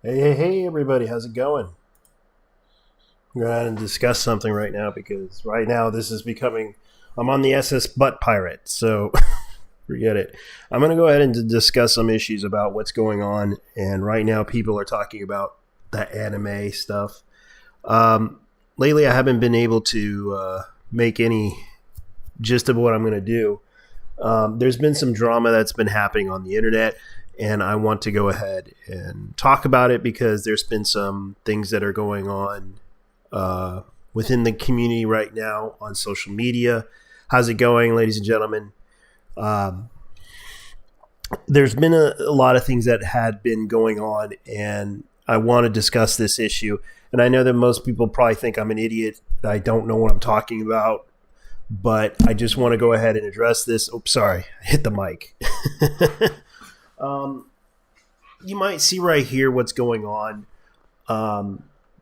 Hey, everybody, how's it going? I'm going to discuss something right now because right now this is becoming. I'm on the SS Butt Pirate, so forget it. I'm going to go ahead and discuss some issues about what's going on, and right now people are talking about the anime stuff. Lately, I haven't been able to make any gist of what I'm going to do. There's been some drama that's been happening on the internet, and I want to go ahead and talk about it because there's been some things that are going on within the community right now on social media. How's it going, ladies and gentlemen? There's been a lot of things that had been going on, and I want to discuss this issue. And I know that most people probably think I'm an idiot, that I don't know what I'm talking about, but I just want to go ahead and address this. Oops, sorry, I hit the mic. You might see right here what's going on.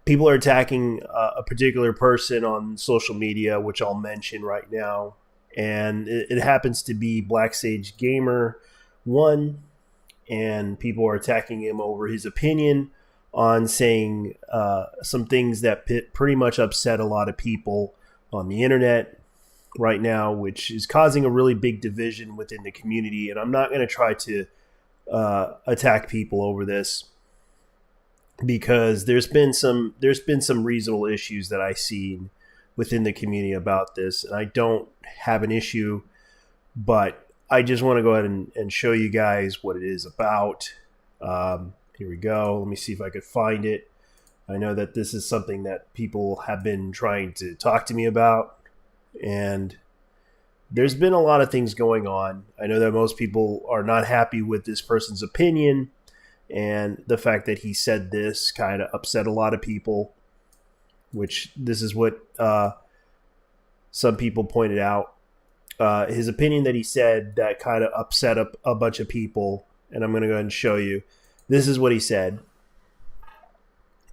People are attacking a particular person on social media, which I'll mention right now. And it happens to be Black Sage Gamer 1. And people are attacking him over his opinion on saying some things that pretty much upset a lot of people on the internet right now, which is causing a really big division within the community. And I'm not going to try to attack people over this because there's been some reasonable issues that I see within the community about this, and I don't have an issue, but I just want to go ahead and show you guys what it is about. Here we go. Let me see if I could find it. I know that this is something that people have been trying to talk to me about, and there's been a lot of things going on. I know that most people are not happy with this person's opinion, and the fact that he said this kind of upset a lot of people, which this is what some people pointed out. His opinion that he said that kind of upset a bunch of people, and I'm going to go ahead and show you. This is what he said.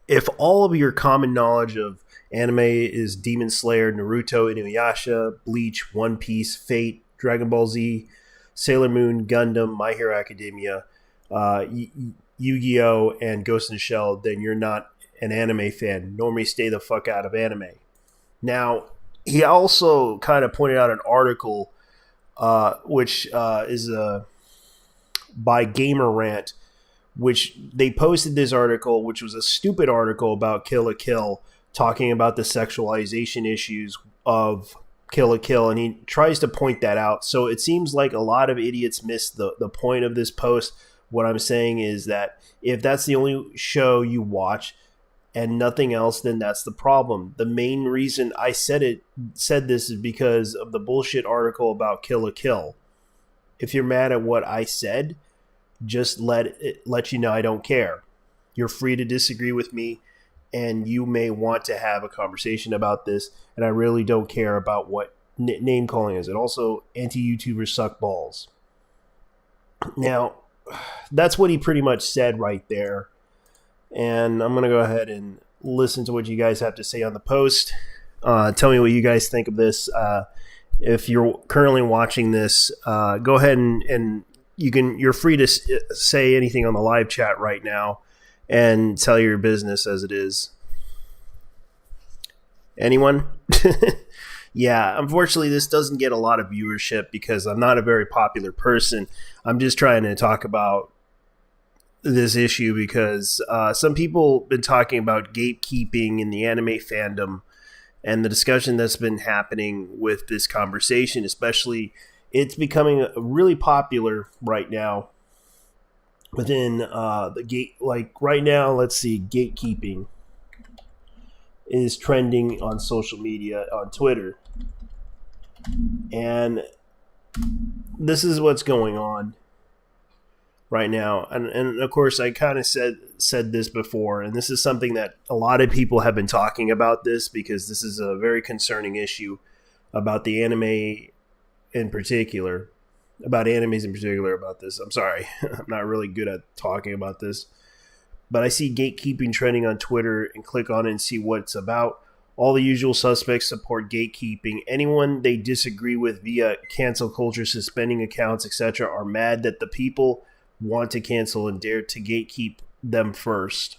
If all of your common knowledge of anime is Demon Slayer, Naruto, Inuyasha, Bleach, One Piece, Fate, Dragon Ball Z, Sailor Moon, Gundam, My Hero Academia, Yu-Gi-Oh, and Ghost in the Shell, then you're not an anime fan. Normally stay the fuck out of anime. Now, he also kind of pointed out an article which is by Gamer Rant, which they posted this article, which was a stupid article about Kill la Kill, talking about the sexualization issues of Kill la Kill, and he tries to point that out. So it seems like a lot of idiots missed the point of this post. What I'm saying is that if that's the only show you watch and nothing else, then that's the problem. The main reason I said this is because of the bullshit article about Kill la Kill. If you're mad at what I said, just let you know I don't care. You're free to disagree with me, and you may want to have a conversation about this, and I really don't care about what name calling is. And also, anti-YouTubers suck balls. Now, that's what he pretty much said right there. And I'm going to go ahead and listen to what you guys have to say on the post. Tell me what you guys think of this. If you're currently watching this, go ahead and you're free to say anything on the live chat right now and tell your business as it is. Anyone? Yeah, unfortunately, this doesn't get a lot of viewership because I'm not a very popular person. I'm just trying to talk about this issue because some people have been talking about gatekeeping in the anime fandom and the discussion that's been happening with this conversation, especially it's becoming really popular right now within the gate. Like right now, let's see, gatekeeping is trending on social media, on Twitter. And this is what's going on right now. And of course, I kind of said this before, and this is something that a lot of people have been talking about this because this is a very concerning issue about the anime in particular, about animes in particular about this. I'm sorry. I'm not really good at talking about this. But I see gatekeeping trending on Twitter and click on it and see what it's about. All the usual suspects support gatekeeping. Anyone they disagree with via cancel culture, suspending accounts, etc. are mad that the people want to cancel and dare to gatekeep them first,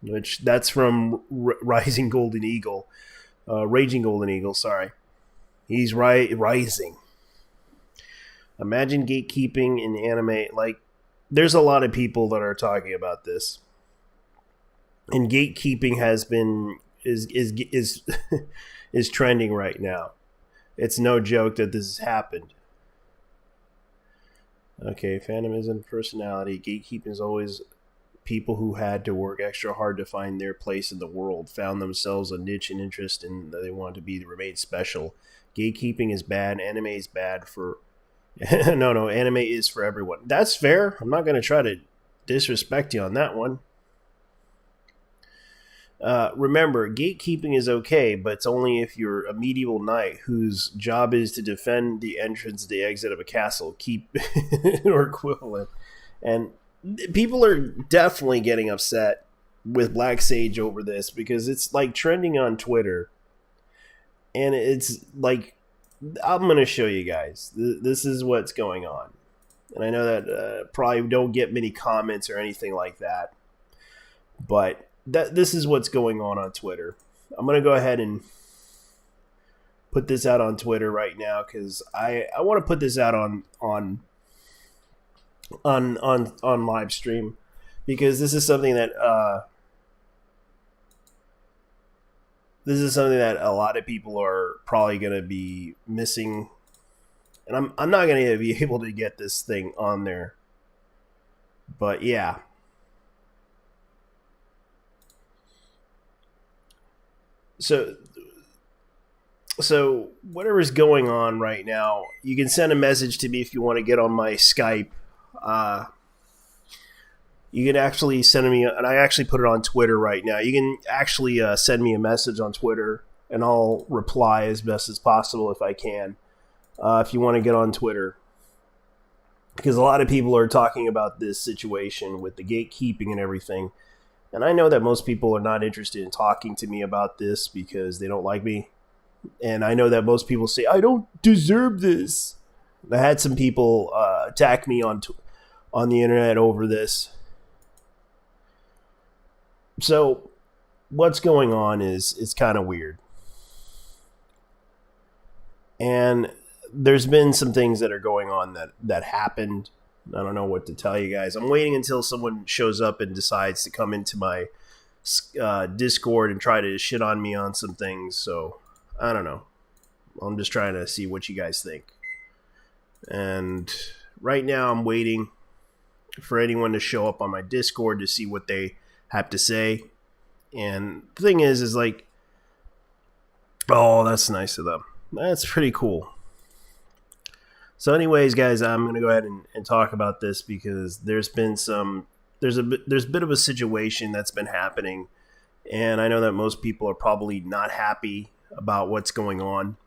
which that's from Rising Golden Eagle, Raging Golden Eagle. Sorry, he's rising. Imagine gatekeeping in anime. Like, there's a lot of people that are talking about this, and gatekeeping has been is is trending right now. It's no joke that this has happened. Okay, fandom isn't personality. Gatekeeping is always people who had to work extra hard to find their place in the world, found themselves a niche and interest, and they want to remain special. Gatekeeping is bad. Anime is bad for. No, anime is for everyone. That's fair. I'm not going to try to disrespect you on that one. Remember, gatekeeping is okay, but it's only if you're a medieval knight whose job is to defend the entrance to the exit of a castle, keep or equivalent. And people are definitely getting upset with Black Sage over this because it's like trending on Twitter. And it's like, I'm going to show you guys. This is what's going on. And I know that probably don't get many comments or anything like that. But this is what's going on Twitter. I'm going to go ahead and put this out on Twitter right now because I want to put this out on Livestream because this is something that a lot of people are probably going to be missing, and I'm not going to be able to get this thing on there. But yeah. So whatever's going on right now, you can send a message to me if you want to get on my Skype. You can actually send me, and I actually put it on Twitter right now. You can actually send me a message on Twitter, and I'll reply as best as possible if I can. If you want to get on Twitter, because a lot of people are talking about this situation with the gatekeeping and everything. And I know that most people are not interested in talking to me about this because they don't like me. And I know that most people say, I don't deserve this. I had some people attack me on the internet over this. So what's going on is it's kind of weird. And there's been some things that are going on that happened. I don't know what to tell you guys. I'm waiting until someone shows up and decides to come into my Discord and try to shit on me on some things. So I don't know. I'm just trying to see what you guys think. And right now I'm waiting for anyone to show up on my Discord to see what they have to say. And the thing is like, oh, that's nice of them. That's pretty cool. So anyways, guys, I'm going to go ahead and talk about this because there's been there's a bit of a situation that's been happening. And I know that most people are probably not happy about what's going on.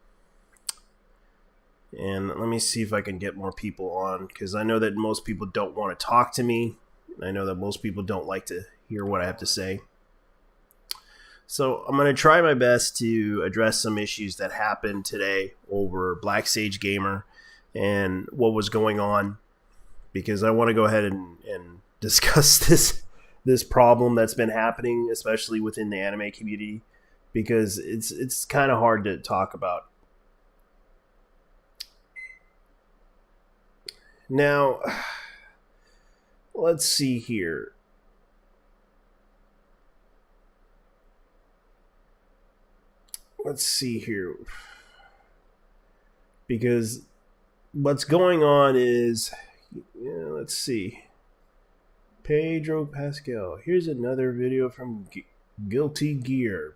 And let me see if I can get more people on because I know that most people don't want to talk to me. I know that most people don't like to hear what I have to say. So I'm going to try my best to address some issues that happened today over Black Sage Gamer and what was going on, because I want to go ahead and discuss this problem that's been happening, especially within the anime community, because it's kind of hard to talk about. Now, let's see here. Because what's going on is, let's see. Pedro Pascal. Here's another video from Guilty Gear.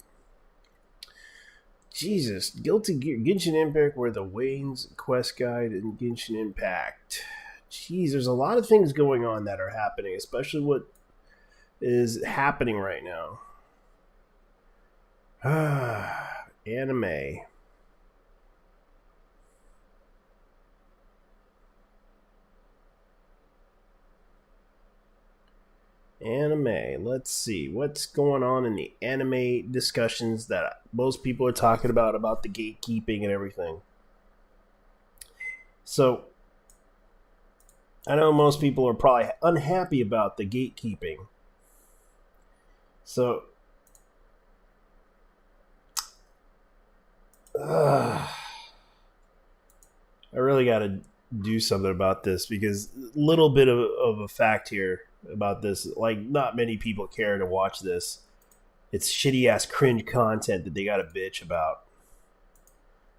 Jesus, Guilty Gear. Genshin Impact, where the Wayne's Quest Guide and Genshin Impact. Jeez, there's a lot of things going on that are happening, especially what is happening right now. Anime. Let's see what's going on in the anime discussions that most people are talking about the gatekeeping and everything. So I know most people are probably unhappy about the gatekeeping, So, I really got to do something about this because a little bit of a fact here about this. Like, not many people care to watch this. It's shitty ass cringe content that they got to bitch about.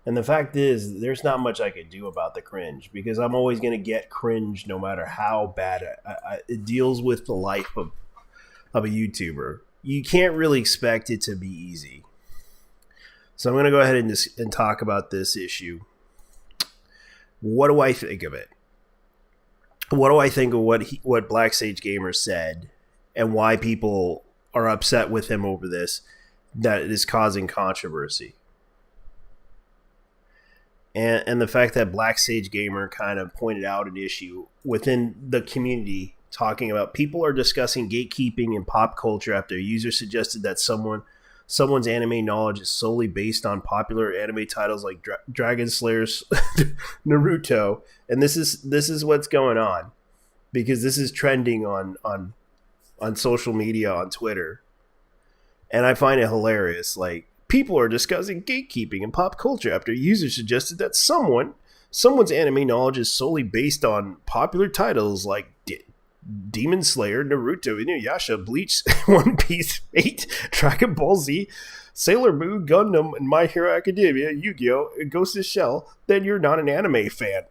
And the fact is, there's not much I can do about the cringe because I'm always going to get cringe no matter how bad it deals with the life of a YouTuber. You can't really expect it to be easy. So I'm going to go ahead and talk about this issue. What do I think of it? What do I think of what Black Sage Gamer said and why people are upset with him over this, that it is causing controversy? And the fact that Black Sage Gamer kind of pointed out an issue within the community talking about people are discussing gatekeeping in pop culture after a user suggested that someone's anime knowledge is solely based on popular anime titles like Dragon Slayer's Naruto. And this is what's going on because this is trending on social media, on Twitter. And I find it hilarious. Like, people are discussing gatekeeping in pop culture after a user suggested that someone's anime knowledge is solely based on popular titles like Demon Slayer, Naruto, Inuyasha, Bleach, One Piece, Fate, Dragon Ball Z, Sailor Moon, Gundam, and My Hero Academia, Yu-Gi-Oh!, and Ghost in the Shell. Then you're not an anime fan.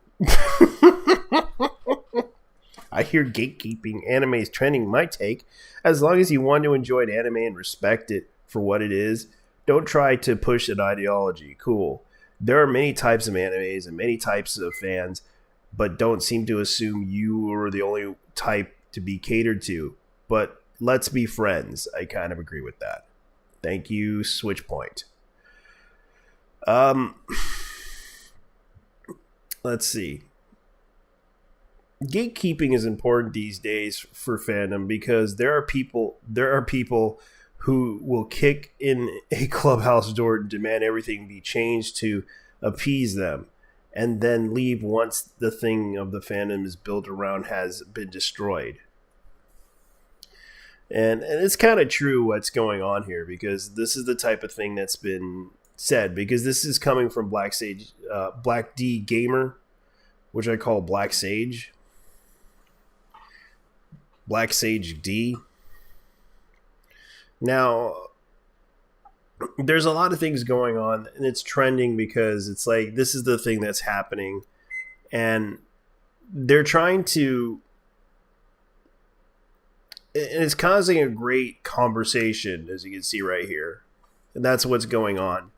I hear gatekeeping anime is trending. My take, as long as you want to enjoy an anime and respect it for what it is, don't try to push an ideology. Cool. There are many types of animes and many types of fans, but don't seem to assume you are the only type to be catered to. But let's be friends. I kind of agree with that. Thank you, Switchpoint. Let's see. Gatekeeping is important these days for fandom because there are people who will kick in a clubhouse door and demand everything be changed to appease them, and then leave once the thing of the fandom is built around has been destroyed. And it's kind of true what's going on here because this is the type of thing that's been said because this is coming from Black D Gamer, which I call Black Sage D. Now, there's a lot of things going on, and it's trending because it's like this is the thing that's happening, and they're trying to, and it's causing a great conversation, as you can see right here, and that's what's going on.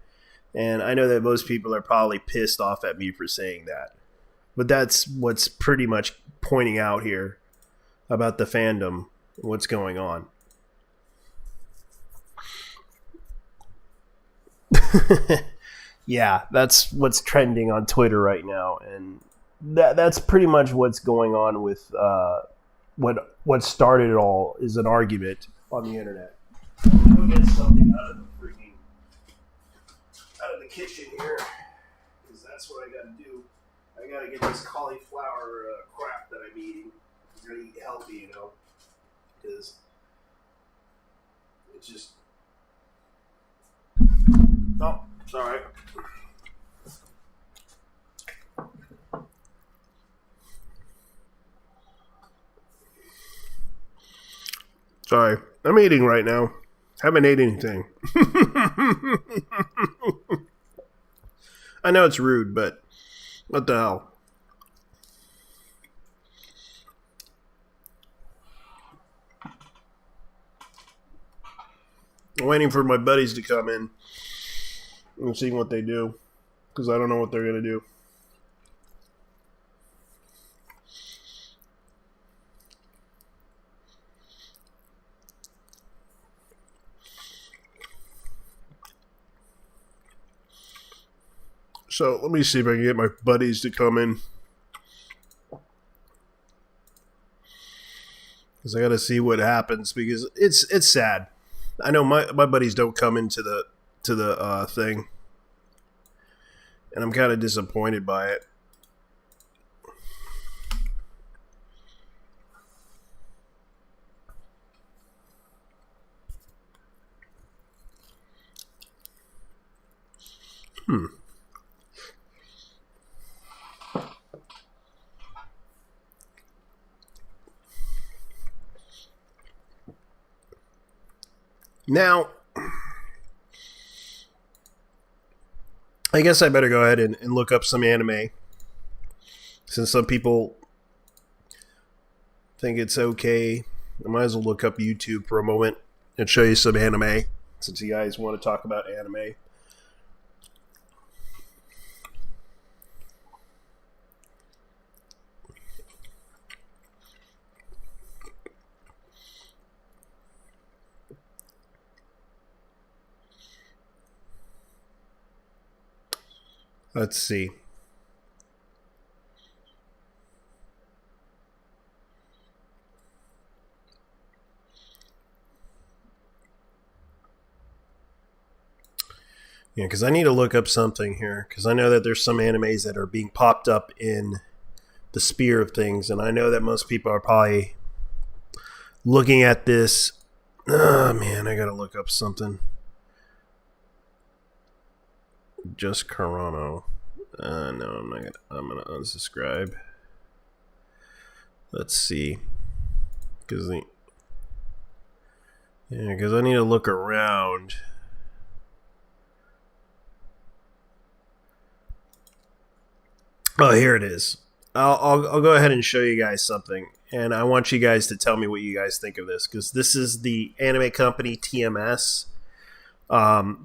And I know that most people are probably pissed off at me for saying that, but that's what's pretty much pointing out here about the fandom, what's going on. Yeah, that's what's trending on Twitter right now, and that's pretty much what's going on with what started it all is an argument on the internet. We'll get something out of the kitchen here, because that's what I got to do. I got to get this cauliflower crap that I'm eating. I'm gonna eat healthy, because it's just. Oh, sorry. Sorry, I'm eating right now. Haven't ate anything. I know it's rude, but what the hell? I'm waiting for my buddies to come in and seeing what they do, because I don't know what they're going to do. So let me see if I can get my buddies to come in, because I got to see what happens, because it's sad. I know my buddies don't come into the thing, and I'm kind of disappointed by it. Now, I guess I better go ahead and look up some anime, since some people think it's okay. I might as well look up YouTube for a moment and show you some anime, since you guys want to talk about anime. Let's see. Yeah, because I need to look up something here, because I know that there's some animes that are being popped up in the sphere of things, and I know that most people are probably looking at this. Oh man, I gotta look up something. Just Carano. No, I'm not gonna. I'm gonna unsubscribe. Let's see, because I need to look around. Oh, here it is. I'll go ahead and show you guys something, and I want you guys to tell me what you guys think of this, because this is the anime company TMS.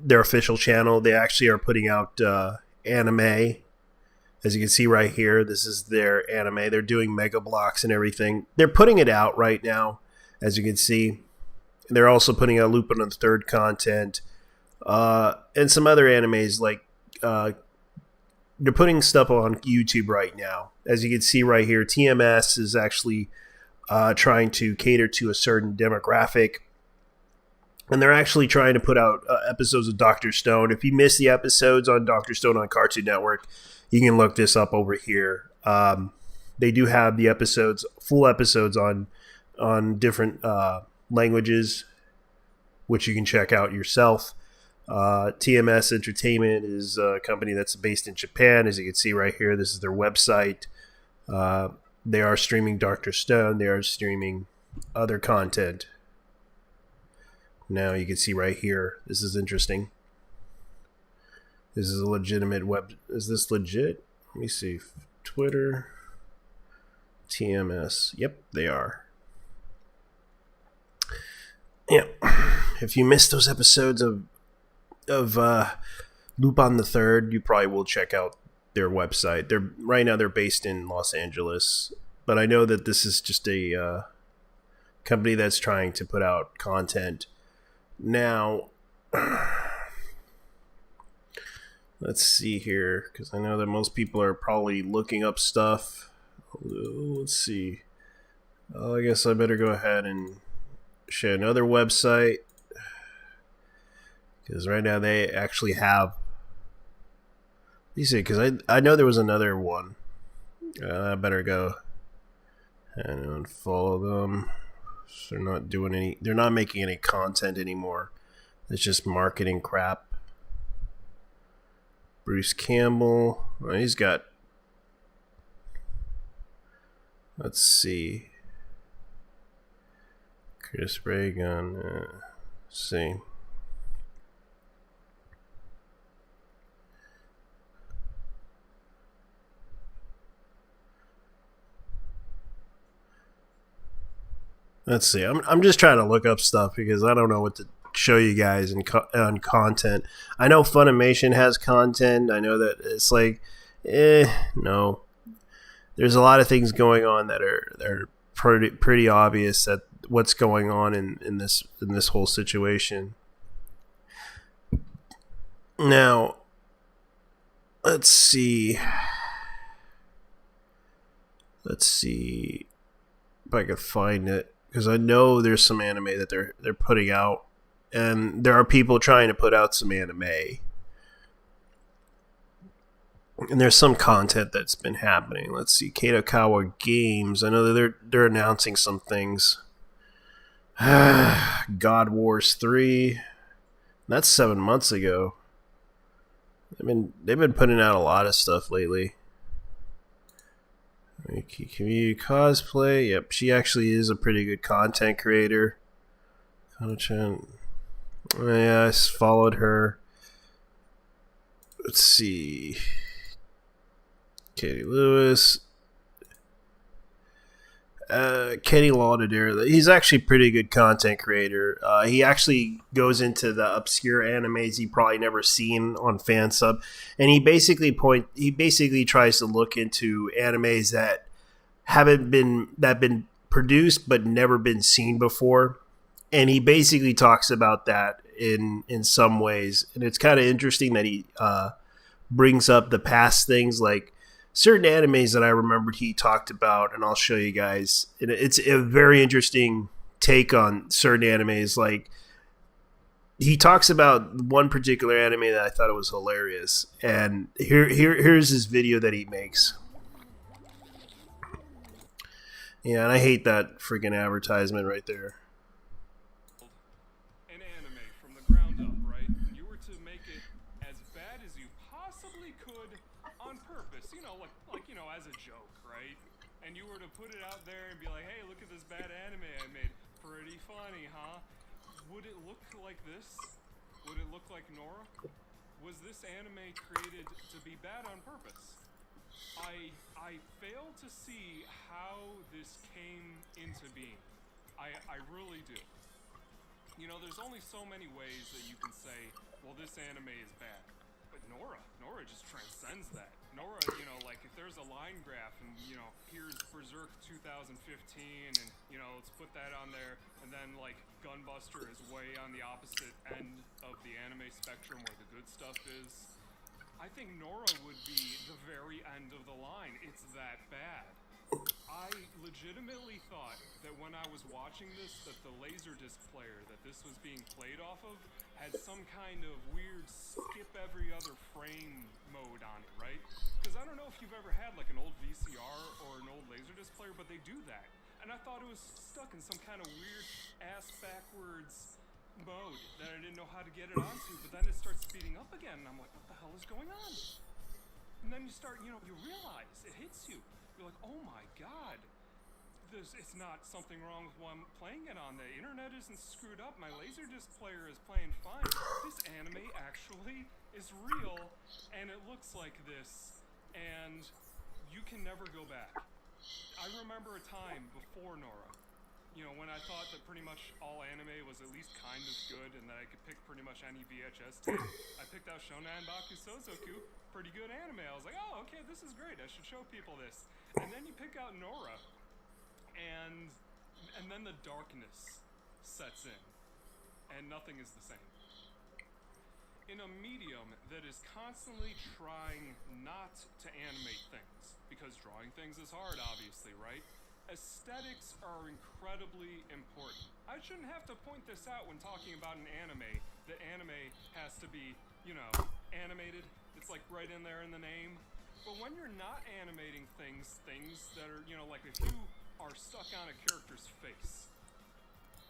Their official channel. They actually are putting out anime. As you can see right here, this is their anime. They're doing mega blocks and everything. They're putting it out right now, as you can see. They're also putting out Lupin the Third content, and some other animes. Like they're putting stuff on YouTube right now. As you can see right here, TMS is actually trying to cater to a certain demographic. And they're actually trying to put out episodes of Dr. Stone. If you missed the episodes on Dr. Stone on Cartoon Network, you can look this up over here. They do have the episodes, full episodes on different languages, which you can check out yourself. TMS Entertainment is a company that's based in Japan. As you can see right here, this is their website. They are streaming Dr. Stone. They are streaming other content. Now you can see right here, this is interesting. This is a legitimate web. Is this legit? Let me see. Twitter, TMS. Yep, they are. Yeah. If you missed those episodes of Lupin the Third, you probably will check out their website. Right now they're based in Los Angeles, but I know that this is just a company that's trying to put out content. Now, let's see here, because I know that most people are probably looking up stuff. Let's see. I guess I better go ahead and share another website, because right now they actually have. You see, because I know there was another one. I better go and unfollow them. They're not doing any. They're not making any content anymore. It's just marketing crap. Bruce Campbell. Well, he's got. Let's see. Chris Reagan. Let's see. Let's see. I'm just trying to look up stuff because I don't know what to show you guys on content. I know Funimation has content. I know that it's like, no. There's a lot of things going on that are pretty obvious that what's going on in this whole situation. Now, let's see. Let's see if I can find it, because I know there's some anime that they're putting out, and there are people trying to put out some anime. And there's some content that's been happening. Let's see, Kadokawa Games. I know that they're announcing some things. God Wars 3. That's 7 months ago. They've been putting out a lot of stuff lately. Community cosplay. Yep, she actually is a pretty good content creator. Content. Yeah, I followed her. Let's see. Katie Lewis. Kenny Lauderdale. He's actually a pretty good content creator. He actually goes into the obscure animes you probably never seen on Fansub, and he basically tries to look into animes that been produced but never been seen before, and he basically talks about that in some ways, and it's kind of interesting that he brings up the past things like certain animes that I remembered he talked about, and I'll show you guys. And it's a very interesting take on certain animes. Like, he talks about one particular anime that I thought it was hilarious, and here's his video that he makes. Yeah, and I hate that freaking advertisement right there. An anime from the ground up, right? You were to make it as bad as you possibly could on purpose, as a joke, right? And you were to put it out there and be like, hey, look at this bad anime I made. Pretty funny, huh? Would it look like this? Would it look like Nora? Was this anime created to be bad on purpose? I fail to see how this came into being. I really do. There's only so many ways that you can say, well, this anime is bad. But Nora just transcends that. Nora, if there's a line graph and, here's Berserk 2015 and, let's put that on there. And then, Gunbuster is way on the opposite end of the anime spectrum where the good stuff is. I think Nora would be the very end of the line. It's that bad. I legitimately thought that when I was watching this, that the Laserdisc player that this was being played off of had some kind of weird skip every other frame mode on it, right? Because I don't know if you've ever had an old VCR or an old Laserdisc player, but they do that. And I thought it was stuck in some kind of weird ass backwards mode that I didn't know how to get it onto, but then it starts speeding up again, and I'm like, what the hell is going on? And then you start, you realize, it hits you. You're like, oh my god, it's not something wrong with why I'm playing it on. The internet isn't screwed up, my Laserdisc player is playing fine. This anime actually is real, and it looks like this, and you can never go back. I remember a time before Nora, when I thought that pretty much all anime was at least kind of good and that I could pick pretty much any VHS tape. I picked out Shonan Baku Sozoku, pretty good anime. I was like, oh, okay, this is great. I should show people this. And then you pick out Nora, and then the darkness sets in, and nothing is the same. In a medium that is constantly trying not to animate things, because drawing things is hard, obviously, right? Aesthetics are incredibly important. I shouldn't have to point this out when talking about an anime, that anime has to be, animated. It's right in there in the name. But when you're not animating things that are, if you are stuck on a character's face,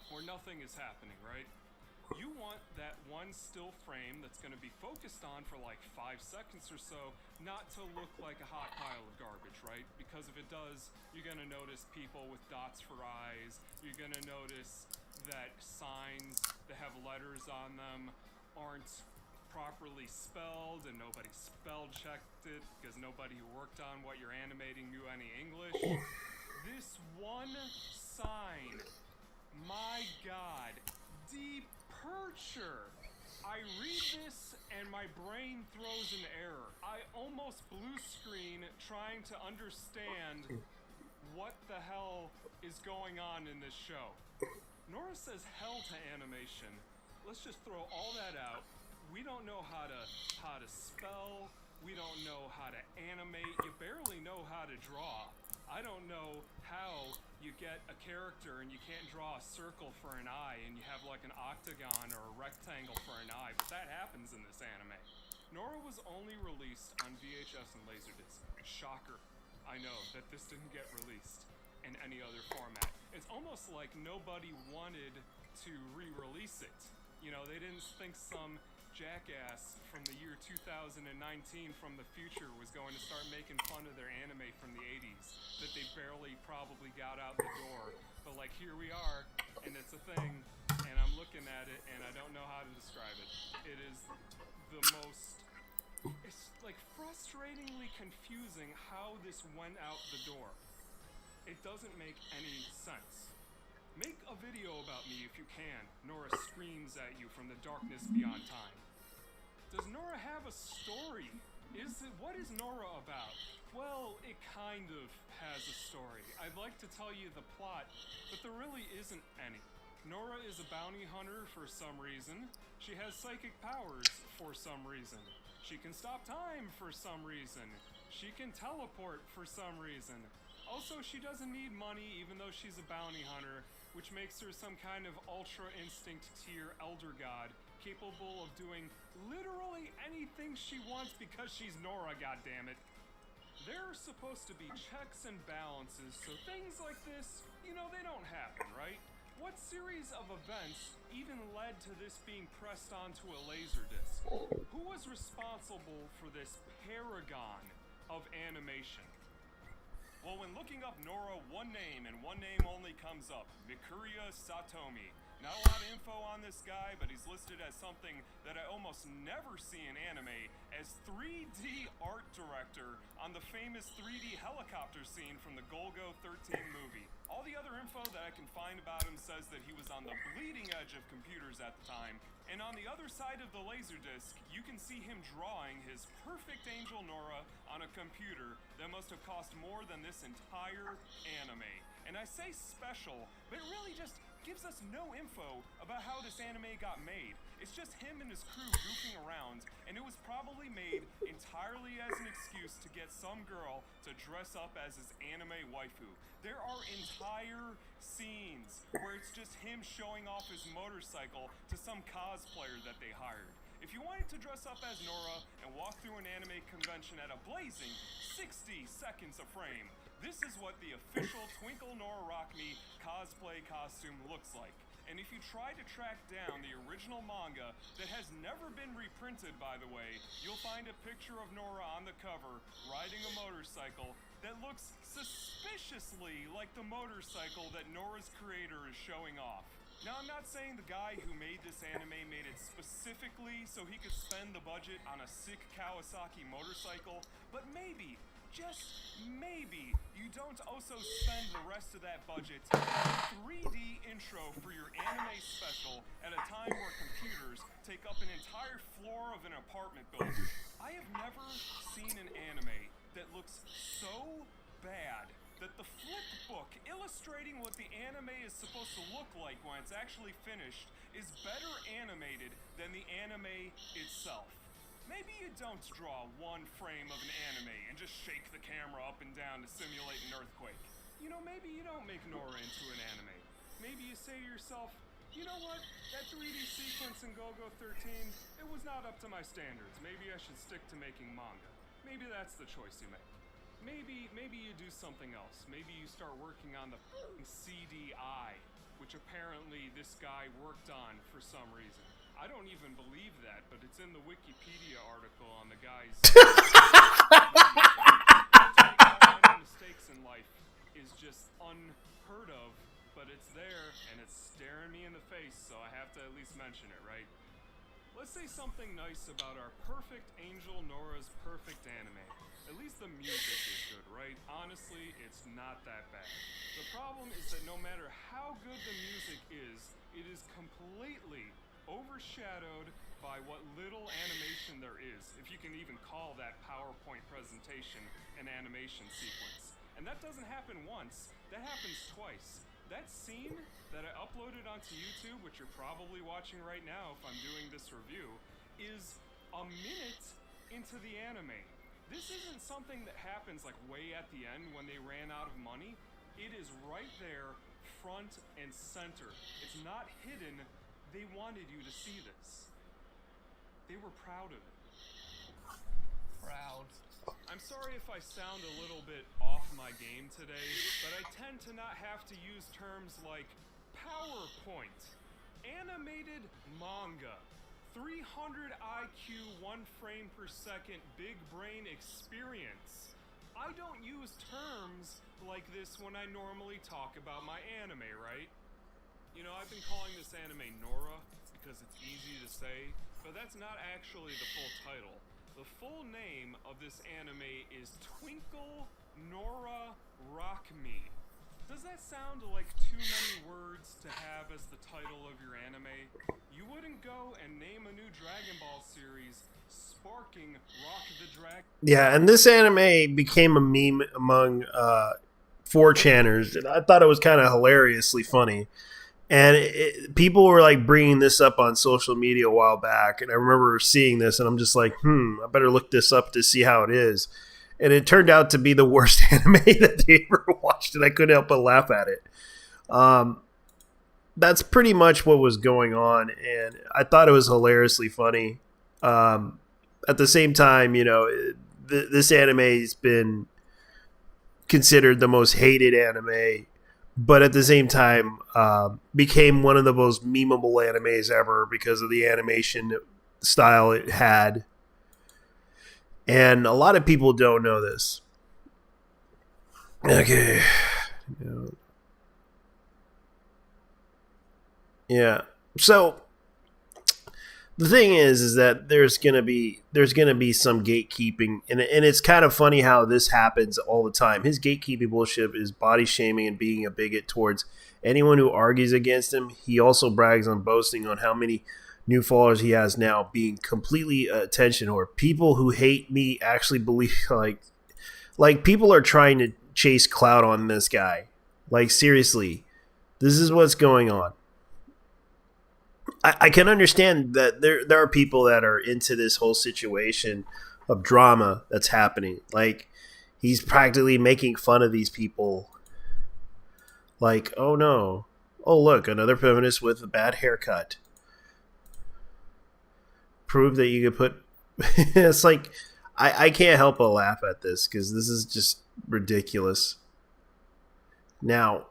where nothing is happening, right? You want that one still frame that's going to be focused on for 5 seconds or so, not to look like a hot pile of garbage, right? Because if it does, you're going to notice people with dots for eyes. You're going to notice that signs that have letters on them aren't properly spelled, and nobody spell checked it because nobody who worked on what you're animating knew any English. This one sign, my god, departure. I read this and my brain throws an error. I almost blue screen trying to understand what the hell is going on in this show. Nora says hell to animation. Let's just throw all that out. We don't know how to spell. We don't know how to animate. You barely know how to draw. I don't know how you get a character and you can't draw a circle for an eye and you have an octagon or a rectangle for an eye, but that happens in this anime. Nora was only released on VHS and Laserdisc. Shocker. I know that this didn't get released in any other format. It's almost like nobody wanted to re-release it. They didn't think some jackass from the year 2019 from the future was going to start making fun of their anime from the 80s that they barely probably got out the door. But like, here we are, and it's a thing, and I'm looking at it, and I don't know how to describe it. It is the most, it's like frustratingly confusing how this went out the door. It doesn't make any sense. Make a video about me if you can. Nora screams at you from the darkness beyond time. Does Nora have a story? What is Nora about? Well, it kind of has a story. I'd like to tell you the plot, but there really isn't any. Nora is a bounty hunter for some reason. She has psychic powers for some reason. She can stop time for some reason. She can teleport for some reason. Also, she doesn't need money even though she's a bounty hunter, which makes her some kind of ultra instinct tier elder god, capable of doing literally anything she wants because she's Nora, goddammit. There are supposed to be checks and balances, so things like this, you know, they don't happen, right? What series of events even led to this being pressed onto a laserdisc? Who was responsible for this paragon of animation? Well, when looking up Nora, one name and one name only comes up: Mikuria Satomi. Not a lot of info on this guy, but he's listed as something that I almost never see in anime, as 3D art director on the famous 3D helicopter scene from the Golgo 13 movie. All the other info that I can find about him says that he was on the bleeding edge of computers at the time, and on the other side of the laserdisc, you can see him drawing his perfect angel Nora on a computer that must have cost more than this entire anime. And I say special, but it really just gives us no info about how this anime got made. It's just him and his crew goofing around, and it was probably made entirely as an excuse to get some girl to dress up as his anime waifu. There are entire scenes where it's just him showing off his motorcycle to some cosplayer that they hired. If you wanted to dress up as Nora and walk through an anime convention at a blazing 60 seconds a frame, this is what the official Twinkle Nora Rock Me cosplay costume looks like. And if you try to track down the original manga that has never been reprinted, by the way, you'll find a picture of Nora on the cover riding a motorcycle that looks suspiciously like the motorcycle that Nora's creator is showing off. Now, I'm not saying the guy who made this anime made it specifically so he could spend the budget on a sick Kawasaki motorcycle, but maybe, just maybe, you don't also spend the rest of that budget on a 3D intro for your anime special at a time where computers take up an entire floor of an apartment building. I have never seen an anime that looks so bad that the flip book illustrating what the anime is supposed to look like when it's actually finished is better animated than the anime itself. Maybe you don't draw one frame of an anime and just shake the camera up and down to simulate an earthquake. You know, maybe you don't make Nora into an anime. Maybe you say to yourself, you know what, that 3D sequence in Golgo 13, it was not up to my standards. Maybe I should stick to making manga. Maybe that's the choice you make. Maybe you do something else. Maybe you start working on the CDI, which apparently this guy worked on for some reason. I don't even believe that, but it's in the Wikipedia article on the guy's... mistakes in life is just unheard of, but it's there, and it's staring me in the face, so I have to at least mention it, right? Let's say something nice about our perfect angel Nora's perfect anime. At least the music is good, right? Honestly, it's not that bad. The problem is that no matter how good the music is, it is completely overshadowed by what little animation there is, if you can even call that PowerPoint presentation an animation sequence. And that doesn't happen once, that happens twice. That scene that I uploaded onto YouTube, which you're probably watching right now if I'm doing this review, is a minute into the anime. This isn't something that happens like way at the end when they ran out of money. It is right there, front and center. It's not hidden. They wanted you to see this. They were proud of it. Proud. I'm sorry if I sound a little bit off my game today, but I tend to not have to use terms like PowerPoint, animated manga, 300 IQ, 1 frame per second, big brain experience. I don't use terms like this when I normally talk about my anime, right? You know, I've been calling this anime Nora because it's easy to say, but that's not actually the full title. The full name of this anime is Twinkle Nora Rock Me. Does that sound like too many words to have as the title of your anime? You wouldn't go and name a new Dragon Ball series Sparking Rock the Dragon. Yeah, and this anime became a meme among 4chaners, and I thought it was kind of hilariously funny. And people were like bringing this up on social media a while back, and I remember seeing this, and I'm just like, I better look this up to see how it is. And it turned out to be the worst anime that they ever watched, and I couldn't help but laugh at it. That's pretty much what was going on, and I thought it was hilariously funny. At the same time, you know, this anime has been considered the most hated anime, but at the same time became one of the most memeable animes ever because of the animation style it had. And a lot of people don't know this. Okay. Yeah. So the thing is that there's gonna be some gatekeeping, and it's kind of funny how this happens all the time. His gatekeeping bullshit is body shaming and being a bigot towards anyone who argues against him. He also brags on boasting on how many new followers he has now, being completely attention whore. People who hate me actually believe like people are trying to chase clout on this guy. Like, seriously, this is what's going on. I can understand that there are people that are into this whole situation of drama that's happening. Like, he's practically making fun of these people. Like, oh no. Oh, look, another feminist with a bad haircut. Prove that you could put... It's like, I can't help but laugh at this because this is just ridiculous. Now,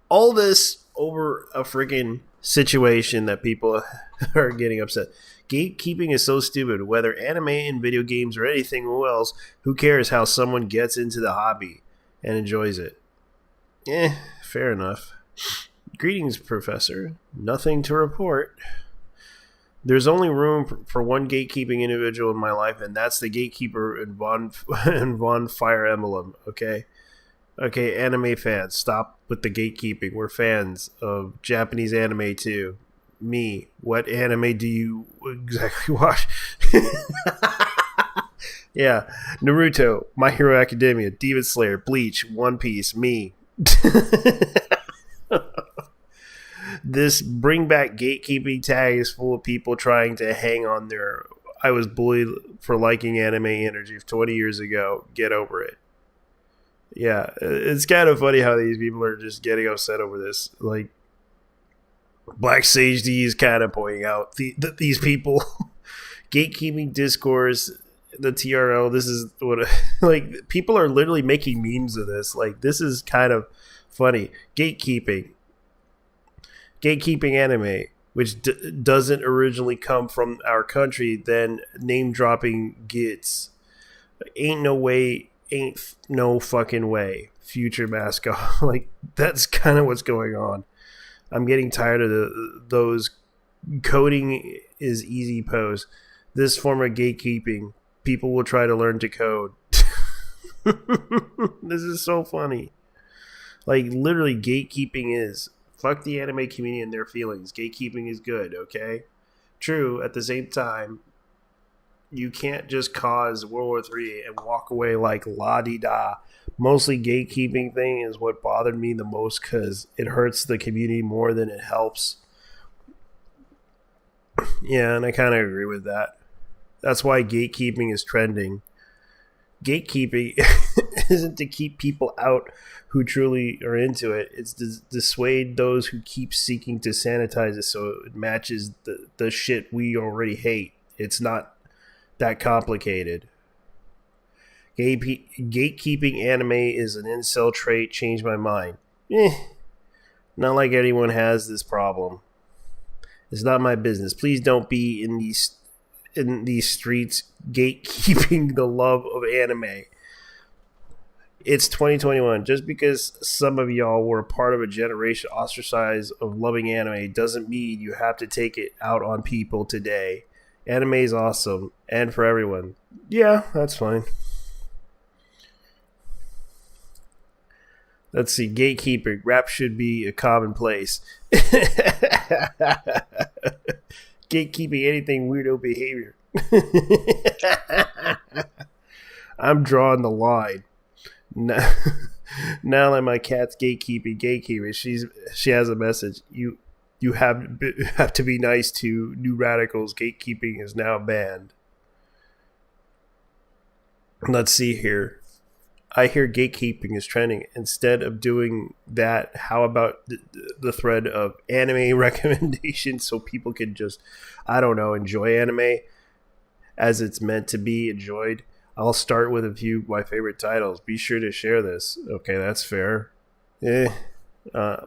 all this over a freaking situation that people are getting upset. Gatekeeping is so stupid. Whether anime and video games or anything else, who cares how someone gets into the hobby and enjoys it? Fair enough. Greetings, Professor. Nothing to report. There's only room for one gatekeeping individual in my life, and that's the gatekeeper in Von Fire Emblem, okay? Okay, anime fans, stop with the gatekeeping. We're fans of Japanese anime too. Me, what anime do you exactly watch? Yeah, Naruto, My Hero Academia, Demon Slayer, Bleach, One Piece, me. This bring back gatekeeping tag is full of people trying to hang on their I was bullied for liking anime energy 20 years ago. Get over it. Yeah, it's kind of funny how these people are just getting upset over this. Like, Black Sage D is kind of pointing out these people gatekeeping discourse, the TRL. This is what like people are literally making memes of this. Like, this is kind of funny. Gatekeeping anime, which doesn't originally come from our country, then name dropping gets. Ain't no fucking way. Future mascot. Like, that's kind of what's going on. I'm getting tired of those coding is easy pose. This form of gatekeeping, people will try to learn to code. This is so funny. Like, literally, gatekeeping is fuck the anime community and their feelings. Gatekeeping is good, okay? True, at the same time, you can't just cause World War III and walk away like la-di-da. Mostly gatekeeping thing is what bothered me the most because it hurts the community more than it helps. Yeah, and I kind of agree with that. That's why gatekeeping is trending. Gatekeeping isn't to keep people out who truly are into it. It's to dissuade those who keep seeking to sanitize it so it matches the shit we already hate. It's not that complicated. Gatekeeping anime is an incel trait. Change my mind. Not like anyone has this problem. It's not my business. Please don't be in these streets gatekeeping the love of anime. It's 2021. Just because some of y'all were part of a generation ostracized of loving anime doesn't mean you have to take it out on people today. Anime is awesome and for everyone. Yeah, that's fine. Let's see. Gatekeeping. Rap should be a commonplace. Gatekeeping anything weirdo behavior. I'm drawing the line. Now that my cat's gatekeeper, she has a message. You have to be nice to new radicals. Gatekeeping is now banned. Let's see here. I hear gatekeeping is trending. Instead of doing that, how about the thread of anime recommendations so people can just, I don't know, enjoy anime as it's meant to be enjoyed? I'll start with a few of my favorite titles. Be sure to share this. Okay, that's fair.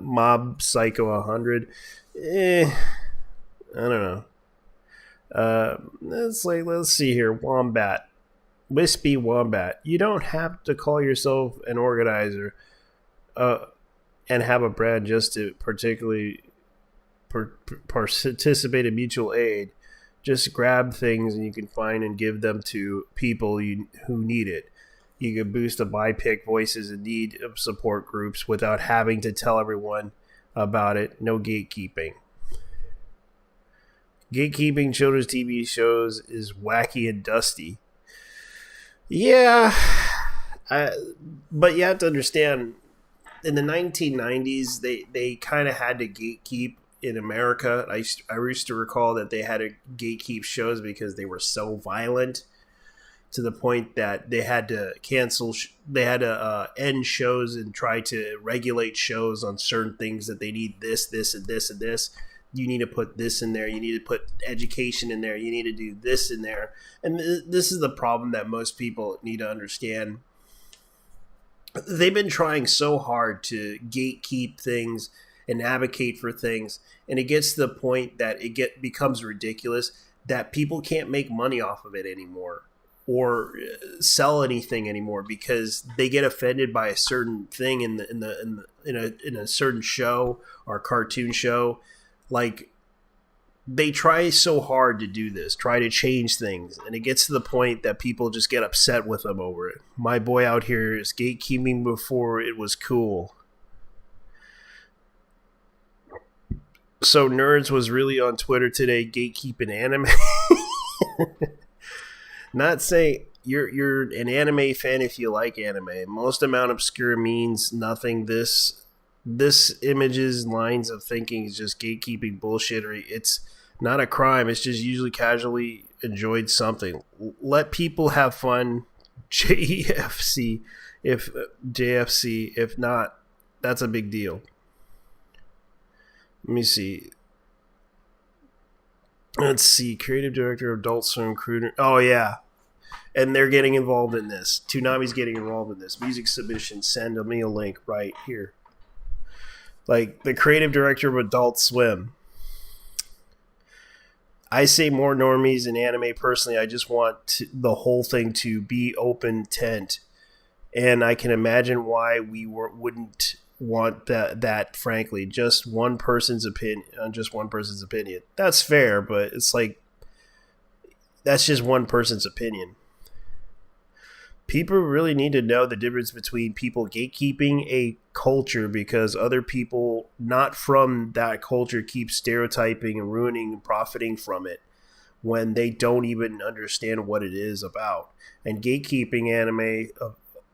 Mob Psycho 100. I don't know. Let's see here. Wombat. Wispy Wombat. You don't have to call yourself an organizer and have a brand just to particularly participate in mutual aid. Just grab things and you can find and give them to people who need it. You can boost the BIPIC voices in need of support groups without having to tell everyone about it. No gatekeeping. Gatekeeping children's TV shows is wacky and dusty. Yeah, but you have to understand, in the 1990s, they kind of had to gatekeep in America. I used to recall that they had to gatekeep shows because they were so violent to the point that they had to cancel. They had to end shows and try to regulate shows on certain things that they need this, and this, and this. You need to put this in there. You need to put education in there. You need to do this in there. And this is the problem that most people need to understand. They've been trying so hard to gatekeep things and advocate for things, and it gets to the point that it becomes ridiculous that people can't make money off of it anymore or sell anything anymore because they get offended by a certain thing in a certain show or cartoon show. Like, they try so hard to do this, try to change things, and it gets to the point that people just get upset with them over it. My boy out here is gatekeeping before it was cool. So Nerds was really on Twitter today gatekeeping anime. Not saying you're an anime fan if you like anime. Most amount obscure means nothing. This images lines of thinking is just gatekeeping bullshittery. It's not a crime. It's just usually casually enjoyed something. Let people have fun. JFC if not, that's a big deal. Let me see. Let's see. Creative director of Adult Swim Crew. Oh, yeah. And they're getting involved in this. Toonami's getting involved in this. Music submission. Send me a link right here. Like, the creative director of Adult Swim. I say more normies in anime personally. I just want the whole thing to be open tent. And I can imagine why we wouldn't want that frankly. Just one person's opinion. That's fair, but it's like, that's just one person's opinion. People really need to know the difference between people gatekeeping a culture because other people not from that culture keep stereotyping and ruining and profiting from it when they don't even understand what it is about. And gatekeeping anime,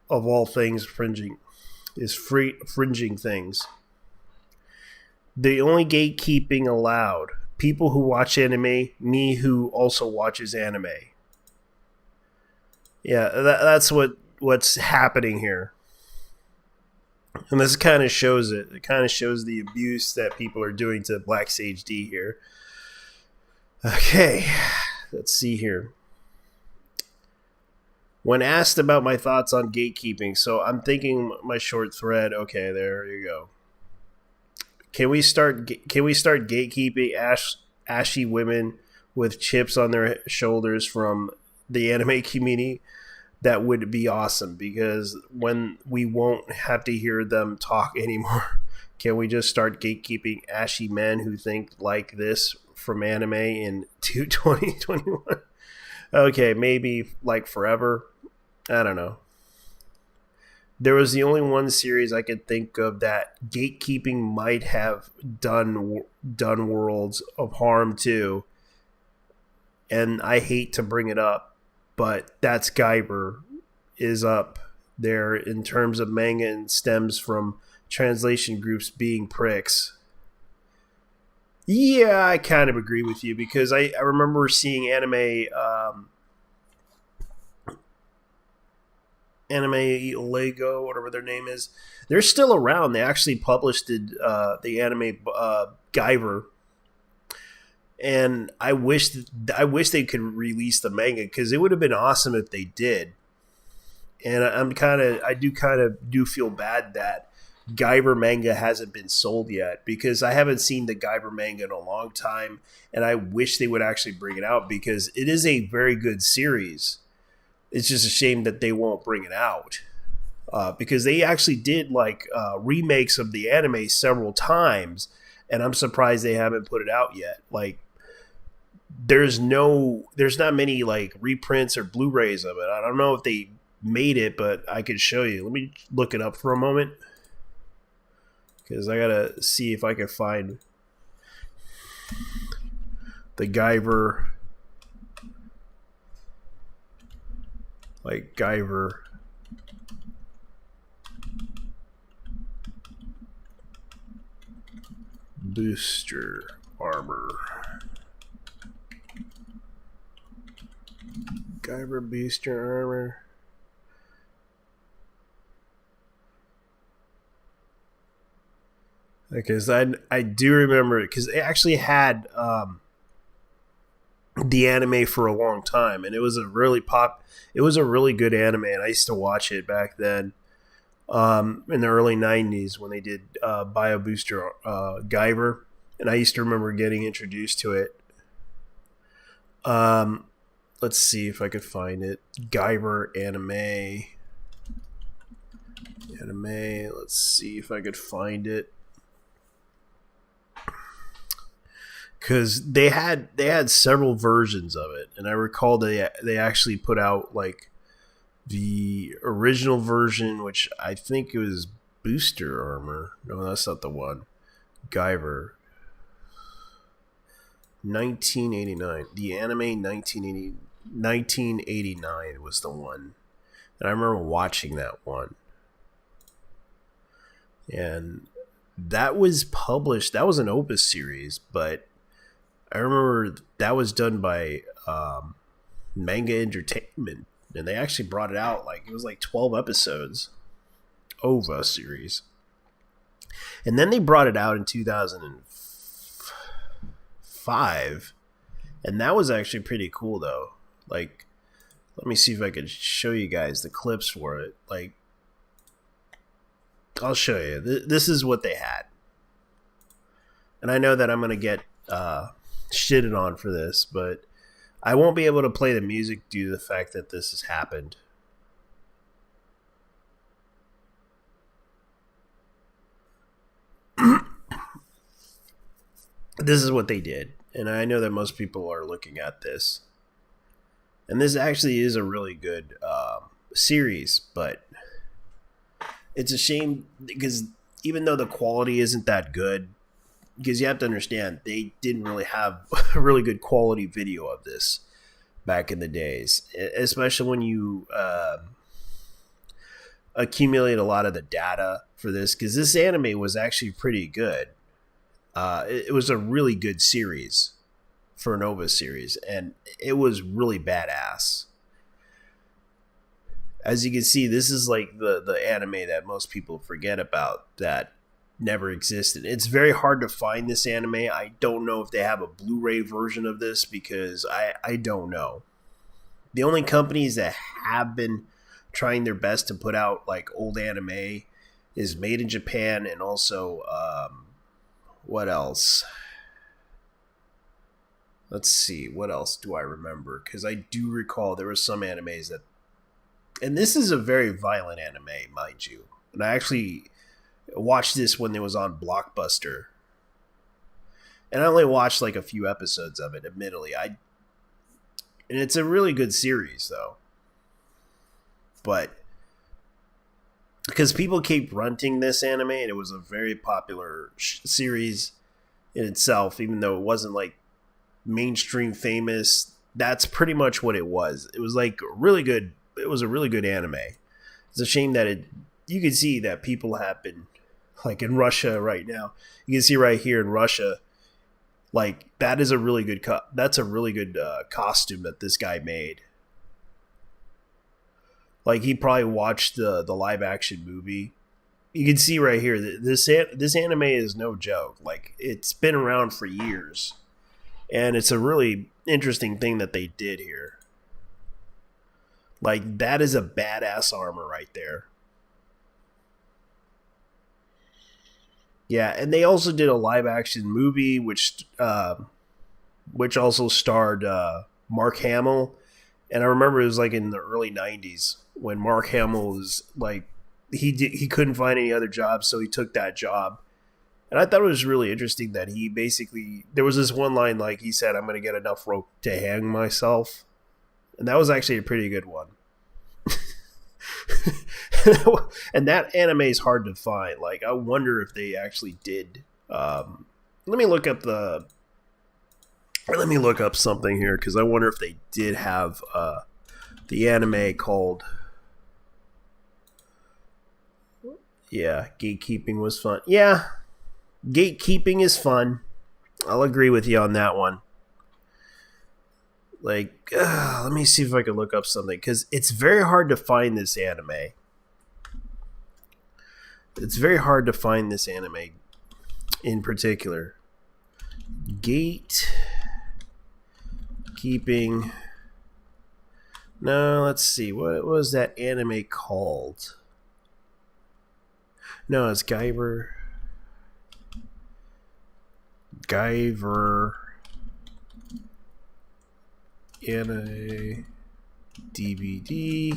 of all things, fringing things. The only gatekeeping allowed. People who watch anime, me who also watches anime. Yeah, that's what's happening here. And this kind of shows it. It kind of shows the abuse that people are doing to Black Sage D here. Okay, let's see here. When asked about my thoughts on gatekeeping, so I'm thinking my short thread. Okay, there you go. Can we start gatekeeping ashy women with chips on their shoulders from the anime community? That would be awesome, because when we won't have to hear them talk anymore, can we just start gatekeeping ashy men who think like this from anime in 2021? Okay, maybe like forever. I don't know. There was the only one series I could think of that gatekeeping might have done worlds of harm to, and I hate to bring it up, but that's Guyver is up there in terms of manga, and stems from translation groups being pricks. Yeah, I kind of agree with you, because I remember seeing anime Lego, whatever their name is. They're still around. They actually published the anime Guyver. And I wish they could release the manga, because it would have been awesome if they did. And I do feel bad that Guyver manga hasn't been sold yet, because I haven't seen the Guyver manga in a long time, and I wish they would actually bring it out, because it is a very good series. It's just a shame that they won't bring it out, because they actually did remakes of the anime several times, and I'm surprised they haven't put it out yet. Like, there's not many like reprints or Blu-rays of it. I don't know if they made it, but I could show you. Let me look it up for a moment, because I gotta see if I can find the Guyver, Guyver booster armor. Guyver booster armor. Because I do remember it, because it actually had the anime for a long time, and it was a really good anime, and I used to watch it back then in the early 90s when they did Bio Booster Guyver, and I used to remember getting introduced to it. Let's see if I could find it. Guyver anime. Let's see if I could find it. Because they had several versions of it, and I recall they actually put out like the original version, which I think it was Booster Armor. No, that's not the one. Guyver. 1989. The anime 1989 was the one. And I remember watching that one. And that was published. That was an Opus series, but I remember that was done by Manga Entertainment. And they actually brought it out it was 12 episodes. OVA series. And then they brought it out in 2005. And that was actually pretty cool, though. Let me see if I could show you guys the clips for it. I'll show you. This is what they had. And I know that I'm going to get shitted on for this, but I won't be able to play the music due to the fact that this has happened. This is what they did. And I know that most people are looking at this. And this actually is a really good series, but it's a shame because even though the quality isn't that good, because you have to understand, they didn't really have a really good quality video of this back in the days, especially when you accumulate a lot of the data for this, because this anime was actually pretty good. It was a really good series for a Nova series, and it was really badass. As you can see, this is the anime that most people forget about that never existed. It's very hard to find this anime. I don't know if they have a Blu-ray version of this because I don't know. The only companies that have been trying their best to put out old anime is Made in Japan and also What else? Let's see. What else do I remember? Because I do recall there were some animes that... And this is a very violent anime, mind you. And I actually watched this when it was on Blockbuster. And I only watched like a few episodes of it, admittedly. And it's a really good series, though. But because people keep renting this anime, and it was a very popular series in itself, even though it wasn't like mainstream famous. That's pretty much what it was. It was like really good. It was a really good anime. It's a shame that you can see that people have been, like in Russia right now. You can see right here in Russia, like that is a really good that's a really good costume that this guy made. Like he probably watched the live action movie. You can see right here that this anime is no joke. Like it's been around for years, and it's a really interesting thing that they did here. Like that is a badass armor right there. Yeah, and they also did a live action movie which also starred Mark Hamill. And I remember it was like in the early 90s when Mark Hamill was like, he couldn't find any other job, so he took that job. And I thought it was really interesting that he basically, there was this one line like he said, I'm going to get enough rope to hang myself. And that was actually a pretty good one. And that anime is hard to find. Like, I wonder if they actually did. Let me look up something here, because I wonder if they did have the anime called... Yeah, Gatekeeping was fun. Yeah, Gatekeeping is fun. I'll agree with you on that one. Like, let me see if I can look up something, because it's very hard to find this anime. It's very hard to find this anime in particular. Gatekeeping. No, let's see. What was that anime called? No, it's Guyver. Anime DVD.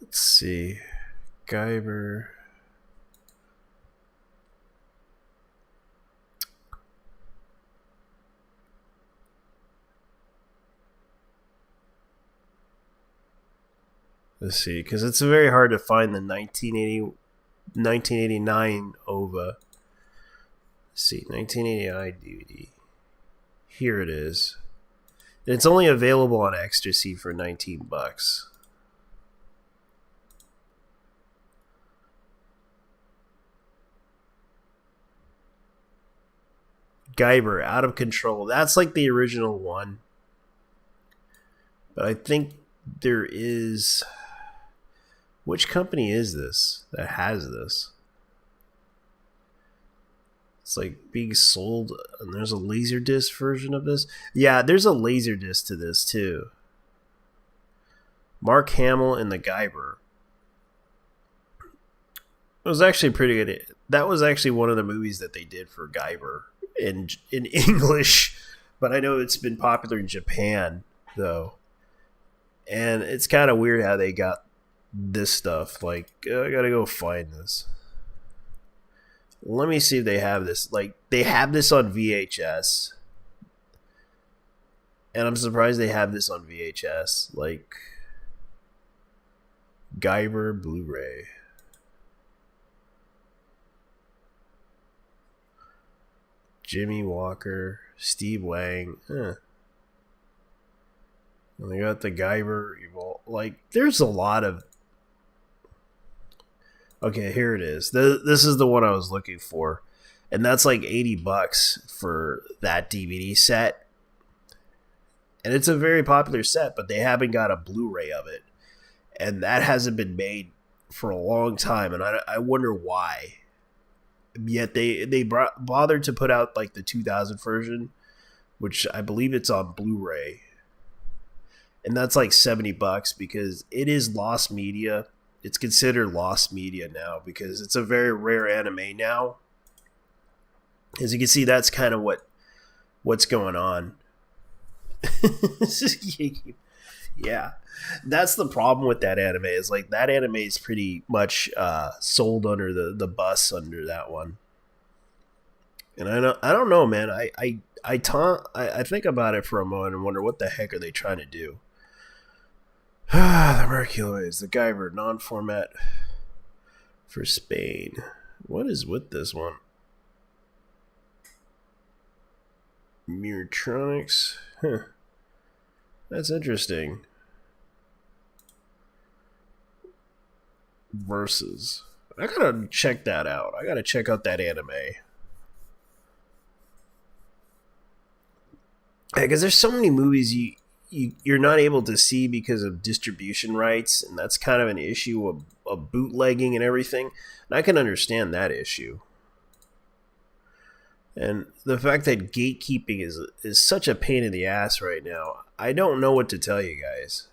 Let's see. Guyver. Let's see, because it's very hard to find the 1989 OVA. Let's see, 1989 DVD. Here it is. And it's only available on Ecstasy for $19. Guyver, Out of Control. That's like the original one. But I think there is... Which company is this that has this? It's like being sold, and there's a Laserdisc version of this. Yeah, there's a Laserdisc to this too. Mark Hamill and the Guyver. It was actually pretty good. That was actually one of the movies that they did for Guyver in English, but I know it's been popular in Japan though. And it's kind of weird how they got this stuff. Like, I gotta go find this. Let me see if they have this. Like, they have this on VHS. And I'm surprised they have this on VHS. Like, Guyver Blu-ray. Jimmy Walker, Steve Wang. And they got the Guyver. Like, there's a lot of... Okay, here it is. This is the one I was looking for. And that's like $80 for that DVD set. And it's a very popular set, but they haven't got a Blu-ray of it. And that hasn't been made for a long time. And I wonder why. Yet they bothered to put out like the 2000 version, which I believe it's on Blu-ray. and that's like $70 because it is lost media. It's considered lost media now because it's a very rare anime now. As you can see, that's kind of what's going on. Yeah, that's the problem with that anime. Is like that anime is pretty much sold under the bus under that one. And I don't know, man. I think about it for a moment and wonder what the heck are they trying to do. The Merculoids, the Guyver, non-format for Spain. What is with this one? Muratronics. Huh. That's interesting. Versus. I gotta check that out. I gotta check out that anime. Because there's so many movies you're not able to see because of distribution rights, and that's kind of an issue of bootlegging and everything. And I can understand that issue. And the fact that gatekeeping is such a pain in the ass right now, I don't know what to tell you guys.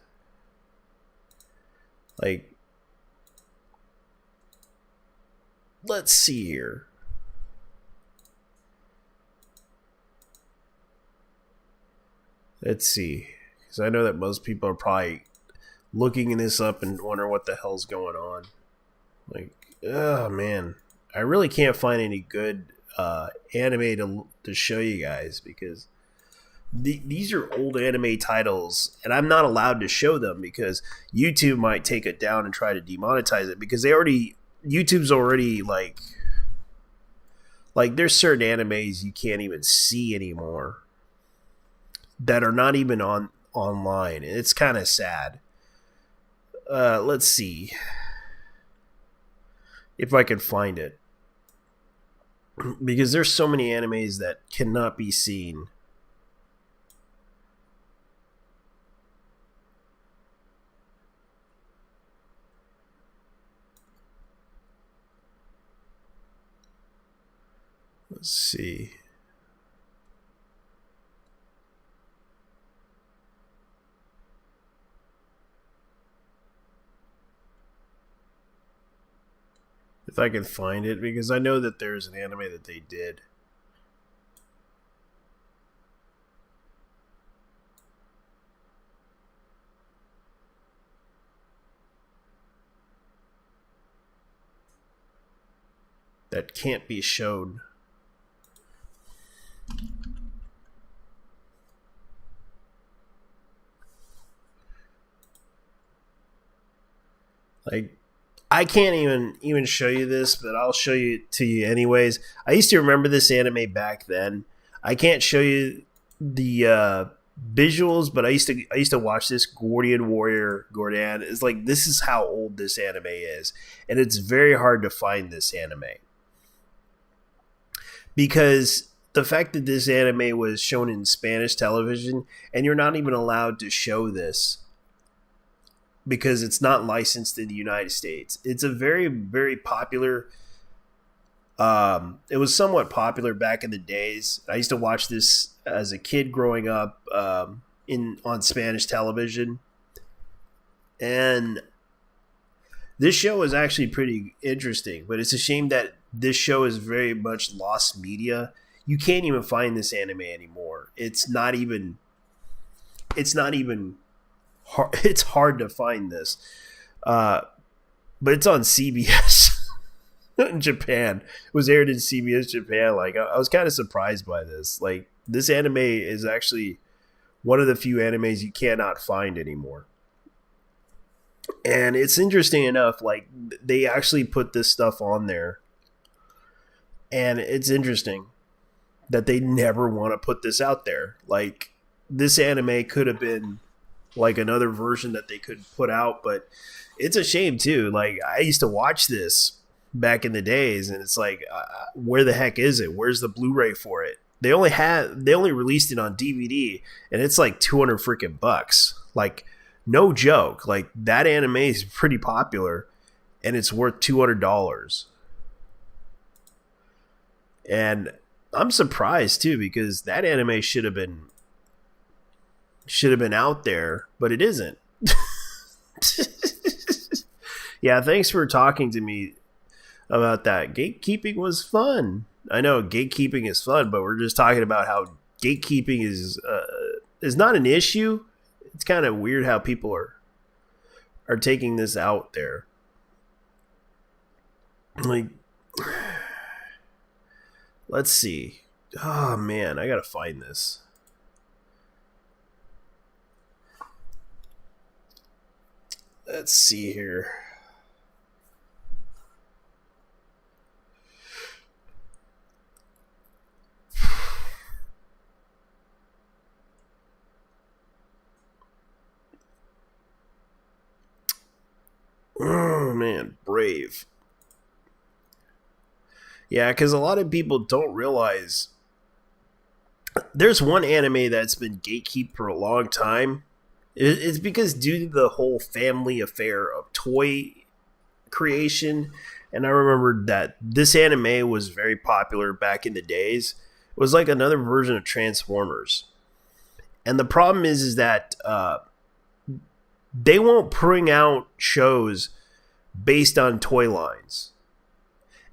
Like, let's see here. Let's see. Because I know that most people are probably looking this up and wondering what the hell's going on. Like, oh man. I really can't find any good anime to show you guys because these are old anime titles and I'm not allowed to show them because YouTube might take it down and try to demonetize it because YouTube's already like there's certain animes you can't even see anymore that are not even online. It's kind of sad. Let's see if I can find it. Because there's so many animes that cannot be seen. Let's see. If I can find it, because I know that there's an anime that they did. That can't be shown. Like, I can't even show you this, but I'll show you to you anyways. I used to remember this anime back then. I can't show you the visuals, but I used to watch this Gordian Warrior Gordan. It's like this is how old this anime is, and it's very hard to find this anime because the fact that this anime was shown in Spanish television and you're not even allowed to show this because it's not licensed in the United States. It's a very, very popular. It was somewhat popular back in the days. I used to watch this as a kid growing up on Spanish television, and this show is actually pretty interesting. But it's a shame that this show is very much lost media. You can't even find this anime anymore. It's not even. It's hard to find this, but it's on CBS in Japan. It was aired in CBS Japan. Like I was kind of surprised by this. Like this anime is actually one of the few animes you cannot find anymore. And it's interesting enough. Like they actually put this stuff on there, and it's interesting that they never want to put this out there. Like this anime could have been like another version that they could put out, but it's a shame too. Like I used to watch this back in the days, and it's like, where the heck is it? Where's the Blu-ray for it? They only released it on DVD, and it's like $200 freaking bucks. Like no joke. Like that anime is pretty popular, and it's worth $200. And I'm surprised too because that anime should have should have been out there, but it isn't. Yeah, thanks for talking to me about that. Gatekeeping was fun. I know gatekeeping is fun, but we're just talking about how gatekeeping is not an issue. It's kind of weird how people are taking this out there. Like, let's see. Oh man, I gotta find this. Let's see here. Oh man, Brave. Yeah, because a lot of people don't realize there's one anime that's been gatekept for a long time. It's because due to the whole family affair of toy creation, and I remember that this anime was very popular back in the days. It was like another version of Transformers. And the problem is that they won't bring out shows based on toy lines.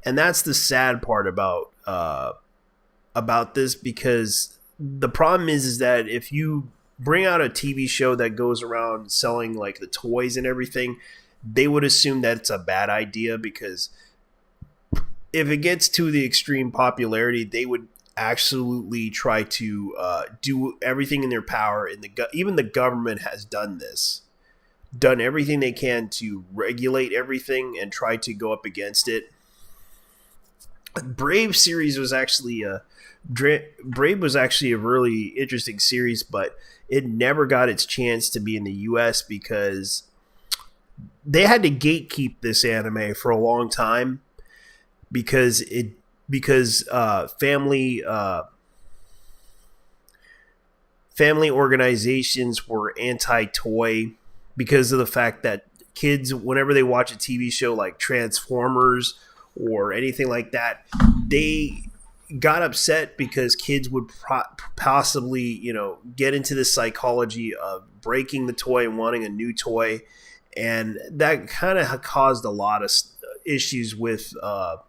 And that's the sad part about this, because the problem is that if you bring out a TV show that goes around selling like the toys and everything, they would assume that it's a bad idea, because if it gets to the extreme popularity, they would absolutely try to do everything in their power. And even the government has done everything they can to regulate everything and try to go up against it. Brave series was actually a really interesting series, but it never got its chance to be in the US because they had to gatekeep this anime for a long time because family organizations were anti-toy, because of the fact that kids, whenever they watch a TV show like Transformers or anything like that, they got upset because kids would possibly, get into the psychology of breaking the toy and wanting a new toy. And that kind of caused a lot of issues with around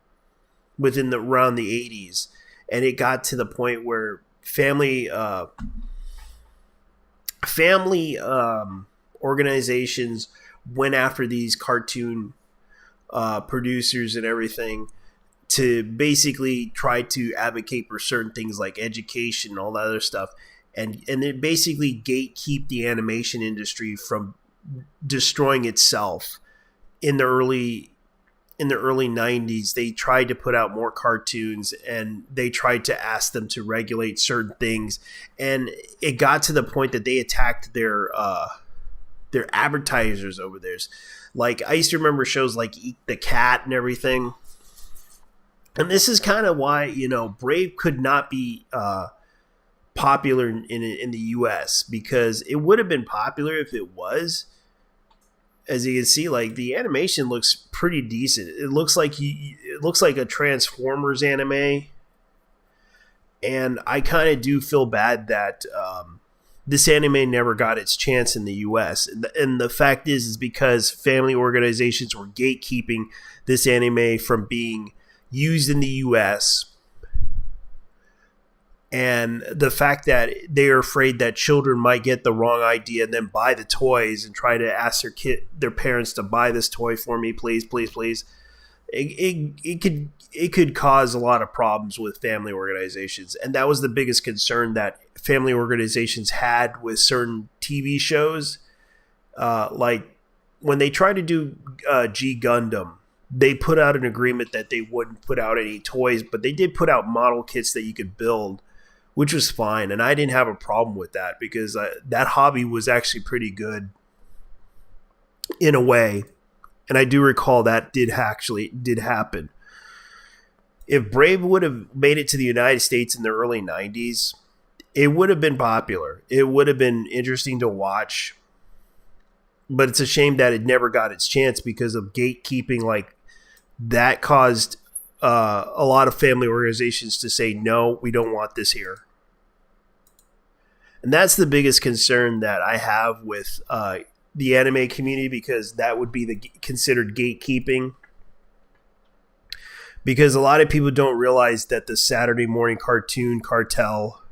the 80s. And it got to the point where family organizations went after these cartoon producers and everything to basically try to advocate for certain things like education and all that other stuff, and it basically gatekeep the animation industry from destroying itself. In the early 90s, they tried to put out more cartoons, and they tried to ask them to regulate certain things, and it got to the point that they attacked their advertisers over there. Like, I used to remember shows like Eat the Cat and everything. And this is kind of why, Brave could not be popular in the US, because it would have been popular if it was. As you can see, like, the animation looks pretty decent. It looks like a Transformers anime. And I kind of do feel bad that this anime never got its chance in the US. And the fact is because family organizations were gatekeeping this anime from being used in the US. And the fact that they are afraid that children might get the wrong idea and then buy the toys and try to ask their parents to buy this toy for me, please, please, please. It could cause a lot of problems with family organizations. And that was the biggest concern that family organizations had with certain TV shows. Like when they tried to do G Gundam, they put out an agreement that they wouldn't put out any toys, but they did put out model kits that you could build, which was fine. And I didn't have a problem with that, because that hobby was actually pretty good in a way. And I do recall that did happen. If Brave would have made it to the United States in the early 90s, it would have been popular. It would have been interesting to watch. But it's a shame that it never got its chance because of gatekeeping. Like, that caused a lot of family organizations to say, no, we don't want this here. And that's the biggest concern that I have with the anime community, because that would be the considered gatekeeping. Because a lot of people don't realize that the Saturday morning cartoon cartel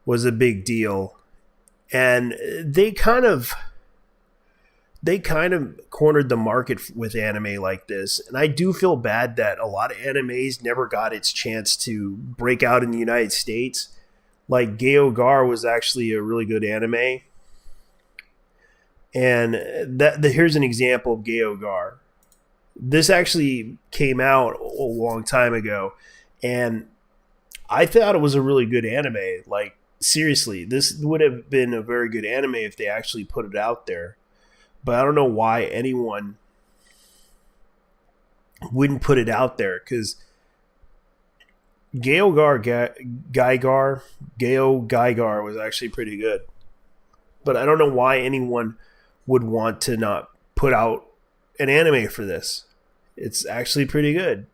was a big deal. And they kind of cornered the market with anime like this. And I do feel bad that a lot of animes never got its chance to break out in the United States. Like Geogar was actually a really good anime. And here's an example of Geogar. This actually came out a long time ago, and I thought it was a really good anime. Like, seriously, this would have been a very good anime if they actually put it out there. But I don't know why anyone wouldn't put it out there, because Geo Gaigar was actually pretty good. But I don't know why anyone would want to not put out an anime for this. It's actually pretty good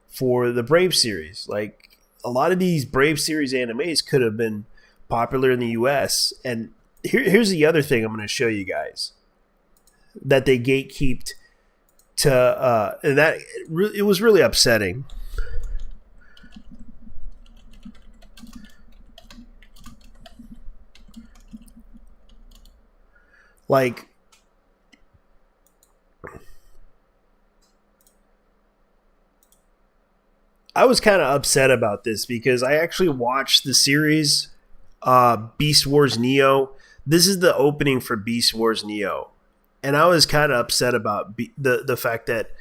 for the Brave series. Like, a lot of these Brave series animes could have been popular in the US. And here's the other thing I'm going to show you guys that they gatekeeped to, and that it was really upsetting. Like, I was kind of upset about this because I actually watched the series Beast Wars Neo. This is the opening for Beast Wars Neo. And I was kind of upset about the fact that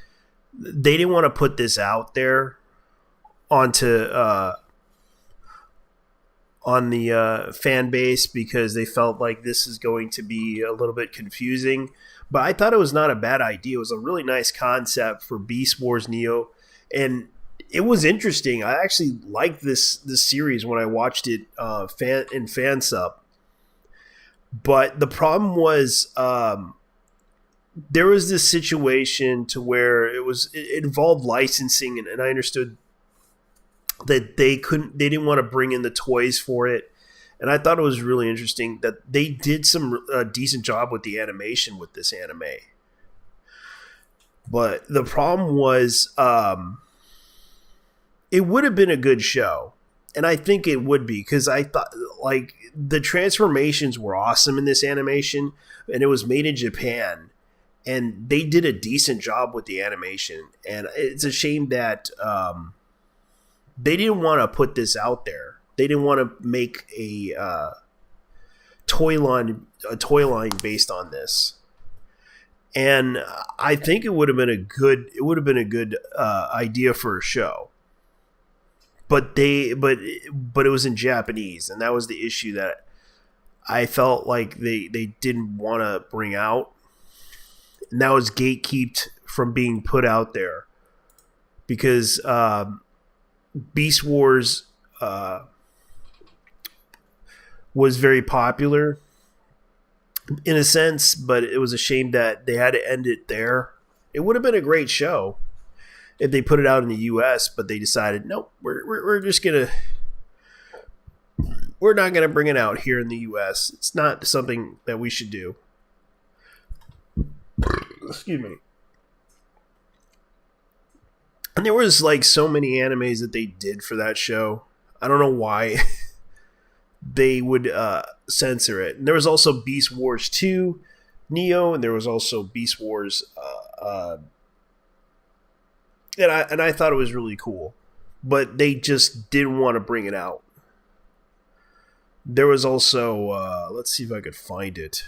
they didn't want to put this out there onto on the fan base, because they felt like this is going to be a little bit confusing. But I thought it was not a bad idea. It was a really nice concept for Beast Wars Neo. And it was interesting. I actually liked this series when I watched it in fansub. But the problem was there was this situation to where it involved licensing, and I understood that they didn't want to bring in the toys for it. And I thought it was really interesting that they did some decent job with the animation with this anime. But the problem was it would have been a good show. And I think it would be, because I thought, like, the transformations were awesome in this animation, and it was made in Japan, and they did a decent job with the animation. And it's a shame that they didn't want to put this out there. They didn't want to make a toy line based on this. And I think it would have been a good idea for a show. But it was in Japanese, and that was the issue that I felt like they didn't want to bring out. And that was gatekeeped from being put out there, because Beast Wars was very popular in a sense, but it was a shame that they had to end it there. It would have been a great show if they put it out in the US, but they decided, nope, we're not gonna bring it out here in the US. It's not something that we should do. Excuse me. And there was like so many animes that they did for that show. I don't know why they would censor it. And there was also Beast Wars 2 Neo, and there was also Beast Wars and I thought it was really cool, but they just didn't want to bring it out. There was also, let's see if I could find it.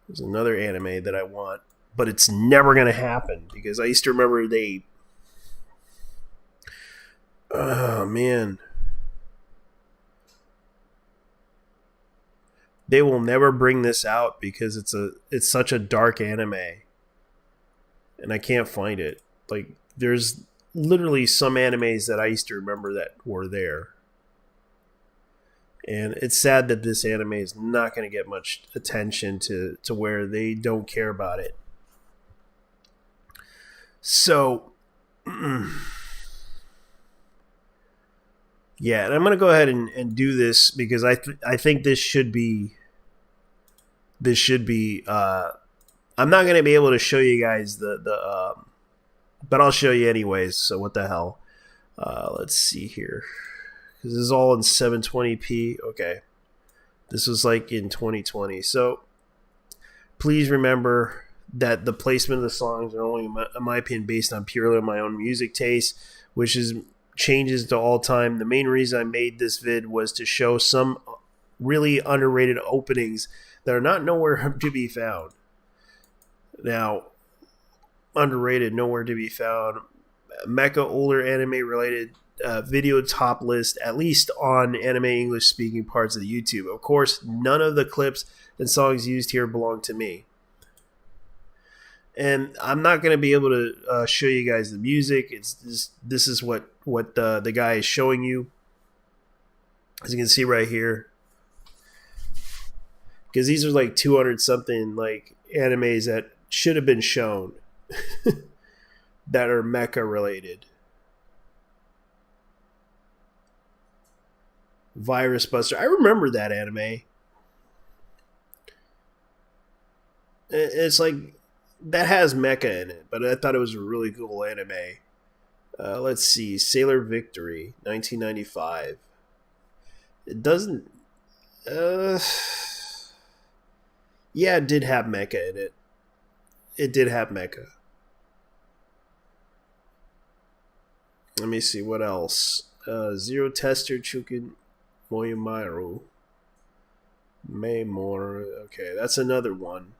There's another anime that I want, but it's never going to happen, because I used to remember oh man. They will never bring this out because it's such a dark anime. And I can't find it. Like, there's literally some animes that I used to remember that were there. And it's sad that this anime is not going to get much attention to where they don't care about it. So, Yeah, and I'm gonna go ahead and do this because I think this should be I'm not gonna be able to show you guys but I'll show you anyways. So what the hell? Let's see here, because this is all in 720p. Okay, this was like in 2020. So please remember that the placement of the songs are only, in my opinion, based on purely my own music taste, which is changes to all time. The main reason I made this vid was to show some really underrated openings that are not nowhere to be found. Now, underrated, nowhere to be found. Mecha older anime related video top list, at least on anime English speaking parts of the YouTube. Of course, none of the clips and songs used here belong to me. And I'm not going to be able to show you guys the music. It's this is what the guy is showing you. As you can see right here. Because these are like 200 something like animes that should have been shown that are mecha related. Virus Buster. I remember that anime. It's like that has mecha in it, but I thought it was a really cool anime. Let's see. Sailor Victory, 1995. It doesn't... yeah, it did have mecha in it. It did have mecha. Let me see, what else? Zero Tester Chukin Moyumaru. Maymore. Okay, that's another one.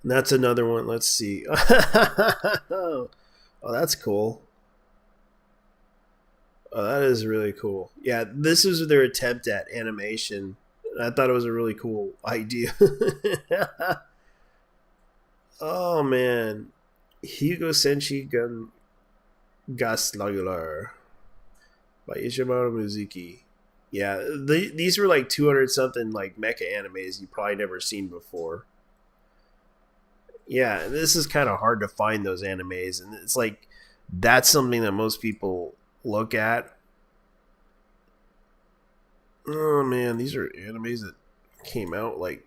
And that's another one. Let's see. Oh, that's cool. Oh, that is really cool. Yeah, this is their attempt at animation. I thought it was a really cool idea. Oh, man. Hugo Senshi Gun Gaslugular by Ishimaru Mizuki. Yeah, these were like 200 something like mecha animes you probably never seen before. Yeah, this is kind of hard to find those animes, and it's like that's something that most people look at. Oh man, these are animes that came out like,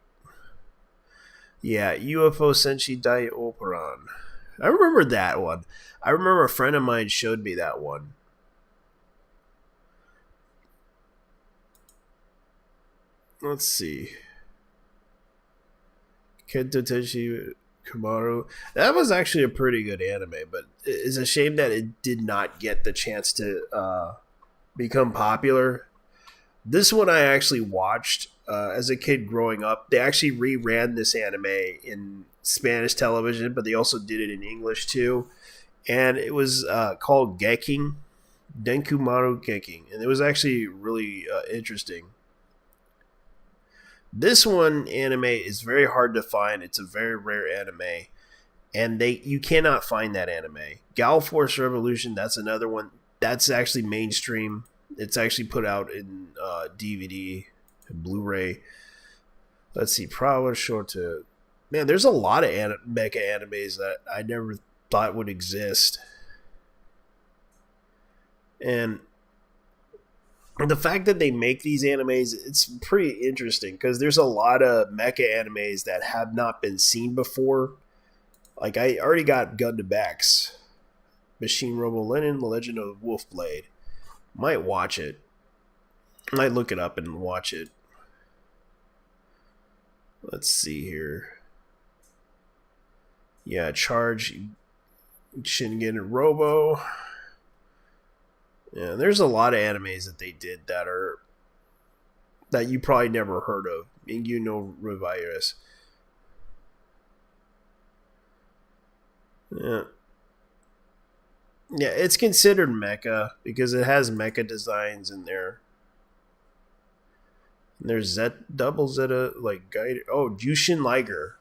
yeah, UFO Senshi Dai Operan. I remember that one. I remember a friend of mine showed me that one. Let's see. Kento Tenshi Kamaru. That was actually a pretty good anime, but it's a shame that it did not get the chance to become popular. This one I actually watched as a kid growing up. They actually reran this anime in Spanish television, but they also did it in English too. And it was called Geking, Denkumaru Geking. And it was actually really interesting. This one anime is very hard to find. It's a very rare anime, and you cannot find that anime. Gal Force Revolution, that's another one. That's actually mainstream. It's actually put out in DVD and Blu-ray. Let's see, Prower Shorta. Man, there's a lot of mecha animes that I never thought would exist. And the fact that they make these animes, it's pretty interesting because there's a lot of mecha animes that have not been seen before. Like, I already got Gundam X, Machine Robo Lenin, The Legend of Wolfblade. Might watch it. Might look it up and watch it. Let's see here. Yeah, Charge, Shingen Robo. Yeah, there's a lot of animes that they did that you probably never heard of. Mingyu no Revirus. Yeah. Yeah, it's considered mecha because it has mecha designs in there. And there's Double Zeta like guide. Oh, Jushin Liger.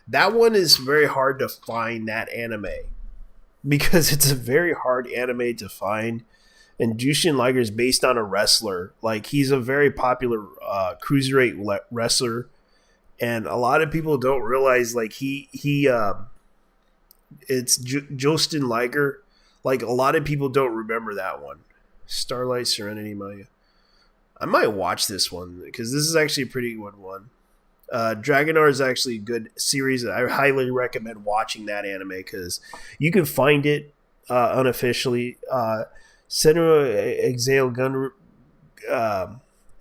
That one is very hard to find, that anime, because it's a very hard anime to find. And Jushin Liger is based on a wrestler. Like, he's a very popular cruiserweight wrestler, and a lot of people don't realize like it's Justin Liger. Like, a lot of people don't remember that one. Starlight Serenity Maya. I might watch this one because this is actually a pretty good one. Dragonar is actually a good series. I highly recommend watching that anime because you can find it unofficially. Senua Exale Gun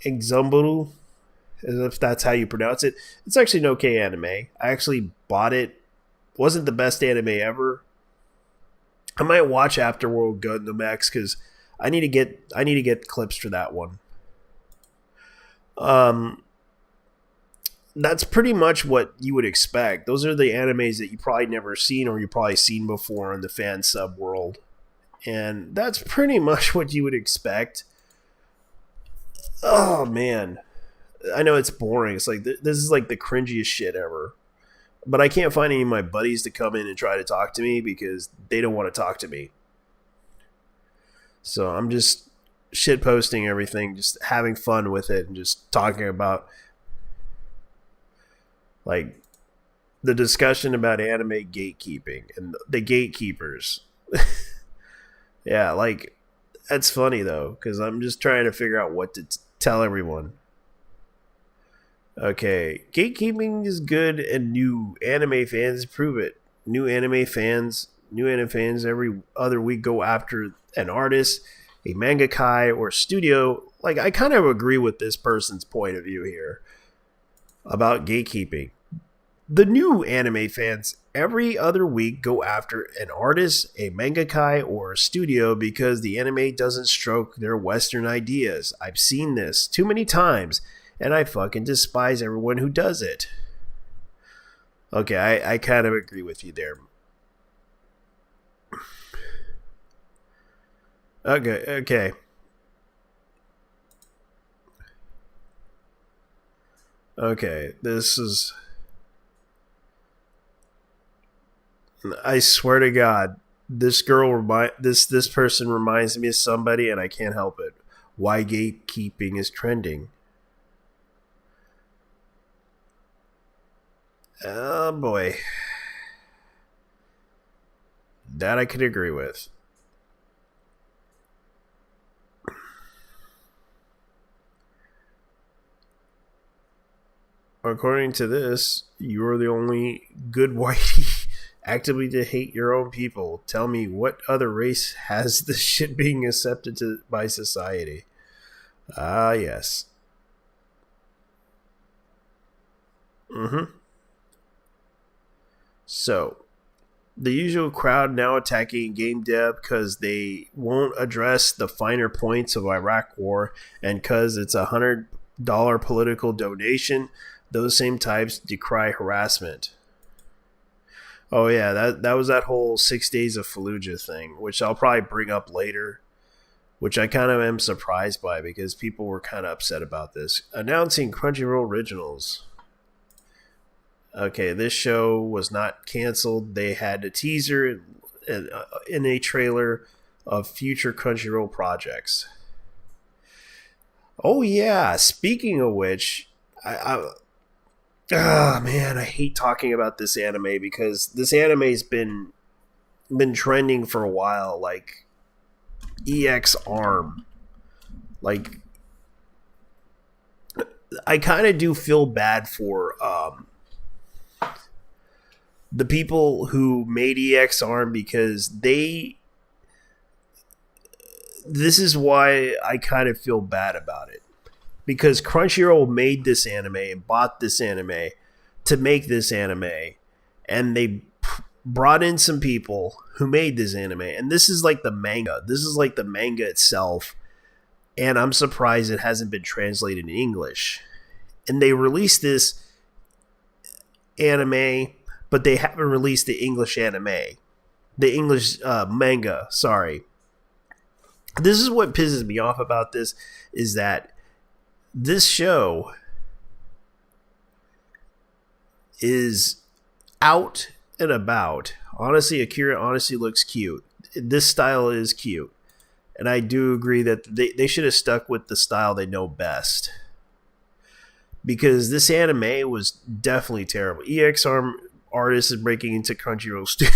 Exumburu, if that's how you pronounce it. It's actually an okay anime. I actually bought it. Wasn't the best anime ever. I might watch Afterworld Gundam X because I need to get clips for that one. That's pretty much what you would expect. Those are the animes that you probably never seen or you probably seen before in the fan sub world. And that's pretty much what you would expect. Oh, man. I know it's boring. It's like, this is like the cringiest shit ever. But I can't find any of my buddies to come in and try to talk to me because they don't want to talk to me. So I'm just shit posting everything, just having fun with it and just talking about like the discussion about anime gatekeeping and the gatekeepers. Yeah, like that's funny though because I'm just trying to figure out what to tell everyone. Okay, gatekeeping is good and new anime fans prove it. New anime fans every other week go after an artist, a mangaka, or studio. Like, I kind of agree with this person's point of view here about gatekeeping. The new anime fans every other week go after an artist, a mangaka, or a studio because the anime doesn't stroke their Western ideas. I've seen this too many times, and I fucking despise everyone who does it. Okay, I kind of agree with you there. Okay. Okay, this is... I swear to God, this person reminds me of somebody, and I can't help it. Why gatekeeping is trending. Oh boy, that I could agree with. According to this, you're the only good whitey actively to hate your own people. Tell me, what other race has this shit being accepted by society? Ah, yes. So, the usual crowd now attacking game dev because they won't address the finer points of Iraq war, and because it's $100 political donation, those same types decry harassment. Oh yeah, that was that whole 6 days of Fallujah thing, which I'll probably bring up later, which I kind of am surprised by because people were kind of upset about this. Announcing Crunchyroll Originals. Okay, this show was not canceled. They had a teaser in a trailer of future Crunchyroll projects. Oh yeah, speaking of which, man, I hate talking about this anime because this anime's been trending for a while, like EX Arm. Like, I kind of do feel bad for the people who made EX Arm because this is why I kind of feel bad about it. Because Crunchyroll made this anime and bought this anime to make this anime, and they brought in some people who made this anime, and this is like the manga. This is like the manga itself, and I'm surprised it hasn't been translated in English. And they released this anime, but they haven't released the English anime. The English manga, sorry. This is what pisses me off about this, is that this show is out and about. Honestly, Akira honestly looks cute. This style is cute. And I do agree that they should have stuck with the style they know best. Because this anime was definitely terrible. EX Arm artist is breaking into Crunchyroll Studio.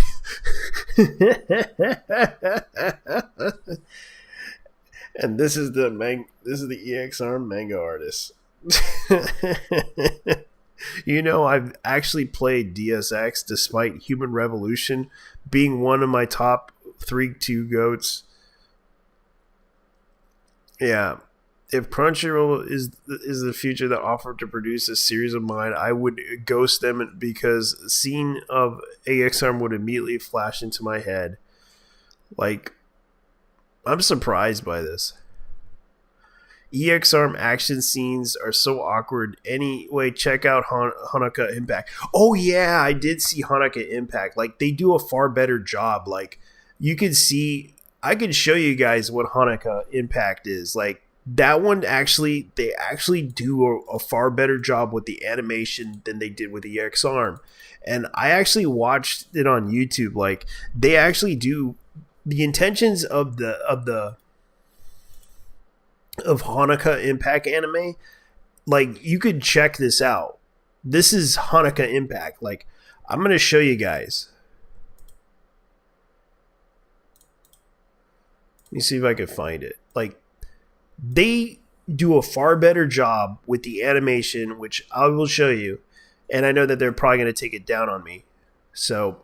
And this is the EXR manga artist. You know, I've actually played DSX despite Human Revolution being one of my top 3-2 goats. Yeah. If Crunchyroll is the future that offered to produce a series of mine, I would ghost them because the scene of AXR would immediately flash into my head. Like, I'm surprised by this. EXARM action scenes are so awkward. Anyway, check out Hanukkah Impact. Oh yeah, I did see Hanukkah Impact. Like, they do a far better job. Like, you can see, I can show you guys what Hanukkah Impact is. Like, that one actually, they actually do a far better job with the animation than they did with EXARM. And I actually watched it on YouTube. Like, they actually do the intentions of Hanukkah Impact anime. Like, you could check this out. This is Hanukkah Impact. Like, I'm going to show you guys. Let me see if I can find it. Like, they do a far better job with the animation, which I will show you. And I know that they're probably going to take it down on me. So,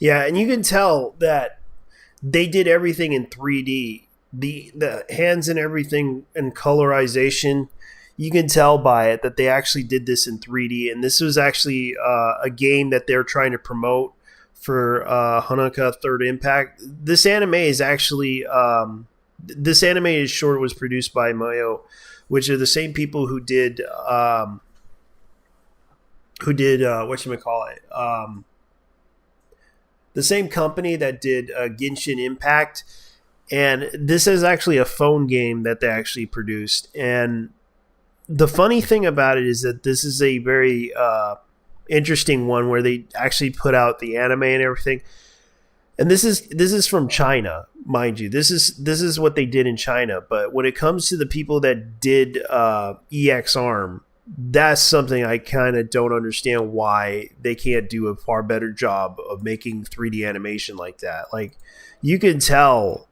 Yeah, and you can tell that they did everything in 3D. The hands and everything and colorization, you can tell by it that they actually did this in 3D. And this was actually a game that they're trying to promote for Hanukkah Third Impact. This anime is actually this animated short was produced by Mayo, which are the same people who did whatchamacallit, the same company that did Genshin Impact. And this is actually a phone game that they actually produced. And the funny thing about it is that this is a very interesting one where they actually put out the anime and everything. And this is from China, mind you. This is what they did in China. But when it comes to the people that did EX Arm, that's something I kind of don't understand why they can't do a far better job of making 3D animation like that. Like, you can tell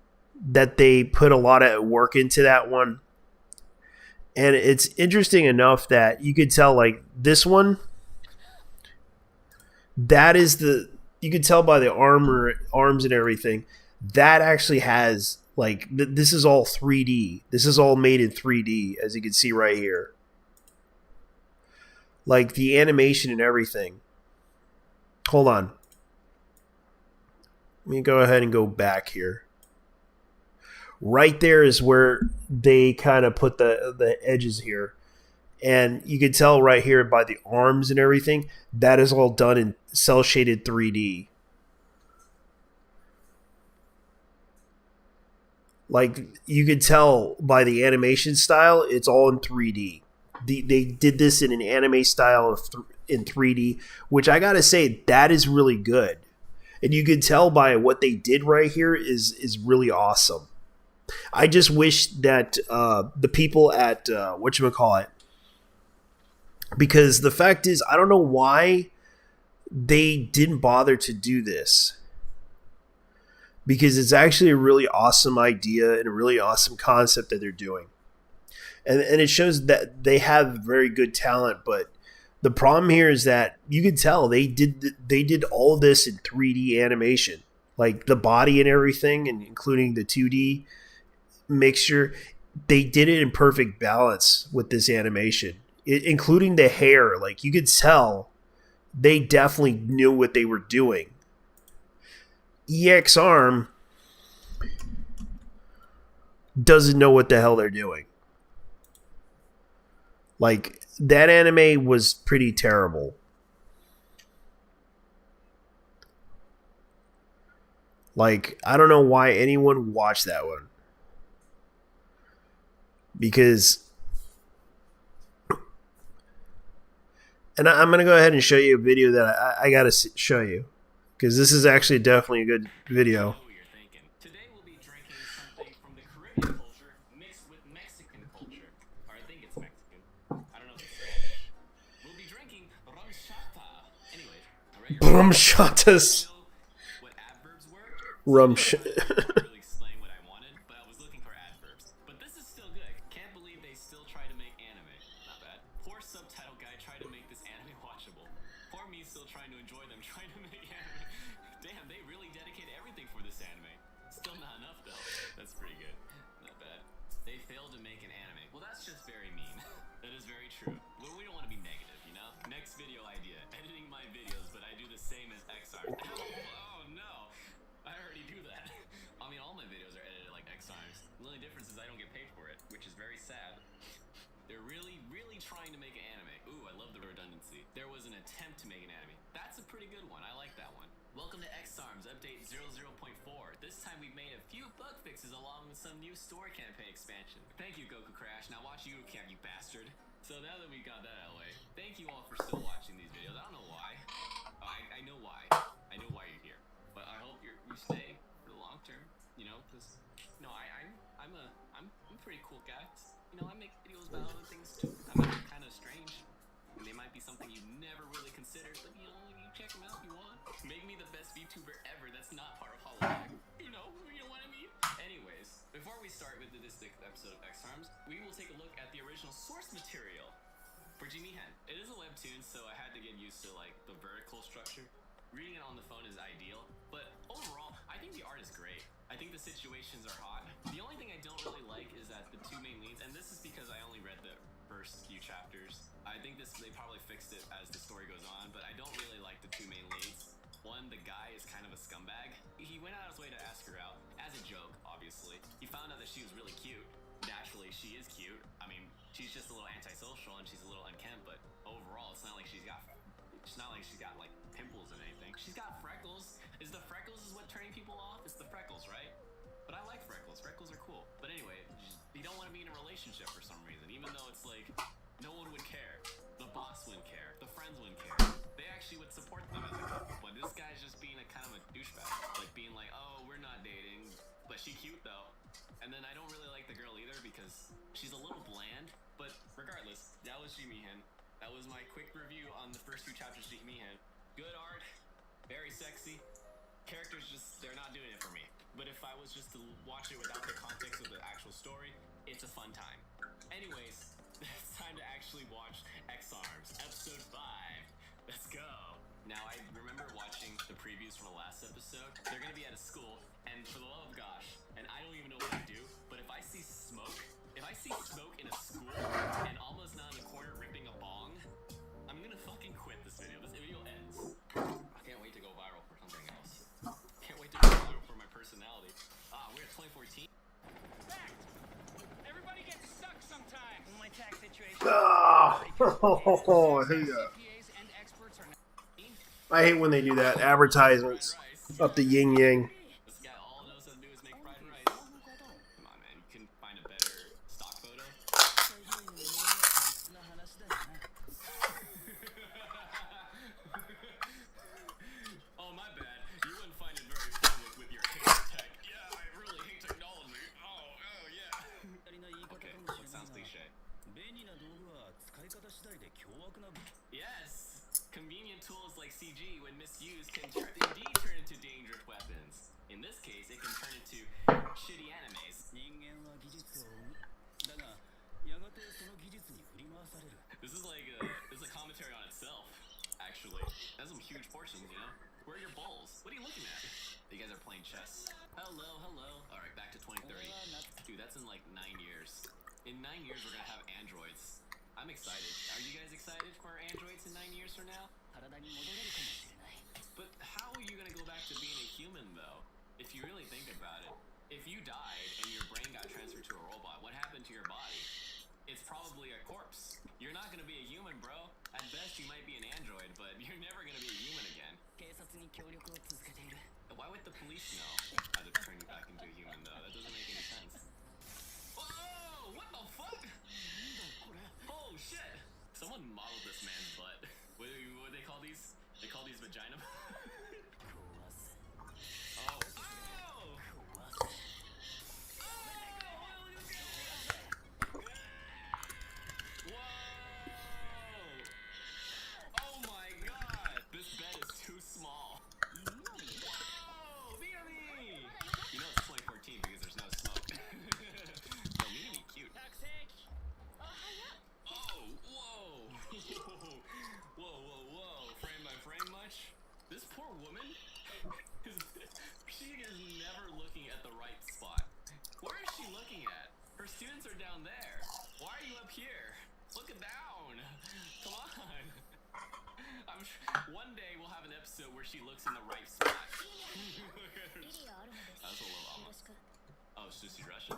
that they put a lot of work into that one. And it's interesting enough that you could tell, like, this one, that is you can tell by the arms and everything, that actually has, like, this is all 3D. This is all made in 3D, as you can see right here. Like, the animation and everything. Hold on. Let me go ahead and go back here. Right there is where they kind of put the edges here. And you can tell right here by the arms and everything, that is all done in cel-shaded 3D. Like, you can tell by the animation style, it's all in 3D. They did this in an anime style in 3D, which I gotta say, that is really good. And you can tell by what they did right here is really awesome. I just wish that the people at whatchamacallit, because the fact is, I don't know why they didn't bother to do this, because it's actually a really awesome idea and a really awesome concept that they're doing, and it shows that they have very good talent. But the problem here is that you can tell they did all of this in 3D animation, like the body and everything, and including the 2D mixture. They did it in perfect balance with this animation, including the hair. Like, you could tell they definitely knew what they were doing. EX Arm doesn't know what the hell they're doing. Like, that anime was pretty terrible. Like, I don't know why anyone watched that one. Because, and I'm going to go ahead and show you a video that I got to show you, because this is actually definitely a good video. Today we'll be drinking something from the Caribbean culture mixed with Mexican culture. Or I think it's Mexican. I don't know if it's Spanish. We'll be drinking rumchata. Anyways, Rumchatas. what adverbs were? Really explain what I wanted, but I was looking for adverbs. But this is still good. Can't believe they still try to make anime. Not bad. Poor subtitle guy tried to make this anime watchable. Poor me still trying to enjoy them trying to make anime. Damn, they really dedicated everything for this anime. Still not enough though. That's pretty good. Not bad. They failed to make an anime. Well, that's just very mean. That is very true. Well, we don't want to be negative, you know? Next video idea. Editing my videos, but I do the same as XR. Oh no. I already do that. I mean, all my videos are edited like XRs. The only difference is I don't get paid for it, which is very sad. They're really, really trying to make an anime. Ooh, I love the redundancy. There was an attempt to make an anime. That's a pretty good one. I like that one. Welcome to XARMS Update 00.4. This time we've made a few bug fixes along with some new store campaign expansion. Thank you, Goku Crash. Now watch you camp, you bastard. So now that we got that out of the way, thank you all for still watching these videos. I don't know why. I know why. I know why you're here. But I hope you stay for the long term. You know, because I'm a pretty cool guy. You know, I make videos about other things too. I'm kind of strange. And they might be something you've never really considered, but you know, you check them out if you want. Make me the best VTuber ever that's not part of Hollow. You know what I mean? Anyways, before we start with this episode of XARMS, we will take a look at the original source material for Jimmy Hen. It is a webtoon, so I had to get used to like the vertical structure. reading it on the phone is ideal, but overall, I think the art is great. I think the situations are hot. The only thing I don't really like is that the two main leads, and this is because I only read the first few chapters. I think they probably fixed it as the story goes on, but I don't really like the two main leads. One, the guy is kind of a scumbag. He went out of his way to ask her out, as a joke, obviously. He found out that she was really cute. Naturally, she is cute. I mean, she's just a little antisocial and she's a little unkempt, but overall, it's not like she's got like pimples and anything. She's got freckles. Is what turning people off? It's the freckles, right? But I like freckles. Freckles are cool. But anyway, you don't want to be in a relationship for some reason, even though it's like no one would care. The boss wouldn't care. The friends wouldn't care. They actually would support them as a couple. But this guy's just being a kind of a douchebag, like being like, oh, we're not dating, but she cute though. And then I don't really like the girl either because she's a little bland. But regardless, that was Jimihen. That was my quick review on the first few chapters of Jimihen. Good art, very sexy. Characters they're not doing it for me. But if I was just to watch it without the context of the actual story, it's a fun time. Anyways, it's time to actually watch X-Arms, episode 5. Let's go. Now, I remember watching the previews from the last episode. They're gonna be at a school, and for the love of gosh, and I don't even know what to do, but if I see smoke in a school, and almost not in the corner ripping a bong, I'm gonna fucking quit this video. This video ends. I can't wait to go viral for something else. Can't wait to go viral for my personality. We're at 2014. Fact! Everybody gets stuck sometimes. In my tax situation. I hate when they do that. Advertisements up the yin yang. This guy all knows how to do is make fried rice. Come on, man. You can find a better stock photo. Oh, my bad. You wouldn't find it very fun with your hate tech. Yeah, I really hate technology. Oh, yeah. Okay, it sounds cliche. Yes! Convenient tools like CG, when misused, can indeed turn into dangerous weapons. In this case, it can turn into shitty animes. This is like a commentary on itself, actually. That's some huge portions, you know? Where are your bowls? What are you looking at? You guys are playing chess. Hello. Alright, back to 2030. Dude, that's in like 9 years. In 9 years, we're gonna have androids. I'm excited. Are you guys excited for androids in 9 years from now? But how are you gonna go back to being a human, though? If you really think about it. If you died and your brain got transferred to a robot, what happened to your body? It's probably a corpse. You're not gonna be a human, bro. At best, you might be an android, but you're never gonna be a human again. Why would the police know how to turn you back into a human, though? That doesn't make any sense. Whoa! What the fuck? Oh, shit! Someone modeled this man's butt. What do they call these? They call these vagina. Oh. Oh my god! This bed is too small. Whoa! Mimi! You know it's 2014 because there's no smoke. No, Mimi cute. Oh, whoa! Whoa. Frame by frame much? This poor woman, she is never looking at the right spot. Where is she looking at? Her students are down there. Why are you up here? Look down. Come on. One day we'll have an episode where she looks in the right spot. That's a little almost. Oh, it's just Russian.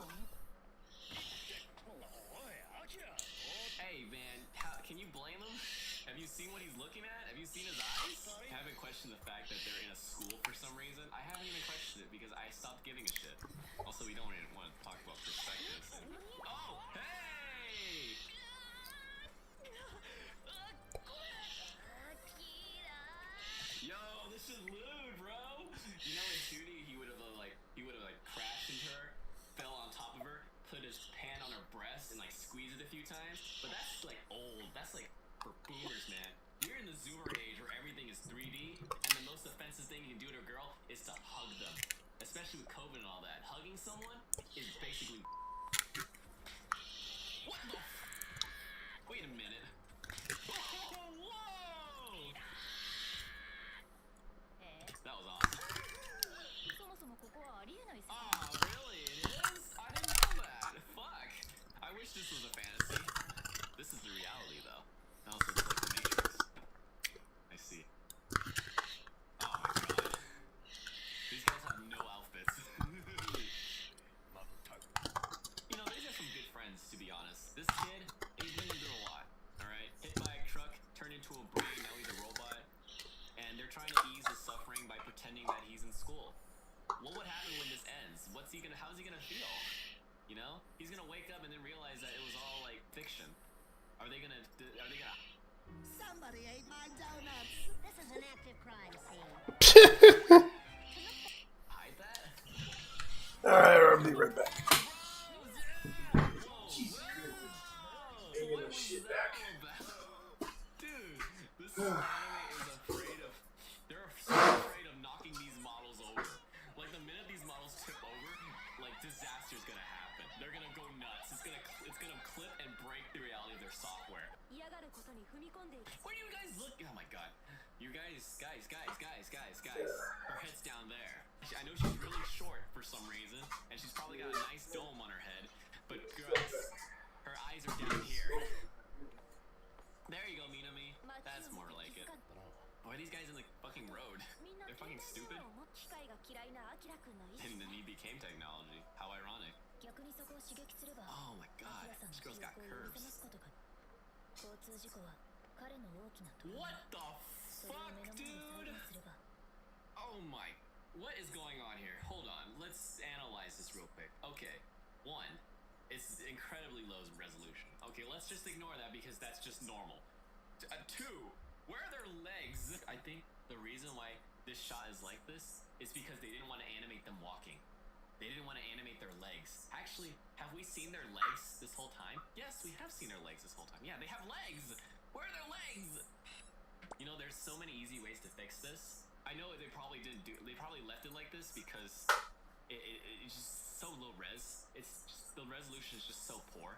Hey man, can you blame him? Have you seen what he's looking at? Have you seen his eyes? I haven't questioned the fact that they're in a school for some reason. I haven't even questioned it because I stopped giving a shit. Also, we don't really want to talk about perspectives. Oh, hey! Yo, this is lewd, bro. You know, in 2D, he would have crashed into her, fell on top of her, put his hand on her breast and like squeeze it a few times. But that's like old. That's like for boomers, man. We're in the Zoomer age where everything is 3D, and the most offensive thing you can do to a girl is to hug them. Especially with COVID and all that. Hugging someone is basically. What the? Wait a minute. Whoa! They're trying to ease his suffering by pretending that he's in school. What would happen when this ends? How's he gonna feel? You know? He's gonna wake up and then realize that it was all like fiction. Are they gonna Somebody ate my donuts. This is an active crime scene. hide that? Alright, I'll be right back. What was Shit that back. all about? Dude, this anime is afraid of. They're so afraid of knocking these models over. Like the minute these models tip over, like disaster's gonna happen. They're gonna go nuts. It's gonna clip and break the reality of their software. Where do you guys look? Oh my god. You guys. Her head's down there. I know she's really short for some reason, and she's probably got a nice dome on her head. But girls, her eyes are down here. There you go, Minami. That's more like it. Why are these guys in the fucking road? They're fucking stupid. And then he became technology. How ironic. Oh my god, this girl's got curves. What the fuck, dude? Oh my, what is going on here? Hold on, let's analyze this real quick. Okay, one, it's incredibly low resolution. Okay, let's just ignore that because that's just normal. Two, where are their legs? I think the reason why this shot is like this is because they didn't want to animate them walking. They didn't want to animate their legs. Actually, have we seen their legs this whole time? Yes, we have seen their legs this whole time. Yeah, they have legs! Where are their legs? You know, there's so many easy ways to fix this. I know they probably left it like this because it's just so low res. It's just, the resolution is just so poor.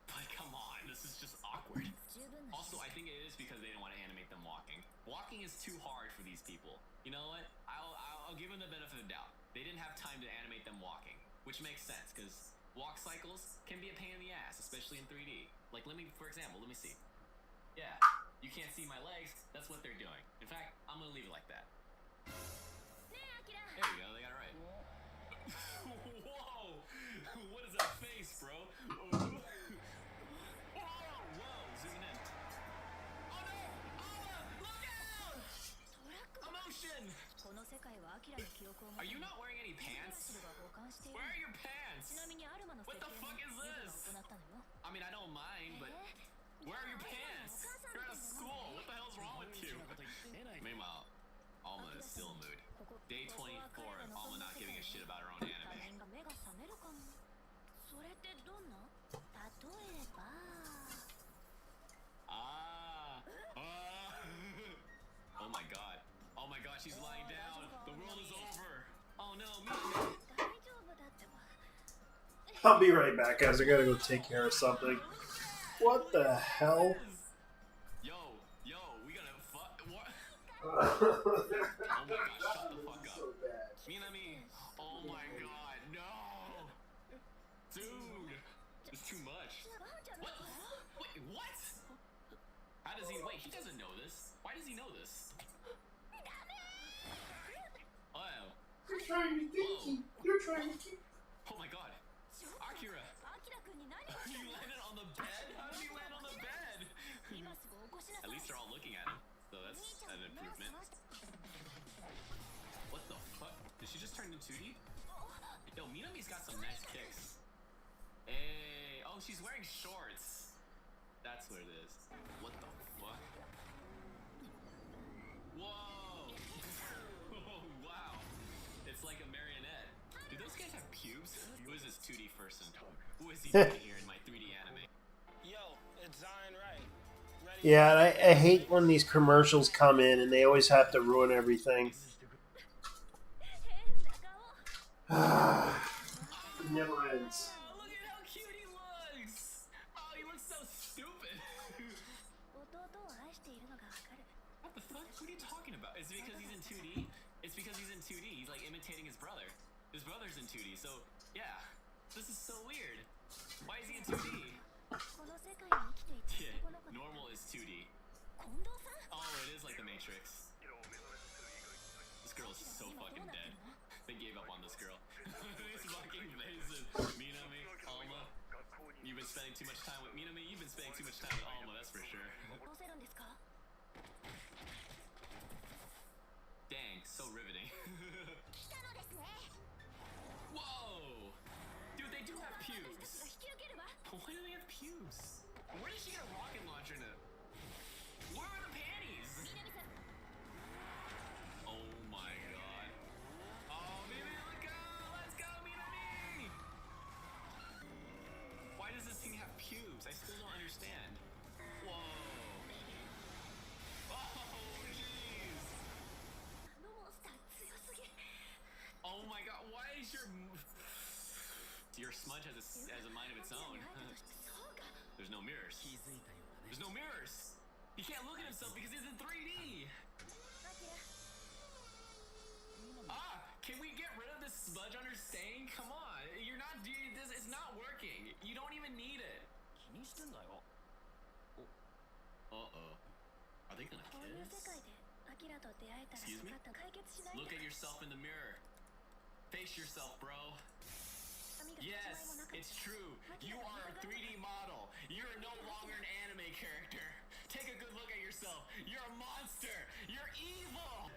But come on, this is just awkward. Also, I think it is because they didn't want to animate them walking. Walking is too hard for these people. You know what? I'll give them the benefit of the doubt. They didn't have time to animate them walking, which makes sense because walk cycles can be a pain in the ass, especially in 3D. Like, for example, let me see. Yeah, you can't see my legs. That's what they're doing. In fact, I'm gonna leave it like that. There you go. They got it right. Whoa! What is that face, bro? Whoa! Zooming in. Oh no! Look out! Emotion! Are you not wearing any pants? Where are your pants? What the fuck is this? I mean, I don't mind, but where are your pants? You're out of school. What the hell's wrong with you? Meanwhile, Alma is still in mood. Day 24 of Alma not giving a shit about her own anime. Oh my god. Oh my god, she's lying down. The world is over. Oh no, Minami. I'll be right back, guys. I gotta go take care of something. What the hell? Yo, we gotta fuck. What? Oh my god, shut the fuck up. So bad. Minami. Oh my god, no. Dude, it's too much. What? Wait, what? How does he? Wait, he doesn't know this. Why does he know this? Oh. You're trying to keep. Oh my god. Akira. You landed on the bed? How did you land on the bed? At least they're all looking at him, so that's an improvement. What the fuck? Did she just turn into 2D? Yo, Minami's got some nice kicks. Hey, oh, she's wearing shorts. That's what it is. What the fuck? Whoa! Oh, wow. It's like a marionette. Do those guys have pubes? Who is this 2D person? Who is he doing here in my 3D anime? Yo, it's Zion Wright. Ready? Yeah, and I hate when these commercials come in and they always have to ruin everything. It never ends. Oh, look at how cute he looks! Oh, he looks so stupid! What the fuck? What are you talking about? Is it because he's in 2D? It's because he's in 2D. He's like imitating his brother. His brother's in 2D, so yeah. This is so weird. Why is he in 2D? Yeah, normal is 2D. Oh, it is like the Matrix. This girl is so fucking dead. They gave up on this girl. These fucking faces. Minami, Alma. You've been spending too much time with Minami. You've been spending too much time with Alma, that's for sure. so riveting. 来たのですね。 Whoa! Dude, they do have 私たち pubes. が引き受けるわ。 Why do they have pubes? Where did she get a rocket launcher in it? Where are the panties? 南さん、 Oh my god. Oh, Mimi, let's go! Let's go, Mimi! Why does this thing have pubes? I still don't understand. Whoa. Oh, jeez. あのモンスター強すぎ。 Oh my god, why is your smudge has a mind of its own. そうか。 There's no mirrors. There's no mirrors. He can't look at himself because he's in 3D. アキラ、 Can we get rid of this smudge on her stain? Come on, you're not doing this. It's not working. You don't even need it. 気にしてんだよ。 Uh-oh. Are they gonna こういう世 kiss? 界でアキラと出会えたら Excuse me? 仕方解決しないん Look だ。 at yourself in the mirror. Face yourself, bro. 髪が一枚も Yes, なかった。 it's true. You are a 3D model. You're no longer an anime character. Take a good look at yourself. You're a monster. You're evil.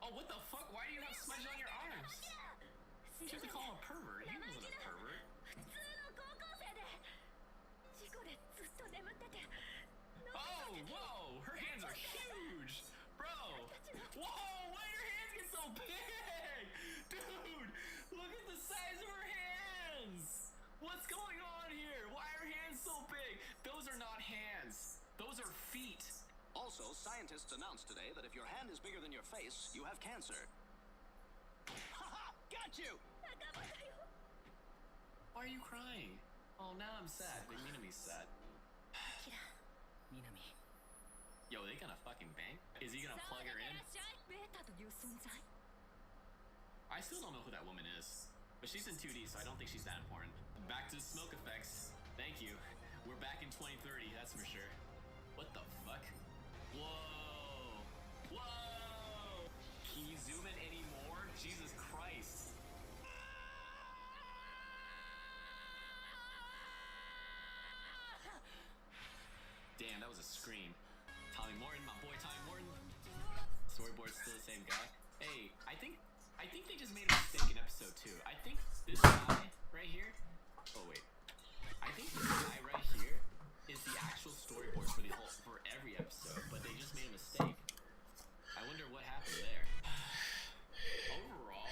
Oh, what the fuck? Why do you have smudge on your arms? すい You ま have せ to ん。 call him a pervert. He wasn't a pervert. 普通の高校生で事故でずっと眠ってて。 Oh, whoa. Her hands are huge. Bro. Whoa, why do your hands get so big? Dude, look at the size of her hands. What's going on here? Why are her hands so big? Those are not hands. Those are feet. Also, scientists announced today that if your hand is bigger than your face, you have cancer. Haha! Got you! 仲間だよ。 Why are you crying? Oh, now I'm sad. But Minami's sad. アキラ。南。 Yo, they gonna fucking bang? Is he gonna さあ、 plug い her ら in? っしゃい。ベータという存在。 I still don't know who that woman is. But she's in 2D, so I don't think she's that important. Back to smoke effects. Thank you. We're back in 2030, that's for sure. What the fuck? Whoa! Whoa! Can you zoom in anymore? Jesus Christ. Damn, that was a scream. Tommy Morton, my boy Tommy Morton. Storyboard's still the same guy. Hey, I think they just made a mistake in episode 2. I think this guy right here. Oh wait. I think this guy right here is the actual storyboard for every episode, but they just made a mistake. I wonder what happened there. Overall,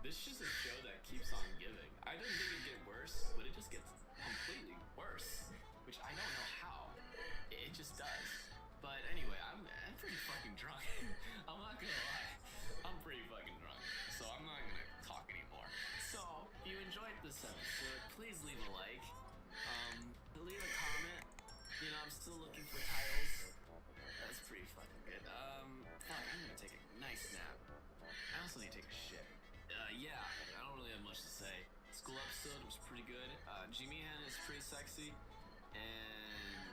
this is just a show that keeps on giving. I didn't think it'd get worse, but it just gets completely worse, which I don't know how. It just does. But anyway, I'm pretty fucking drunk. I'm not gonna lie. I'm pretty fucking drunk, so I'm not gonna talk anymore. So, if you enjoyed this episode, please leave a like. Leave a comment. You know, I'm still looking for titles. That's pretty fucking good. Fuck, I'm gonna take a nice nap. I also need to take a shit. Yeah, I don't really have much to say. School episode was pretty good. Jimihan is pretty sexy. And,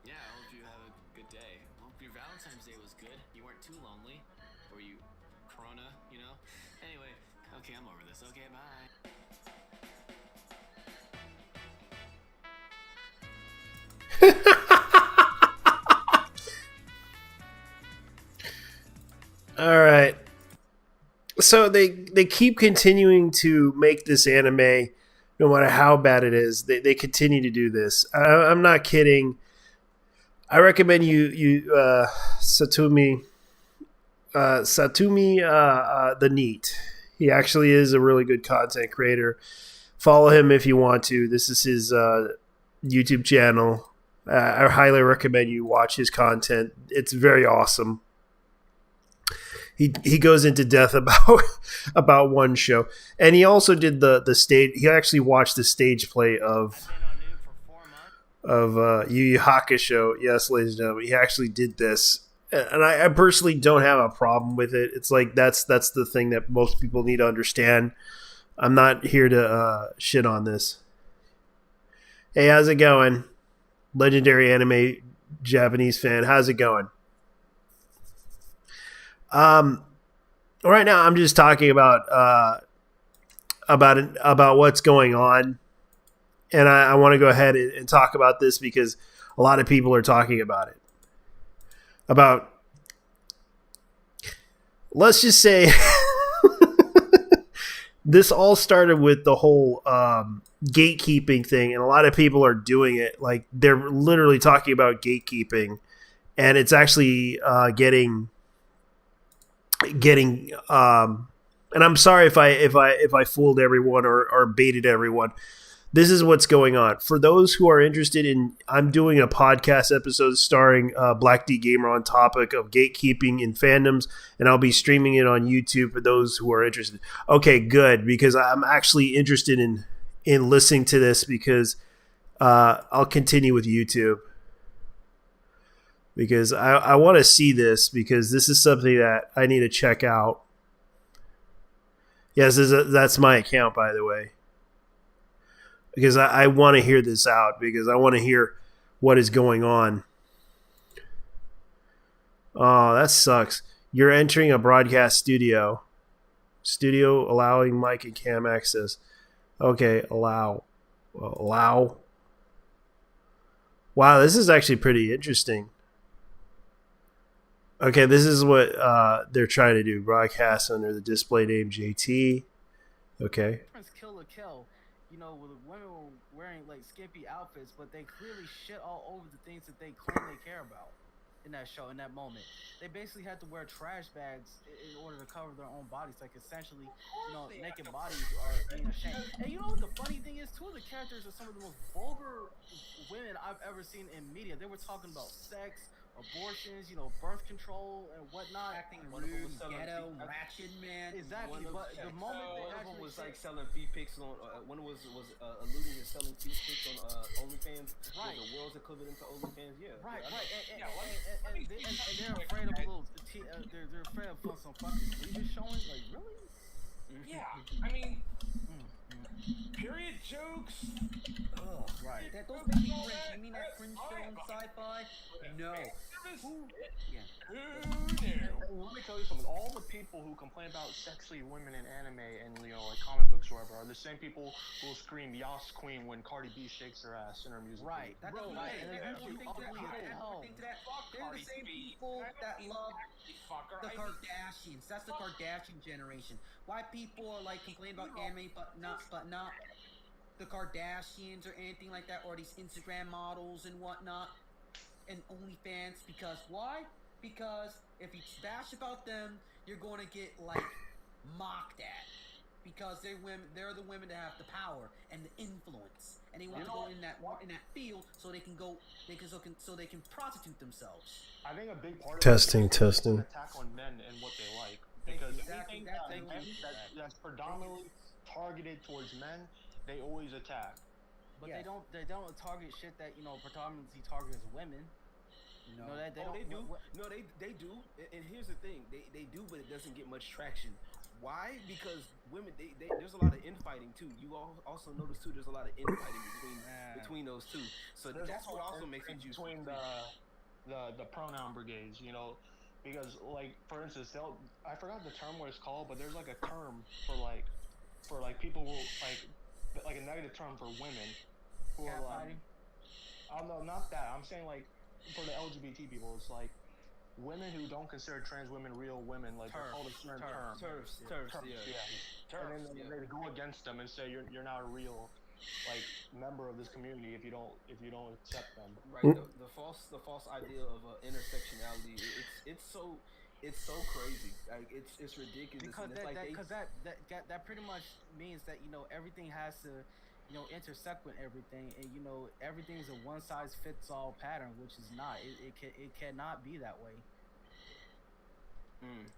yeah, I hope you have a good day. Hope your Valentine's Day was good. You weren't too lonely. Or you, Corona, you know? Anyway, okay, I'm over this. Okay, bye. All right. So they keep continuing to make this anime, no matter how bad it is. They continue to do this. I'm not kidding. I recommend you Satumi the Neat. He actually is a really good content creator. Follow him if you want to. This is his YouTube channel. I highly recommend you watch his content. It's very awesome. He goes into depth about one show, and he also did the stage. He actually watched the stage play of Yu Yu Hakusho. Yes, ladies and gentlemen, he actually did this, and I personally don't have a problem with it. It's like that's the thing that most people need to understand. I'm not here to shit on this. Hey, how's it going? Legendary anime Japanese fan, how's it going? Right now I'm just talking about what's going on, and I want to go ahead and talk about this because a lot of people are talking about it. About let's just say this all started with the whole gatekeeping thing, and a lot of people are doing it. Like they're literally talking about gatekeeping, and it's actually getting. And I'm sorry if I fooled everyone or baited everyone. This is what's going on. For those who are interested in, I'm doing a podcast episode starring Black D Gamer on topic of gatekeeping in fandoms, and I'll be streaming it on YouTube for those who are interested. Okay, good, because I'm actually interested in listening to this, because I'll continue with YouTube, because I want to see this, because this is something that I need to check out. Yes, that's my account, by the way. Because I want to hear this out, because I want to hear what is going on. Oh, that sucks. You're entering a broadcast studio. Studio allowing mic and cam access. Okay, allow. Allow. Wow, this is actually pretty interesting. Okay, this is what they're trying to do. Broadcast under the display name JT. Okay. Kill the kill. You know, with women wearing like skimpy outfits, but they clearly shit all over the things that they claim they care about in that show, in that moment. They basically had to wear trash bags in order to cover their own bodies. Like essentially, you know, naked bodies are being ashamed. And you know what the funny thing is? Two of the characters are some of the most vulgar women I've ever seen in media. They were talking about sex, abortions, you know, birth control and whatnot. Acting rude, ghetto, ratchet, man. Exactly, but the moment they one of them actually was like selling feet pics on. One was alluding to selling feet pics on OnlyFans. Right. The world's equivalent to OnlyFans. Yeah. Right, Yeah, right, and they're afraid of a little. They're afraid of some fucking cleavage showing. Like really? Yeah, I mean, period jokes. Ugh, Right. That those make me cringe. You mean that cringe show on sci-fi? No. Who Yeah. knew? Let me tell you something. All the people who complain about sexy women in anime and like comic books or whatever are the same people who will scream "Yas Queen" when Cardi B shakes her ass in her music. Right. That's Bro, right. and They're they're usually ugly as hell. the same people that love the Kardashians. That's the Kardashian generation. Why people are like complaining about anime, but not the Kardashians or anything like that, or these Instagram models and whatnot, and OnlyFans. Because why? Because if you bash about them, you're going to get like mocked at. Because they're the women that have the power and the influence, and they want to go in that field so they can prostitute themselves. I think a big part of Testing. it is an attack on men and what they like, because Exactly. anything that's predominantly targeted towards men, they always attack. But Yes. they don't target shit that, you know, predominantly targets women. No, they don't. They do. No, they do. And here's the thing: they do, but it doesn't get much traction. Why? Because women, there's a lot of infighting too. You also notice too, there's a lot of infighting between those two. So There's that's what also makes it juicy. between the pronoun brigades, you know, because like for instance, I forgot the term what it's called, but there's like a term for people who like a negative term for women who are like, no, not that. I'm saying like for the LGBT people, it's like women who don't consider trans women real women, like they're called a certain term. Turfs, yeah. And then they go against them and say you're not a real like member of this community if you don't accept them. Right. The false idea of intersectionality. It's so crazy. Like it's ridiculous. Because and it's that pretty much means that, you know, everything has to, you know, intersect with everything, and you know everything is a one size fits all pattern, which is not. It cannot be that way.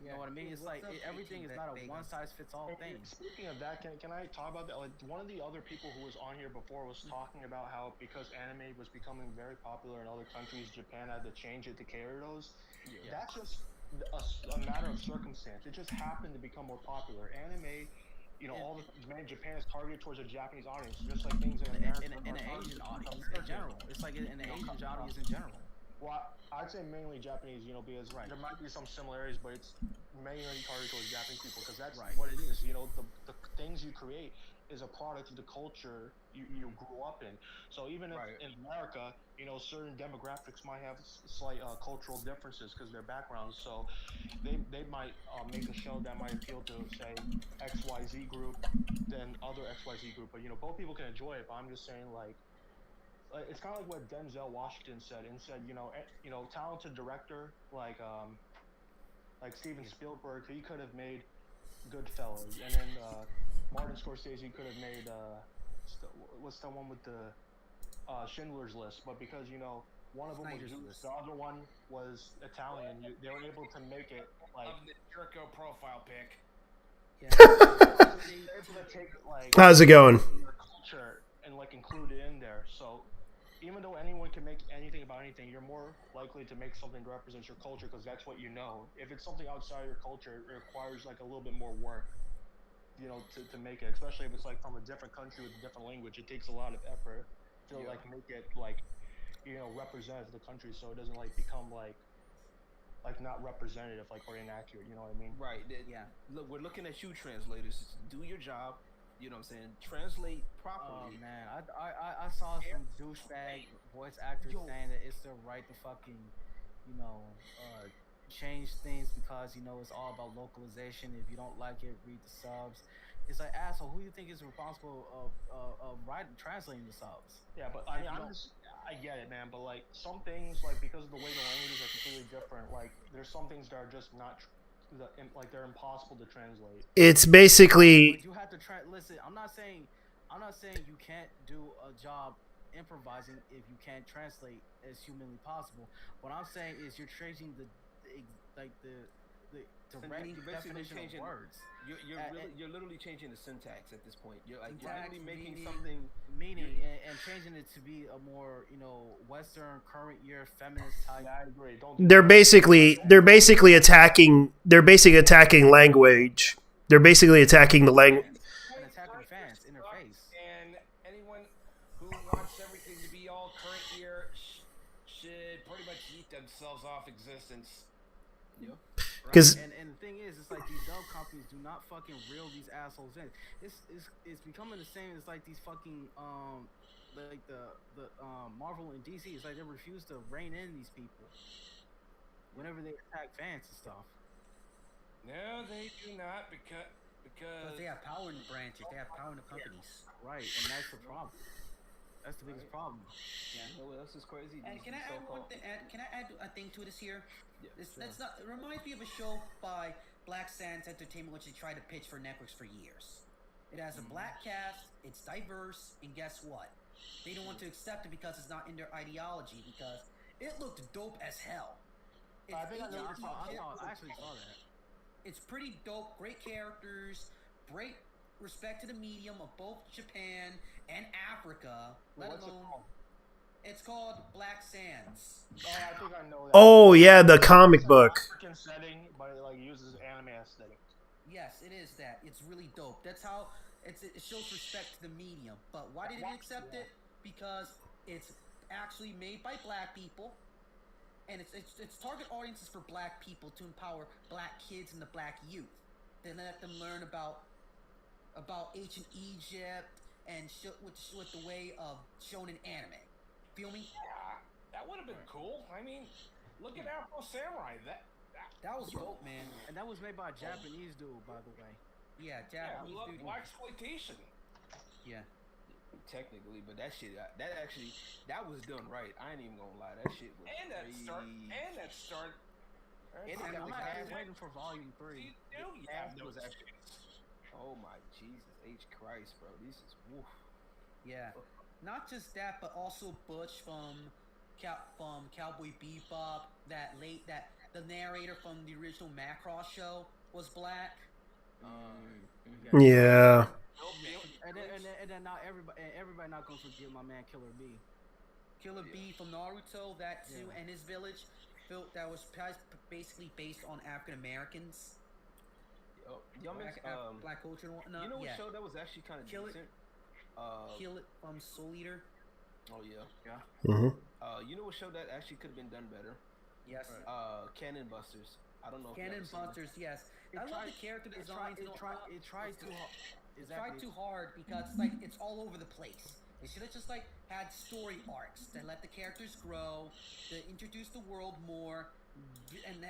You know what I mean? It's like everything is not a one size fits all thing. Speaking of that, can I talk about that? Like one of the other people who was on here before was talking about how because anime was becoming very popular in other countries, Japan had to change it to cater those. Yeah. That's just a matter of circumstance. It just happened to become more popular. Anime, you know, all the Japan is targeted towards a Japanese audience, just like things in America. In an Asian audience in general. It's like in an Asian audience in general. Well, I'd say mainly Japanese, you know, because there might be some similarities, but it's mainly targeted towards Japanese people because that's what it is. You know, the things you create is a product of the culture you grew up in. So even if Right. in America, certain demographics might have slight cultural differences because their backgrounds. So they might make a show that might appeal to, say, XYZ group than other XYZ group. But both people can enjoy it. But I'm just saying, like, it's kind of like what Denzel Washington said. And said, talented director like Steven Spielberg, he could have made Goodfellas, and then Martin Scorsese could have made what's the one with the Schindler's List. But because one of them was Snyder's Jewish, List. the other one was Italian, they were able to make it like Of the Jericho profile pic. Yeah. they're able to take like How's it going? their culture and like include it in there. So even though anyone can make anything about anything, you're more likely to make something that represents your culture because that's what you know. If it's something outside your culture, it requires like a little bit more work, to make it. Especially if it's like from a different country with a different language, it takes a lot of effort to like make it like representative of the country, so it doesn't like become like not representative, like, or inaccurate. You know what I mean? Right. Yeah. Look, we're looking at you translators. Do your job. You know what I'm saying? Translate Oh properly. man, I saw some douchebag voice actors saying that it's their right to fucking, change things because it's all about localization. If you don't like it, read the subs. It's like, asshole, who do you think is responsible of translating the subs? Yeah, but I mean, I get it, man. But like some things, like because of the way the languages are completely different, like there's some things that are just not. Like they're impossible to translate. It's basically But you have to listen. I'm not saying you can't do a job improvising if you can't translate as humanly possible. What I'm saying is you're changing the direct You're basically definition changing of words. You're literally changing the syntax at this point. You're like Syntax, literally making meaning- something. meaning and changing it to be a more Western current year feminist type. Yeah, I agree. they're basically attacking language. They're basically attacking the language. And attacking fans in their face. And anyone who wants everything to be all current year should pretty much eat themselves off existence. Yep. Because And the thing is, it's like these dub companies do not fucking reel these assholes in. It's becoming the same as like these fucking like the Marvel and DC. It's like they refuse to rein in these people whenever they attack fans and stuff. No, they do not because But they have power in the branches. They have power in the companies. Right, and that's the problem. That's the biggest problem. yeah. You know what else is crazy? And These can I add one so-called- thing? Can I add a thing to this here? Yeah, That's not. It reminds me of a show by Black Sands Entertainment, which they tried to pitch for Netflix for years. It has a black cast. It's diverse, and guess what? They don't want to accept it because it's not in their ideology. Because it looked dope as hell. It's I think I know- ancient Egypt. I actually saw that. It's pretty dope. Great characters. Great respect to the medium of both Japan and Africa. Let What's it alone. called? It's called Black Sands. Oh, I think I know that. oh yeah, the comic book. African setting, but it like uses anime aesthetic. Yes, it is that. It's really dope. That's how it shows respect to the medium. But why did they accept it? Because it's actually made by black people, and its target audience is for black people to empower black kids and the black youth. They let them learn about ancient Egypt and with the way of shonen anime. Feel me? Yeah, that would have been cool. I mean, look at Afro Samurai. That was dope, man. And that was made by a Japanese dude, by the way. Yeah, Yeah, Japanese look, dude. black exploitation. Yeah. Technically, but that shit, that was done right. I ain't even gonna lie, that shit was And that start. And it I'm got the actually guy- waiting for volume 3. Yeah, that was actually. Oh my Jesus H Christ, bro, this is woof. Yeah. Not just that, but also Butch from Cowboy Bebop. The narrator from the original Macross show was black. Yeah. And then not everybody not gonna forget my man Killer B. Killer B from Naruto, that too, and his village, that was basically based on African Americans, Y'all missed, black culture and whatnot. you know what yeah. show that was actually kind of Kill It. decent? Kill It from Soul Eater. Oh yeah. hmm You know what show that actually could have been done better? Yes. Cannon Busters. I don't know. if you Cannon ever seen it. Busters. Yes. I love the character designs. It tried too hard. They tried too hard because like it's all over the place. They should have just like had story arcs that let the characters grow, to introduce the world more, and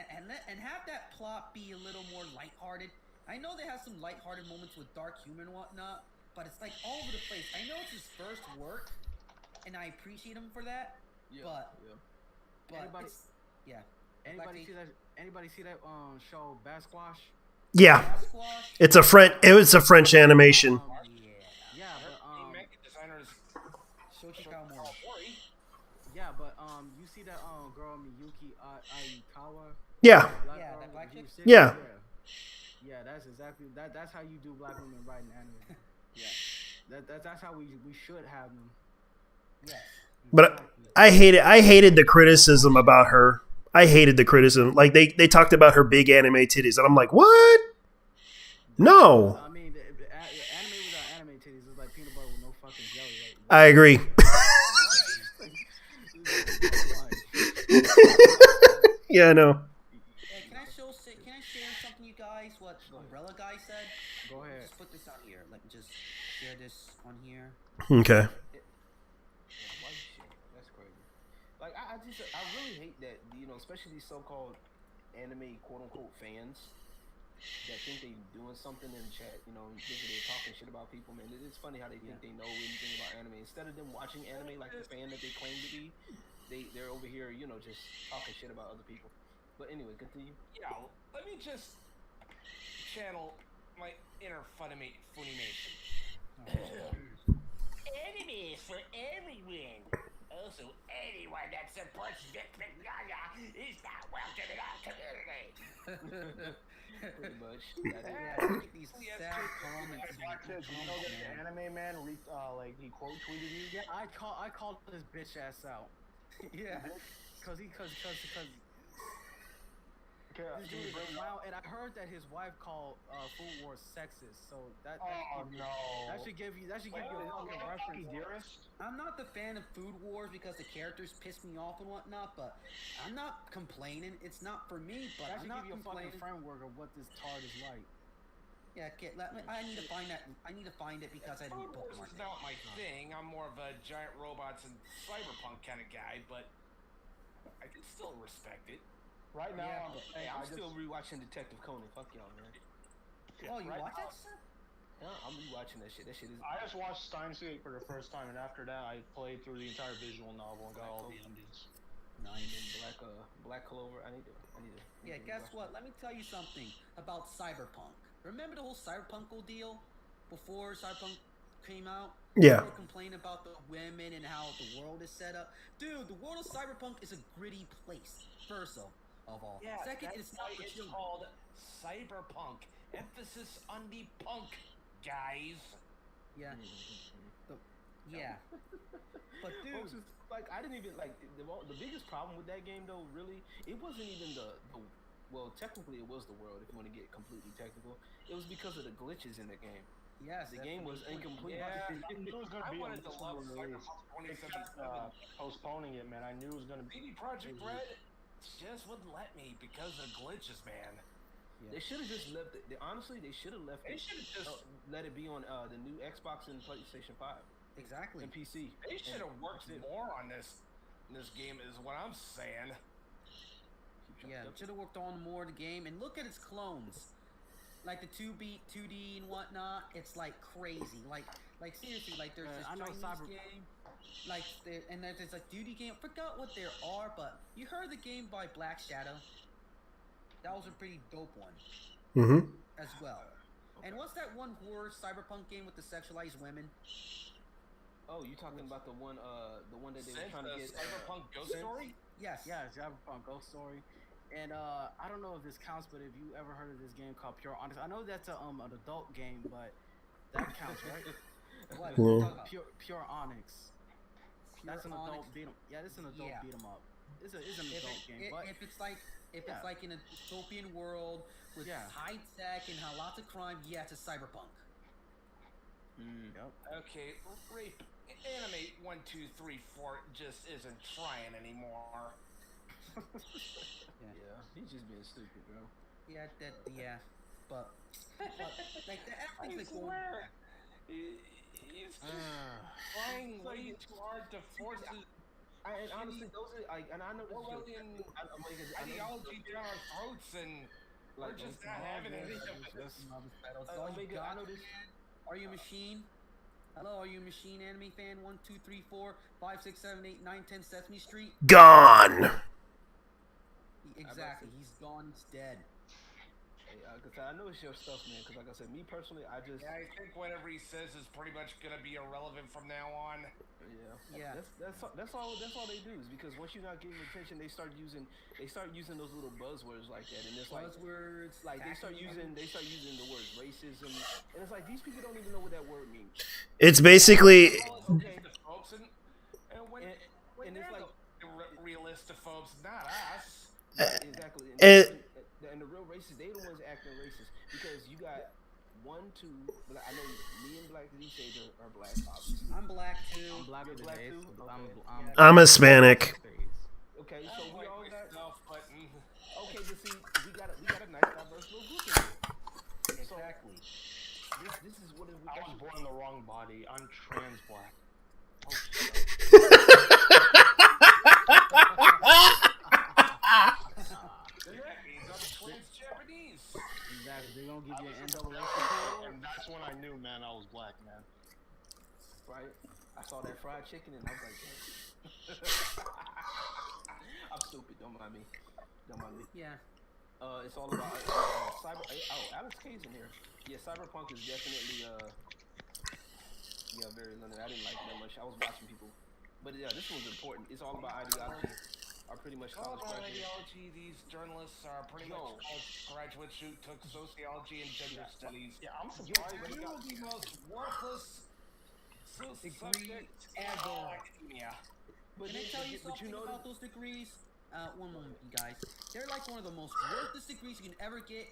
have that plot be a little more lighthearted. I know they have some lighthearted moments with dark humor and whatnot, but it's like all over the place. I know it's his first work, and I appreciate him for that. But Anybody- it's, yeah. Anybody see that show Bat Squash? Yeah, Squash. it's a French animation. Yeah, but Main manga designers Shoji Kawamori. yeah, but you see that girl Miyuki Aikawa? Yeah, Yeah, that black chick? Yeah. Yeah, that's exactly that's how you do black women writing anime. Yeah. That's how we should have them. Yes. but I hated the criticism about her. I hated the criticism. Like they talked about her big anime titties, and I'm like, what? No, I mean, anime without anime titties is like peanut butter with no fucking jelly. I agree. Yeah, I know. Hey, can I share something, you guys? What Umbrella guy said? Go ahead. Just put this out here. Let me just share this on here. Okay. That's crazy. Like I really hate that, especially these so-called anime quote-unquote fans that think they doing something in chat, think they're talking shit about people, man. It's funny how they think they know anything about anime. Instead of them watching anime like the fan that they claim to be, they're over here, just talking shit about other people. But anyway, continue. Yeah, let me just channel my inner Funimation. Anime for everyone. Also, anyone that supports Vic McGaga is not welcome in our community. Pretty much. These sad comments. You know that the anime man, he quote tweeted you? Yeah, I called this bitch ass out. Yeah. Cause this dude is a clown, and I heard that his wife called Food Wars sexist. So that should give you a fucking reference. I'm not the fan of Food Wars because the characters piss me off and whatnot, but I'm not complaining. It's not for me, but That I'm should not give you a fucking complaining. framework of what this tard is like. Yeah, okay, I need to find that. I need to find it because I didn't Food Wars bookmark is it. not my thing. I'm more of a giant robots and cyberpunk kind of guy, but I can still respect it. Right now, Yeah, I'm still rewatching Detective Conan. Fuck y'all, man. Oh, you right watch now- that stuff? Yeah, I'm rewatching that shit. That shit is. I just watched Steins Gate for the first time, and after that, I played through the entire visual novel and got all the endings. Nice. Black Clover. I need to. Yeah, guess what? Let me tell you something about Cyberpunk. Remember the whole Cyberpunk deal before Cyberpunk came out? Yeah. People complain about the women and how the world is set up. Dude, the world of Cyberpunk is a gritty place. First of all. Yeah, Second, that's it's not why for it's children. called cyberpunk. Emphasis on the punk, guys. Yeah. Yeah. But dude, Folks is, I didn't even the biggest problem with that game though. Really, it wasn't even the well, technically it was the world. If you want to get completely technical, it was because of the glitches in the game. yes, The that's game the was point. incomplete. Yeah, I knew it was gonna I be wanted to on love this release. Cyberpunk They kept 2077. postponing it, man. I knew it was gonna be. CD Projekt Red just wouldn't let me because of glitches, man. They should have just left it. Honestly, they should have left They it. should have just Let it be on the new Xbox and PlayStation 5 Exactly. and PC. they should have worked that's it. more on this game is what I'm saying. Yeah, should have worked on more of the game. And look at its clones. Like the 2D and whatnot. It's like crazy. Like seriously, like there's this I know Chinese game. Like and there's a duty game. I forgot what there are, but you heard the game by Black Shadow. That was a pretty dope one Mm-hmm. as well. And what's that one horror cyberpunk game with the sexualized women? Oh, you talking about the one that they were Since trying to the get Cyberpunk Ghost Story? Yes. Yeah, Cyberpunk Ghost Story. And I don't know if this counts, but if you ever heard of this game called Pure Onyx, I know that's an adult game, but that counts, right? What? Yeah. What are you talking about? Pure Onyx. That's an Onyx? adult beat 'em. Yeah, this is an adult Yeah. beat 'em up. It's an If, adult game, but if it's like Yeah. it's like in a dystopian world with Yeah. high tech and lots of crime, yeah, it's a cyberpunk. Yep. Okay, rape anime 1, 2, 3, 4 just isn't trying anymore. Yeah, he's just being stupid, bro. Yeah, but like I everything's like going. swear, he's just trying way too hard to force his And honestly, those are like, and I know this Orwellian ideology down our throats, and we're just not having any of it. Omega, I know this. Are you a machine? Hello, are you a machine anime fan? 1, 2, 3, 4, 5, 6, 7, 8, 9, 10 Sesame Street. Gone. Exactly, he's gone. He's dead. Cause I know it's your stuff, man. Cause like I said, me personally, I just I think whatever he says is pretty much gonna be irrelevant from now on. Yeah. That's all they do is because once you're not getting attention, they start using those little buzzwords like that, and it's Buzzwords, like they start using the word racism, and it's like these people don't even know what that word means. It's basically Folks, and when it's they're like the realistophobes, not us. Exactly. And the real racists, they the ones acting racist because you got 1, 2. I know me and Black these days are black. Obviously, I'm black too. I'm black You're black too. Okay. I'm Hispanic. Okay, so we all got. Myself, but Okay, but see, we got a nice diverse little group in here. Exactly. This is what I was born in the wrong body. I'm trans black. Japanese. Exactly. They're gonna give you an NAACP. And that's when I knew, man, I was black, man. Right? I saw that fried chicken and I was like, I'm stupid. Don't mind me. Yeah. It's all about cyber. Oh, Alex K's in here. Yeah, Cyberpunk is definitely very limited. I didn't like it that much. I was watching people, but yeah, this one's important. It's all about ideology. Are pretty much All college about graduates. ideology, these journalists are pretty much college graduates who took sociology and gender studies. Yeah, I'm surprised. Two of the most worthless subjects ever. Academia. But Can I tell you something about those degrees? One moment, you guys. They're like one of the most worthless degrees you can ever get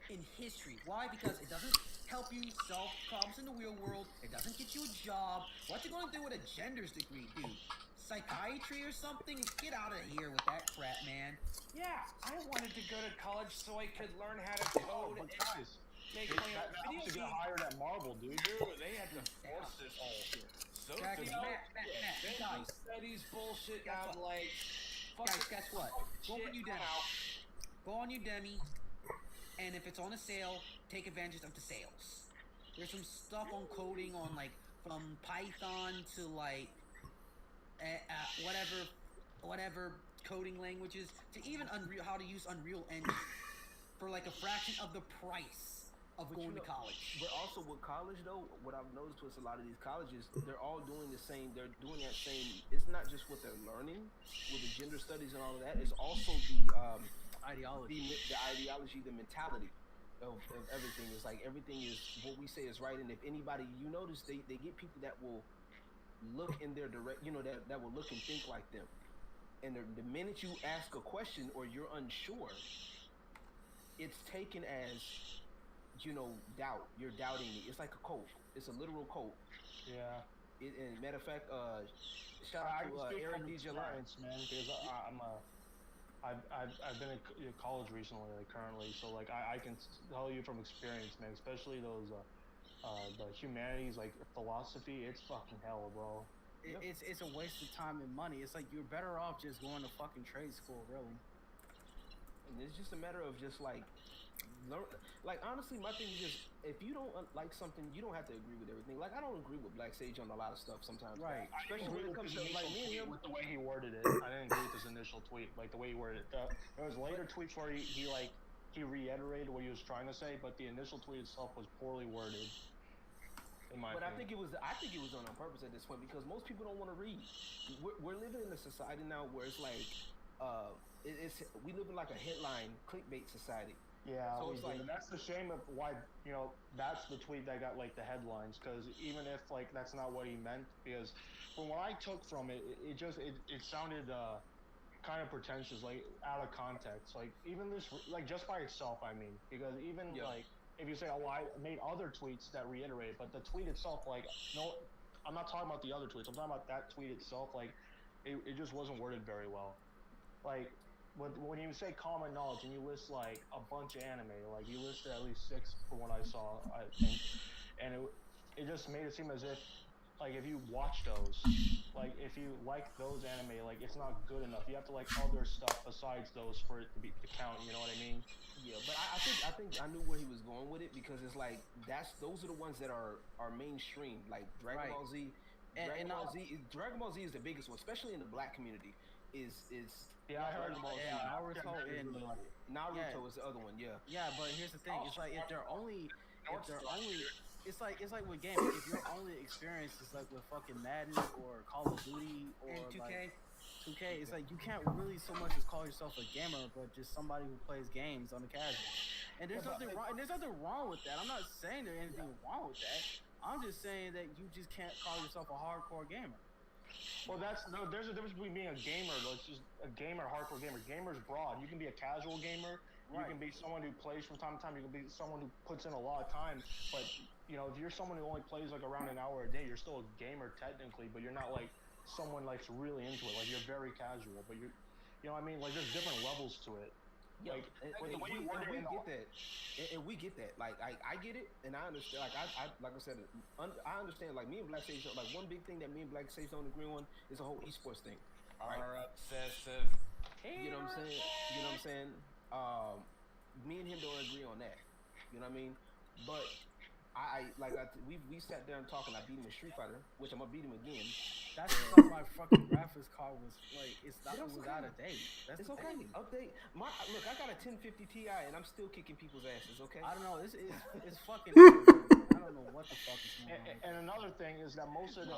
in history. Why? Because it doesn't help you solve problems in the real world. It doesn't get you a job. What you gonna do with a genders degree, dude? Psychiatry or something? Get out of here with that crap, man. Yeah, I wanted to go to college so I could learn how to code and Guys, make my own that video to get games. hired at Marvel, dude. They had to force this whole shit. So Matt, then guys. studies bullshit Guess out what? like Guys, guess what? Go on Udemy. Go on Udemy, and if it's on a sale, take advantage of the sales. There's some stuff on coding on like from Python to like whatever coding languages to even Unreal, how to use Unreal Engine for like a fraction of the price of going to college. But also with college though, what I've noticed with a lot of these colleges, they're all doing the same. They're doing that same. It's not just what they're learning with the gender studies and all of that. It's also the Ideology. the ideology, the mentality of everything. It's like everything is what we say is right. And if anybody, you notice, they get people that will look in their direct, that will look and think like them. And the minute you ask a question or you're unsure, it's taken as doubt. You're doubting me. It's like a cult. It's a literal cult. Yeah. And matter of fact, shout out to Eric DJ Lawrence, man, because I've been in college recently, like currently, so like I can tell you from experience, man. Especially those the humanities, like philosophy. It's fucking hell, bro. It's a waste of time and money. It's like you're better off just going to fucking trade school, really. And it's just a matter of just like learn. Like honestly, my thing is just if you don't like something, you don't have to agree with everything. Like I don't agree with Black Sage on a lot of stuff sometimes. Right. Especially when it comes to like me and him. With the way he worded it, I didn't agree with his initial tweet. Like the way he worded it. There was later tweets where he reiterated what he was trying to say, but the initial tweet itself was poorly worded. But I think it was done on purpose at this point because most people don't want to read. We're living in a society now where it's like we live in like a headline clickbait society. Yeah, so it's like, and that's the shame of why that's the tweet that got like the headlines, because even if like that's not what he meant, because from what I took from it, it sounded kind of pretentious, like out of context, like even this like just by itself, I mean, because even like if you say, oh, I made other tweets that reiterate, but the tweet itself, like, no, I'm not talking about the other tweets. I'm talking about that tweet itself. Like, it just wasn't worded very well. Like, when you say common knowledge and you list like a bunch of anime, like you listed at least 6 from what I saw, I think, and it just made it seem as if like if you watch those, like if you like those anime, like it's not good enough. You have to like other stuff besides those for it to count. You know what I mean? Yeah, but I think I knew where he was going with it, because it's like those are the ones that are mainstream, like Dragon Ball Z. Dragon Ball Z is the biggest one, especially in the black community. Is Yeah, I heard Dragon Ball Z, Naruto, and Naruto is the other one. Yeah. Yeah, but here's the thing. It's like if they're only, it's like with games. If your only experience is like with fucking Madden or Call of Duty or And 2K. like 2K, it's like you can't really so much as call yourself a gamer, but just somebody who plays games on the casual. And there's nothing wrong. And there's nothing wrong with that. I'm not saying there's anything wrong with that. I'm just saying that you just can't call yourself a hardcore gamer. Well, there's a difference between being a gamer. It's just a gamer, hardcore gamer. Gamer's broad. You can be a casual gamer. You can be someone who plays from time to time. You can be someone who puts in a lot of time. But you know, if you're someone who only plays like around an hour a day, you're still a gamer technically. But you're not like someone like really into it. Like you're very casual. But you know what I mean? Like there's different levels to it. Yeah, Like, and we get that, and we get that. Like I get it, and I understand. Like I said, I understand. Like me and Black Sage, like one big thing that me and Black Sage don't agree on is the whole esports thing. Our Right? obsessive. You know what I'm saying? You know what I'm saying? Me and him don't agree on that. You know what I mean? But we sat there and talking. I beat him in Street Fighter, which I'm gonna beat him again. That's because my fucking graphics card was like it was out of date. That's It's okay. thing. Update. Look, I got a 1050 Ti and I'm still kicking people's asses. Okay. I don't know. It's fucking. I don't know what the fuck is going on. And another thing is that most of the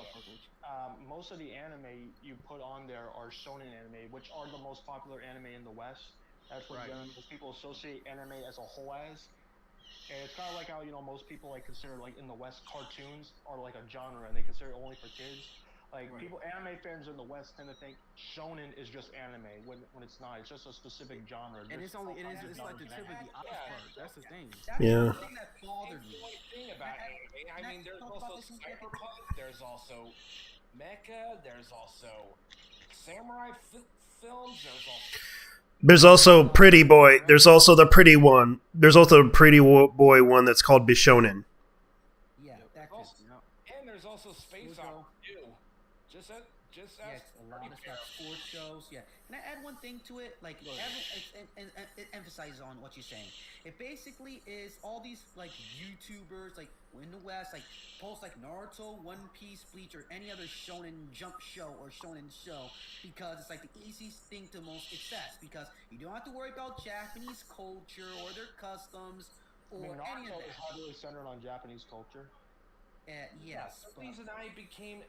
anime you put on there are shonen anime, which are the most popular anime in the West. That's what most people associate anime as a whole as. And it's kind of like how, you know, most people like consider like in the West cartoons are like a genre and they consider it only for kids. Like anime fans in the West tend to think shonen is just anime when it's not. It's just a specific genre. And it's like the tip of the iceberg. That's the thing. That's the thing that bothered me. That's the thing about anime. I mean, there's also cyberpunk. There's also mecha. There's also samurai films. There's also Pretty Boy. There's also the pretty one. There's also a Pretty Boy one that's called Bishonen. Yeah, that too. And there's also space opera too. Just Yes, a lot of stuff. Sports shows. Yeah. Can I add one thing to it? Like, it emphasizes on what you're saying. It basically is all these like YouTubers, like in the West, like post like Naruto, One Piece, Bleach, or any other shonen jump show or shonen show because it's like the easiest thing to most access because you don't have to worry about Japanese culture or their customs or any of that. Naruto is heavily centered on Japanese culture. Yes. The reason I became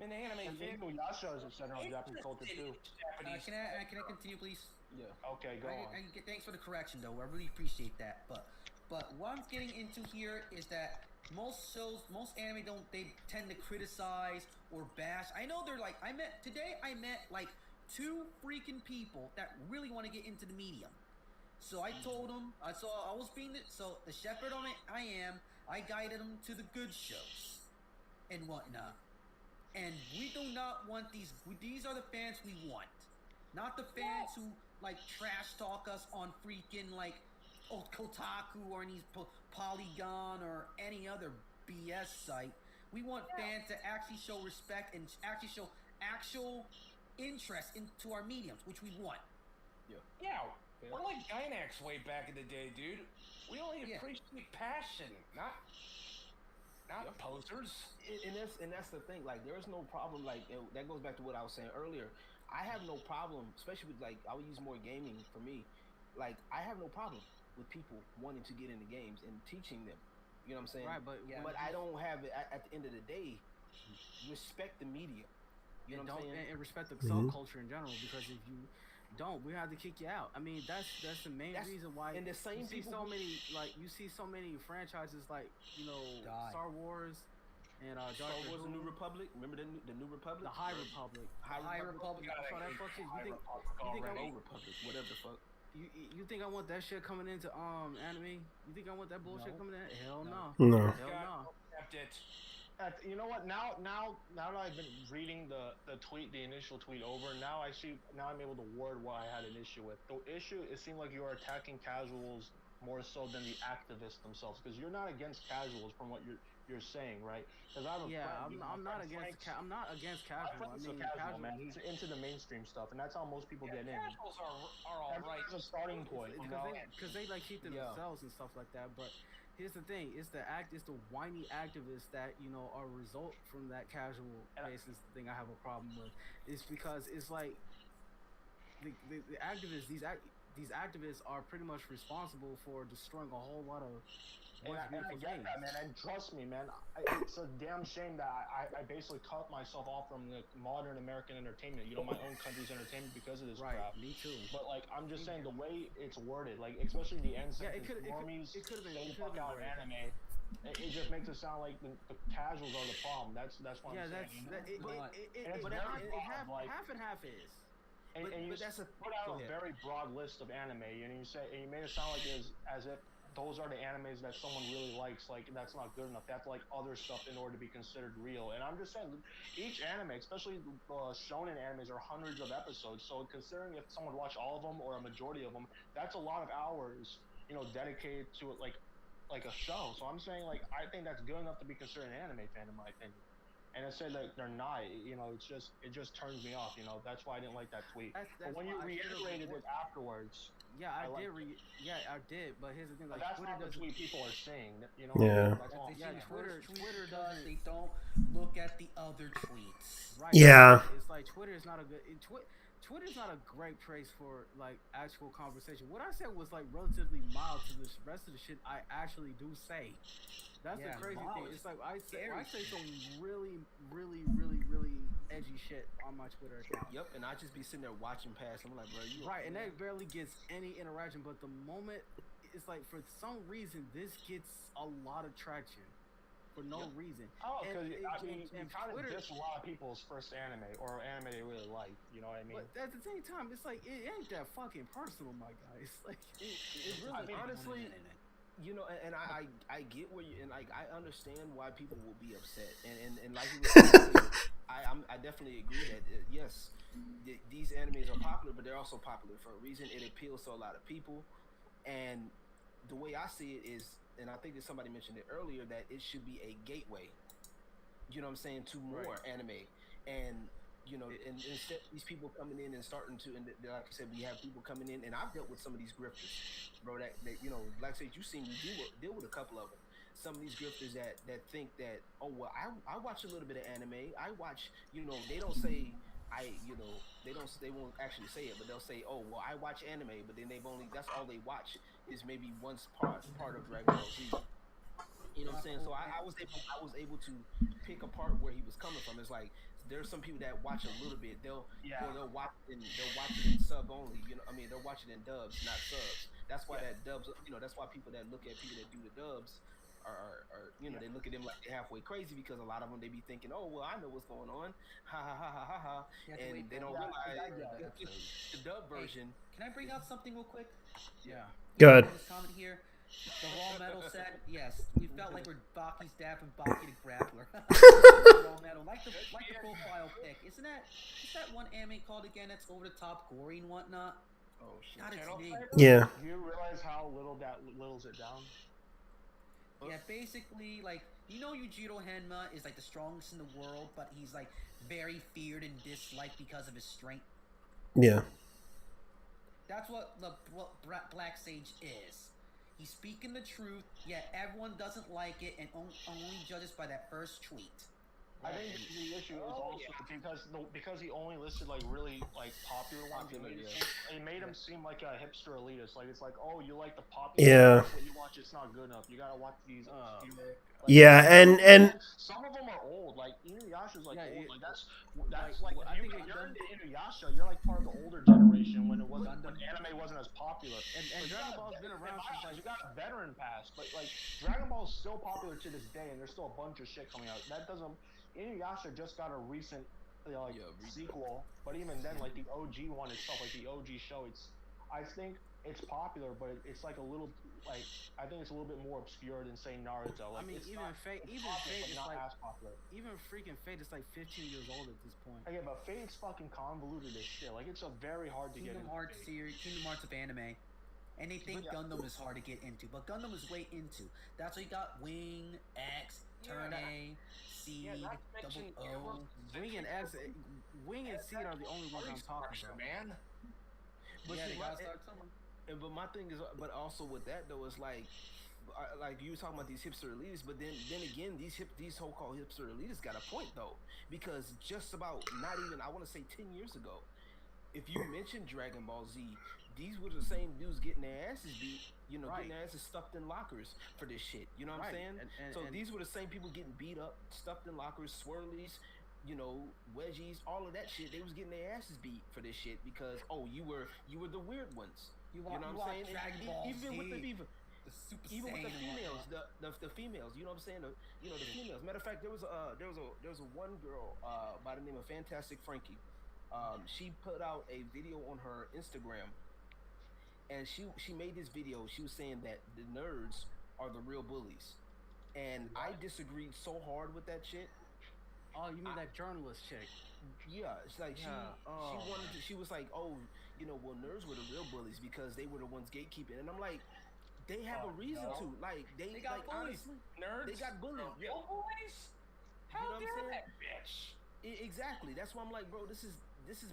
an anime fan. Inuyasha is centered on Japanese culture too. Can I continue, please? Yeah. Okay, go on. Thanks for the correction, though. I really appreciate that. But what I'm getting into here is that most shows, most anime they tend to criticize or bash. I know they're like I met like 2 freaking people that really want to get into the medium. So I told them, so the shepherd on it I guided them to the good shows and whatnot. And we do not want these are the fans we want. Not the fans who like trash talk us on freaking like Kotaku or any Polygon or any other BS site. We want fans to actually show respect and actually show actual interest into our mediums, which we want. Yeah. We're like Gynax way back in the day, dude. We only appreciate passion, not posers. And that's the thing. Like, there is no problem. Like, that goes back to what I was saying earlier. I have no problem, especially with like I would use more gaming for me. Like, I have no problem with people wanting to get into games and teaching them. You know what I'm saying? Right, but I don't have it at the end of the day. Respect the media. You know what I'm saying? And respect the subculture in general, because if you don't, we have to kick you out. I mean, that's the main reason why. And the same you see so many franchises like Star Wars and Star Wars: The New Republic. Remember the New Republic? The High Republic. High Republic. That fuck shit. You think Republic? Whatever the fuck. You think I want that shit coming into anime? You think I want that bullshit coming in? Hell no. No. Hell no. You know what? Now that I've been reading the initial tweet over, now I'm able to word what I had an issue with. The issue, it seemed like you were attacking casuals more so than the activists themselves, because you're not against casuals from what you're saying, right? Because I have a friend, I'm not against I'm not against my casual. I friend's a mean, casual, man. He's into the mainstream stuff, and that's how most people get in. Casuals are all right. Everyone's a starting point, you know? because they like keep to themselves and stuff like that. But here's the thing: it's the whiny activists that are a result from that casual basis thing. I have a problem with. It's because it's like the activists. These activists are pretty much responsible for destroying a whole lot of and I get that, man. And trust me, man, it's a damn shame that I basically cut myself off from the modern American entertainment, my own country's entertainment, because of this crap. Me too. But like, I'm just saying the way it's worded, like especially the end sentence, normies stay the fuck out of anime. It just makes it sound like the casuals are the problem. That's what I'm saying. But half and half is. And you put out a very broad list of anime, and you made it sound like as if those are the animes that someone really likes. Like, that's not good enough. They have to like other stuff in order to be considered real. And I'm just saying, each anime, especially shonen animes, are hundreds of episodes. So considering if someone watched all of them or a majority of them, that's a lot of hours, dedicated to it, like a show. So I'm saying, like, I think that's good enough to be considered an anime fan, in my opinion. And I say that they're not, it just turns me off, That's why I didn't like that tweet. But when you reiterated it afterwards, I did. But here's the thing: like, that's Twitter not the tweet people are saying. Yeah. Twitter does. They don't look at the other tweets. Right. Yeah. It's like Twitter is not a good. Twitter's not a great place for like actual conversation. What I said was like relatively mild to the rest of the shit I actually do say. That's the crazy thing. It's like I say some really, really, really, really edgy shit on my Twitter account. Yep, and I just be sitting there watching past. I'm like, bro, you right, and that barely gets any interaction. But the moment it's like, for some reason, this gets a lot of traction for no reason. Oh, because you kind of diss a lot of people's first anime or anime they really like. You know what I mean? But at the same time, it's like it ain't that fucking personal, my guy. It's like it really, honestly. And I get where you, and like I understand why people will be upset, and like you were saying, I definitely agree that yes, these animes are popular, but they're also popular for a reason. It appeals to a lot of people, and the way I see it is, and I think that somebody mentioned it earlier, that it should be a gateway. You know what I'm saying, to more anime, and and instead these people coming in and starting to, and like I said, we have people coming in, and I've dealt with some of these grifters, bro. That like I said, you seen me deal with a couple of them. Some of these grifters that think that, oh well, I watch a little bit of anime. I watch, they don't say they won't actually say it, but they'll say, oh well, I watch anime, but then that's all they watch is maybe one part of Dragon Ball Z. You know what I'm saying? So I was able to pick apart where he was coming from. It's like, there's some people that watch a little bit. They'll watch it in sub only. They'll watch it in dubs, not subs. That's why that dubs. That's why people that look at people that do the dubs are they look at them like they're halfway crazy, because a lot of them, they be thinking, oh well, I know what's going on, ha ha ha ha ha ha, and they don't realize the dub version. Can I bring out something real quick? Yeah. Go ahead. This comment here. The Raw Metal said, yes, we felt like we're Baki's dad from Baki the Grappler. Raw Metal, like the profile pic. Isn't that one anime called again that's over the top, gory and whatnot? Oh shit. Not its name. Yeah. Do you realize how littles it down? Yeah, basically, like, Yujiro Henma is like the strongest in the world, but he's like very feared and disliked because of his strength. Yeah. That's what Black Sage is. He's speaking the truth, yet everyone doesn't like it and only judges by that first tweet. I think the issue is also because he only listed like really like popular ones. It made him seem like a hipster elitist. Like, it's like, oh, you like the popular stuff, but you watch it's not good enough. You gotta watch these. And some of them are old. Like Inuyasha's like old. Like that's like if you're into Inuyasha, you're like part of the older generation when anime wasn't as popular. And Dragon Ball's been around since like, you got a veteran pass, but like Dragon Ball is still popular to this day, and there's still a bunch of shit coming out. That doesn't. Inuyasha just got a recent sequel, but even then, like the OG one itself, like the OG show, I think it's popular, but it's like a little like I think it's a little bit more obscure than say Naruto. Like, I mean, it's even not, Fate, it's even popular, Fate but is not like, as popular. even freaking Fate is like 15 years old at this point. Yeah, but Fate's fucking convoluted as shit. Like, it's a very hard to get Kingdom into. Hearts Fate. series, Kingdom Hearts of anime. And they think Yeah. Gundam is hard to get into, but Gundam is way into. That's why you got Wing, X, Turn A, Seed, Yeah, not to mention Double O. Wing and X, Wing and Seed are the only ones I'm talking about. man. But Yeah, see, they my, gotta start somewhere. but my thing is, but also with that though, is like you were talking about these hipster elitists, but then again, these so-called hipster elitists got a point though, because just about not even I want to say 10 years ago, if you mentioned Dragon Ball Z, these were the same dudes getting their asses beat, you know, getting their asses stuffed in lockers for this shit. You know what I'm saying? And these were the same people getting beat up, stuffed in lockers, swirlies, you know, wedgies, all of that shit. They was getting their asses beat for this shit because you were the weird ones. You know what I'm saying? Dragon Ball Even with Z, the Super even with the Saiyan females, one. the females, you know what I'm saying? The females. Matter of fact, there was a one girl by the name of Fantastic Frankie. She put out a video on her Instagram, and she made this video. She was saying that the nerds are the real bullies, and I disagreed so hard with that shit. Oh, you mean that journalist chick? Yeah, it's like she wanted to. She was like, oh, you know, well, nerds were the real bullies because they were the ones gatekeeping, and I'm like, they have a reason to. Like they got like bullies. honestly, Nerds. they got bullied. Yeah. Real boys? How know what I'm dare saying? that bitch? Exactly. That's why I'm like, bro, this is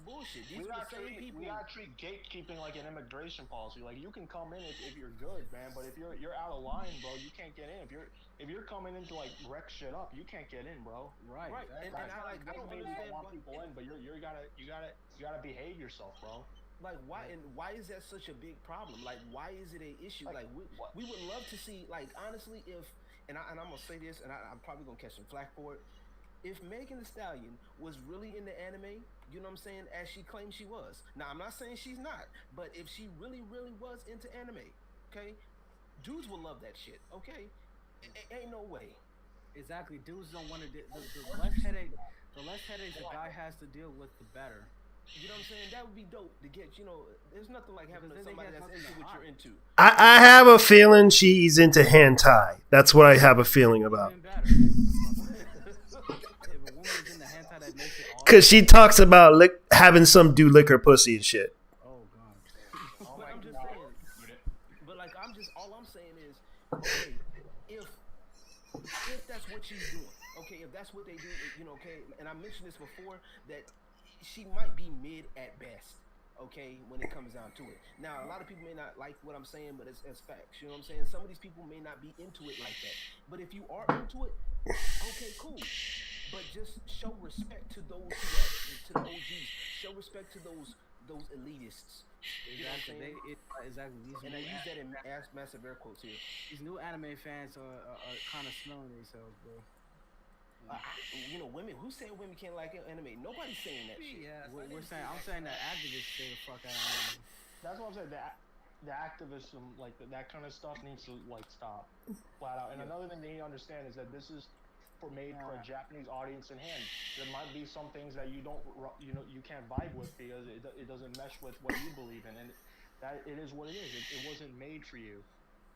bullshit. These We are gotta, the same people. we gotta treat gatekeeping like an immigration policy. Like, you can come in if you're good, man, but if you're out of line, bro, you can't get in. If you're coming in to like wreck shit up, you can't get in, bro. Right. And I don't understand want why people in, but you gotta behave yourself, bro. Like why is that such a big problem? Like why is it an issue? Like we would love to see, like, honestly, if and I'm gonna say this, and I'm probably gonna catch some flack for it. If Megan Thee Stallion was really into anime, you know what I'm saying, as she claims she was. Now I'm not saying she's not, but if she really was into anime, okay, dudes will love that shit. Okay, ain't no way. Exactly. Dudes don't want to. The less headaches the guy has to deal with, the better. You know what I'm saying? That would be dope to get. You know, there's nothing like having Because then they somebody get that's something into to what hide. you're into. I have a feeling she's into hentai. That's what I have a feeling about. Even better. If a woman is in the hentai, that makes it all. Because she talks about having some do lick her pussy and shit. Oh god. But I'm just saying. But like, all I'm saying is, okay, if that's what she's doing, okay, if that's what they do, you know, okay, and I mentioned this before, that she might be mid at best, okay, when it comes down to it. Now, a lot of people may not like what I'm saying, but it's facts, you know what I'm saying? Some of these people may not be into it like that. But if you are into it, okay, cool. But just show respect to those to the OGs. Show respect to those elitists. You know what I'm saying? Exactly. And I use that in massive air quotes here. These new anime fans are kind of smelling themselves, bro. You know, women. Who said women can't like anime? Nobody's saying that shit. Yeah, We're saying. I'm saying that activists stay the fuck out of anime. That's what I'm saying. The activism, like that kind of stuff, needs to like stop, flat out. And another thing they need to understand is that this is made for a Japanese audience in hand. There might be some things that you can't vibe with because it doesn't mesh with what you believe in, and that it is what it is. It wasn't made for you.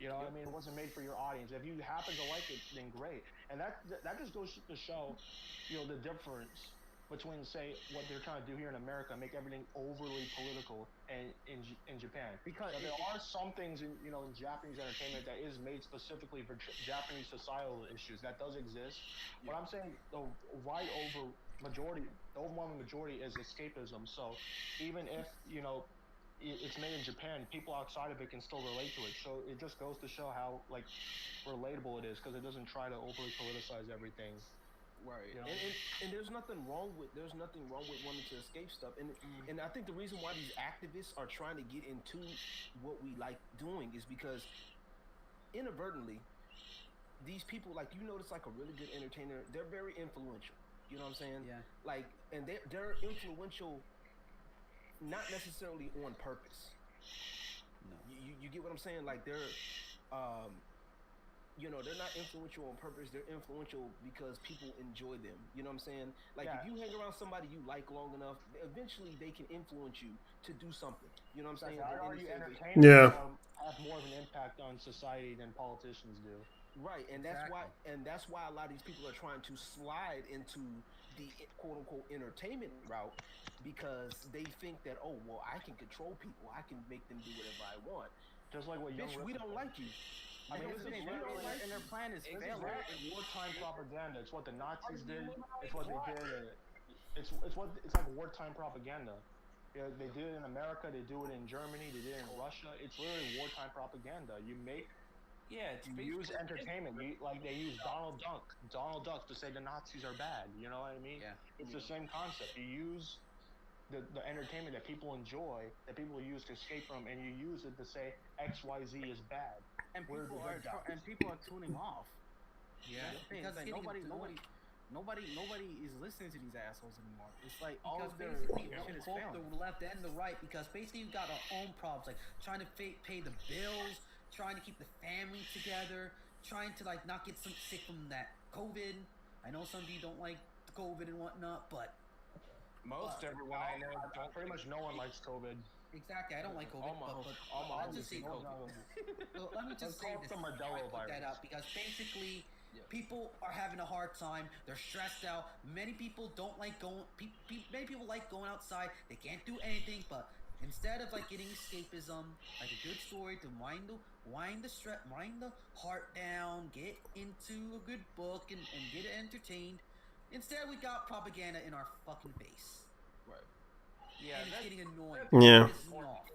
You know what I mean? It wasn't made for your audience. If you happen to like it, then great. And that just goes to show, you know, the difference between, say, what they're trying to do here in America, make everything overly political, and in Japan. Because there are some things in Japanese entertainment that is made specifically for Japanese societal issues. That does exist. But I'm saying the overwhelming majority is escapism. So even if, you know, it's made in Japan, people outside of it can still relate to it. So it just goes to show how like relatable it is, because it doesn't try to overly politicize everything. Right. You know? And there's nothing wrong with wanting to escape stuff. And I think the reason why these activists are trying to get into what we like doing is because inadvertently these people, like, you notice, like, a really good entertainer, they're very influential. You know what I'm saying? Yeah. Like, and they're influential not necessarily on purpose. No. You get what I'm saying? Like, they're they're not influential on purpose. They're influential because people enjoy them. You know what I'm saying? Like Yeah. if you hang around somebody you like long enough, eventually they can influence you to do something. You know what I'm saying? I'd And argue it's- entertainers Yeah. have more of an impact on society than politicians do. Right, and that's why a lot of these people are trying to slide into the quote unquote entertainment route because they think that I can control people, I can make them do whatever I want. Just like what Young Bitch, we Ripper don't did. like you. I mean, This this is is literally, and their plan is this is failing. literally wartime propaganda. It's what the Nazis did. It's what they did. It's like wartime propaganda. Yeah, they did it in America. They do it in Germany. They did it in Russia. It's literally wartime propaganda. You use entertainment. They use Donald Duck to say the Nazis are bad. You know what I mean? Yeah. It's the same concept. You use the entertainment that people enjoy, that people use to escape from, and you use it to say XYZ is bad. And We're people the are good guys. people are tuning off. Yeah. Because like getting nobody is listening to these assholes anymore. It's like all Because of their basically, shit is both failing. the left and the right, because basically you've got our own problems, like trying to pay the bills, trying to keep the family together, trying to like not get some sick from that COVID. I know some of you don't like the COVID and whatnot, but Most everyone I know don't. Pretty much no one likes COVID. exactly, I don't like COVID, but Almost. let's just say Almost. well, let me just say call it this. the Modelo I put that virus. out because basically people are having a hard time. They're stressed out. Many people don't like going. Many people like going outside. They can't do anything, but instead of like getting escapism, like a good story to wind the heart down, get into a good book and get entertained. Instead, we got propaganda in our fucking face. Right. Yeah, And it's getting annoying. Yeah. It's pissing me off.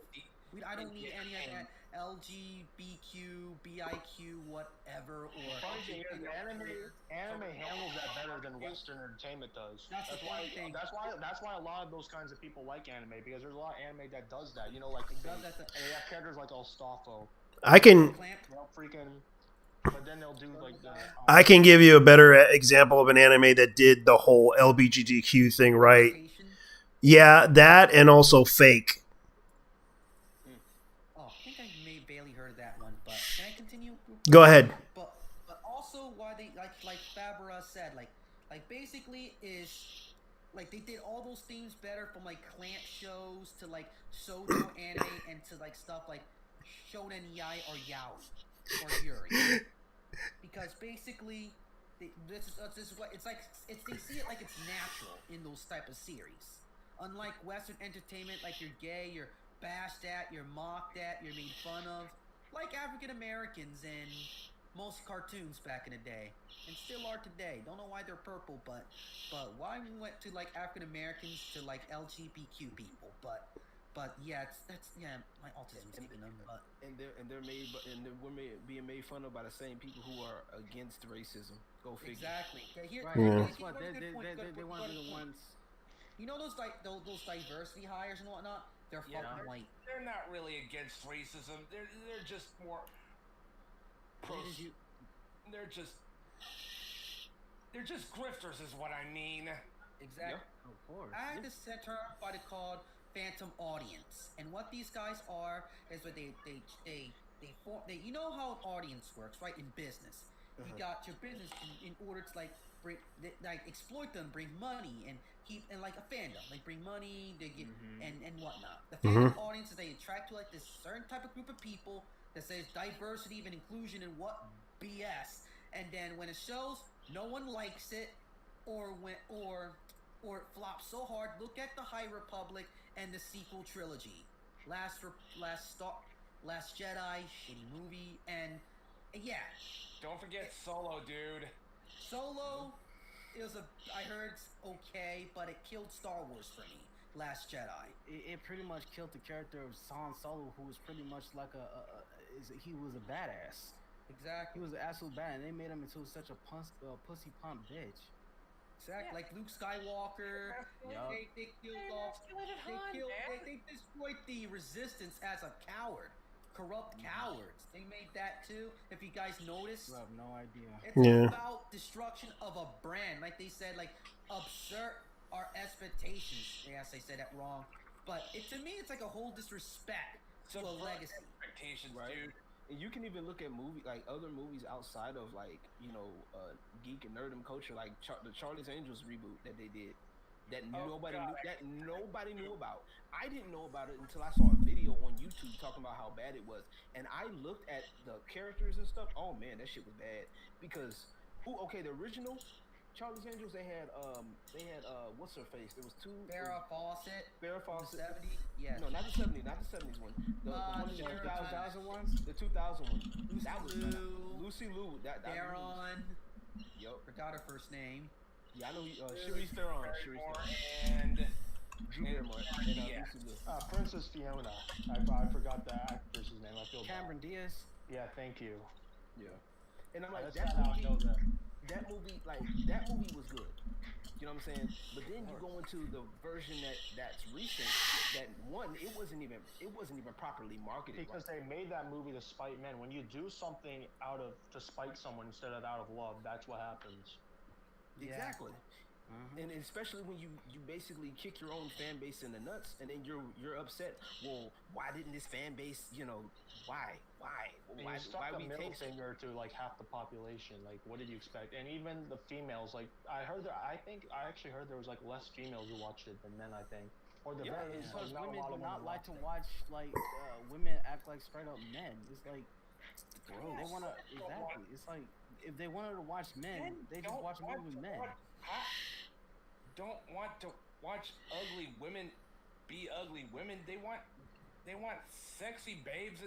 I don't need any of that LGBTQ, BIQ, whatever, or Funny thing is, anime handles that better than Western entertainment does. That's the funny thing. That's why a lot of those kinds of people like anime, because there's a lot of anime that does that. You know, like they have characters like Ostafo. I can They'll freaking, but then they'll do like the. I can give you a better example of an anime that did the whole LGBTQ thing right. Yeah, that and also Fake. Oh, I think I may barely heard of that one, but can I continue? Go ahead. But also why they like Fabra said, like basically is like they did all those themes better from like clamp shows to like shoujo anime and to like stuff like shonen yai or yaoi or yuri, because basically this is what it's like. They see it like it's natural in those type of series. Unlike Western entertainment, like you're gay, you're bashed at, you're mocked at, you're made fun of, like African Americans in most cartoons back in the day, and still are today. Don't know why they're purple, but why we went to like African Americans to like LGBTQ people, but yeah, that's my autism's taking them, but And we're being made fun of by the same people who are against racism. Go figure. exactly. Okay, here, Right. Yeah. That's what they want to be the ones. You know those diversity hires and whatnot? They're fucking white. They're not really against racism. They're just more. They're just grifters, is what I mean. Exactly. Of course. I had this term by the called phantom audience, and what these guys are is what they form. You know how an audience works, right? In business, you got your business in order to like bring exploit them, bring money, and keep and like a fandom, like bring money, they get and whatnot. The fandom audience is they attract to like this certain type of group of people that says diversity and inclusion and what BS, and then when it shows, no one likes it, or it flops so hard. Look at the High Republic and the sequel trilogy, Last Jedi, shitty movie, and yeah. Don't forget Solo, dude. Solo, I heard it's okay, but it killed Star Wars for me. Last Jedi. It pretty much killed the character of Han Solo, who was pretty much like he was a badass. Exactly. He was an absolute badass, and they made him into such a pussy pump bitch. Exactly. Like Luke Skywalker. They killed off. They destroyed the Resistance as a coward. Corrupt cowards. They made that too. If you guys noticed. I have no idea. It's about destruction of a brand. Like they said, like absurd our expectations. Yes, I said that wrong. But to me, it's like a whole disrespect to a legacy. Expectations, Right. dude. And you can even look at other movies outside of geek and nerdum culture, like the Charlie's Angels reboot that they did, that nobody knew about. I didn't know about it until I saw a video on YouTube talking about how bad it was, and I looked at the characters and stuff. Oh man, that shit was bad because the original Charlie's Angels, they had what's her face? There was two. Farrah Fawcett. Farrah Fawcett. 70. Yeah. No, not the 70s one. The one in the 2000 ones. The 2000 one. Lucy Liu. Theron. Yup. Forgot her first name. Yeah, I know. Charlize Theron. And Drew Barrymore. And Lucy Liu. Princess Fiona. I forgot the actress's name. I feel Cameron bad. Diaz. Yeah, thank you. Yeah. And I'm like, That's how I know that. that movie was good. You know what I'm saying? But then you go into the version that's recent. That one, it wasn't even properly marketed. Because they made that movie to spite men. When you do something to spite someone instead of out of love, that's what happens. Exactly. And especially when you basically kick your own fan base in the nuts, and then you're upset. Well, why didn't this fan base? Why? And you stuck a middle finger to like half the population. Like, what did you expect? And even the females. Like, I actually heard there was like less females who watched it than men. I think. Or the very least, Because not a women lot do of not women like to watched it. watch women act like straight up men. It's like they want to exactly. It's like if they wanted to watch men, they just watch a movie with men. Don't want to watch ugly women be ugly women. They want sexy babes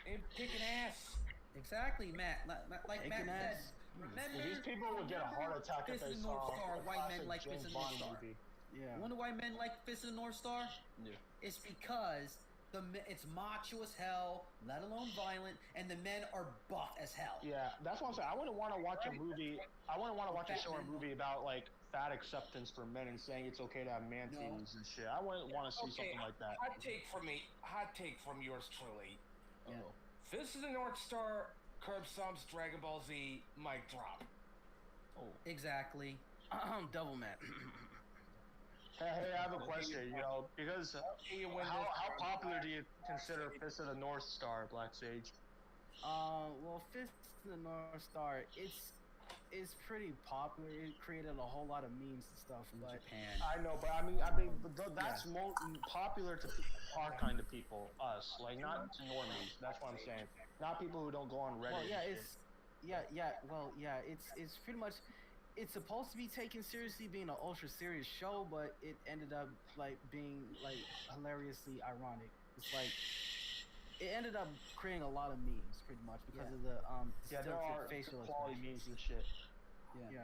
and kicking ass. Exactly, Matt. Like Kicking Matt ass. said. Remember, These people would get a heart attack if Fist they of the saw North Star, a white men classic like James Fist of the North Bond Star. movie. Yeah. Wonder why men like Fist of the North Star? Yeah. It's because it's macho as hell, let alone violent, and the men are buff as hell. Yeah, that's what I'm saying. I wouldn't want to watch a movie. I wouldn't want to watch a show or movie about like fat acceptance for men and saying it's okay to have man titties and shit. I wouldn't want to see something like that. Hot take from yours truly. Yeah. Fist of the North Star, Curb Stomp's Dragon Ball Z, mic drop. Exactly. Double Matt. Hey, I have a question, because how popular do you consider Fist of the North Star, Black Sage? Well, Fist of the North Star, it's pretty popular. It created a whole lot of memes and stuff in Japan. I know, but I mean, that's more popular to our kind of people, us, like not normies. That's what I'm saying. Not people who don't go on Reddit. Well, it's pretty much. It's supposed to be taken seriously, being an ultra serious show, but it ended up being hilariously ironic. It's like it ended up creating a lot of memes, pretty much because of the there are facial quality memes and shit. Yeah.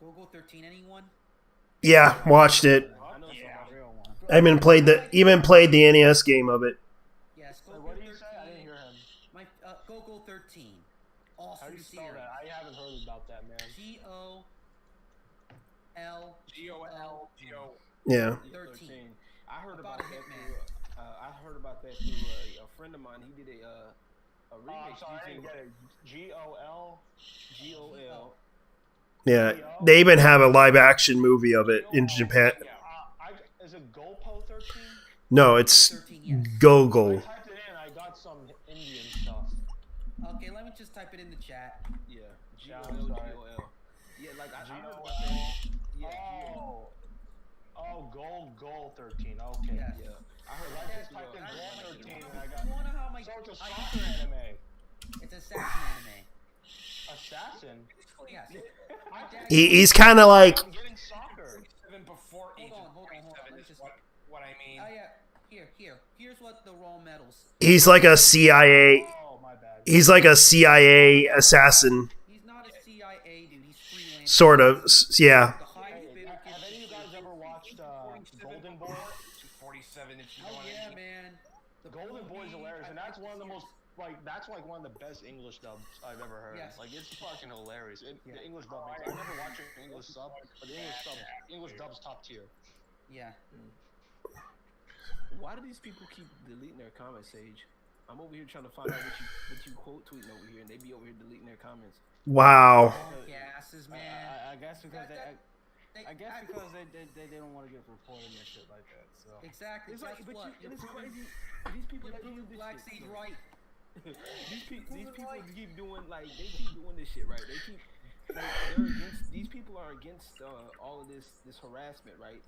Go 13. Anyone? Yeah, watched it. I know some Real one. I even played the NES game of it. Yes. Go What 13. did you say? I didn't hear him. Go 13. Awesome How do you spell series. that? I haven't heard about that, man. GOL. GOL. Yeah. 13. I heard About about a that hitman. through a friend of mine. He did a Oh, remix. I'm sorry, I didn't get it. GOL. GOL. Yeah. They even have a live action movie of it in Japan. Is it GoPo 13? No, it's 13, yes. I Gogol. typed it in. I got some Indian stuff. Okay, let me just type it in the chat. Yeah. Yeah, GOL. I'm sorry. Yeah, like I heard about GOL. that. Yeah. Goal 13. Okay. Yes. Yeah. I heard I about just typed in Goal 13 and I got. You wanna know how my So it's a soccer anime. It's assassin anime. Assassin. Yes. He's kind of like I'm getting soccer. Even before Agent Hold on. 47 Let's is just. what I mean. Oh yeah. Here's what the raw metals. he's like a CIA. Oh, my bad. He's like a CIA assassin, He's not a CIA dude. He's freelance. sort of. Yeah. The highest bidder Have gets any of you guys ever watched Golden Boy? 47 if you Oh want yeah, to. man. The Golden Boy is Boy, hilarious, and I that's like one of the this most that's like one of the best English dubs I've ever heard. Yes. Like it's fucking hilarious. The English dub, I never watched an English sub, but the English dub's top tier. Yeah. Why do these people keep deleting their comments, Sage? I'm over here trying to find out what you quote tweeting over here, and they be over here deleting their comments. Wow. Gases, man. I guess because They- I guess because they don't want to get reported and shit like that. So Exactly. It's like, Guess but what? it's You're crazy. proving- These people You're that do proving this Black shit, Sage though. right. these people keep doing like they keep doing this shit, right? They keep like they're against these people are against all of this harassment, right?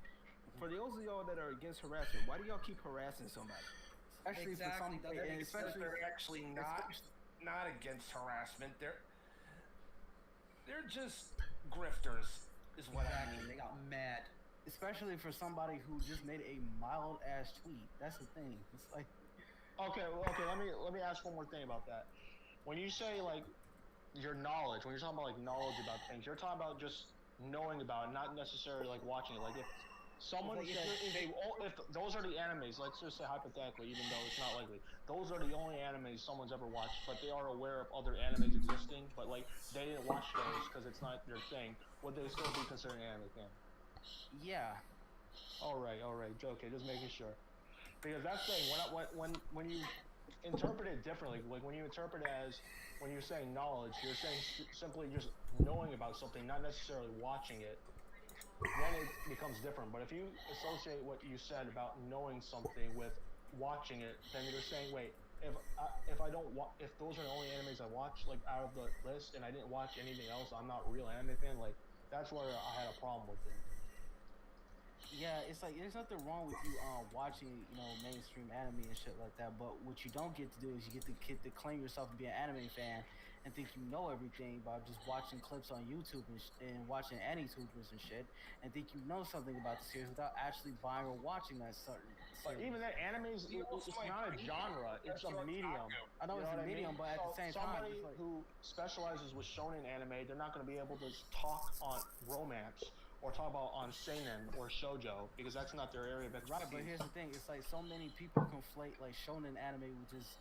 For those of y'all that are against harassment, why do y'all keep harassing somebody? Especially for Exactly. somebody, and Because especially they're actually not against harassment. They're just grifters, is what I mean. They got mad. especially for somebody who just made a mild ass tweet. That's the thing. It's like, Okay. Let me ask one more thing about that. When you say like your knowledge, when you're talking about like knowledge about things, you're talking about just knowing about it, not necessarily like watching it. Like if someone Like, if those are the animes, let's just say hypothetically, even though it's not likely, those are the only animes someone's ever watched, but they are aware of other animes existing, but like they didn't watch those because it's not their thing, would they still be considered an anime fan? yeah. All right, okay, just making sure, because that's the thing. When you interpret it differently, like when you interpret it as when you're saying knowledge, you're saying simply just knowing about something, not necessarily watching it. Then it becomes different. But if you associate what you said about knowing something with watching it, then you're saying, wait, if those are the only animes I watch, like out of the list, and I didn't watch anything else, I'm not a real anime fan. Like that's where I had a problem with it. Yeah, it's like there's nothing wrong with you watching, mainstream anime and shit like that. But what you don't get to do is you get to claim yourself to be an anime fan and think you know everything by just watching clips on YouTube and watching AniTubers and shit, and think you know something about the series without actually buying or watching that certain But series. even that anime it's not a genre; it's a medium. I know You it's a what medium, mean? but at the same time, somebody it's like, who specializes with shonen anime, they're not going to be able to talk on romance or talk about on seinen or shoujo because that's not their area of expertise. right. But here's the thing: it's like so many people conflate like shonen anime with just.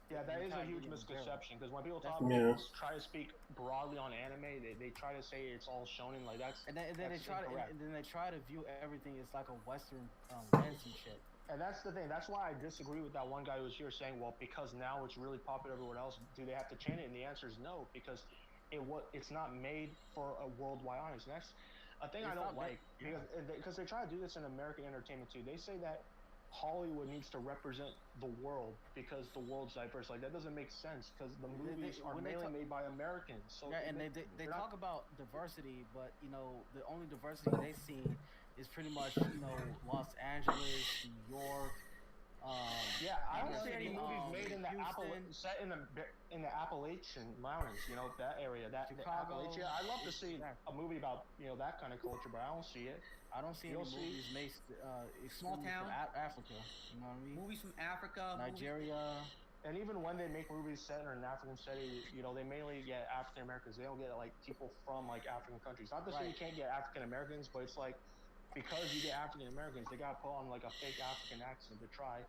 Yeah, that is a huge misconception because when people try to speak broadly on anime, they try to say it's all shonen. Like that's and then they try incorrect. and then they try to view everything as like a Western lens and shit. And that's the thing. That's why I disagree with that one guy who was here saying, well, because now it's really popular everywhere else, do they have to change it? And the answer is no, because it's not made for a worldwide audience. And that's a thing I don't like because they try to do this in American entertainment too. They say that Hollywood needs to represent the world because the world's diverse. Like that doesn't make sense because the movies are mainly made by Americans. So yeah, and they talk about diversity, but the only diversity they've seen is pretty much Los Angeles, New York. I don't see any movies made in the set in the Appalachian Mountains. That area, the Appalachia. I'd love to see a movie about that kind of culture, but I don't see it. I don't see any movies made Small town Africa. You know what I mean? Movies from Africa, Nigeria. And even when they make movies set in an African setting, they mainly get African Americans. They don't get like people from like African countries. Not to say you can't get African Americans, but it's like because you get African Americans, they gotta put on like a fake African accent to try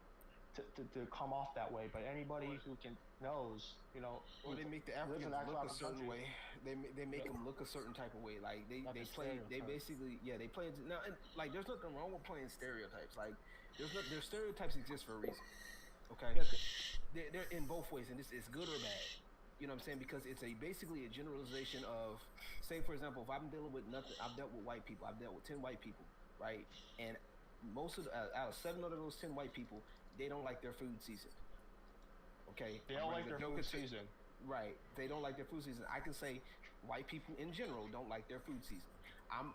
to come off that way. But anybody who knows, or they make the Africans look a certain way. They make them look a certain type of way. Like they play. They basically they play now. And, like there's nothing wrong with playing stereotypes. Like their stereotypes exist for a reason. Okay, they're in both ways, and it's good or bad. You know what I'm saying? Because it's basically a generalization of, say for example, if I'm dealing with nothing, I've dealt with white people. I've dealt with 10 white people, right? And most of out of 7 out of those 10 white people, they don't like their food season. Okay, they don't like their food season. Right, they don't like their food season. I can say white people in general don't like their food season. I'm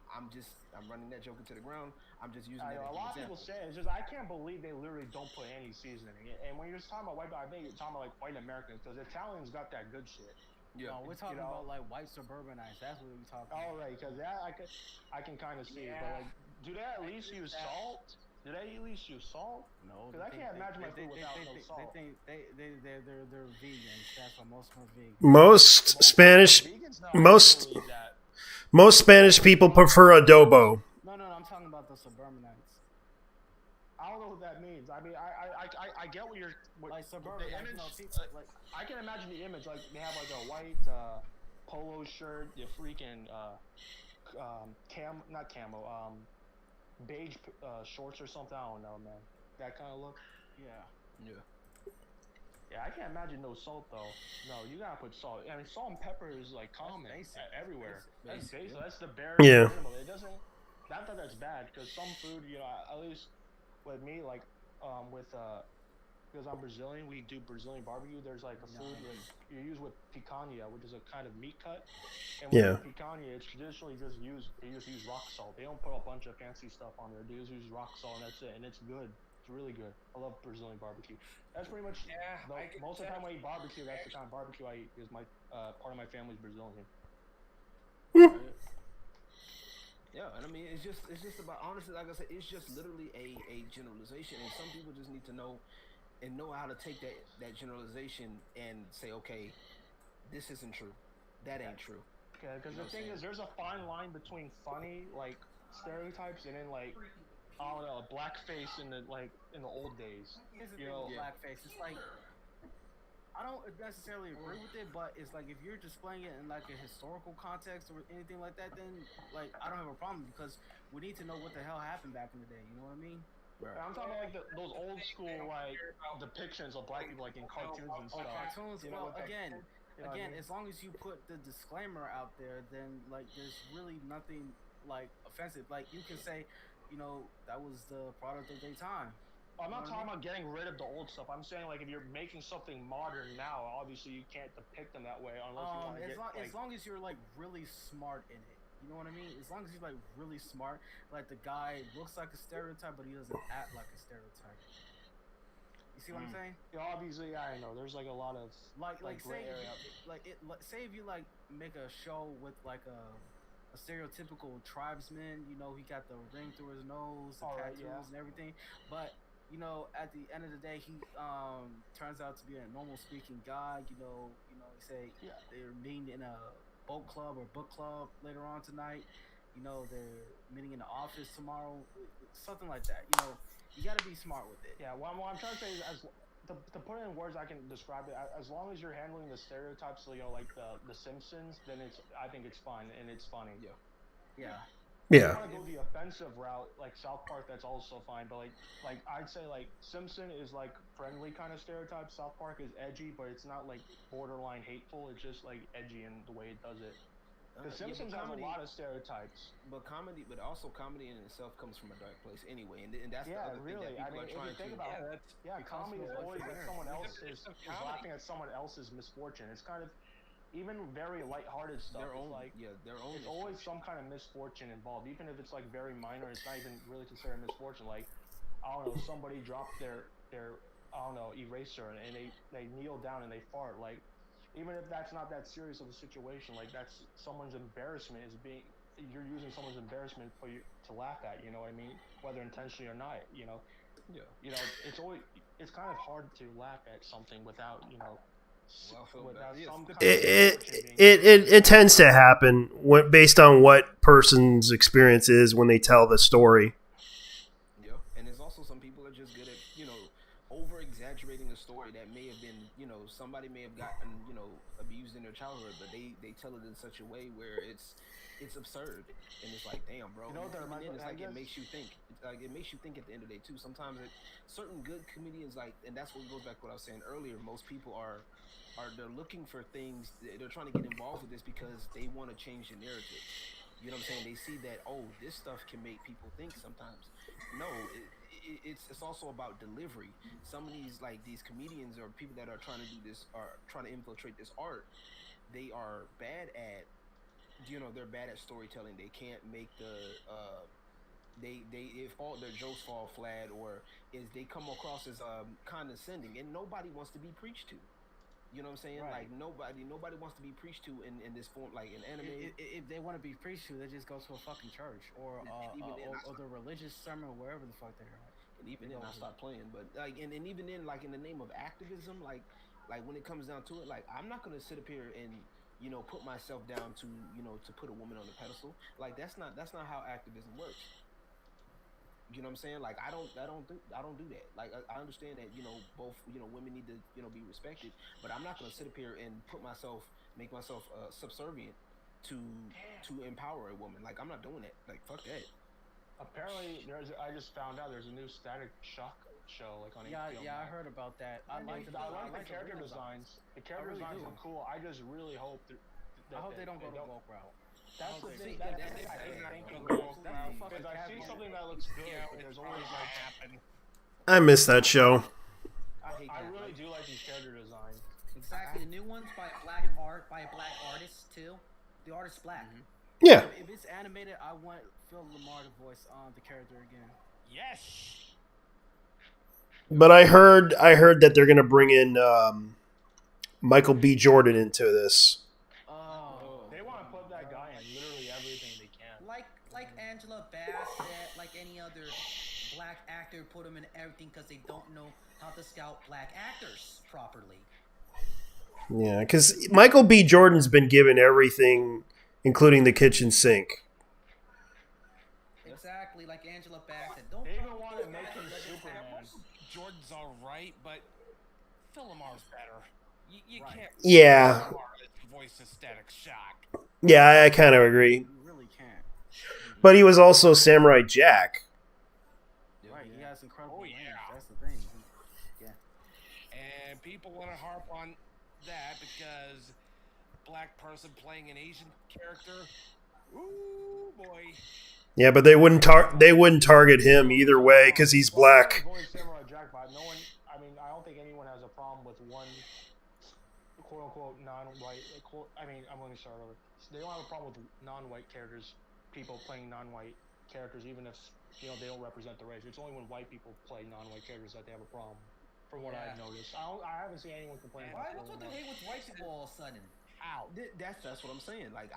running that joke into the ground. I'm just using that as a lot of people say it's just I can't believe they literally don't put any seasoning. And when you're just talking about white people, I think you're talking about like white Americans because Italians got that good shit. Yeah, no, we're talking about like white suburbanites. That's what we're talking about. Oh, right, because that I can kind of see it. But like, do they at least use salt? Do they at least use salt? No, because I can't imagine my food without no salt. They think they're vegans. That's why most of them are vegan. Most Spanish people prefer adobo. No, I'm talking about the suburbanites. I don't know what that means. I mean, I get what you're. Like suburban, the image, like I can imagine the image. Like they have like a white polo shirt, the freaking not camo, beige shorts or something. I don't know, man. That kind of look. Yeah. Yeah, I can't imagine no salt though. No, you gotta put salt. I mean, salt and pepper is like common everywhere. That's basic. That's the bare minimum. It doesn't. Not that that's bad, because some food, at least with me, like with because I'm Brazilian, we do Brazilian barbecue. There's like a food like you use with picanha, which is a kind of meat cut. And with picanha, it's traditionally just they just use rock salt. They don't put a bunch of fancy stuff on there. They just use rock salt and that's it. And it's good. It's really good. I love Brazilian barbecue. That's pretty much most of the time I eat barbecue. That's the kind of barbecue I eat because my part of my family's Brazilian. Yeah, and I mean it's just about, honestly, like I said, it's just literally a generalization, and some people just need to know how to take that generalization and say, okay, this isn't true, that ain't true. Okay, because the thing is, there's a fine line between funny like stereotypes and then like, I don't know, blackface in the old days. Here's the thing with blackface. It's like, I don't necessarily agree with it, but it's like if you're displaying it in like a historical context or anything like that, then like I don't have a problem, because we need to know what the hell happened back in the day. You know what I mean? Right. I'm talking about like those old school like depictions of black people like in cartoons and stuff. Cartoons. Well, again, as long as you put the disclaimer out there, then like there's really nothing like offensive. Like you can say, you know, that was the product of their time. I'm not talking about getting rid of the old stuff. I'm saying like if you're making something modern now, obviously you can't depict them that way unless you want to as long as you're like really smart in it. You know what I mean? As long as you're like really smart, like the guy looks like a stereotype, but he doesn't act like a stereotype. You see what I'm saying? Yeah, obviously, I know. There's like a lot of say if you like make a show with like a stereotypical tribesman. You know, he got the ring through his nose, the tattoos and everything, but you know, at the end of the day, he turns out to be a normal speaking guy. You know, he say they're meeting in a boat club or book club later on tonight. You know, they're meeting in the office tomorrow, something like that. You know, you got to be smart with it. Yeah, what I'm trying to say is, to put it in words I can describe it, as long as you're handling the stereotypes, you know, like the Simpsons, then I think it's fine and it's funny. Yeah. If you want to go the offensive route, like South Park, that's also fine. But like I'd say like Simpson is like friendly kind of stereotype. South Park is edgy, but it's not like borderline hateful. It's just like edgy in the way it does it. The Simpsons has a lot of stereotypes. But comedy in itself comes from a dark place anyway, and that's the other really. thing that people are trying to. Comedy is always like someone else is laughing at someone else's misfortune. It's kind of even very lighthearted stuff. It's always some kind of misfortune involved, even if it's like very minor. It's not even really considered misfortune. Like, I don't know, somebody dropped their I don't know, eraser and they kneel down and they fart. Like, even if that's not that serious of a situation, like that's someone's embarrassment you're using someone's embarrassment for you to laugh at. You know what I mean? Whether intentionally or not. You know. Yeah. You know, it's kind of hard to laugh at something without, you know. It tends to happen based on what person's experience is when they tell the story. Yeah, and there's also some people are just good at, you know, over exaggerating a story that may have been, you know, somebody may have gotten, you know, abused in their childhood, but they tell it in such a way where it's absurd, and it's like, damn, bro. You know, it's like it makes you think. Like it makes you think at the end of the day too. Sometimes certain good comedians, like, and that's what goes back to what I was saying earlier. Most people are they're looking for things. They're trying to get involved with this because they want to change the narrative. You know what I'm saying? They see that, oh, this stuff can make people think sometimes. No, it's also about delivery. Some of these comedians or people that are trying to do this, are trying to infiltrate this art. They are bad at, you know, they're bad at storytelling. They can't make their jokes fall flat, or they come across as condescending, and nobody wants to be preached to. You know what I'm saying? Right. Like nobody wants to be preached to in this form, like in anime. If they want to be preached to, they just go to a fucking church or the religious sermon, or wherever the fuck they're at. And even then, I stopped playing. But like, and even then, like in the name of activism, like when it comes down to it, like I'm not gonna sit up here and, you know, put myself down to, you know, to put a woman on the pedestal. Like that's not how activism works. You know what I'm saying? Like I don't do that. Like I understand that, you know, both, you know, women need to, you know, be respected, but I'm not gonna sit up here and make myself subservient to empower a woman. Like I'm not doing that. Like fuck that. Apparently, I just found out there's a new Static Shock show like on HBO. Yeah, I heard about that. I like the character designs. The character designs are cool. I just really hope I hope they don't go the woke route. That's the thing. Because I see something that looks good, but there's always like. I miss that show. I hate I that. really do like these character designs. Exactly. The new ones by a black artist too. The artist's black. Yeah. If it's animated, I want Phil Lamar to voice the character again. Yes. But I heard that they're gonna bring in Michael B. Jordan into this. Oh, They want to put that guy in literally everything they can. Like Angela Bassett, like any other black actor, put them in everything because they don't know how to scout black actors properly. Yeah, because Michael B. Jordan's been given everything, including the kitchen sink. Exactly, like Angela Bassett. Don't They even want to make him Superman. Jordan's all right, but Phil Lamar's better. You can't. Yeah. Phil Lamar voice of Static Shock. Yeah, I kind of agree. you really can't. But he was also Samurai Jack. Right, he has incredible range. yeah. That's the thing. Yeah. And people want to harp on that because black person playing an Asian character. Ooh boy. Yeah, but they wouldn't target him either way because he's black. Voice Samurai Jack, but no one. I mean, I don't think anyone has a problem with one quote unquote non-white. I mean, I'm going to start over. They don't have a problem with non-white characters, people playing non-white characters, even if they don't represent the race. It's only when white people play non-white characters that they have a problem. From what I've noticed, I haven't seen anyone complain. Why? What's with the hate with white people all of a sudden? How? That's what I'm saying. Like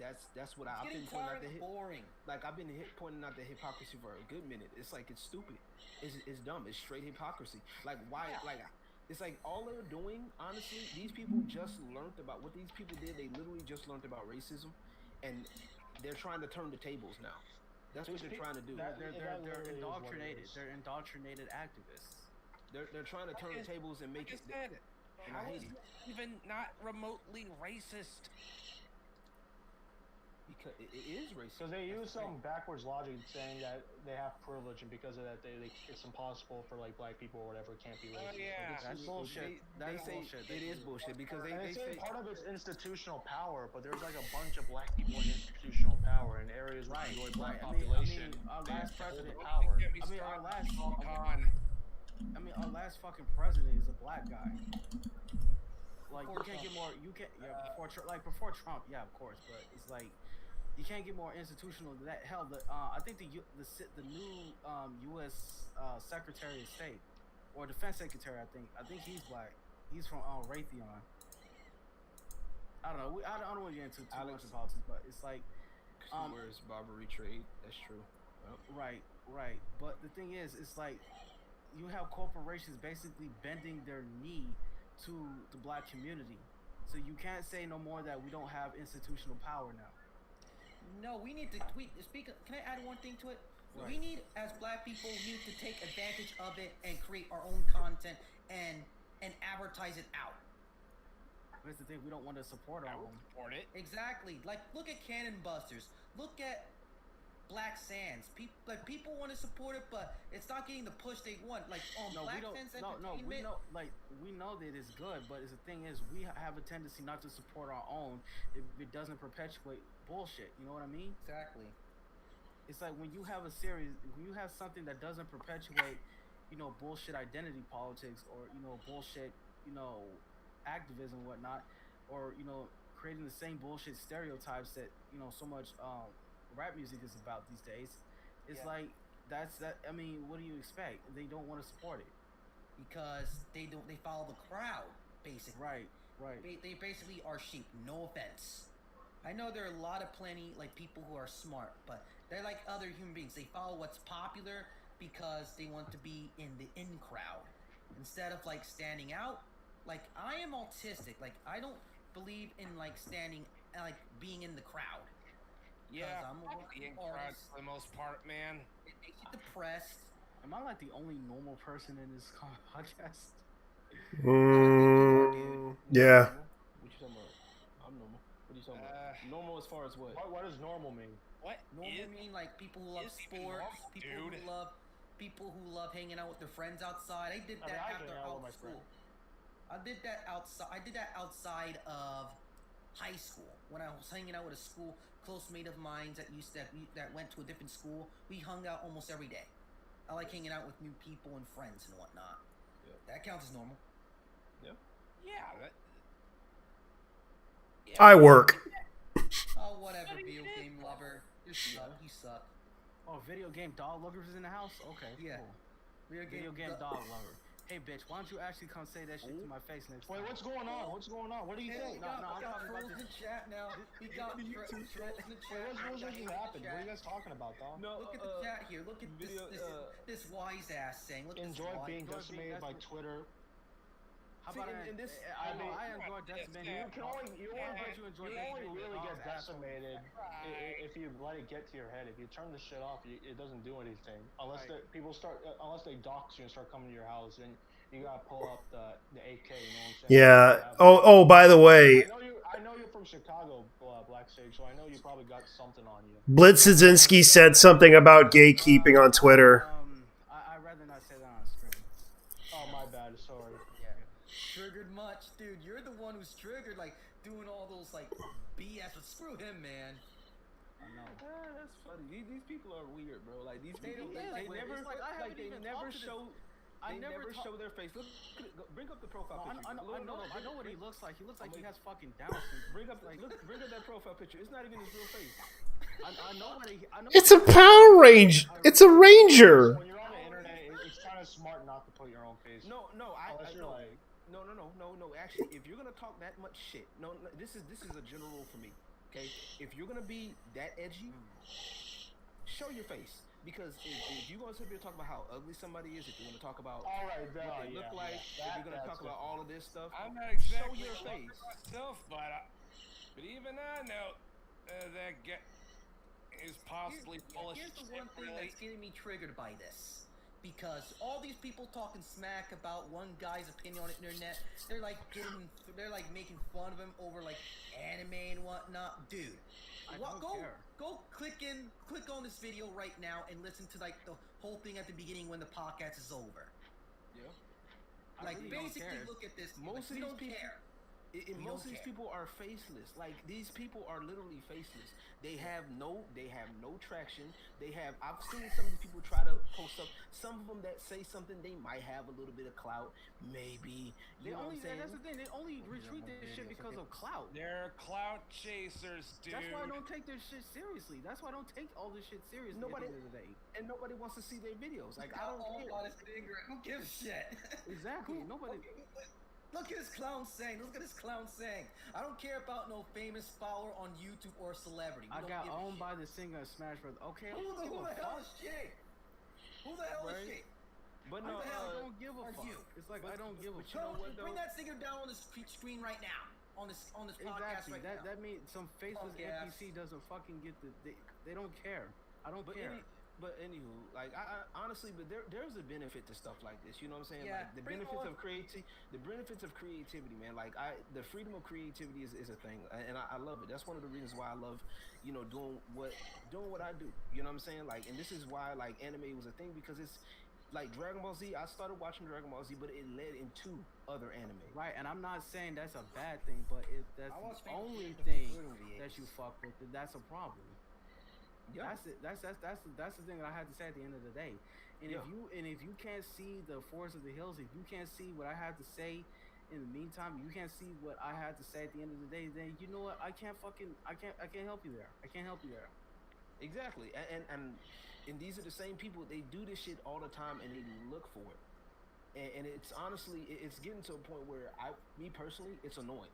that's what I've been It's getting pointing out tired and boring. Like I've been pointing out the hypocrisy for a good minute. It's like it's stupid. It's dumb. It's straight hypocrisy. Like why? Like it's like all they're doing. Honestly, these people just learned about what these people did. They literally just learned about racism, and they're trying to turn the tables now. That's what they're trying to do. They're indoctrinated. They're indoctrinated activists. They're trying to turn the tables and make it. And How I is hate it. it even not remotely racist? Because it is racist. Because they use some backwards logic saying that they have privilege, and because of that, it's impossible for like black people or whatever can't be racist. yeah. That's bullshit. They That's say bullshit. it is bullshit because And they say part of it's institutional power, but there's like a bunch of black people in institutional power in areas with majority black population. Our last hold the president. power. Our last fucking president is a black guy. Like you can't get more. You can't. Yeah, before Trump. Yeah, of course. But it's like you can't get more institutional than that. Hell, I think the new U.S. Secretary of State or Defense Secretary. I think he's black. He's from Raytheon. I don't know. I don't want to get into too much about politics, but it's like where's Barbary trade? That's true. Yep. Right. But the thing is, it's like you have corporations basically bending their knee to the black community. So you can't say no more that we don't have institutional power now. No, we need to speak. Can I add one thing to it? Right. We need, as black people, need to take advantage of it and create our own content and advertise it out. That's the thing. We don't want to support our own. Support it. Exactly. Like, look at Cannon Busters. Look at Black Sands. People want to support it, but it's not getting the push they want. Like Black Sands Entertainment. We know that it's good, but the thing is, we have a tendency not to support our own if it doesn't perpetuate bullshit. You know what I mean? Exactly. It's like when you have a series, when you have something that doesn't perpetuate, bullshit identity politics or bullshit, activism and whatnot, or creating the same bullshit stereotypes that so much rap music is about these days. It's like that's that. I mean, what do you expect? They don't want to support it because they follow the crowd basically. Right. They basically are sheep. No offense. I know there are a lot of like people who are smart, but they're like other human beings. They follow what's popular because they want to be in the in crowd instead of like standing out. Like I am autistic. Like I don't believe in like being in the crowd. Yeah, I'm the in crowd for the most part, man. It makes you depressed. Am I like the only normal person in this podcast? Yeah. What you talking about? I'm normal. What are you talking about? Normal as far as what? What does normal mean? What normal mean? Like people who love sports, people who love hanging out with their friends outside. I did that after school. I did that outside of high school when I was hanging out with a close mate of mine that went to a different school. We hung out almost every day. I like hanging out with new people and friends and whatnot. That counts as normal. Yeah. I work. Oh, whatever, video game lover. You suck. You suck. Oh, video game dog lovers in the house? Okay, Yeah. cool. Video game dog lover. Hey, bitch, why don't you actually come say that shit to my face next time? Wait, what's going on? What's going on? What do you think? No, I'm talking about the chat now. He got trolls in the chat. What's just happened? What are you guys talking about, dog? No, look at the chat here. Look at this wise ass saying. Look at Enjoy this being decimated by Twitter. How about I enjoy decimated. You only really get decimated if you let it get to your head. If you turn the shit off, it doesn't do anything unless unless they dox you and start coming to your house, and you gotta pull up the AK. You know what I'm saying? Yeah. Oh, by the way, I know you're from Chicago, Black Sage, so I know you probably got something on you. Blitzazinski said something about gatekeeping on Twitter. I'd rather not say that on stream. Oh, my bad. Sorry. Triggered much, dude. You're the one who's triggered, like doing all those like BS. But screw him, man. I know. That's funny. These people are weird, bro. Like these people, they never show their face. Look, bring up the profile picture. I know what he looks like. He looks like he has fucking Down syndrome. Bring up that profile picture. It's not even his real face. I know what he. It's a Power Range. It's a Ranger. When you're on the internet, it's kind of smart not to put your own face. No. Actually, if you're gonna talk that much shit, this is a general rule for me. Okay, if you're gonna be that edgy, show your face. Because if you're gonna sit here and talk about how ugly somebody is, if you're gonna talk about what they look like, if you're gonna talk about all of this stuff, I'm not exactly show your face. myself, but even I know that is possibly full of Here's shit. the one thing that's getting me triggered by this. Because all these people talking smack about one guy's opinion on the internet, they're like making fun of him over like anime and whatnot. Dude, go click on this video right now and listen to like the whole thing at the beginning when the podcast is over. Yeah. Like really basically look at this. Most of these people, care. Most of these people are faceless. Like these people are literally faceless. They have no traction. I've seen some of these people try to post up. Some of them that say something, they might have a little bit of clout, maybe. You know what I'm saying? That's the thing. They only retweet this shit because of clout. They're clout chasers, dude. That's why I don't take their shit seriously. That's why I don't take all this shit seriously. Nobody, at the end of the day. And nobody wants to see their videos. Like I don't care. Who gives a shit? Exactly. Nobody. Look at this clown saying. Look at this clown saying. I don't care about no famous follower on YouTube or celebrity. I got owned by the singer of Smash Bros. Okay. Who the hell is she? Who the hell is she? But no, I don't give a fuck. It's like I don't give a fuck. Bring that singer down on the screen right now. On this podcast right now. That means some faceless NPC doesn't fucking get they don't care. I don't care. But anywho, like I honestly, but there's a benefit to stuff like this. You know what I'm saying? Yeah, like the benefits of creativity, man. Like the freedom of creativity is a thing, and I love it. That's one of the reasons why I love, doing what I do. You know what I'm saying? Like, and this is why like anime was a thing, because it's like Dragon Ball Z. I started watching Dragon Ball Z, but it led into other anime. Right, and I'm not saying that's a bad thing, but if that's the only thing that you fuck with, then that's a problem. Yeah. That's the thing that I had to say at the end of the day. And if you can't see the forest of the hills, if you can't see what I have to say in the meantime, you can't see what I had to say at the end of the day, then you know what? I can't help you there. I can't help you there. Exactly. And these are the same people. They do this shit all the time, and they look for it. And it's honestly, it's getting to a point where me personally, it's annoying.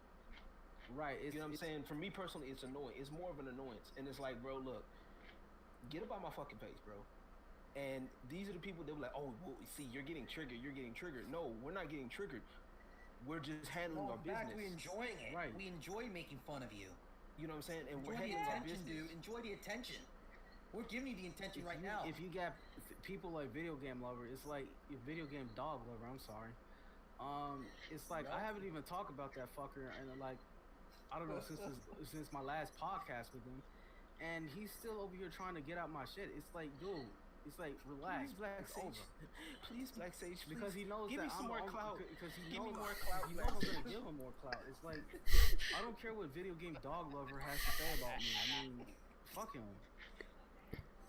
Right. You know what I'm saying? For me personally, it's annoying. It's more of an annoyance. And it's like, bro, look, get up out my fucking face, bro. And these are the people that were like, oh, well, see, you're getting triggered. No, we're not getting triggered. We're just handling our business. We're enjoying it. Right. We enjoy making fun of you. You know what I'm saying? And Enjoy we're the handling our attention, business. dude. Enjoy the attention. We're giving you the attention right now. If you got people like video game lover, it's like video game dog lover. I'm sorry. It's like I haven't even talked about that fucker, and like I don't know since my last podcast with him. And he's still over here trying to get out my shit. It's like, dude, it's like, relax. Please, Black Sage. Please, Black Sage. Because he knows give that me some more clout. Because he give knows me more clout. He knows I'm gonna give him more clout. It's like, I don't care what video game dog lover has to say about me. I mean, fuck him.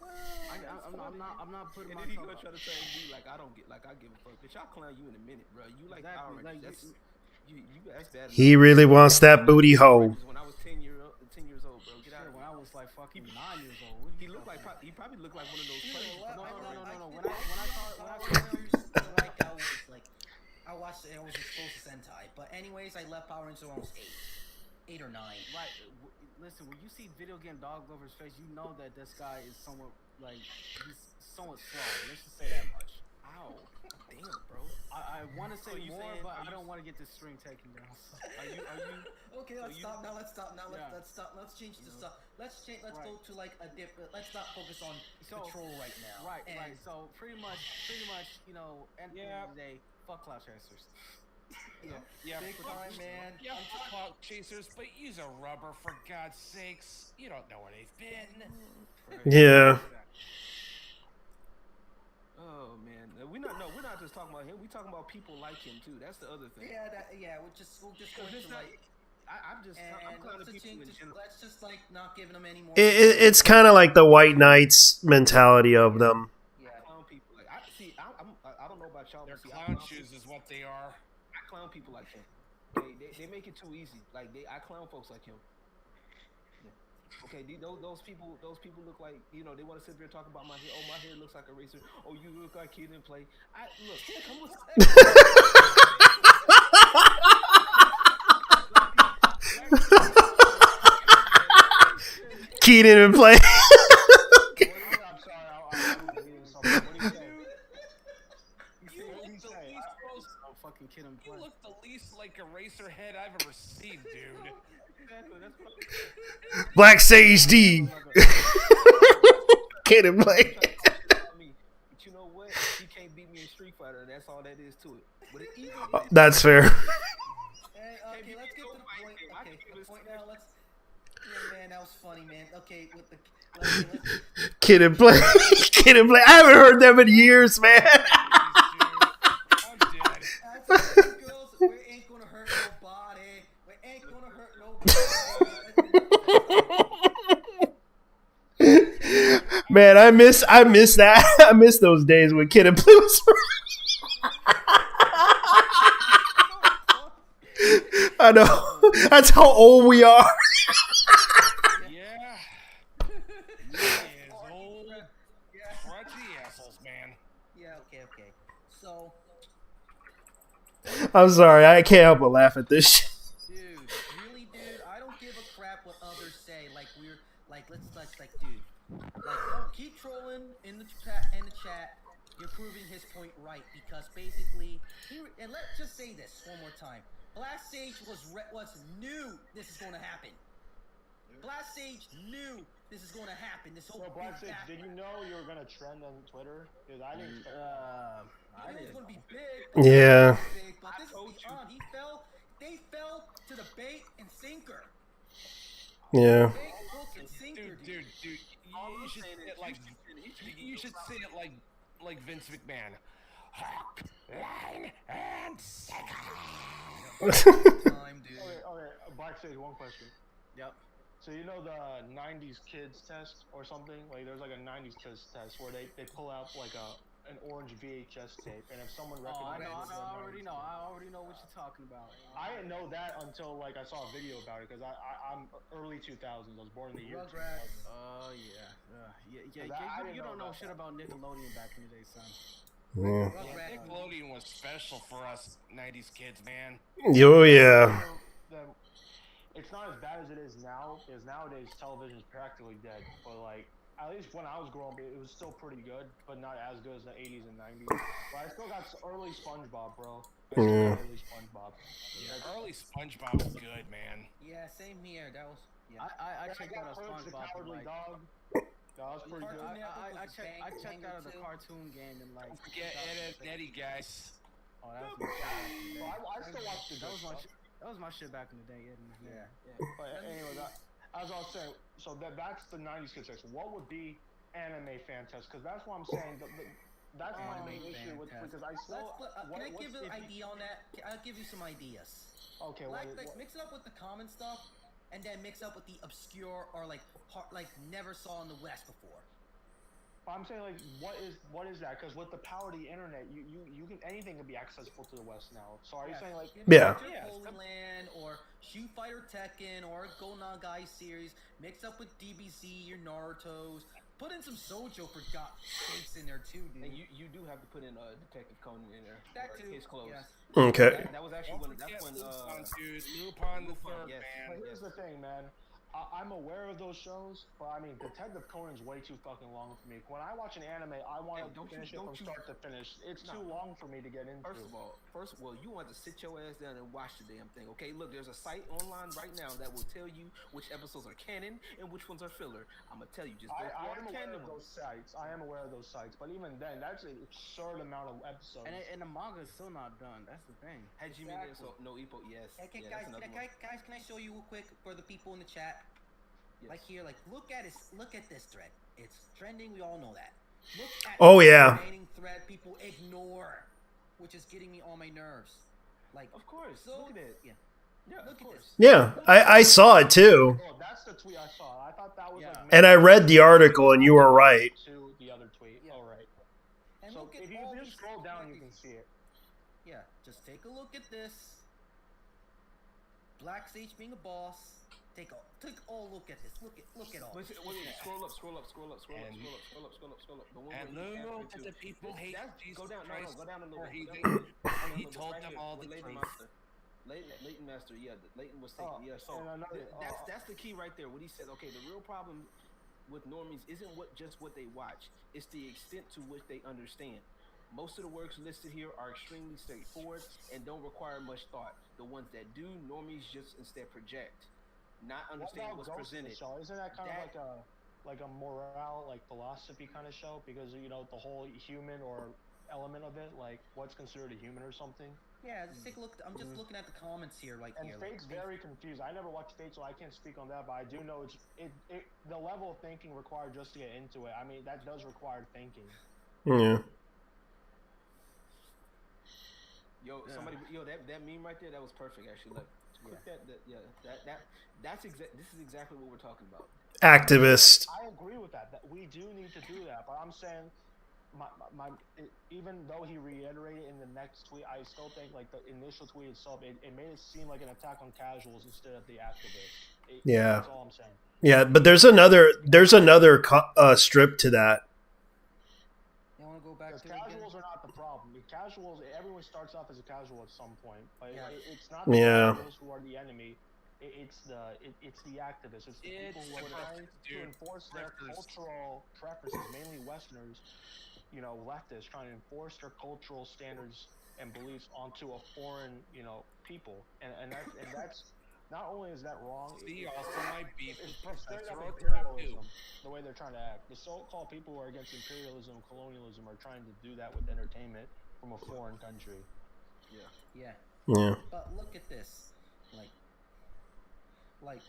I'm not putting And then he myself. gonna try to tell me like I don't get like I give a fuck. Bitch, I'll clown you in a minute, bro. You like Exactly, Power Rangers. like, That's you that's bad. He really wants that booty hole. When I was 10 years old, bro. Get out Shit, of when here. I was like fucking 9 years old. What He you looked like talking he probably looked like one of those players. about? No. When I saw Power him, Rangers, like I was like, I watched it. I was exposed to Sentai, but anyways, I left Power Rangers when I was 8 or 9. right. Listen, when you see video game dog lover's face, you know that this guy is somewhat like he's somewhat slow. Let's just say that much. Ow. Damn, bro. I want to say you more, saying- but are I you- don't want to get this string taken down. So. Are you Okay, let's you- stop now. Let's stop now. Yeah. Let's stop. Let's change the stuff. Let's change. Let's Right. go to like a different. Let's not focus on So- Patrol right now. Right. And So pretty much, you know, end Yeah. of the day, fuck cloud chasers. Yeah, Big time, man. Yeah, fuck clout chasers, but use a rubber for God's sakes. You don't know where they've been. Yeah. Oh man. We're not just talking about him. We're talking about people like him too. That's the other thing. we'll just go Because it's into not- like. I'm clowning let's people change in it- general. let's just like not give them any more. It's kind of like the White Knights mentality of them. Yeah. Clown people. Like I don't know about y'all. Their but see, clown shoes is what they are. I clown people like him. They make it too easy. Like I clown folks like him. Yeah. Okay, those people look like, you know, they want to sit there and talk about my hair. Oh, my hair looks like a razor. Oh, you look like Kid and Play. Look, come with. Key didn't even play. I'm sorry, I'm reading something. What do you say? You look the least Oh, fucking kid and You play. look the least like a racer head I've ever seen, dude. Black Sage D. Kid didn't play. But you know what? He can't beat me in Street Fighter, and that's all that is to it. But it even That's fair. Hey, okay, let's get to the point. Okay, the point now. Let's. Yeah, man, that was funny, man. Okay, with the. Let's Kid and play. Kid and play. I haven't heard them in years, man. I'm dead. That's okay, girls. We ain't gonna hurt nobody. We ain't gonna hurt nobody. Man, I miss that. I miss those days when Kid and Play was. I know. That's how old we are. Yeah. He is old, crutchy assholes, man. Yeah. Okay. So, I'm sorry. I can't help but laugh at this shit. dude, really, dude, I don't give a crap what others say. Like we're like, let's dude, like, oh, keep trolling in the chat. You're proving his point right because basically, and let's just say this one more time. Black Sage was knew this is going to happen. Black Sage knew this is going to happen. This whole So, Black big Sage, back- did you know you were gonna trend on Twitter? Because I didn't expect I I knew it was didn't. going to be big. Yeah. Big, but this is beyond. They fell to the bait and sinker. Yeah. Bait, hook, and sinker, Dude, you should say it like like Vince McMahon. Hook, line, and sinker. Time, dude. Okay, Black Sage, one question. Yep. So you know the 90s kids test or something? Like there's like a 90s kids test where they pull out like an orange VHS tape, and if someone Oh, I recognizes know. it, I already know. I already know what you're talking about. I didn't know that until like I saw a video about it because I'm early 2000s. I was born in the year Rugrats. 2000. Oh yeah. I didn't You don't know know about shit that. about Nickelodeon back in the day, son. Yeah. Rugrats. Nickelodeon was special for us 90s kids, man. Oh yeah. Then it's not as bad as it is now because nowadays television is practically dead. But like at least when I was growing up, it was still pretty good, but not as good as the 80s and 90s. But I still got early SpongeBob, bro. I still got early SpongeBob. Yeah, early SpongeBob was good, man. Yeah, same here. That was. Yeah. I checked out got a Perks the SpongeBob. Cowardly Like, Dog. That was pretty good. I checked out of the cartoon game and like. Don't forget Ed, Ed, Eddie, guys. Oh, that was my shit. Well, I still watch the That good was my stuff. shit. That was my shit back in the day. Yeah. But anyway, as I was saying, so that's the 90s kids section. What would be anime fan test? Because that's what I'm saying. That's my main Anime issue with fan because I still. Can I give an idea on that? I'll give you some ideas. Okay, Mix it up with the common stuff, and then mix up with the obscure or like never saw in the West before. I'm saying like, what is that? Because with the power of the internet, you can anything can be accessible to the West now. So are you saying like, Yeah. Holy Land or Shoot Fighter Tekken or Go Nagai series mixed up with DBZ, your Naruto's. Put in some Sojo for God's sakes in there too, dude. And you do have to put in Detective Conan in there. That too. His clothes. Yes. Okay. That was actually when dude, Lupin the Third, yes. man. But here's the thing, man. I'm aware of those shows, but I mean, Detective Conan's way too fucking long for me. When I watch an anime, I want to finish it from start to finish. It's too long for me to get into. First of all, you want to sit your ass down and watch the damn thing, okay? Look, there's a site online right now that will tell you which episodes are canon and which ones are filler. I'm gonna tell you, just go I for am the aware canon of those sites. I am aware of those sites, but even then, that's an absurd amount of episodes. And the manga is still not done. That's the thing. Hajime no Ippo, yes. Okay, yeah, guys, guys, can I show you real quick for the people in the chat? Yes. Like here, like look at this thread. It's trending. We all know that. Look at Oh, the yeah. remaining thread people ignore, which is getting me on my nerves. Like, of course. So, look at it. Yeah. Look at course. this. Yeah, I saw it too. Oh, that's the tweet I saw. I thought that was like. And I read the article, and you were right. To the other tweet. Yeah. All right. And So look at if you all just these scroll down, you things. can see it. Yeah, just take a look at this. Black Sage being a boss. Take all look at this. Look at all. Wait, scroll up. The one And where he look after that the two. people hate Jesus Go down, Christ. go down a little or he bit. did- Down he a little told bit. them all the Leighton truth. Master. Leighton Master, yeah, Leighton was taken. Yeah, so and another- that's the key right there. What he said. Okay, the real problem with normies isn't just what they watch; it's the extent to which they understand. Most of the works listed here are extremely straightforward and don't require much thought. The ones that do, normies just instead project, not understand what's Ghost in the presented. Shell? Isn't that kind of like a morale, like philosophy kind of show? Because you know the whole human or element of it, like what's considered a human or something. Yeah, just take a look. I'm just looking at the comments here, like And here. Fate's very confused. I never watched Fate, so I can't speak on that. But I do know the level of thinking required just to get into it. I mean, that does require thinking. Yeah. That meme right there, that was perfect actually. Look, click this is exactly what we're talking about. Activist. I agree with that. That we do need to do that, but I'm saying, even though he reiterated in the next tweet, I still think like the initial tweet itself, it made it seem like an attack on casuals instead of the activists. Yeah. That's all I'm saying. Yeah, but there's another strip to that. You want to go back Because to it again? casuals are not the problem. Casuals, everyone starts off as a casual at some point, but Yeah. it's not the Yeah. casuals who are the enemy. It's the activists. It's the people who are trying to enforce their cultural preferences, mainly Westerners, you know, leftists trying to enforce their cultural standards and beliefs onto a foreign, you know, people, and that's not only is that wrong. See, also my beef It's with straight Professor up Otaku. imperialism, the way they're trying to act. The so-called people who are against imperialism, colonialism, are trying to do that with entertainment from a foreign country. Yeah. Yeah. But look at this. Like,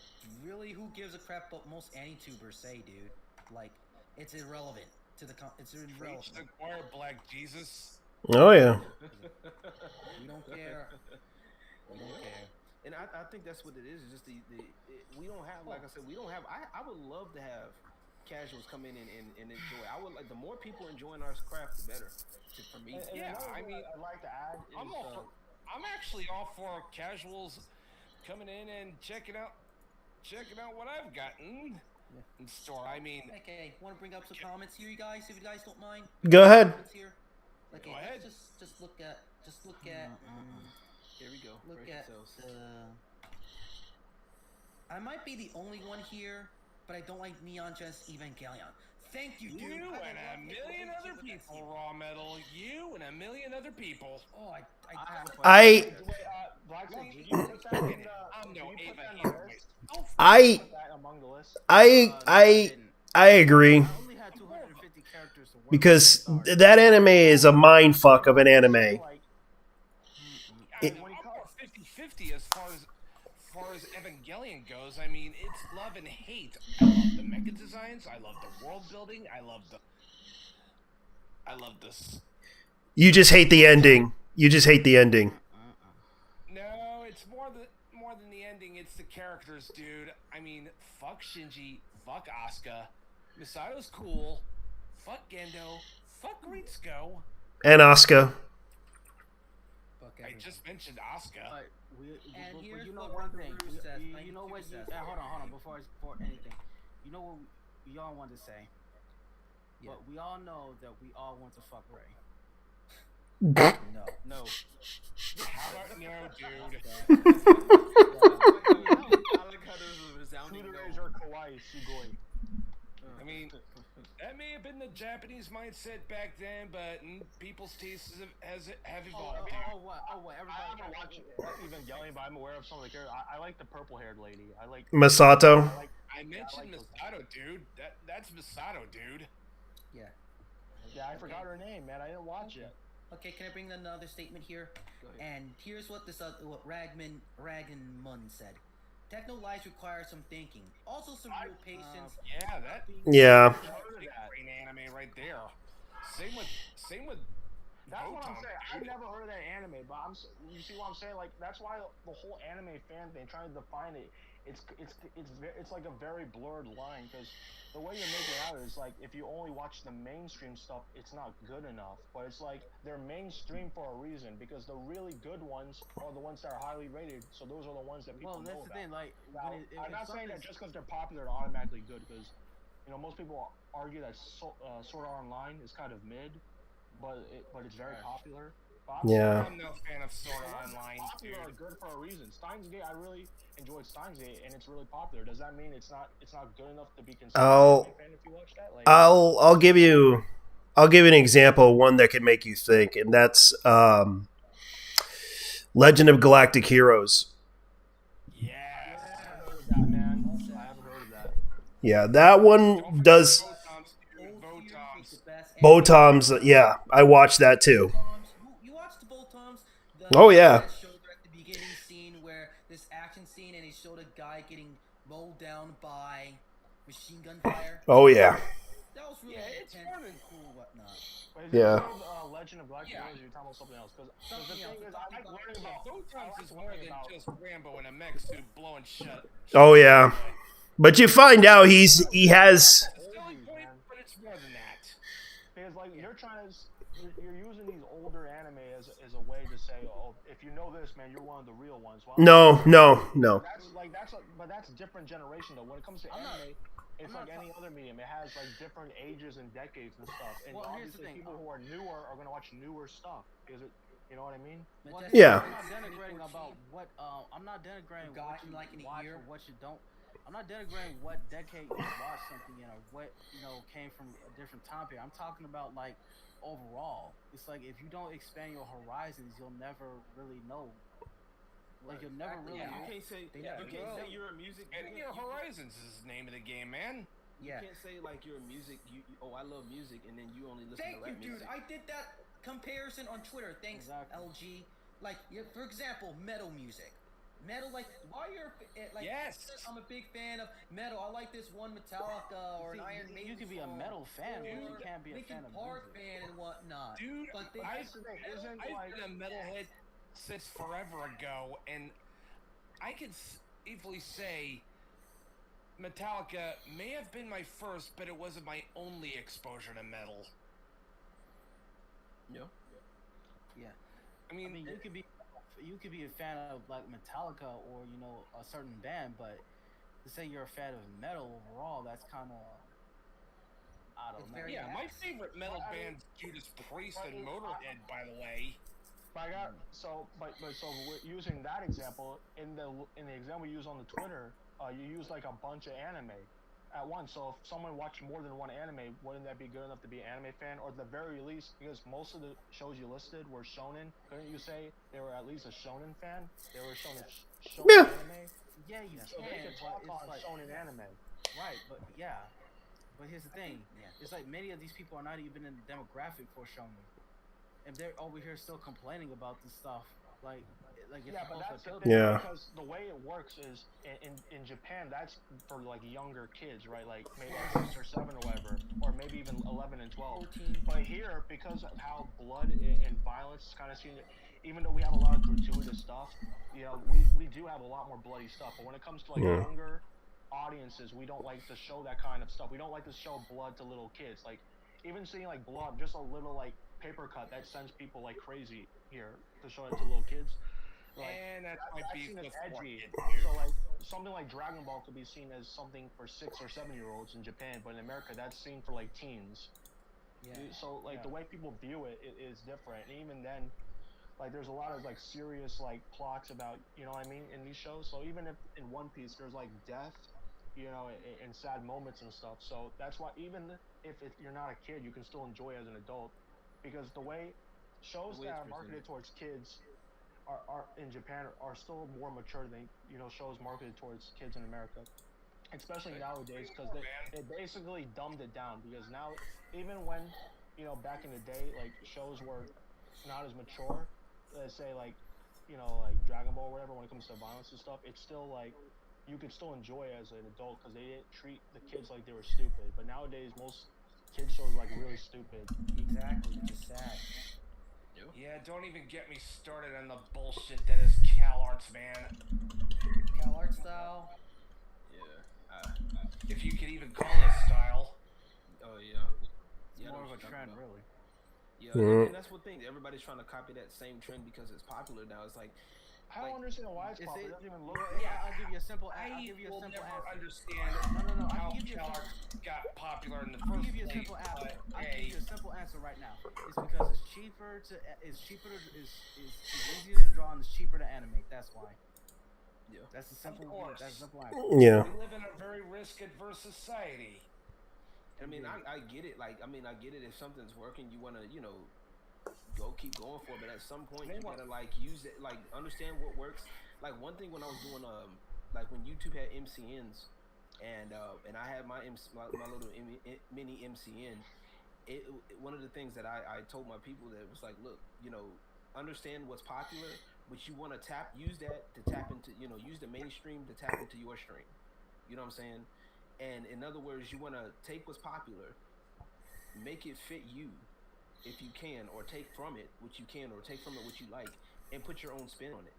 really, who gives a crap what most anti-tubers say, dude? Like, it's irrelevant to the it's Preach irrelevant. the choir, Black Jesus. Oh yeah. We don't care. We don't care. And I think that's what it is. Just we don't have, like I said, we don't have. I would love to have casuals come in and enjoy. I would like the more people enjoying our craft, the better. For me, And Yeah, another I thing mean, I'd like to add is I'm actually all for casuals coming in and checking out what I've gotten in store. I mean, Okay, want to bring up some comments here, you guys, if you guys don't mind. Go ahead. Comments here. Okay, Go ahead. Just look at here we go. look Brace at yourselves. I might be the only one here, but I don't like Neon Genesis Evangelion. Thank you, dude. you I and love a it. million Holy other shit, that's people, you. Raw Metal. You and a million other people. Oh, I Black Sage, did you put that in the, I'm no did you put Ava that in here the list? myself. I Put that among the list? I agree. I only had 250 characters to work Because with. that anime is a mind fuck of an anime. Like, I'm more 50-50 as far as Evangelion goes. I mean, it's love and hate. I love the mecha designs. I love the world building. I love this. You just hate the ending. You just hate the ending. No, it's more than the ending. It's the characters, dude. I mean, fuck Shinji, fuck Asuka. Misato's cool. Fuck Gendo. Fuck Ritsuko. And Asuka. Fuck I everyone. just mentioned Asuka. But And but here's you know what one Ronda thing. Rousey says, You know what? says. Hold on. Before anything, you know what we all want to say. Yeah. But we all know that we all want to fuck Ray. No. How about no, dude? I like how there's a resounding Kudos no. or Kawaii Sugoi. I mean, that may have been the Japanese mindset back then, but people's tastes have evolved. What? I Everybody. haven't watched Evangelion, but I'm aware of some of the characters. I like the purple-haired lady. I like Masato. I mentioned Misato, dude. That's Misato, dude. Yeah. Yeah, I forgot her name, man. I didn't watch it. Okay, can I bring another statement here? Go ahead. And here's what what Ragnmun said. Techno lives require some thinking, also some real patience. Yeah, that. Yeah. Great anime right there. Same with. That's what I'm Botan, saying. I've dude. never heard of that anime, but you see what I'm saying? Like that's why the whole anime fan thing, trying to define it, it's like a very blurred line because the way you make it out is like if you only watch the mainstream stuff, it's not good enough. But it's like they're mainstream for a reason because the really good ones are the ones that are highly rated. So those are the ones that people Well, that's know the about. thing. Like, Now, when I'm not saying that something's- just because they're popular, they're automatically good. Because most people argue that Sword Art Online is kind of mid, but it's very popular. But Yeah. I'm no fan of Sword Art Online, popular are dude. good for a reason. Steins Gate, I really enjoyed Steins Gate, and it's really popular. Does that mean it's not good enough to be considered I'll- an anime fan if you watch that? Like, I'll give you an example, one that can make you think, and that's Legend of Galactic Heroes. Yes. I haven't heard of that, man. I haven't heard of that. Yeah, that one does. Botom's, dude. Botom's. The best Botom's, yeah, I watched that too. You watched the Botoms? Oh, yeah. That showed at the beginning scene where this action scene and it showed a guy getting mowed down by machine gun fire. Oh yeah. That was really it's intense fun and cool, whatnot. But is Yeah. it called, Legend of Galactic Heroes, or you're talking about something else? Because the Something thing else. is, I like learning about. Botom's is more than just Rambo in a mech suit blowing shut. Oh yeah. But you find out he has. It's a selling point, but it's more than that. Because like you're using these older anime as a way to say, oh, if you know this, man, you're one of the real ones. Well, No. But that's a different generation though. When it comes to anime, it's I'm like not any other medium. It has like different ages and decades and stuff. And Well, here's the obviously, thing. people who are newer are gonna watch newer stuff. Is it? You know what I mean? Well, Yeah. I'm not denigrating about what. I'm not denigrating what Forgotten you like in a watch year. or what you don't. I'm not denigrating what decade you watch something in or what came from a different time period. I'm talking about like overall. It's like if you don't expand your horizons, you'll never really know. Like you'll never really. You know. can't say Yeah, you can't well, say you're a music. And Horizons is the name of the game, man. You Yeah. can't say like you're a music. Oh, I love music, and then you only listen Thank to you, rap dude. music. I did that comparison on Twitter. Thanks, Exactly. LG. Like, for example, metal music. Metal, like, while you're like, Yes. I'm a big fan of metal. I like this one Metallica or an See, Iron Maiden. you can be a song, metal fan, but you or can't be a Linkin fan of Park music. fan and whatnot. Dude, But they I've isn't like been a metalhead since forever ago, and I could easily say Metallica may have been my first, but it wasn't my only exposure to metal. Yeah. I mean, you could be a fan of like Metallica or a certain band, but to say you're a fan of metal overall, that's kind of I don't It's know. very yeah, my favorite metal band's Judas Priest and Motorhead, by the way. But I got so we're using that example in the example you use on the Twitter, you use like a bunch of anime at once. So if someone watched more than one anime, wouldn't that be good enough to be an anime fan? Or at the very least, because most of the shows you listed were shonen, couldn't you say they were at least a shonen fan? They were shonen Yeah. anime. Yeah, you So they can, could talk but on it's like shonen anime. right, but yeah. But here's the thing: it's like many of these people are not even in the demographic for shonen, and they're over here still complaining about this stuff. Like it's Yeah, but supposed that's to the appeal to thing, Yeah. because the way it works is in Japan, that's for like younger kids, right? Like maybe 6 or 7 or whatever, or maybe even 11 and 12. But here, because of how blood and violence is kind of seen, even though we have a lot of gratuitous stuff, we do have a lot more bloody stuff. But when it comes to like Yeah. younger audiences, we don't like to show that kind of stuff. We don't like to show blood to little kids. Like even seeing like blood, just a little like paper cut that sends people like crazy here to show it to little kids. Like, And that's my that's beef seen as with edgy. Orchid, So like something like Dragon Ball could be seen as something for 6 or 7-year-olds in Japan, but in America that's seen for like teens. Yeah. So like the way people view it is different. And even then, like there's a lot of like serious like plots about, you know what I mean, in these shows. So even if in One Piece there's like death, you know, and sad moments and stuff. So that's why even if you're not a kid, you can still enjoy it as an adult, because the way shows The way that it's are marketed presented. towards kids are in Japan are still more mature than, you know, shows marketed towards kids in America, especially nowadays, because they basically dumbed it down. Because now, even when, you know, back in the day, like shows were not as mature, let's say like, you know, like Dragon Ball or whatever, when it comes to violence and stuff, it's still like you could still enjoy it as an adult because they didn't treat the kids like they were stupid. But nowadays, most kids shows like really stupid. Exactly, which is sad. Yeah, don't even get me started on the bullshit that is Cal Arts, man. Cal Art style. Yeah. If you could even call it style. Oh yeah. It's Yeah, I know more of what a you're trend, talking about. really. Yeah, Mhm. and that's what thing. Everybody's trying to copy that same trend because it's popular now. It's like, I don't understand why it's Is popular. it- It doesn't even look. I'll give you a simple. I'll I give you a will simple never answer. understand No. I how can give you a Cal simple. Arts got popular in the I'll first give you a place. simple answer. But, I'll hey, give you a simple answer right now. It's because it's cheaper to is easier to draw and it's cheaper to animate. That's why. yeah. That's a simple. course. That's a simple answer. Yeah. we live in a very risk-adverse society. I mean, I get it. Like, I mean, I get it. If something's working, you want to, you know, keep going for it. But at some point, you gotta like use it, like understand what works. Like one thing when I was doing, like when YouTube had MCNs, and I had my little mini MCN. One of the things that I told my people that was like, look, you know, understand what's popular, but you want to use that to tap into, you know, use the mainstream to tap into your stream. You know what I'm saying? And in other words, you want to take what's popular, make it fit you, if you can, or take from it what you can, or take from it what you like, and put your own spin on it.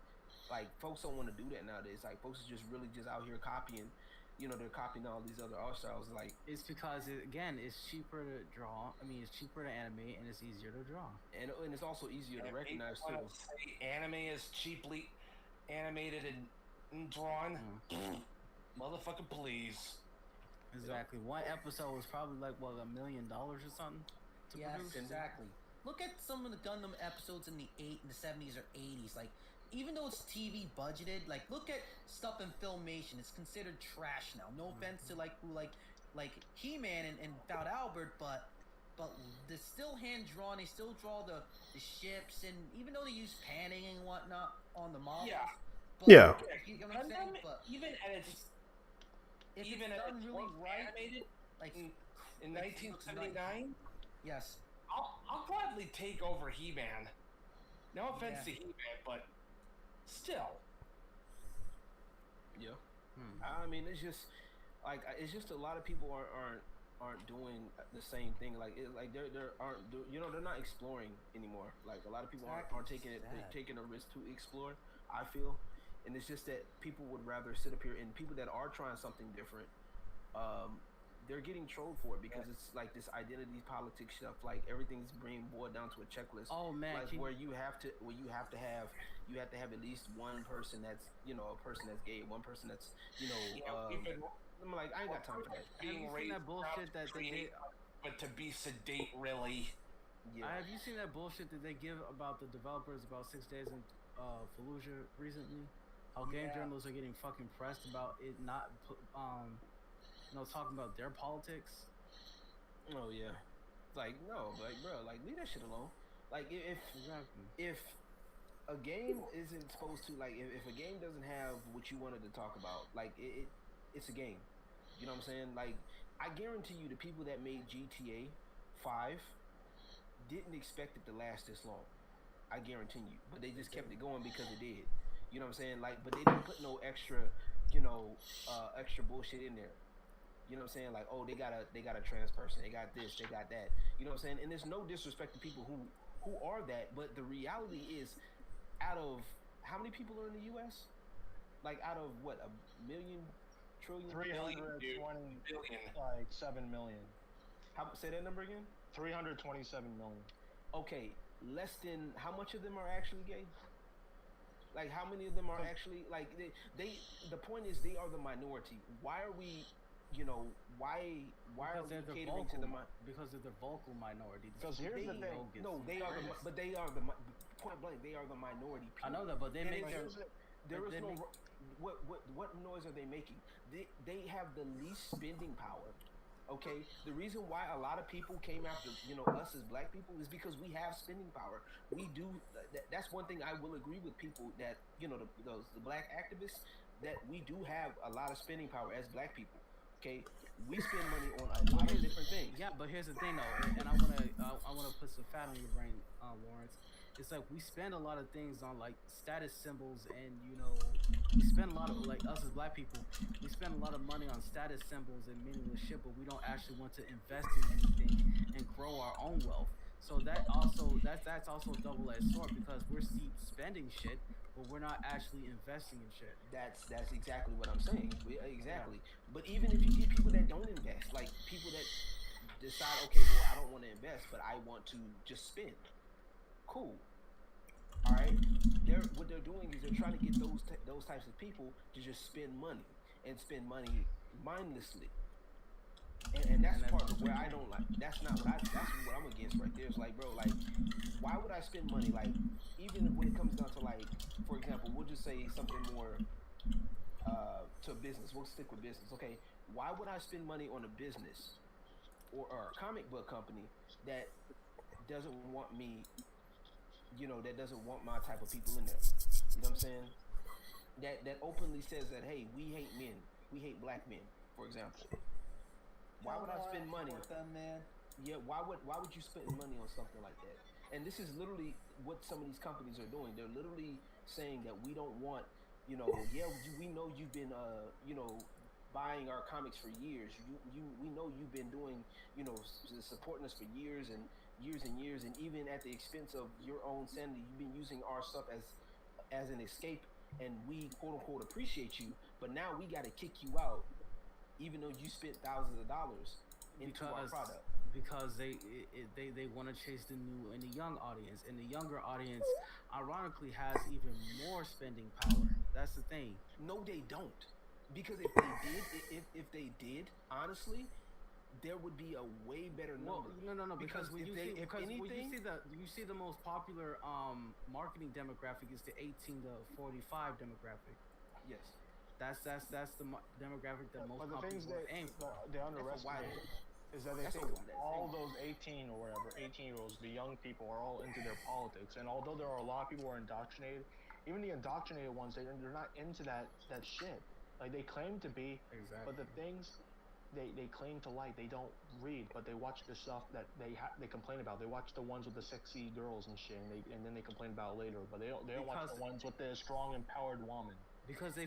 Like folks don't want to do that nowadays. Like folks is just really just out here copying. You know, they're copying all these other art styles. Like It's because again, it's cheaper to draw. I mean, it's cheaper to animate and it's easier to draw. and it's also easier to recognize too. Want to say anime is cheaply animated and drawn? Motherfucker, please. Exactly. One episode was probably like what $1 million or something to Yes, produce. exactly. Look at some of the Gundam episodes in the 70s or 80s. Like, even though it's TV budgeted, like look at stuff in Filmation. It's considered trash now. No offense to like He-Man and Fat Albert, but they're still hand drawn. They still draw the ships, and even though they use panning and whatnot on the models. Yeah. But, Yeah. You know what I'm saying? But even at its if even it's at done its really worst right, animated like in like, it looks 1979, yes. I'll gladly take over He-Man. No offense Yeah. to He-Man, but still. Yeah. I mean, it's just like it's just a lot of people aren't doing the same thing. Like they're not exploring anymore. Like a lot of people aren't taking a risk to explore. I feel, and it's just that people would rather sit up here, and people that are trying something different, they're getting trolled for it because it's like this identity politics stuff. Like everything's being boiled down to a checklist. Oh man, like where you have to have at least one person that's, you know, a person that's gay, one person that's, you know, I'm like, I ain't got time for that. Have you seen that bullshit that they did? But to be sedate, really. Yeah. Have you seen that bullshit that they give about the developers about 6 days in Fallujah recently? How game journalists are getting fucking pressed about it not, you know, talking about their politics. Oh yeah. Like no, like bro, like leave that shit alone. Like if a game isn't supposed to, like if a game doesn't have what you wanted to talk about, like it's a game. You know what I'm saying? Like I guarantee you the people that made GTA 5 didn't expect it to last this long. I guarantee you. But they just kept it going because it did. You know what I'm saying? Like, but they didn't put no extra, you know, extra bullshit in there. You know what I'm saying? Like, oh, they got a trans person, they got this, they got that. You know what I'm saying? And there's no disrespect to people who are that, but the reality is, out of how many people are in the U.S.? Like, out of what, 320 billion, like 7 million. Say that number again. 327 million. Okay, less than how much of them are actually gay? Like how many of them are actually like they the point is they are the minority. Why are we, why are we catering to the because of the vocal minority? Because here's the thing. No, they are point blank. They are the minority. People. I know that, but they make their. There is no. What noise are they making? They have the least spending power. Okay, the reason why a lot of people came after us as black people is because we have spending power. We do. That's one thing I will agree with people that the black activists, that we do have a lot of spending power as black people. Okay, we spend money on a lot of different things. Yeah, but here's the thing though, and I wanna put some fat on your brain, Lawrence. It's like we spend a lot of things on like status symbols, and we spend a lot of, like, us as black people, we spend a lot of money on status symbols and meaningless shit, but we don't actually want to invest in anything and grow our own wealth. So that's also a double-edged sword, because we're spending shit, but we're not actually investing in shit. That's exactly what I'm saying. Exactly. Yeah. But even if you get people that don't invest, like people that decide, okay, well, I don't want to invest, but I want to just spend. Cool. All right. What they're doing is they're trying to get those types of people to just spend money mindlessly. And that's part of where I don't like. That's what I'm against right there. It's like, bro, like, why would I spend money? Like, even when it comes down to, like, for example, we'll just say something more to business. We'll stick with business. Okay, why would I spend money on a business or a comic book company that doesn't want me? That doesn't want my type of people in there. You know what I'm saying? That openly says that, hey, we hate men. We hate black men, for example. Why would I spend money? Yeah, why would you spend money on something like that? And this is literally what some of these companies are doing. They're literally saying that we don't want, we know you've been, buying our comics for years. We know you've been doing, supporting us for years and years, and even at the expense of your own sanity, you've been using our stuff as an escape, and we quote unquote appreciate you. But now we got to kick you out, even though you spent thousands of dollars into our product. Because they want to chase the new and the young audience, and the younger audience, ironically, has even more spending power. That's the thing. No, they don't. Because if they did, honestly, there would be a way better number. No. Because when you see the most popular marketing demographic is the 18 to 45 demographic. Yes. That's the demographic that most companies aim for. They underestimate is that they think all those 18 or whatever, 18-year-olds, the young people, are all into their politics. And although there are a lot of people who are indoctrinated, even the indoctrinated ones, they're not into that shit. Like, they claim to be, but the things they claim to like, they don't read, but they watch the stuff that they complain about. They watch the ones with the sexy girls and shit, and then they complain about it later. But they don't watch the ones with the strong, empowered woman. Because they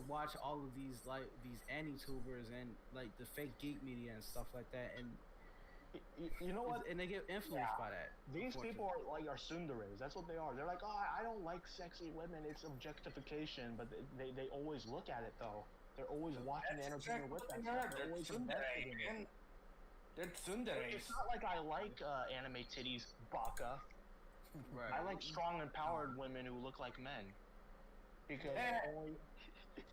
watch all of these anti-tubers and like the fake geek media and stuff like that, and you know what? And they get influenced by that. These people are tsunderes. That's what they are. They're like, oh, I don't like sexy women. It's objectification. But they always look at it though. They're always watching the entertainment with that stuff. They're always invested in it. They're tsunderes. It's not like I like anime titties, baka. Right. I like strong, empowered women who look like men. Because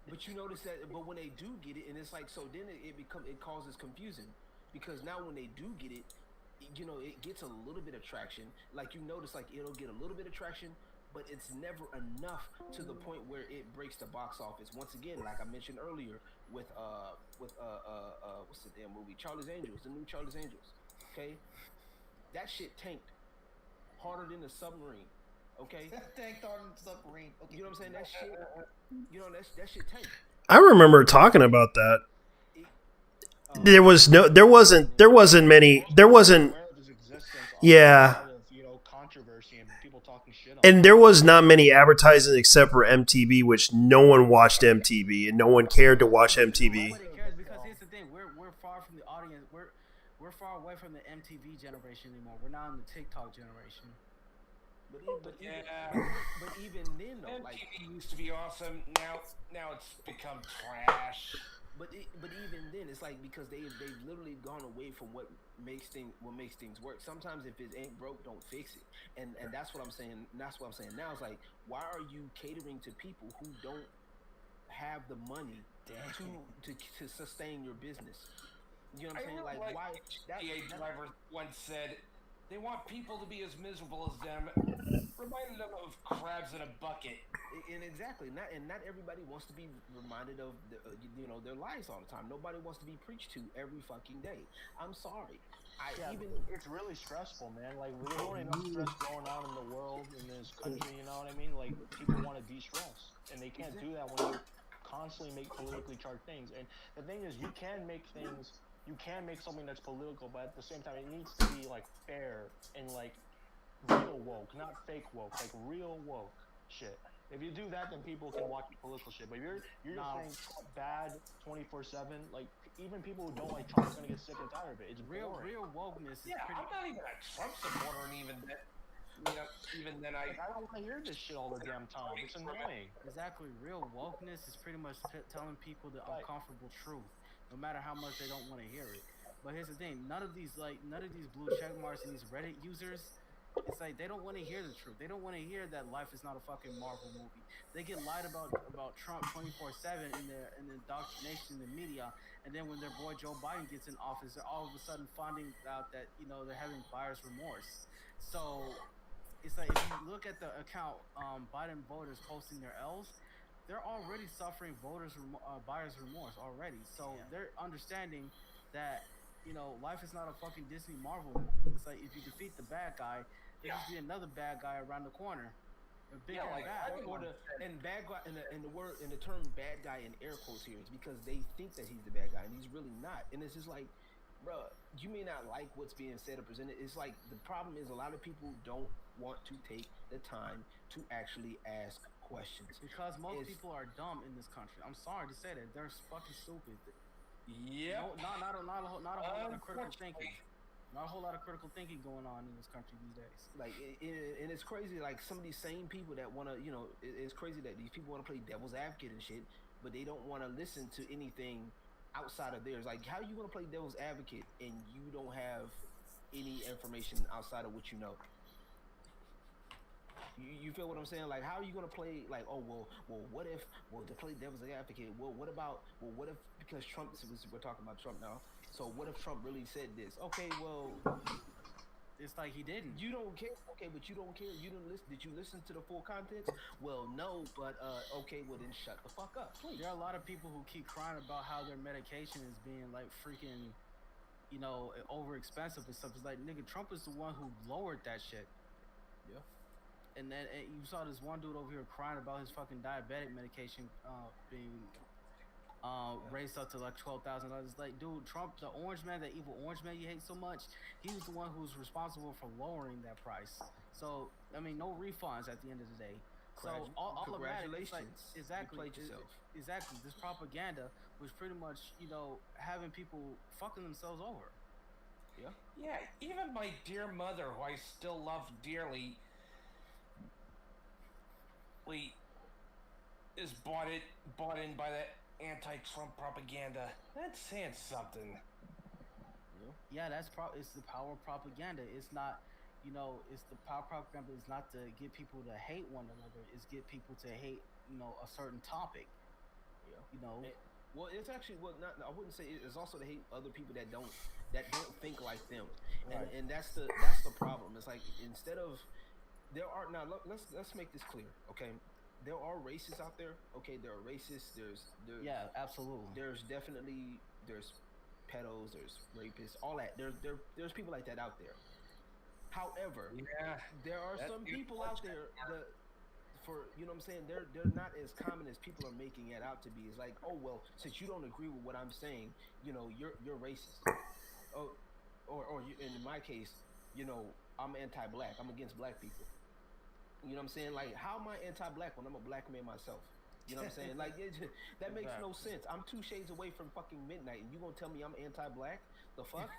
but you notice that, but when they do get it, and it's like, so then it causes confusion, because now when they do get it, it gets a little bit of traction. Like, you notice, like, it'll get a little bit of traction, but it's never enough to the point where it breaks the box office. Once again, like I mentioned earlier, with what's the damn movie? Charlie's Angels, the new Charlie's Angels. Okay, that shit tanked harder than a submarine. Okay, tanked harder than a submarine. Okay, you know what I'm saying? That shit, that shit tanked. I remember talking about that. There wasn't many. Yeah. Controversy and people talking shit on and there was not many advertising except for MTV, which no one watched MTV and no one cared to watch MTV. Nobody cares, because here's the thing: we're far from the audience. We're far away from the MTV generation anymore. We're not in the TikTok generation. But even then, though, MTV like, used to be awesome. Now it's become trash. But even then, it's like because they've literally gone away from what makes things work. Sometimes if it ain't broke, don't fix it. And that's what I'm saying. That's what I'm saying now. It's like, why are you catering to people who don't have the money to sustain your business? You know what I'm saying? really Like why that GTA driver once said they want people to be as miserable as them, reminding them of crabs in a bucket. and exactly not everybody wants to be reminded of their lives all the time. Nobody wants to be preached to every fucking day. I'm sorry. It's really stressful, man. Like there's already enough stress going on in the world, in this country. You know what I mean? Like people want to de-stress, and they can't do that when you constantly make politically charged things. And the thing is, you can make something that's political, but at the same time, it needs to be like fair and like real woke, not fake woke, like real woke shit. If you do that, then people can watch political shit. But you're just saying Trump bad 24/7. Like even people who don't like Trump are gonna get sick and tired of it. It's real boring. wokeness is Yeah, pretty. I'm not even a Trump supporter, and even then I I don't want to hear this shit all the damn time. It's annoying. Exactly, real wokeness is pretty much telling people the uncomfortable truth, no matter how much they don't want to hear it. But here's the thing: none of these blue check marks and these Reddit users, it's like they don't want to hear the truth. They don't want to hear that life is not a fucking Marvel movie. They get lied about Trump 24/7 in the indoctrination in the media, and then when their boy Joe Biden gets in office, they're all of a sudden finding out that they're having buyer's remorse. So it's like if you look at the account, Biden voters posting their L's, they're already suffering buyer's remorse already. So they're understanding that life is not a fucking Disney Marvel movie. It's like if you defeat the bad guy, there's just be another bad guy around the corner. A big bad. And bad guy and the term bad guy in air quotes here is because they think that he's the bad guy and he's really not. And it's just like, bro, you may not like what's being said or presented. It's like the problem is a lot of people don't want to take the time to actually ask questions because most people are dumb in this country. I'm sorry to say that they're fucking stupid. Yeah. Not a whole lot of critical thinking. Not a whole lot of critical thinking going on in this country these days. Like, and it's crazy. Like some of these same people that want to, it's crazy that these people want to play devil's advocate and shit, but they don't want to listen to anything outside of theirs. Like, how are you going to play devil's advocate and you don't have any information outside of what you know? You feel what I'm saying? Like, how are you gonna play? Like, oh well, what if? Well, to play devil's advocate, what if because we're talking about Trump now. So what if Trump really said this? Okay, well, it's like he didn't. You don't care. Okay, but you don't care. You didn't listen. Did you listen to the full context? Well, no, but okay, well then shut the fuck up, please. There are a lot of people who keep crying about how their medication is being like freaking, over expensive and stuff. It's like, nigga, Trump is the one who lowered that shit. Yeah. And then you saw this one dude over here crying about his fucking diabetic medication being raised up to like $12,000. Like, dude, Trump, the orange man, that evil orange man you hate so much, he was the one who was responsible for lowering that price. So, I mean, no refunds at the end of the day. So all of that, like, exactly, you played yourself. Exactly. This propaganda was pretty much, having people fucking themselves over. Yeah. Yeah. Even my dear mother, who I still love dearly, is bought in by that anti-Trump propaganda. That's saying something. Yeah, it's the power of propaganda. It's not, it's the power of propaganda is not to get people to hate one another. It's get people to hate, a certain topic. Yeah. Well, it's actually not. I wouldn't say it's also to hate other people that don't think like them. Right. And that's the problem. It's like instead of let's make this clear, okay? There are racists out there, okay? There are racists. There's absolutely. There's pedos, there's rapists, all that. There's people like that out there. However, there are some people out there that, for you know what I'm saying, they're not as common as people are making it out to be. It's like, oh well, since you don't agree with what I'm saying, you're racist. Oh, or you, and in my case, I'm anti-black. I'm against black people. You know what I'm saying? Like, how am I anti-black when I'm a black man myself? You know what I'm saying? Like, that makes no sense. I'm 2 shades away from fucking midnight, and you gonna tell me I'm anti-black? The fuck?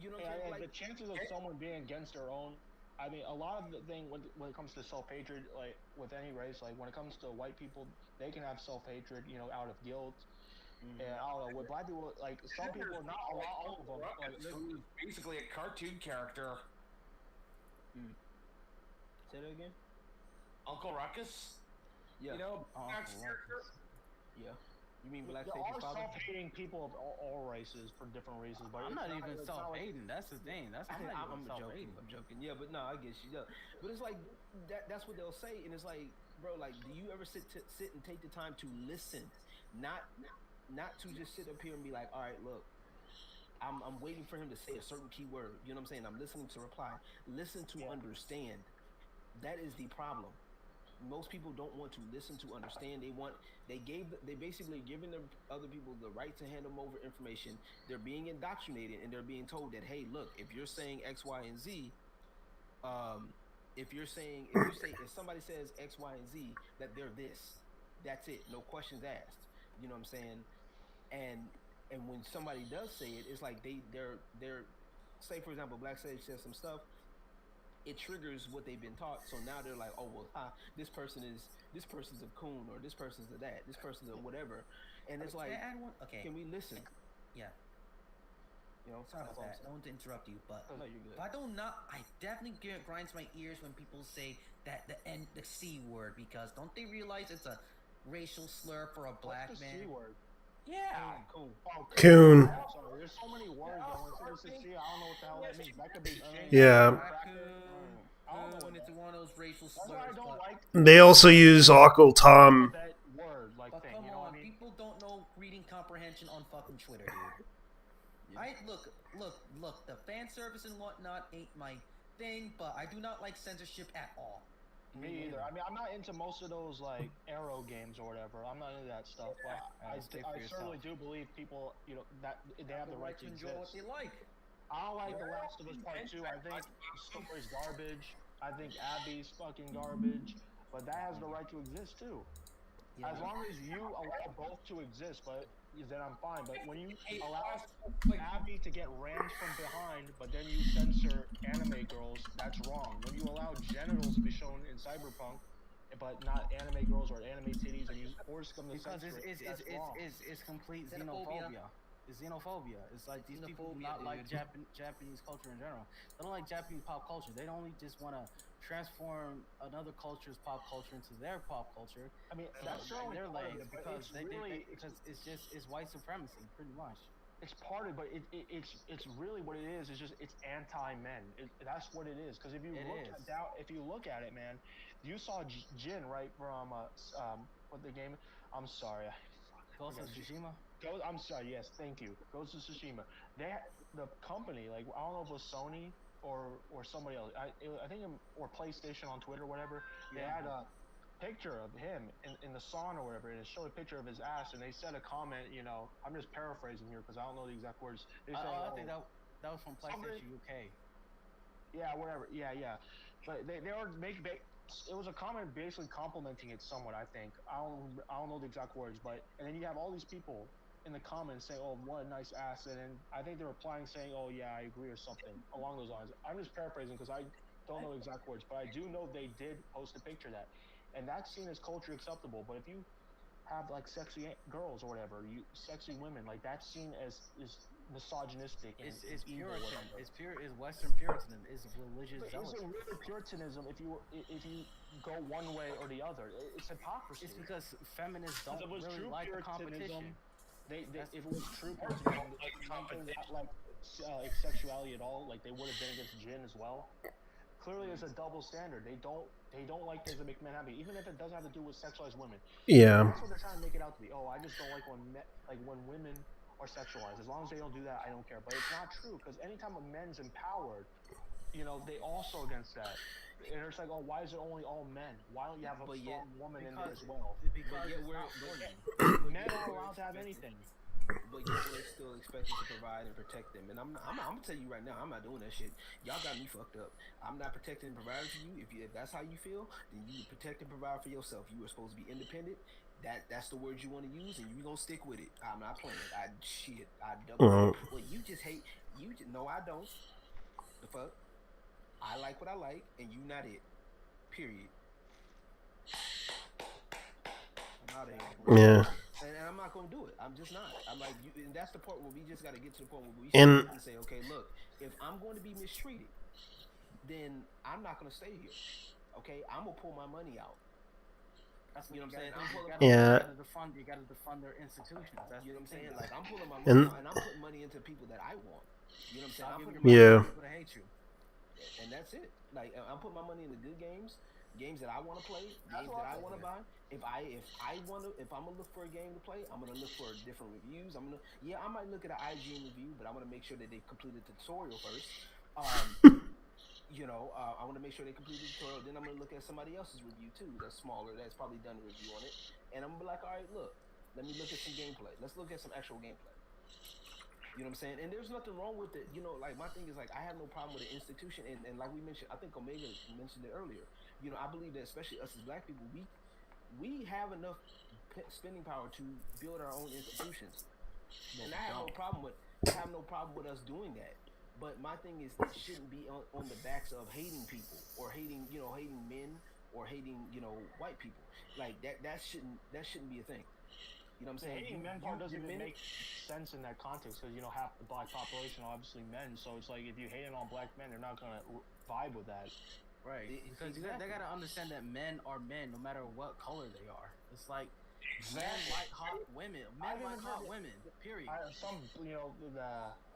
You know what I'm saying? Like, the chances of someone being against their own, I mean, a lot of the thing when it comes to self-hatred, like with any race, like when it comes to white people, they can have self-hatred, out of guilt. Yeah, I don't know. With black people, like some people, not a lot, all of them. Like, who's basically a cartoon character. Say that again. Uncle Ruckus. Yeah. You know, Uncle Max Ruckus. character. Yeah. You mean there blackface are father? self-hating people of all races for different reasons, but I'm it's not even it's not like- self-hating. That's the thing. I'm not even self-hating. I'm joking. Yeah, but no, I get you. Yeah. But it's like that's what they'll say, and it's like, bro, like, do you ever sit and take the time to listen, not to just sit up here and be like, all right, look, I'm waiting for him to say a certain key word. You know what I'm saying? I'm listening to reply. Listen to understand. That is the problem. Most people don't want to listen to understand. They basically giving the other people the right to hand them over information. They're being indoctrinated, and they're being told that, hey, look, if you're saying X, Y, and Z, if somebody says X, Y, and Z, that they're this, that's it. No questions asked. You know what I'm saying? And when somebody does say it, it's like they're say, for example, Black Sage says some stuff. It triggers what they've been taught, so now they're like, oh well, this person's a coon, or this person's a that, this person's a whatever, and it's like, okay, can we listen? Yeah. You know, Sorry about that. I don't want to interrupt you, but no, you're good. I definitely grinds my ears when people say that the C word, because don't they realize it's a racial slur for a black What's the man? C word? Yeah. Coon. Oh, Coon. Sorry, there's so many words that when it's C, I don't know what the hell that means. That could be changed. Yeah. Coon, it's one of those racial That's why I slurs. don't like They also use Uncle Tom. that word, like But thing. come You know what on, I mean? people don't know reading comprehension on fucking Twitter, dude. Look, the fan service and whatnot ain't my thing, but I do not like censorship at all. Me either. I mean, I'm not into most of those like Arrow games or whatever. I'm not into that stuff. But I certainly do believe people, you know, that they have the right to enjoy what exist. they like. I don't like The Last of Us Part 2. I think the story's garbage. I think Abby's fucking garbage. But that has the right to exist too. Yeah. As long as you allow both to exist, but then I'm fine. But when you allow Abby to get rammed from behind, but then you censor anime girls, that's wrong. When you allow genitals to be shown in Cyberpunk, but not anime girls or anime titties, and you force them to Because censor it, that's wrong. it's complete Xenophobia. xenophobia. It's xenophobia. It's like these people do Xenophobia, not like dude. Japanese culture in general. They don't like Japanese pop culture. They don't only just want to transform another culture's pop culture into their pop culture. I mean, that's their part of legs it, but because it's it's white supremacy pretty much. It's part of it, but it's really what it is. It's just it's anti-men. That's what it is. Because if you look at it, man, you saw Jin right from what the game? I'm sorry, Ghost of Tsushima. I'm sorry. Yes, thank you. Ghost of Tsushima. The company, like I don't know if it was Sony or somebody else. I think or PlayStation on Twitter, or whatever. They had a picture of him in the sauna or whatever, and it showed a picture of his ass, and they said a comment. You know, I'm just paraphrasing here because I don't know the exact words. They said, I think that was from PlayStation UK. Yeah, whatever. Yeah. But they were it was a comment basically complimenting it somewhat. I think I don't know the exact words, but and then you have all these people in the comments saying, "Oh, what a nice ass," and then I think they're replying saying, "Oh yeah, I agree," or something along those lines. I'm just paraphrasing because I don't know the exact words, but I do know they did post a picture of that, and that's seen as culturally acceptable. But if you have like sexy girls or whatever, sexy women, like that's seen as misogynistic. It's evil, Puritan. whatever. It's Western Puritanism. It's religious But zealotry. is it really Puritanism if you go one way or the other? It's hypocrisy. It's because feminists don't If it was really true like the Puritanism, competition. if it was true Puritanism, like sexuality at all, like they would have been against Jin as well. Clearly, there's a double standard. They don't like things that make men happy, even if it doesn't have to do with sexualized women. Yeah. That's what they're trying to make it out to be. Oh, I just don't like when women are sexualized. As long as they don't do that, I don't care. But it's not true, because anytime a men's empowered, you know, they also against that. And it's like, oh, why is it only all men? Why don't you have a strong woman in there as well? Because Men are allowed to have anything. But yet we're still expected to provide and protect them. And I'm gonna tell you right now, I'm not doing that shit. Y'all got me fucked up. I'm not protecting and providing for you. If that's how you feel, then you protect and provide for yourself. You are supposed to be independent. That's the words you want to use, and you gonna stick with it. I'm not playing. I double. Well, you just hate. No, I don't. The fuck. I like what I like, and you not it. Period. I'm out of here. Yeah. and I'm not gonna do it. I'm just not. I'm like, and that's the part where we just got to get to the point where we And- and say, okay, look, if I'm going to be mistreated, then I'm not gonna stay here. Okay, I'm gonna pull my money out. That's You know what I'm saying? Yeah. You gotta defund their institutions. That's You know what I'm saying? thing. Like I'm pulling my And- money out, and I'm putting money into people that I want. You know what I'm saying? Stop I'm giving putting your Yeah. money to people that hate you. and that's it. Like I'm putting my money into good games that I want to play, games that I want to buy. If I'm gonna look for a game to play, I'm gonna look for different reviews. I might look at an IGN review, but I'm gonna make sure that they completed the tutorial first. I want to make sure they completed the tutorial. Then I'm gonna look at somebody else's review too, that's smaller, that's probably done a review on it, and I'm gonna be like, all right, look, let me look at some gameplay. Let's look at some actual gameplay. You know what I'm saying? And there's nothing wrong with it. You know, like my thing is like I have no problem with the institution, and like we mentioned, I think Omega mentioned it earlier. You know, I believe that especially us as Black people, we have enough spending power to build our own institutions, and I have no problem with us doing that. But my thing is, it shouldn't be on the backs of hating people or hating men or hating white people. Like that shouldn't be a thing. You know what I'm saying? Hating men part doesn't even make sense in that context because half the black population are obviously men. So it's like if you hate on black men, they're not gonna vibe with that. Right. Because they gotta understand that men are men no matter what color they are. It's like men like hot women. Men like hot women. Period.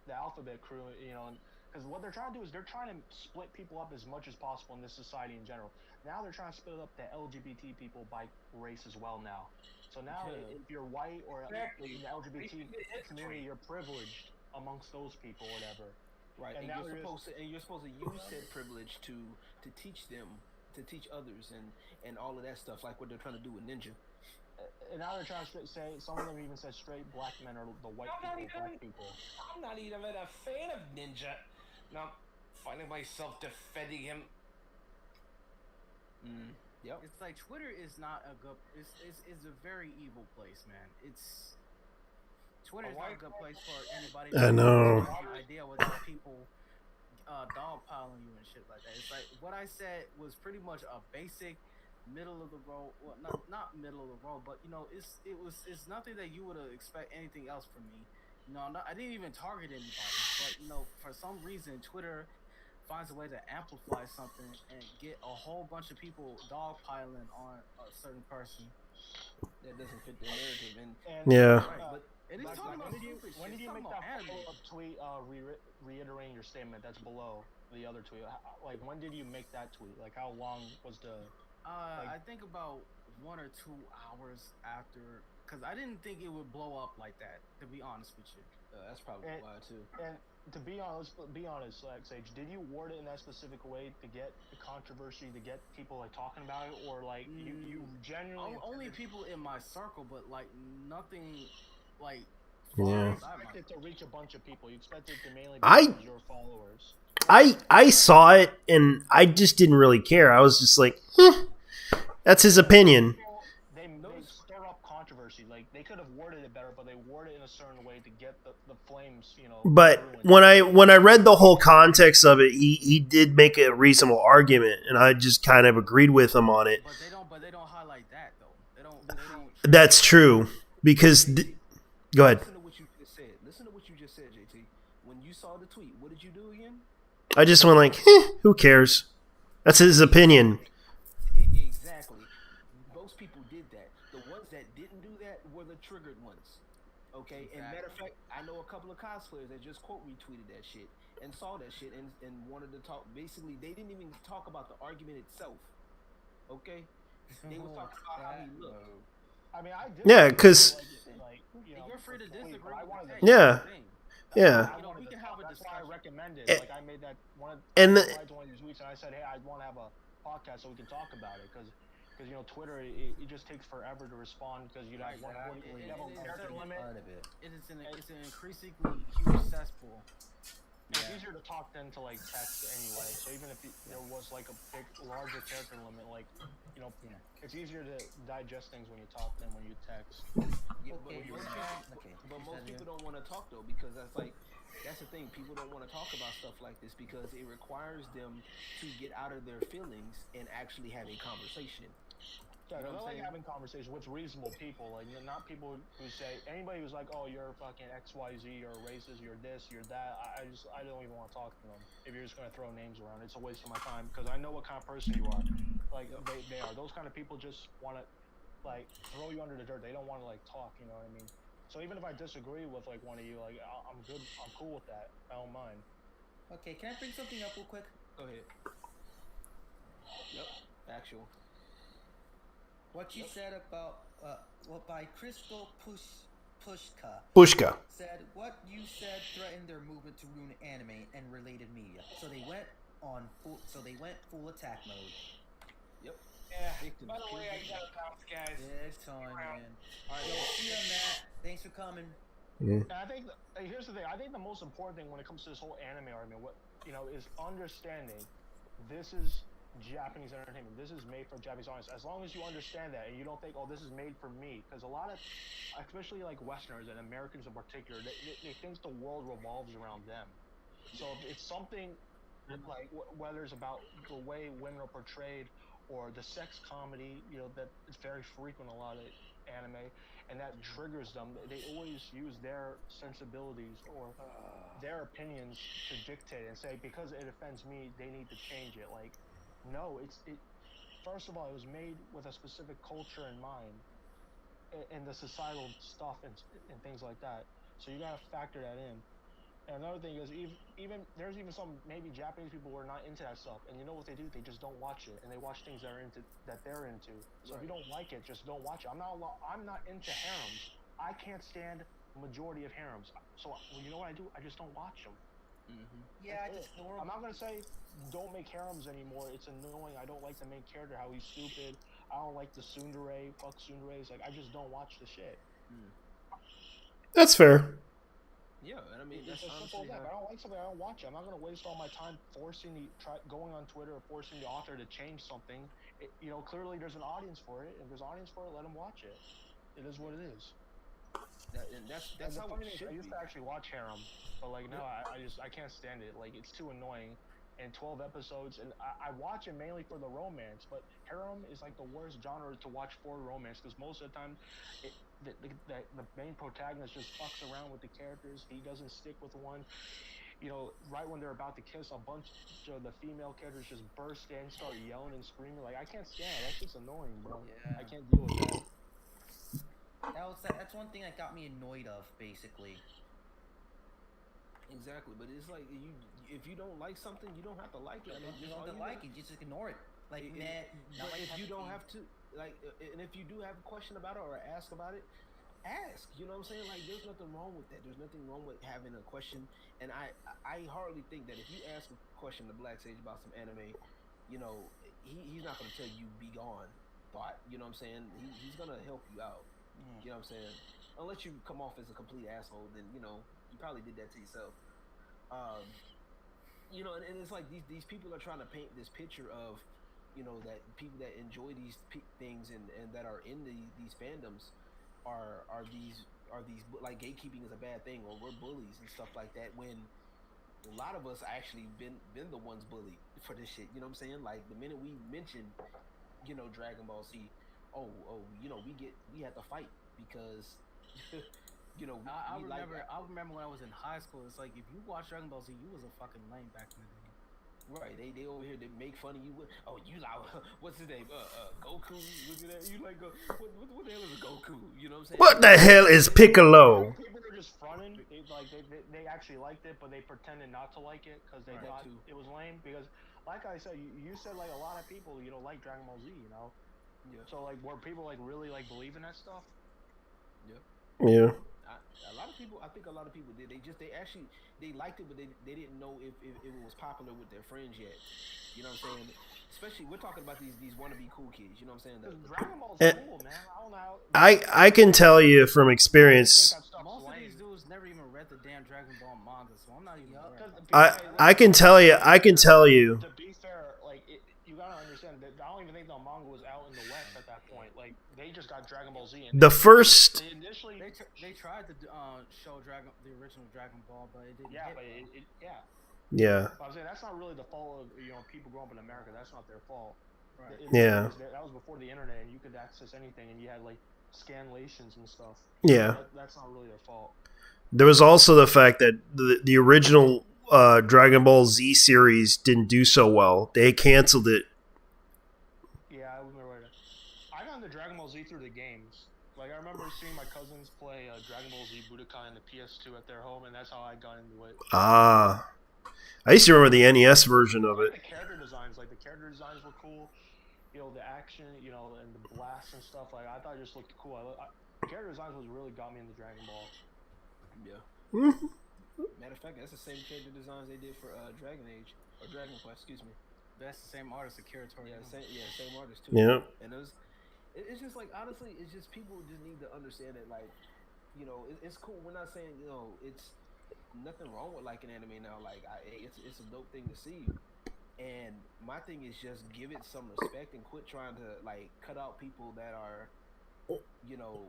The alphabet crew, because what they're trying to do is they're trying to split people up as much as possible in this society in general. Now they're trying to split up the LGBT people by race as well now. So now if you're white or in the LGBT community, you're privileged amongst those people, whatever. Right, and you're supposed to use said privilege to teach them, to teach others, and all of that stuff, like what they're trying to do with Ninja. And now they're trying to say, some of them even said straight black men are the white black people. I'm not even a fan of Ninja. Now, finding myself defending him. Yep. It's like Twitter is not a good. It's a very evil place, man. Twitter is not a good place for anybody. I know. To have an idea without people dogpiling you and shit like that. It's like what I said was pretty much a basic middle of the road. Well, not middle of the road, but it's nothing that you would expect anything else from me. I didn't even target anybody, but for some reason Twitter finds a way to amplify something and get a whole bunch of people dogpiling on a certain person that doesn't fit their narrative. And Yeah. Right, but it is talking about when did you make that follow-up tweet reiterating your statement that's below the other tweet? Like, when did you make that tweet? Like, how long was the... I think about 1 or 2 hours after, because I didn't think it would blow up like that, to be honest with you. That's probably why, too. And to be honest, like, Sage, did you word it in that specific way to get the controversy, to get people, like, talking about it, or, like, you genuinely... Only people in my circle, but, like, nothing, like... Yeah. You expected to reach a bunch of people. You expected to mainly be your followers. I saw it, and I just didn't really care. I was just like, that's his opinion. They stir up controversy. Like, they could have worded it better, but they worded it in a certain way to get the flames, But when I read the whole context of it, he did make a reasonable argument, and I just kind of agreed with him on it. But they don't highlight that though. They don't. That's true, because go ahead. Listen to what you just said, JT. When you saw the tweet, what did you do again? I just went like, who cares? That's his opinion. Exactly. Most people did that. The ones that didn't do that were the triggered ones. Okay? And matter of fact, I know a couple of cosplayers that just quote retweeted that shit and saw that shit and wanted to talk. Basically, they didn't even talk about the argument itself. Okay? They were talking about how he looked. I mean, I did. Yeah, because... You're free to disagree. Yeah. Yeah. We can have a That's why I recommended. Like, I made that one of and one of these weeks, and I said, hey, I want to have a podcast so we can talk about it, because Twitter, it just takes forever to respond because you have 140, you have a character limit. It's an increasingly huge cesspool. It's easier to talk than to like text anyway. So even if there was like a larger character limit, like it's easier to digest things when you talk than when you text. Yeah, but most people don't want to talk though, because that's the thing. People don't want to talk about stuff like this because it requires them to get out of their feelings and actually have a conversation. Yeah, You know I what I'm like saying? having conversations with reasonable people, like not people who say anybody who's like, oh, you're fucking XYZ, you're racist, you're this, you're that. I don't even want to talk to them if you're just gonna throw names around. It's a waste of my time because I know what kind of person you are. Like they are. Those kind of people just want to like throw you under the dirt. They don't want to like talk. You know what I mean? So even if I disagree with like one of you, like I'm good. I'm cool with that. I don't mind. Okay, can I bring something up real quick? Go ahead. Yep. Actual. What you said about by Crystal Pushka Pushka. said what you said threatened their movement to ruin anime and related media. So they went full attack mode. Yep. Yeah. Victims. By the way, I gotta bounce, guys. Big time, man. All right, see ya, Matt. Thanks for coming. And I think here's the thing. I think the most important thing when it comes to this whole anime argument, is understanding this is Japanese entertainment. This is made for Japanese audience. As long as you understand that and you don't think, oh, this is made for me, because a lot of, especially like Westerners and Americans in particular, they think the world revolves around them. So if it's something like whether it's about the way women are portrayed or the sex comedy, that is very frequent in a lot of anime, and that triggers them. They always use their sensibilities or their opinions to dictate and say, because it offends me, they need to change it. Like, no, first of all, it was made with a specific culture in mind and the societal stuff and things like that. So you gotta factor that in. And another thing is, even there's even some maybe Japanese people who are not into that stuff, and you know what they do? They just don't watch it, and they watch things that they're into. So if you don't like it, just don't watch it. I'm not into harems. I can't stand the majority of harems. So you know what I do? I just don't watch them. Mm-hmm. Yeah, I just ignore them. I'm not gonna say don't make harems anymore. It's annoying. I don't like the main character, how he's stupid. I don't like the tsundere. Fuck tsunderes. Like I just don't watch the shit. That's fair. Yeah, and I mean it's as simple as that. If I don't like something, I don't watch it. I'm not gonna waste all my time going on Twitter or forcing the author to change something. Clearly there's an audience for it. If there's an audience for it, let them watch it. It is what it is. That's how it should be. I used to actually watch harem, but like now I can't stand it. Like it's too annoying. And 12 episodes, and I watch it mainly for the romance. But harem is like the worst genre to watch for romance because most of the time, the main protagonist just fucks around with the characters. He doesn't stick with one. Right when they're about to kiss, a bunch of the female characters just burst in, start yelling and screaming. Like I can't stand it. That's just annoying, bro. Yeah. I can't deal with that. That's one thing that got me annoyed of, basically. Exactly, but it's like if you don't like something, you don't have to like it. You don't have to like it, just ignore it. Like, but if you don't have to, like, and if you do have a question about it or ask about it, ask. You know what I'm saying? Like, there's nothing wrong with that. There's nothing wrong with having a question. And I hardly think that if you ask a question to Black Sage about some anime, he's not gonna tell you be gone. But you know what I'm saying? He's gonna help you out. You know what I'm saying? Unless you come off as a complete asshole, then you probably did that to yourself. And it's like these people are trying to paint this picture of, that people that enjoy these things and that are in these fandoms are these like gatekeeping is a bad thing or we're bullies and stuff like that. When a lot of us actually been the ones bullied for this shit. You know what I'm saying? Like the minute we mention, Dragon Ball Z, we had to fight because. I remember when I was in high school. It's like if you watch Dragon Ball Z, you was a fucking lame back in the day. Right? They over here they make fun of you. You like what's his name? Goku. Look at that. You like what the hell is a Goku? You know what I'm saying? What the hell is Piccolo? People were just fronting. They actually liked it, but they pretended not to like it because they thought it was lame. Because, like I said, you said like a lot of people like Dragon Ball Z. Yeah. So like, were people like really like believing that stuff? Yeah. Yeah. I think a lot of people did. They liked it, but they didn't know if it was popular with their friends yet. You know what I'm saying? Especially, we're talking about these wannabe cool kids. You know what I'm saying? Dragon Ball's cool, man. I don't know. I can tell you from experience. Most of these dudes never even read the damn Dragon Ball manga, so I'm not even. I can tell you. To be fair, like you gotta understand that I don't even think the manga was out in the West at that point. Like they just got Dragon Ball Z. And the first. They tried to show the original Dragon Ball, but it didn't. Yeah, hit but Yeah. I'm saying that's not really the fault of people growing up in America. That's not their fault. Right. Yeah. That was before the internet, and you could access anything, and you had like scanlations and stuff. Yeah. That's not really their fault. There was also the fact that the original Dragon Ball Z series didn't do so well. They canceled it. Yeah, I remember that. I got into Dragon Ball Z through the games. Like, I remember seeing my cousins play Dragon Ball Z Budokai in the PS2 at their home, and that's how I got into it. Ah. I used to remember the NES version of it. The character designs were cool. You know, the action, you know, and the blasts and stuff. Like, I thought it just looked cool. Character designs was really got me into Dragon Ball. Yeah. Matter of fact, that's the same character designs they did for Dragon Age or Dragon Quest. Excuse me. That's the same artist, Akira Toriyama. Same artist too. Yeah. And it's just like, honestly, it's just people just need to understand that, like, you know, it's cool. We're not saying, you know, it's nothing wrong with like an anime now. Like, it's a dope thing to see. And my thing is just give it some respect and quit trying to like cut out people that are, you know,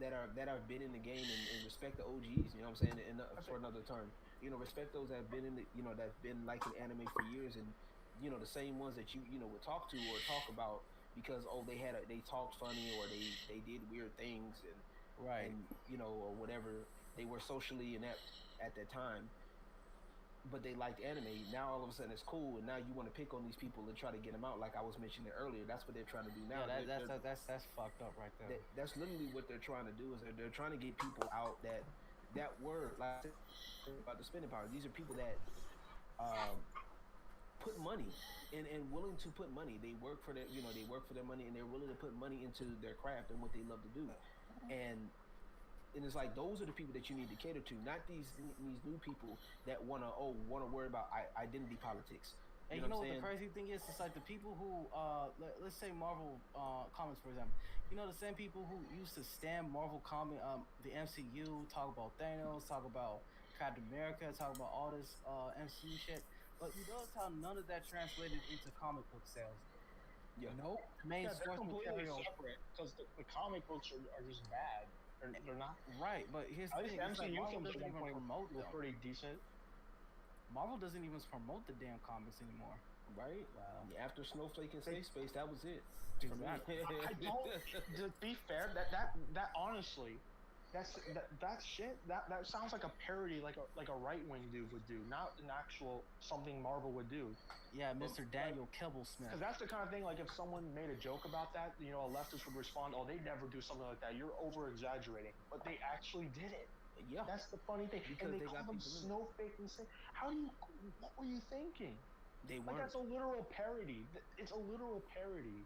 that have been in the game and respect the OGs. You know what I'm saying? For another term, you know, respect those that have been in the, you know, that've been liking anime for years, and you know, the same ones that you know would talk to or talk about because they talked funny or they did weird things and you know, or whatever, they were socially inept at that time. But they liked anime. Now all of a sudden it's cool, and now you want to pick on these people and try to get them out. Like I was mentioning earlier, that's what they're trying to do now. Yeah, that's fucked up right there. That's literally what they're trying to do. Is they're trying to get people out that word, like about the spending power. These are people that put money and willing to put money. They work for their money, and they're willing to put money into their craft and what they love to do. And it's like those are the people that you need to cater to, not these new people that wanna worry about identity politics. And you know what the crazy thing is? It's like the people who, let's say Marvel comics, for example. You know, the same people who used to stand Marvel comic, the MCU, talk about Thanos, talk about Captain America, talk about all this MCU shit. But you notice how none of that translated into comic book sales. Yeah. Nope. Main they're source completely material. separate because the comic books are just bad. They're not right. But here's the thing: it's like Marvel doesn't even promote them. Pretty decent. Marvel doesn't even promote the damn comics anymore. Right. Wow. After Snowflake and Safe Space, that was it. Exactly. I don't. To be fair, that honestly, that shit. That sounds like a parody, like a right wing dude would do, not an actual something Marvel would do. Yeah, Mr. Daniel Kibblesmith. Because that's the kind of thing. Like if someone made a joke about that, you know, a leftist would respond, "Oh, they never do something like that. You're over exaggerating." But they actually did it. Yeah. That's the funny thing. Because and they call them Snowflake and say, what were you thinking? They like weren't. That's a literal parody. It's a literal parody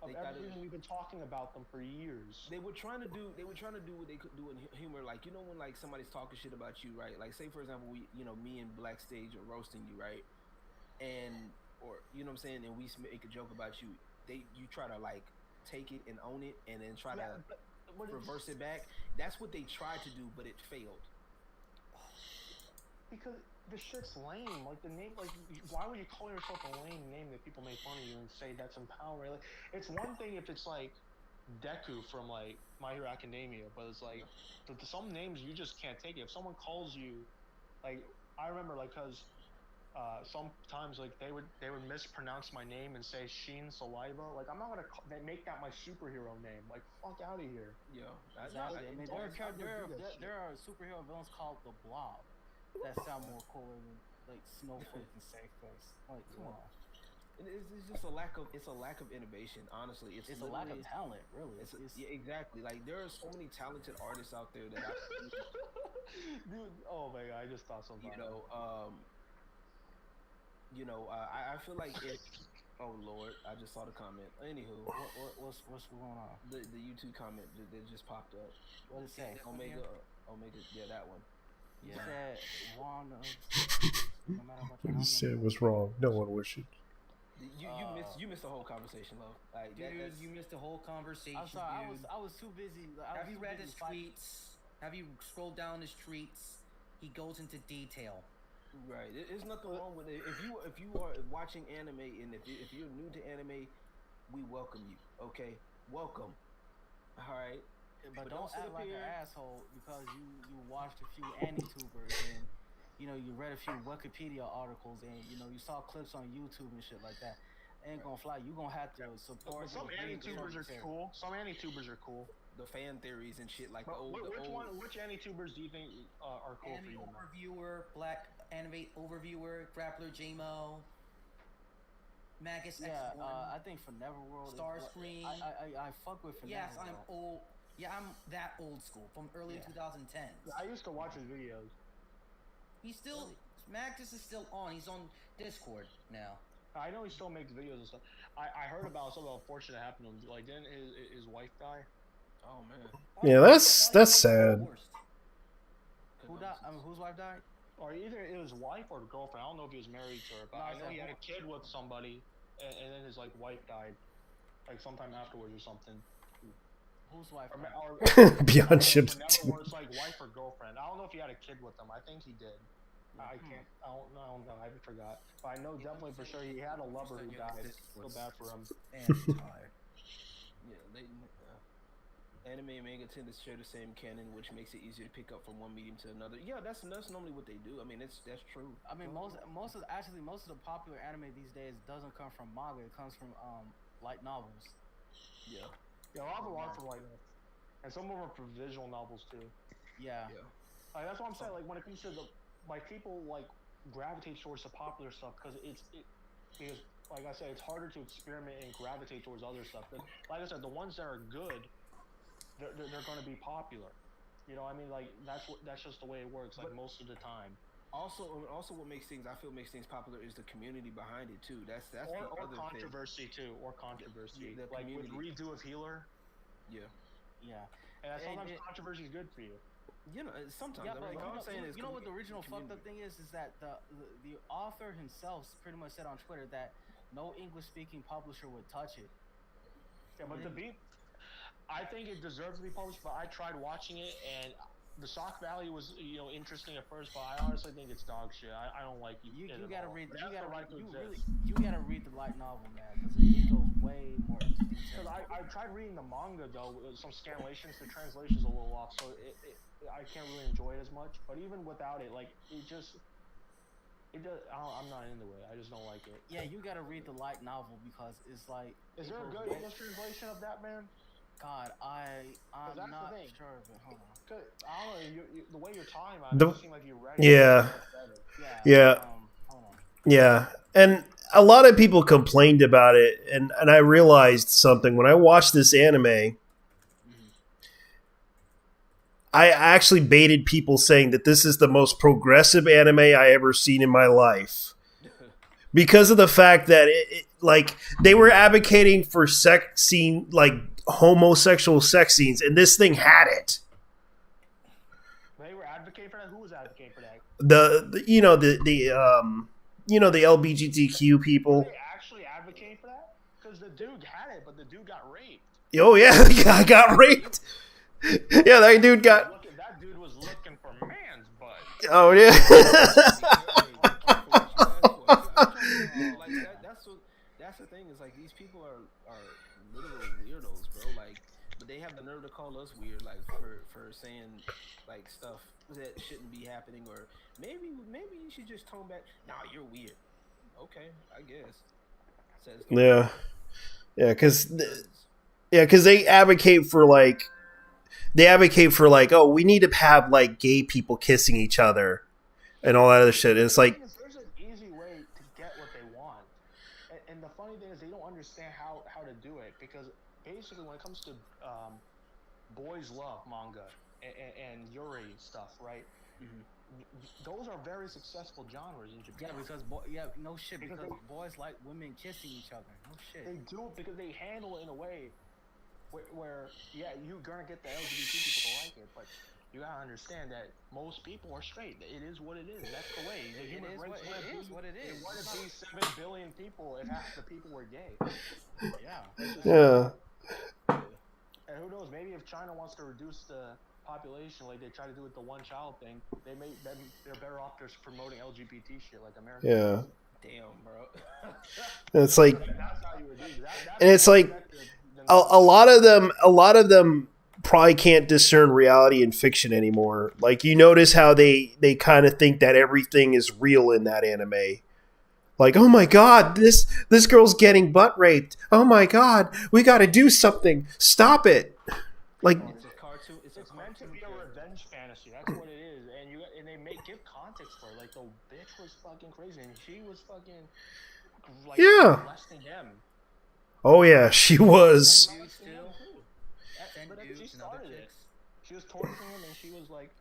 of everything we've been talking about them for years. They were trying to do what they could do in humor. Like, you know, when like somebody's talking shit about you, right? Like, say for example, me and Black Stage are roasting you, right? And or you know what I'm saying, and we make a joke about you. You try to like take it and own it, and then try to reverse it back. That's what they tried to do, but it failed. Because the shit's lame. Like the name, like why would you call yourself a lame name that people make fun of you and say that's empowering? Like it's one thing if it's like Deku from like My Hero Academia, but it's like some names you just can't take it. If someone calls you, like I remember like because sometimes like they would mispronounce my name and say Sheen Saliva. Like I'm not gonna make that my superhero name. Like fuck out of here. Yeah, exactly. I mean, there are superhero villains called the Blob that sound more cooler than like Snowflake and Safe Face. Like come on. It's just a lack of innovation. Honestly, it's a lack of talent. Really, yeah, exactly. Like there are so many talented artists out there that dude. Oh my god, I just thought something. I feel like it. Oh Lord, I just saw the comment. Anywho, what's going on? The YouTube comment that just popped up. What did it say? Omega, yeah, that one. You said wrong. No matter what you said was wrong. No one wished it. You missed the whole conversation, love. Like, dude, you missed the whole conversation. I'm sorry, I was too busy. Have you read his tweets? Have you scrolled down his tweets? He goes into detail. Right. There's nothing wrong with it. If you are watching anime and if you're new to anime, we welcome you. Okay, welcome. All right. But don't act like an asshole because you watched a few AniTubers and you read a few Wikipedia articles and you saw clips on YouTube and shit like that. ain't gonna fly. You gonna have to support. But some anti-tubers are cool. Some anti-tubers are cool. The fan theories and shit like Which anti-tubers do you think are cool for you? Overviewer, Black Anime Overviewer, Grappler JMO, Magus Yeah, X1. I think for Neverworld. Starscream. I fuck with Finesse. Yes, I'm old. Yeah, I'm that old school from early 2010s. I used to watch his videos. He's still Magus is still on. He's on Discord now. I know he still makes videos and stuff. I heard about something unfortunate happened to him. Like, didn't his wife die? Oh man. Yeah, that's sad. Who died? I mean, whose wife died? Or either it was wife or girlfriend. I don't know if he was married to her, but I know he had a kid with somebody, and then his like wife died, like sometime afterwards or something. Whose wife? Beyond ships. Or it's like wife or girlfriend. I don't know if he had a kid with them. I think he did. I can't. I don't know. I forgot. But I know definitely for sure he had a lover who died. Feel bad for him. Yeah, they anime and manga tend to share the same canon, which makes it easier to pick up from one medium to another. Yeah, that's normally what they do. I mean, that's true. I mean, most of the popular anime these days doesn't come from manga. It comes from light novels. Yeah. Yeah, a lot of them are from light novels, and some of them are from visual novels too. Yeah. Like, that's what I'm saying. Like when it comes to people like gravitate towards the popular stuff because because like I said, it's harder to experiment and gravitate towards other stuff. But like I said, the ones that are good, they're going to be popular. You know, I mean, like that's just the way it works. Like most of the time. Also, what makes things popular is the community behind it too. That's or the other controversy thing. too, or controversy. The like community. with redo of Healer. Yeah. And sometimes controversy is good for you. You know, sometimes. Yeah, but all I'm saying is, you know what the original fucked up thing is that the author himself pretty much said on Twitter that no English speaking publisher would touch it. Yeah, but I think it deserves to be published. But I tried watching it, and the shock value was interesting at first, but I honestly think it's dog shit. I don't like it. You gotta read. You gotta read the light novel, man, because it goes way more into detail. Because I tried reading the manga though, with some scanlations. The translation's a little off, so I can't really enjoy it as much. But even without it, like it does. I'm not into it. I just don't like it. Yeah, you gotta read the light novel because it's like. Is there a good English translation of that, man? God, I'm not sure of it. Hold on. I don't know, the way you're talking about it, seems like you read it. Yeah. Hold on. Yeah. And a lot of people complained about it, and I realized something. When I watched this anime, I actually baited people saying that this is the most progressive anime I ever seen in my life. Because of the fact that they were advocating for sex scene, like homosexual sex scenes, and this thing had it. They were advocating for that? Who was advocating for that? The LGBTQ people. Were they actually advocating for that? Because the dude had it, but the dude got raped. Oh yeah, the guy got raped. Yeah, that dude got. That dude was looking for man's butt. Oh yeah. That's the thing is like these people are literal weirdos, bro. Like, but they have the nerve to call us weird, like for saying like stuff that shouldn't be happening, or maybe you should just tone back. Nah, you're weird. Okay, I guess. Yeah, because they advocate for oh, we need to have like gay people kissing each other and all that other shit. And it's like there's an easy way to get what they want, and the funny thing is they don't understand how to do it, because basically when it comes to boys love manga and yuri stuff, right? Mm-hmm. Those are very successful genres in Japan. Yeah, because because boys like women kissing each other. No shit. They do it because they handle it in a way where you're gonna get the LGBT people to like it, but you gotta understand that most people are straight. It is what it is. That's the way. It is what it is. It wouldn't be 7 billion people if half the people were gay. Yeah. And who knows? Maybe if China wants to reduce the population, like they try to do with the one-child thing, they're better off just promoting LGBT shit like America. Yeah. Damn, bro. And it's like, that's how you would do that. And it's like a lot of them probably can't discern reality and fiction anymore. Like, you notice how they kind of think that everything is real in that anime. Like, oh my god, this girl's getting butt raped. Oh my god, we got to do something. Stop it. Like, It's a cartoon. It's meant to be a revenge fantasy. That's what it is. And they give context for it. Like the bitch was fucking crazy, and she was fucking like yeah. molesting him. Oh yeah, she was. But she started it. She was torturing him, and she was like,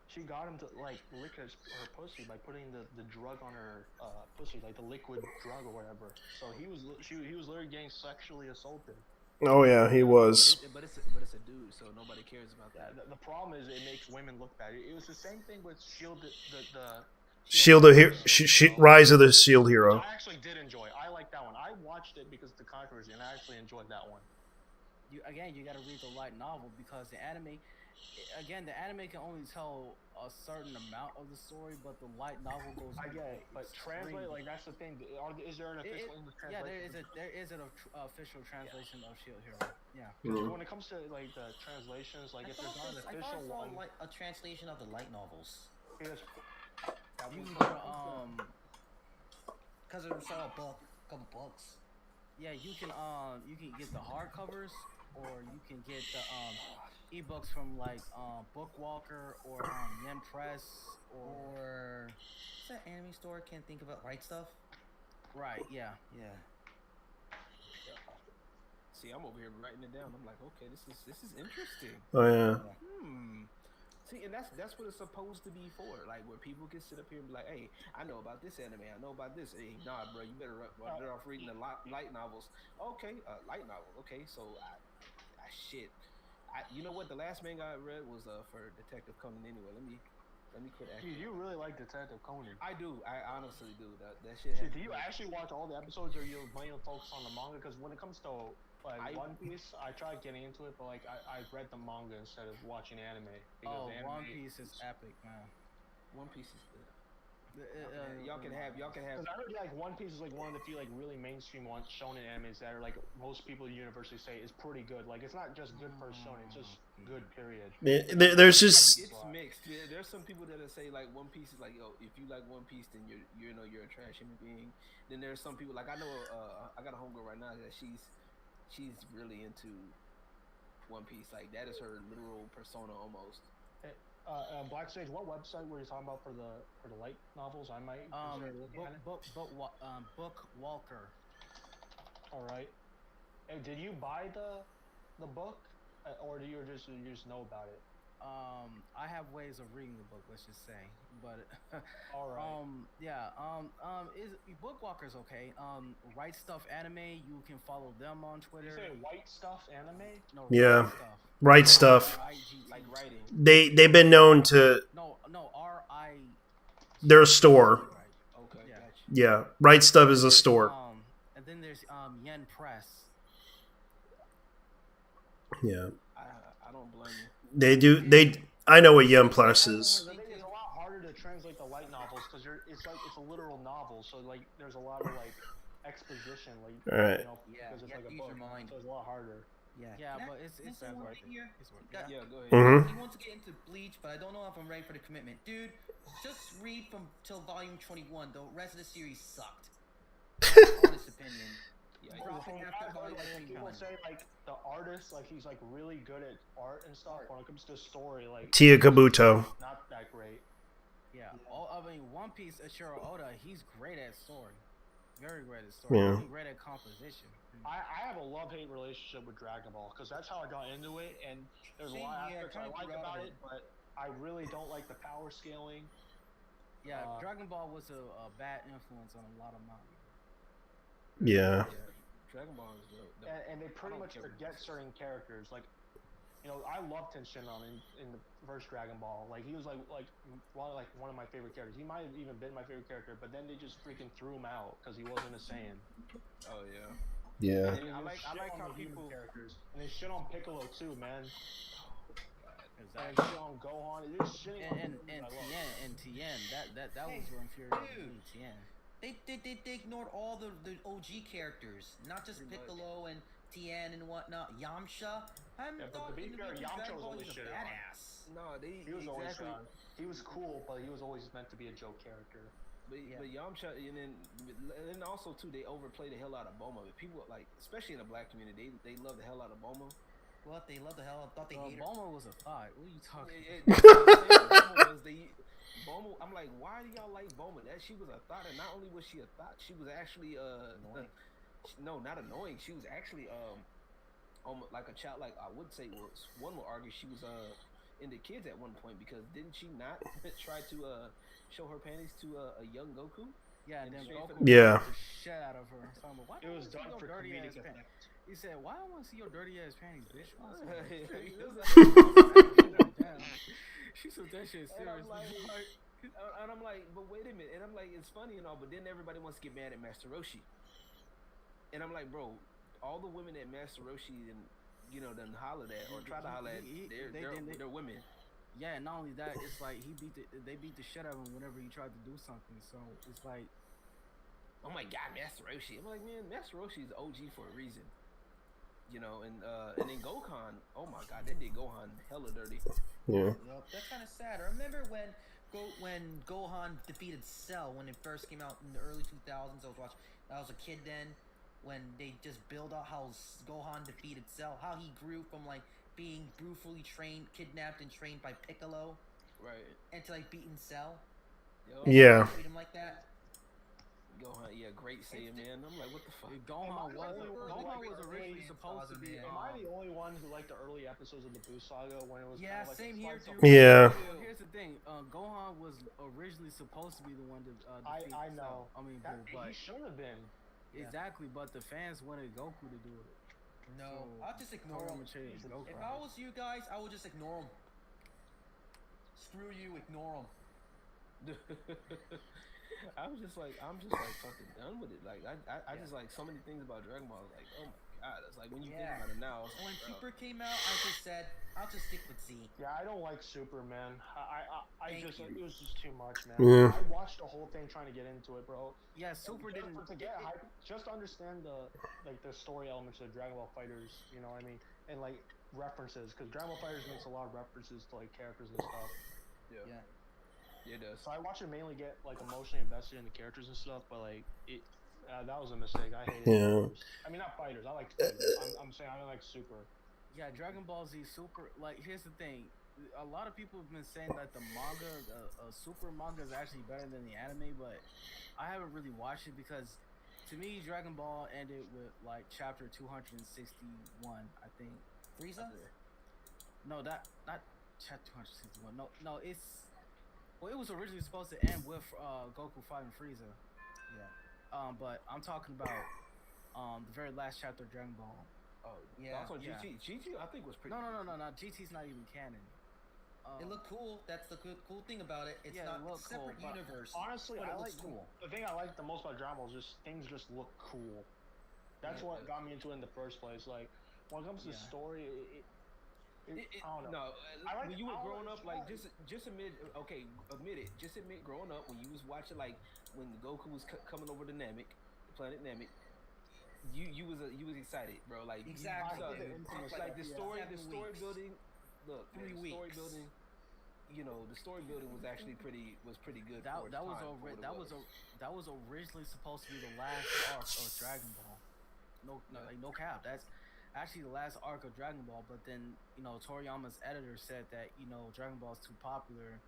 she got him to like lick her pussy by putting the drug on her pussy, like the liquid drug or whatever. So he was literally getting sexually assaulted. Oh yeah, he was. But it's a dude, so nobody cares about that. The problem is it makes women look bad. It was the same thing with Shield, Rise of the Shield Hero. I actually did enjoy. I like that one. I watched it because of the controversy, and I actually enjoyed that one. You got to read the light novel because the anime can only tell a certain amount of the story, but the light novel goes. I get it, but translate, like, that's the thing. Is there an official English translation? Yeah, there is an official translation of Shield Hero. Yeah. When it comes to like the translations, like if there's not an official one, like a translation of the light novels. Yes. You can because it was all couple books. Yeah, you can get the hardcovers, or you can get the ebooks from like Bookwalker or Yen Press or what's that anime store? Can't think of it. Right Stuff. Right. Yeah. See, I'm over here writing it down. I'm like, okay, this is interesting. Oh yeah. See, and that's what it's supposed to be for. Like, where people can sit up here and be like, hey, I know about this anime. I know about this. Hey, nah, bro, you better off reading the light novels. Okay, light novel. Okay, so shit. You know what? The last manga I read was for Detective Conan. Anyway, let me quit acting. Dude, you really like Detective Conan. I do. I honestly do. That shit. Do you actually watch all the episodes, or you're mainly focused on the manga? Because when it comes to like One Piece, I tried getting into it, but like I read the manga instead of watching anime. One Piece is epic, man. One Piece is good. Y'all can have. Because I heard like One Piece is like one of the few like really mainstream shonen animes that are like most people universally say is pretty good. Like it's not just good for shonen, it's just good. Period. There's just it's mixed. Yeah, there's some people that say like One Piece is like, yo, if you like One Piece, then you're a trash human being. Then there's some people like I know I got a homegirl right now that she's really into One Piece. Like that is her literal persona almost. Black Sage, what website were you talking about for the light novels? I might Bookwalker. All right. Hey, did you buy the book, or do you just know about it? I have ways of reading the book, let's just say, but all right. Is Bookwalker's okay? Right Stuff Anime, you can follow them on Twitter. You say White Stuff Anime? No, yeah. Right Stuff. Right Stuff. Like writing. They've been known to. No, R-I. They're a store. Okay. Yeah. Gotcha. Yeah, Right Stuff is a store. And then there's Yen Press. Yeah. I don't blame you. They do. I know what Yen Press is. It's a lot harder to translate the light novels because it's a literal novel, so like there's a lot of like exposition, like all right. because it's like a book, so it's a lot harder. Yeah, but it's worth it. Yeah, go ahead. Mm-hmm. He wants to get into Bleach, but I don't know if I'm ready for the commitment. Dude, just read till volume 21. The rest of the series sucked. Honest opinion. People say like the artist, like he's like really good at art and stuff. When it comes to story, like Tia Kabuto. Not that great. Yeah. One Piece, Ichiro Oda, he's great at story. Very great at story. Yeah. He's great at composition. I have a love-hate relationship with Dragon Ball because that's how I got into it, and there's a lot of aspects I like about it, but I really don't like the power scaling. Yeah, Dragon Ball was a bad influence on a lot of manga. Yeah. Dragon Ball is and they pretty much forget certain characters. Like, you know, I loved Tenshinhan in the first Dragon Ball. Like, he was like one of my favorite characters. He might have even been my favorite character, but then they just freaking threw him out because he wasn't a Saiyan. Oh yeah. Yeah. I like how people characters, and they shit on Piccolo too, man. Exactly. And shit on Gohan. They're just shitting on Tien. That was where infuriating me. Tien. They ignored all the OG characters, not just Piccolo and Tien and whatnot. Yamcha. But to be fair, Yamcha was always shit badass. No, he was always he was cool, but he was always meant to be a joke character. But Yamcha, and then also too, they overplay the hell out of Bulma. People like, especially in the black community, they love the hell out of Bulma. What they love the hell. I thought they hated her. Bulma was a thought. What are you talking about? Bulma, I'm like, why do y'all like Bulma? That she was a thought, and not only was she a thought, she was actually annoying. No, not annoying. She was actually like a child. Like I would say, one will argue she was into kids at one point, because didn't she not try to show her panties to a young Goku? Yeah, and then Goku Yeah. beat the shit out of her. So I'm like, why It was do I done wanna see for your dirty comedic ass panties? effect. He said, why do I want to see your dirty ass panties, bitch? She took that shit seriously. And I'm like, but wait a minute. And I'm like, it's funny and all, but then everybody wants to get mad at Master Roshi. And I'm like, bro, all the women that Master Roshi and done hollered at or try to holler at, they're women. Yeah, and not only that, it's like they beat the shit out of him whenever he tried to do something. So it's like, oh my god, Master Roshi. I'm like, man, Master Roshi is OG for a reason. And then Gohan, oh my god, they did Gohan hella dirty. Yeah. Yep, that's kind of sad. I remember when Gohan defeated Cell when it first came out in the early 2000s. I was a kid then, when they just build out how Gohan defeated Cell, how he grew from like being brutally kidnapped and trained by Piccolo, right, into like beating Cell. Yeah. Treat him like that. Gohan, yeah, great Saiyan man. I'm like, what the fuck? Gohan was originally supposed to be. Am I the only one who liked the early episodes of the Buu saga when it was? Yeah, like same here, dude. Yeah. Here's the thing. Gohan was originally supposed to be the one to defeat I know. Cell. I mean, He should have been. Exactly, but the fans wanted Goku to do it. No, So, I'll just ignore him. If I was you guys, I would just ignore him. Screw you, ignore him. I'm just like fucking done with it. Like I just like so many things about Dragon Ball. Like, oh my god, it's like when you think about it now. When Super came out, I just said I'll just stick with Z. Yeah, I don't like Superman. It was just too much, man. Yeah. I watched the whole thing trying to get into it, bro. Yeah, Super didn't. Just to understand the story elements of Dragon Ball Fighters. You know what I mean? And like references, because Dragon Ball Fighters makes a lot of references to like characters and stuff. Yeah. It does. So I watched it mainly get like emotionally invested in the characters and stuff, but like that was a mistake. I hated it. I mean, not fighters. I like fighters. I'm saying I don't like Super. Yeah, Dragon Ball Z Super. Like, here's the thing. A lot of people have been saying that the manga, Super manga, is actually better than the anime, but I haven't really watched it because, to me, Dragon Ball ended with like chapter 261. I think. Frieza? No, not chapter 261. No, it's. Well, it was originally supposed to end with Goku fighting Frieza. Yeah. But I'm talking about the very last chapter of Dragon Ball. Oh, yeah. Also, GT, I think was pretty. No. GT's not even canon. It looked cool. That's the cool thing about it. It's not a separate universe. Honestly, but I it like looks cool. The thing I like the most about Dragon Ball is just things just look cool. That's what got me into it in the first place. Like when it comes to story, I don't know. When you were growing up, like just admit it. Just admit growing up when you was watching, like when Goku was coming over to Namek, the planet Namek. You was excited, bro. Like exactly. Like the story building. Look, the story building. The story building was actually pretty good. That was originally supposed to be the last arc of Dragon Ball. No cap. That's actually the last arc of Dragon Ball, but then Toriyama's editor said that Dragon Ball is too popular.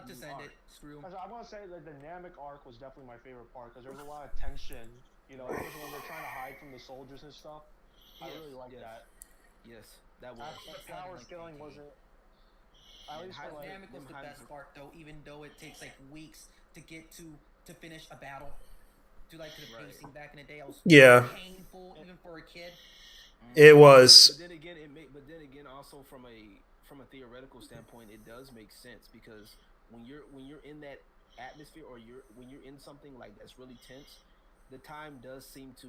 Just end it. Screw him. I want to say that the Namek arc was definitely my favorite part because there was a lot of tension. Especially when they're trying to hide from the soldiers and stuff. I really liked that. Yes, that was. The power scaling wasn't. At least Namek was the best part, though. Even though it takes like weeks to get to finish a battle, to the pacing back in the day, I was painful even for a kid. It was. But then again, also from a theoretical standpoint, it does make sense because when you're in that atmosphere or when you're in something like that's really tense, the time does seem to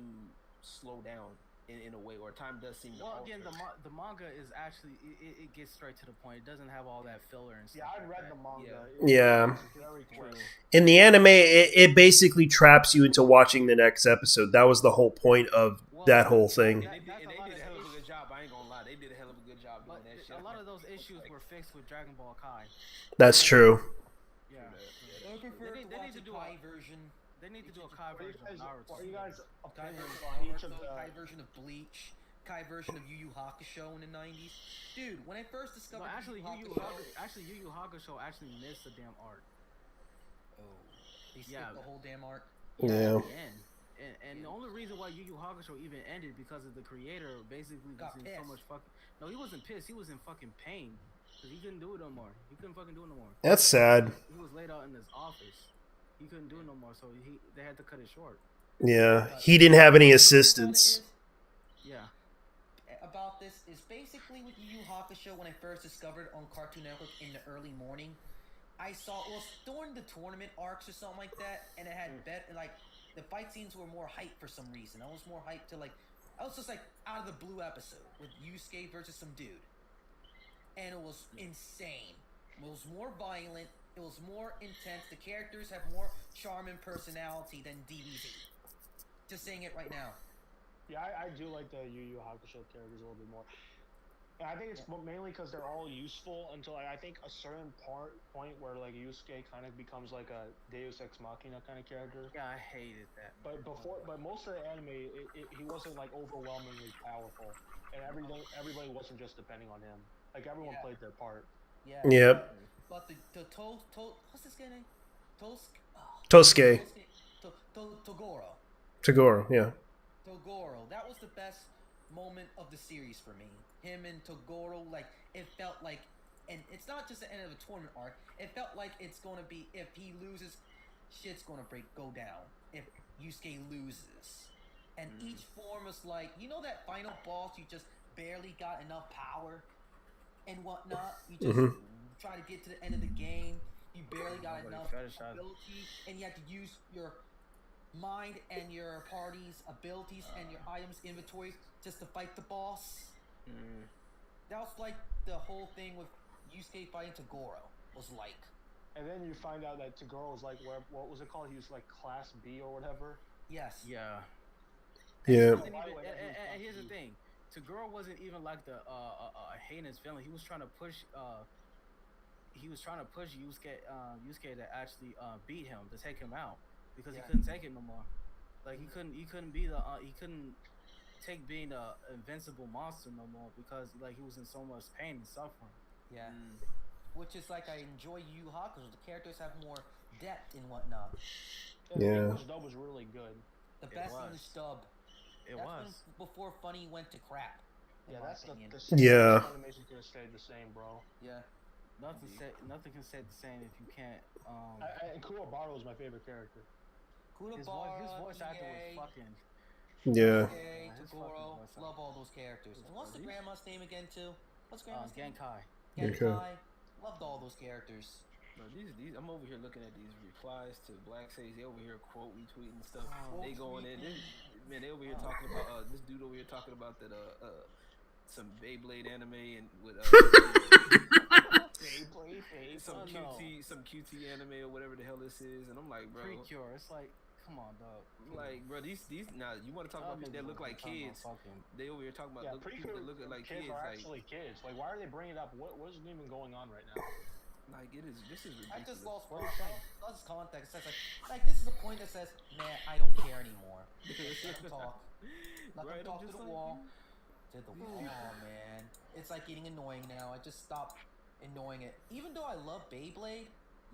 slow down in a way, or time does seem to. Well, again, the manga is actually it gets straight to the point. It doesn't have all that filler and stuff. Yeah, I read the manga. Yeah. Very quick. In the anime, it basically traps you into watching the next episode. That was the whole point of that whole thing. And they did a hell of a good job. I ain't gonna lie, they did a hell of a good job doing that shit. A lot of those issues were fixed with Dragon Ball Kai. That's true. Yeah. I prefer They to need watch to a do Kai a- version. They need to do a Kai What are you version of guys? Naruto. What are you guys Kai opinions version on of each of Naruto, the? Kai version of Bleach, Kai version of Yu Yu Hakusho in the 90s. Dude, when I first No, discovered actually, Yu Yu Yu Yu Hakusho actually missed the damn arc. Oh, they skipped Yeah. the whole damn arc. Yeah. At the end. And the only reason why Yu Yu Hakusho even ended because of the creator basically Got was in so pissed. much fucking. No, he wasn't pissed. He was in fucking pain because he couldn't do it no more. He couldn't fucking do it no more. That's sad. He was laid out in his office. He couldn't do it no more, so they had to cut it short. Yeah, he didn't have any assistance. Yeah. About this is basically with Yu Yu Hakusho when I first discovered on Cartoon Network in the early morning. I saw it was during the tournament arcs or something like that, and it had like the fight scenes were more hyped for some reason. I was more hyped to like I was just like out of the blue episode with Yusuke versus some dude, and it was insane. It was more violent. It was more intense. The characters have more charm and personality than DBZ. Just saying it right now. Yeah, I do like the Yu Yu Hakusho characters a little bit more. And I think it's mainly because they're all useful until I think a certain point where like Yusuke kind of becomes like a Deus Ex Machina kind of character. Yeah, I hated that. But most of the anime, he wasn't like overwhelmingly powerful, and everybody wasn't just depending on him. Like everyone played their part. Yeah. Yep. But the what's this guy name? Tosuke. Togoro. Tagoro, yeah. Togoro. That was the best moment of the series for me. Him and Togoro, like it felt like, and it's not just the end of a tournament arc. It felt like it's gonna be if he loses, shit's gonna go down. If Yusuke loses, and each form was like, you know that final boss, you just barely got enough power and whatnot. You just try to get to the end of the game. You barely got enough ability, and you had to use your mind and your party's abilities and your items inventories just to fight the boss. That was like the whole thing with Yusuke fighting Togoro was like. And then you find out that Togoro was like, what was it called? He was like Class B or whatever. Yes. Yeah. Yeah. And here's the thing, Toguro wasn't even like the heinous villain. He was trying to push Yusuke to actually beat him, to take him out, because he couldn't take it no more. Like he couldn't take being the invincible monster no more because like he was in so much pain and suffering. Yeah. Which is like I enjoy Yu Yu Hakusho. The characters have more depth and whatnot. Yeah. The dub was really good. The best English dub. It was before Funny went to crap. Yeah, that's the Yeah. animation could have stayed the same, bro. Yeah. Nothing can stay the same if you can't. And Kuwabara was my favorite character. His voice actor was fucking. Yeah. Togoro, love all those characters. And what's the grandma's name again too? What's grandma's name? Genkai. Genkai. Loved all those characters. Bro, these I'm over here looking at these replies to Black Sage. They over here quote retweeting stuff. They going in. They over here talking about this dude over here talking about that some Beyblade anime and with some QT anime or whatever the hell this is, and I'm like, bro, Precure. It's like, come on, dog. Like, bro, these now you want to talk about people that look like kids? They over here talking about people that look like kids. Are actually kids. Like, why are they bringing it up? What is even going on right now? Like, this is ridiculous. I just lost context. It's like this is a point that says, man, I don't care anymore. Let them talk. Let them talk to the wall. To the wall, man. It's like getting annoying now. I just stopped annoying it. Even though I love Beyblade,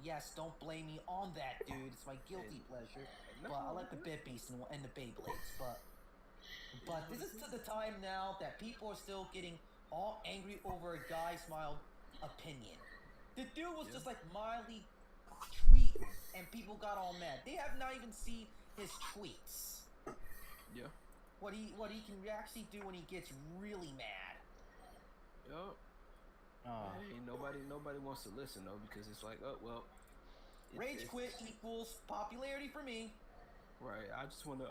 yes, don't blame me on that, dude. It's my guilty pleasure. But I like the Bit Beast and the Beyblades. But this is to the time now that people are still getting all angry over a guy's mild opinion. The dude was just like mildly tweeting, and people got all mad. They have not even seen his tweets. Yeah. What he can actually do when he gets really mad. Yup. Hey, nobody wants to listen though, because it's like, oh well. Rage quit equals popularity for me. Right. I just wanna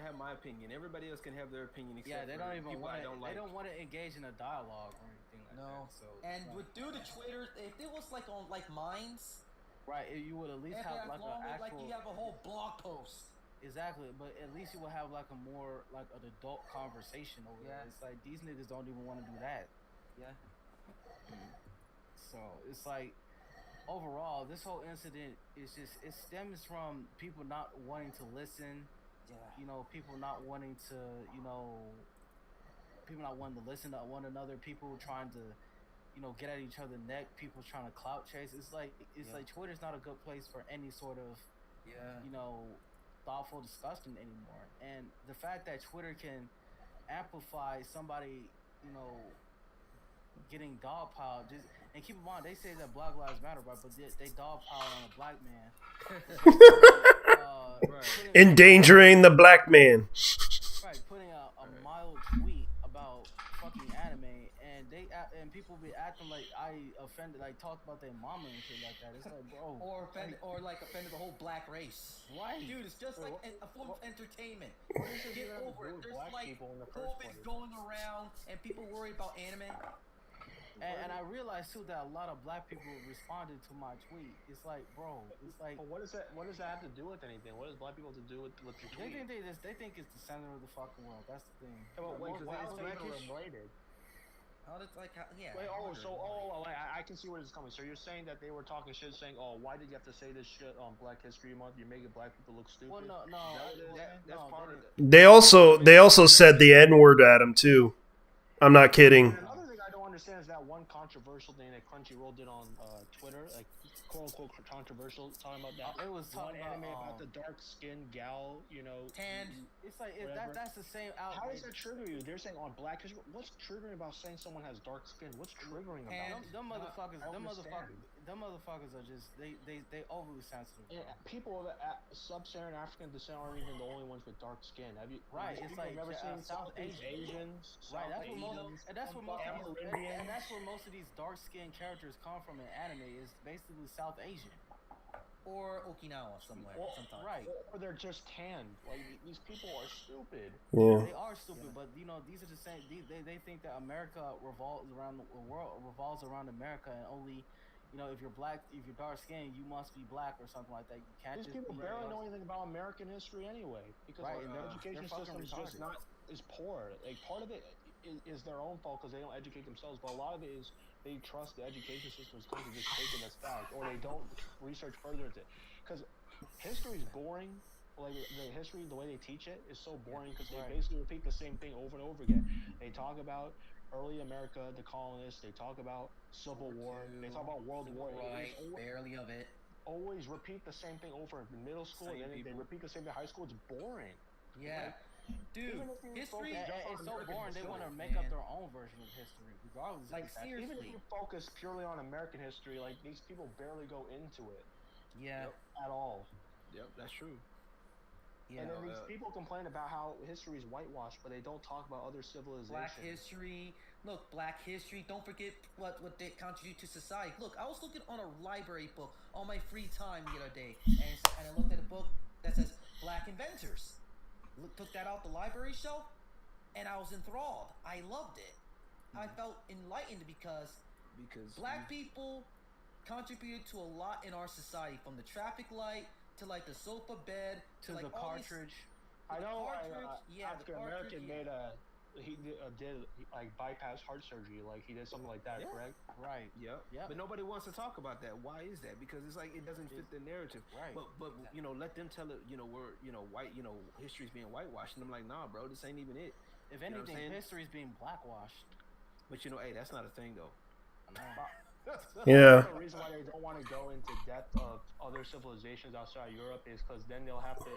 have my opinion. Everybody else can have their opinion. Except they don't even want. They don't want to engage in a dialogue or anything like that. So. And due to Twitter, if it was like on like Minds, right, you would at least have like an actual. Like you have a whole blog post. Exactly, but at least you will have like a more like an adult conversation over there. It's like these niggas don't even want to do that. Yeah. So it's like overall, this whole incident is just it stems from people not wanting to listen. Yeah. You know, people not wanting to, people not wanting to listen to one another. People trying to, get at each other's neck. People trying to clout chase. It's like Twitter's not a good place for any sort of, thoughtful discussion anymore. And the fact that Twitter can amplify somebody, getting dogpiled. And keep in mind, they say that Black Lives Matter, right? But they dogpiled on a black man. Endangering the black man. Right, putting a mild tweet about fucking anime, and people be acting like I offended, like talked about their mama and shit like that. It's like, bro, or offended the whole black race. Right, dude, it's just like a form of entertainment. Get over it. There's like COVID going around, and people worry about anime. And I realized too that a lot of black people responded to my tweet. It's like, bro, it's like. But what does that have to do with anything? What does black people have to do with your tweet? They think it's the center of the fucking world. That's the thing. Yeah, but wait, because it's blackish related. How did yeah. Wait, I can see where this is coming. So you're saying that they were talking shit, saying, "Oh, why did you have to say this shit on Black History Month? You're making black people look stupid." Well, no, that's part of it. They also said the N-word at him too. I'm not kidding. Another thing I don't understand is that one controversial thing that Crunchyroll did on Twitter, like quote unquote controversial, talking about that. It was one talking anime about the dark skinned gal, tan. It's like that's the same. How does that trigger you? They're saying on Black History. What's triggering about saying someone has dark skin? What's triggering about it? Them motherfuckers are just they overly sensitive. Yeah, people of sub-Saharan African descent aren't even the only ones with dark skin. Have you? Right, it's like never seen South Asians. Right, that's where most of these dark skinned characters come from in anime is basically South Asian. Or Okinawa somewhere. Sometimes. Right. Or they're just tanned. Like these people are stupid. Yeah. They are stupid, but these are the same. They think that America revolves around the world, revolves around America, and only, if you're black, if you're dark skinned, you must be black or something like that. You can't. These people barely know anything about American history anyway, because our education system is just is poor. Like part of it is their own fault because they don't educate themselves, but a lot of it is they trust the education system is going to just take it as fact, or they don't research further into it. Because history is boring. Like the history, the way they teach it is so boring because they basically repeat the same thing over and over again. They talk about early America, the colonists. They talk about Civil War. They talk about World War. Right, barely of it. Always repeat the same thing over in middle school, and then they repeat the same thing in high school. It's boring. Yeah. Dude, history is so boring. They want to make up their own version of history, regardless. Like seriously, even if you focus purely on American history, like these people barely go into it. Yeah. At all. Yep, that's true. Yeah. And then these people complain about how history is whitewashed, but they don't talk about other civilizations. Black history. Look, Black history. Don't forget what they contribute to society. Look, I was looking on a library book on my free time the other day, and I looked at a book that says Black inventors. Took that out the library shelf, and I was enthralled. I loved it. I felt enlightened because black people contributed to a lot in our society, from the traffic light to like the sofa bed to like the cartridge. I know. African American made he did like bypass heart surgery, like he did something like that, correct? Right. Yep. But nobody wants to talk about that. Why is that? Because it's like it doesn't fit the narrative. Right. But let them tell it. We're white. History's being whitewashed, and I'm like, nah, bro, this ain't even it. If anything, history's being blackwashed. But hey, that's not a thing though. Yeah. The reason why they don't want to go into depth of other civilizations outside Europe is because then they'll have to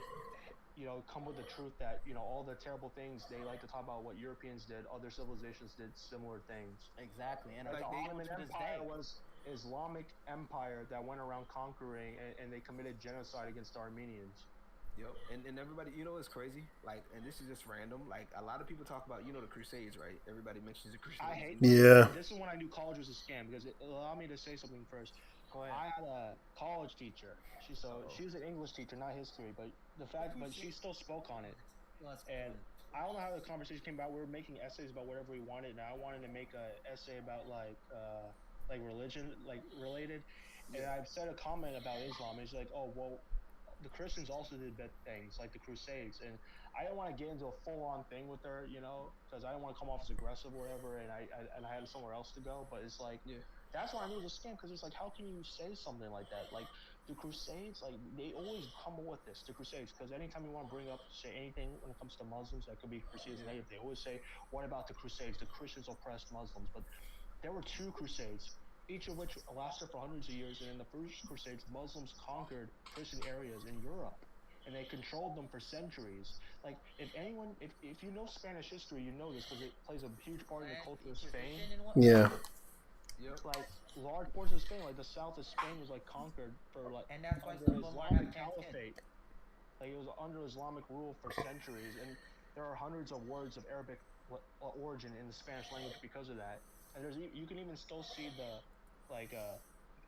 come with the truth that all the terrible things they like to talk about what Europeans did, other civilizations did similar things. Exactly. And like the Ottoman Empire was Islamic empire that went around conquering, and they committed genocide against the Armenians. Yep. And everybody, it's crazy. Like, and this is just random. Like, a lot of people talk about, the Crusades, right? Everybody mentions the Crusades. I hate This is when I knew college was a scam, because it allowed me to say something first. I had a college teacher. She was an English teacher, not history, but she still spoke on it. And I don't know how the conversation came about. We were making essays about whatever we wanted, and I wanted to make an essay about like religion, like related. And I said a comment about Islam. And she's like, "Oh, well, the Christians also did bad things, like the Crusades." And I didn't want to get into a full-on thing with her, because I didn't want to come off as aggressive or whatever. And I had somewhere else to go. But it's like, that's why I knew it was a scam, because it's like, how can you say something like that? Like, the Crusades, like, they always come with this, the Crusades, because anytime you want to bring up, say anything when it comes to Muslims that could be Crusades negative, they always say, what about the Crusades? The Christians oppressed Muslims. But there were two Crusades, each of which lasted for hundreds of years, and in the first Crusades, Muslims conquered Christian areas in Europe, and they controlled them for centuries. Like, if you know Spanish history, you know this, because it plays a huge part in the culture of Spain. Yeah. Yep. Like, large portions of Spain, like the south of Spain was like conquered for like And that's why under some of them are Islamic Afghan kids. caliphate. Like, it was under Islamic rule for centuries, and there are hundreds of words of Arabic origin in the Spanish language because of that. And you can even still see the like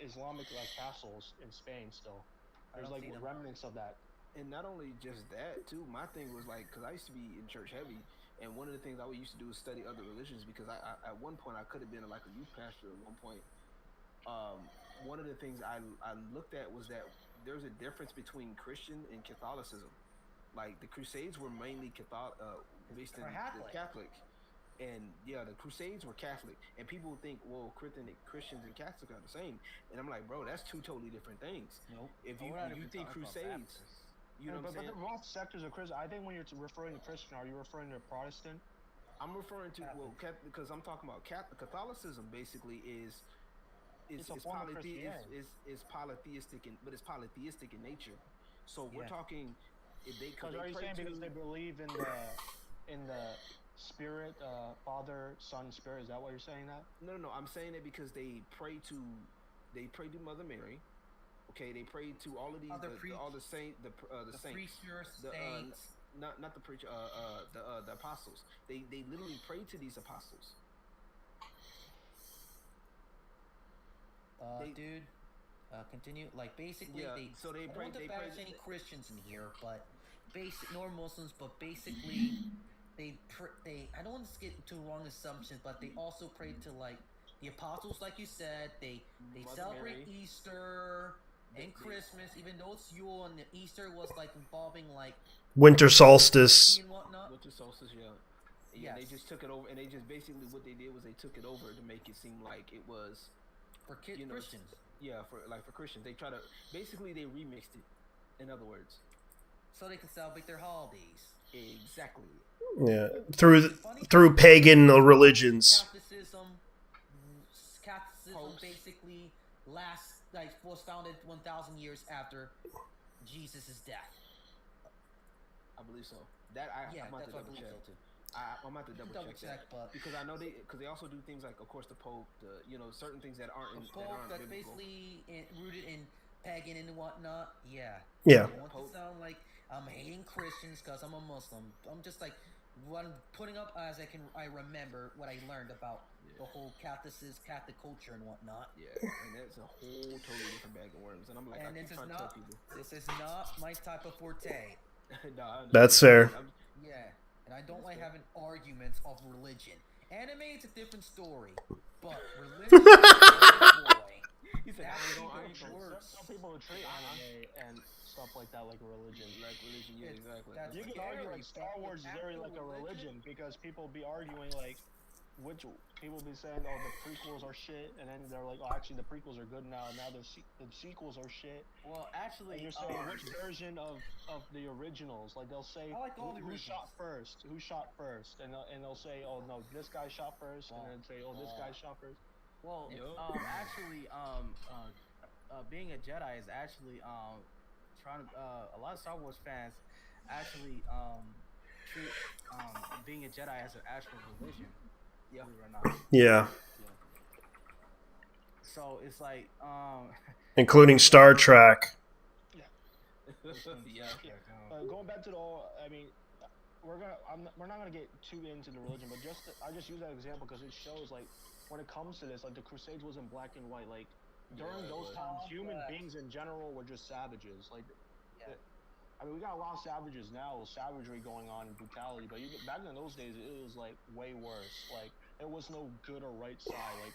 Islamic like castles in Spain still. There's like remnants of that. And not only just that too, my thing was like, because I used to be in church heavy, and one of the things I used to do was study other religions, because I at one point I could have been like a youth pastor at one point. One of the things I looked at was that there's a difference between Christian and Catholicism. Like, the Crusades were mainly based in Catholic. And yeah, the Crusades were Catholic, and people think, well, Christians and Catholics are the same, and I'm like, bro, that's two totally different things. Nope. If you think Crusades, you know what I'm saying? But they're both sectors of Christian. I think when you're referring to Christian, are you referring to Protestant? I'm referring to because I'm talking about Catholicism. Basically, is polytheistic, but it's polytheistic in nature. So we're talking. Because are you saying because they believe in the Spirit, Father, Son, Spirit? Is that what you're saying? That? No. I'm saying it because they pray to Mother Mary. Okay, they pray to all of these all the saints, the saints, saints. Not the preacher, the apostles. They literally pray to these apostles. Continue. Like, basically, they I pray. don't want to They bash pray. any Christians in here, but nor Muslims, but basically, they I don't want to get into wrong assumptions, but they also pray to, like, the apostles, like you said. They celebrate Mary. Easter and Christmas, even though it's Yule, and the Easter was like involving like Winter solstice. and whatnot. Winter solstice, yeah. Yes. They just took it over, and they just basically what they did was they took it over to make it seem like it was For Christians. Yeah, for Christians, they try to basically they remixed it. In other words, So they can celebrate their holidays. exactly. Yeah, through pagan religions. Catholicism basically was founded 1,000 years after Jesus' death. I believe so. That I'm about to double check. I'm about to double check that, but because I know because they also do things like, of course, the Pope, certain things that aren't the Pope that's biblical. basically rooted in pagan and whatnot. Yeah. Yeah. I don't want to sound like I'm hating Christians because I'm a Muslim. I'm just like what I'm putting up as I remember what I learned about the whole Catholic culture and whatnot. Yeah, and that's a whole totally different bag of worms. And I'm like, I keep trying to tell people. This is not my type of forte. That's fair. Yeah, and I don't like having arguments of religion. Anime, it's a different story, but religion, boy, some people would treat anime and stuff like that like a religion. Yeah, exactly. You can argue like Star Wars is very like a religion because people be arguing like which people be saying, oh, the prequels are shit, and then they're like, oh, actually the prequels are good now, and now the sequels are shit. Well, actually, and you're saying which version of the originals? Like they'll say, I like all the who shot first? Who shot first? And they'll say, oh no, this guy shot first, and then say, oh, this guy shot first. Well, actually, being a Jedi is actually trying to. A lot of Star Wars fans actually treat being a Jedi as an actual religion. Yeah. Yeah. So it's like including Star Trek. Yeah. Going back to the whole, I mean, we're not gonna get too into the religion, but I just use that example because it shows like when it comes to this, like the Crusades wasn't black and white. Like during those times, human beings in general were just savages. Like, I mean, we got a lot of savages now, savagery going on, brutality. But back in those days, it was like way worse. Like there was no good or right side. Like,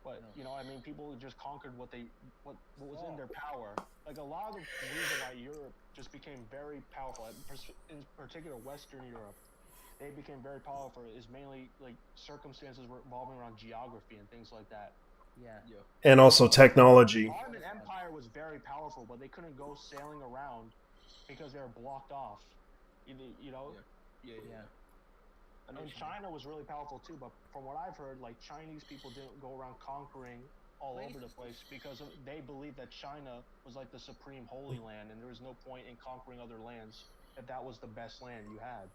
but I mean, people just conquered what was in their power. Like a lot of the reason why Europe just became very powerful, in particular Western Europe, they became very powerful is mainly like circumstances revolving around geography and things like that. Yeah. and also technology. Ottoman Empire was very powerful, but they couldn't go sailing around because they were blocked off. You know? Yeah. And China was really powerful too, but from what I've heard, like Chinese people didn't go around conquering all over the place because they believed that China was like the supreme holy land, and there was no point in conquering other lands if that was the best land you had.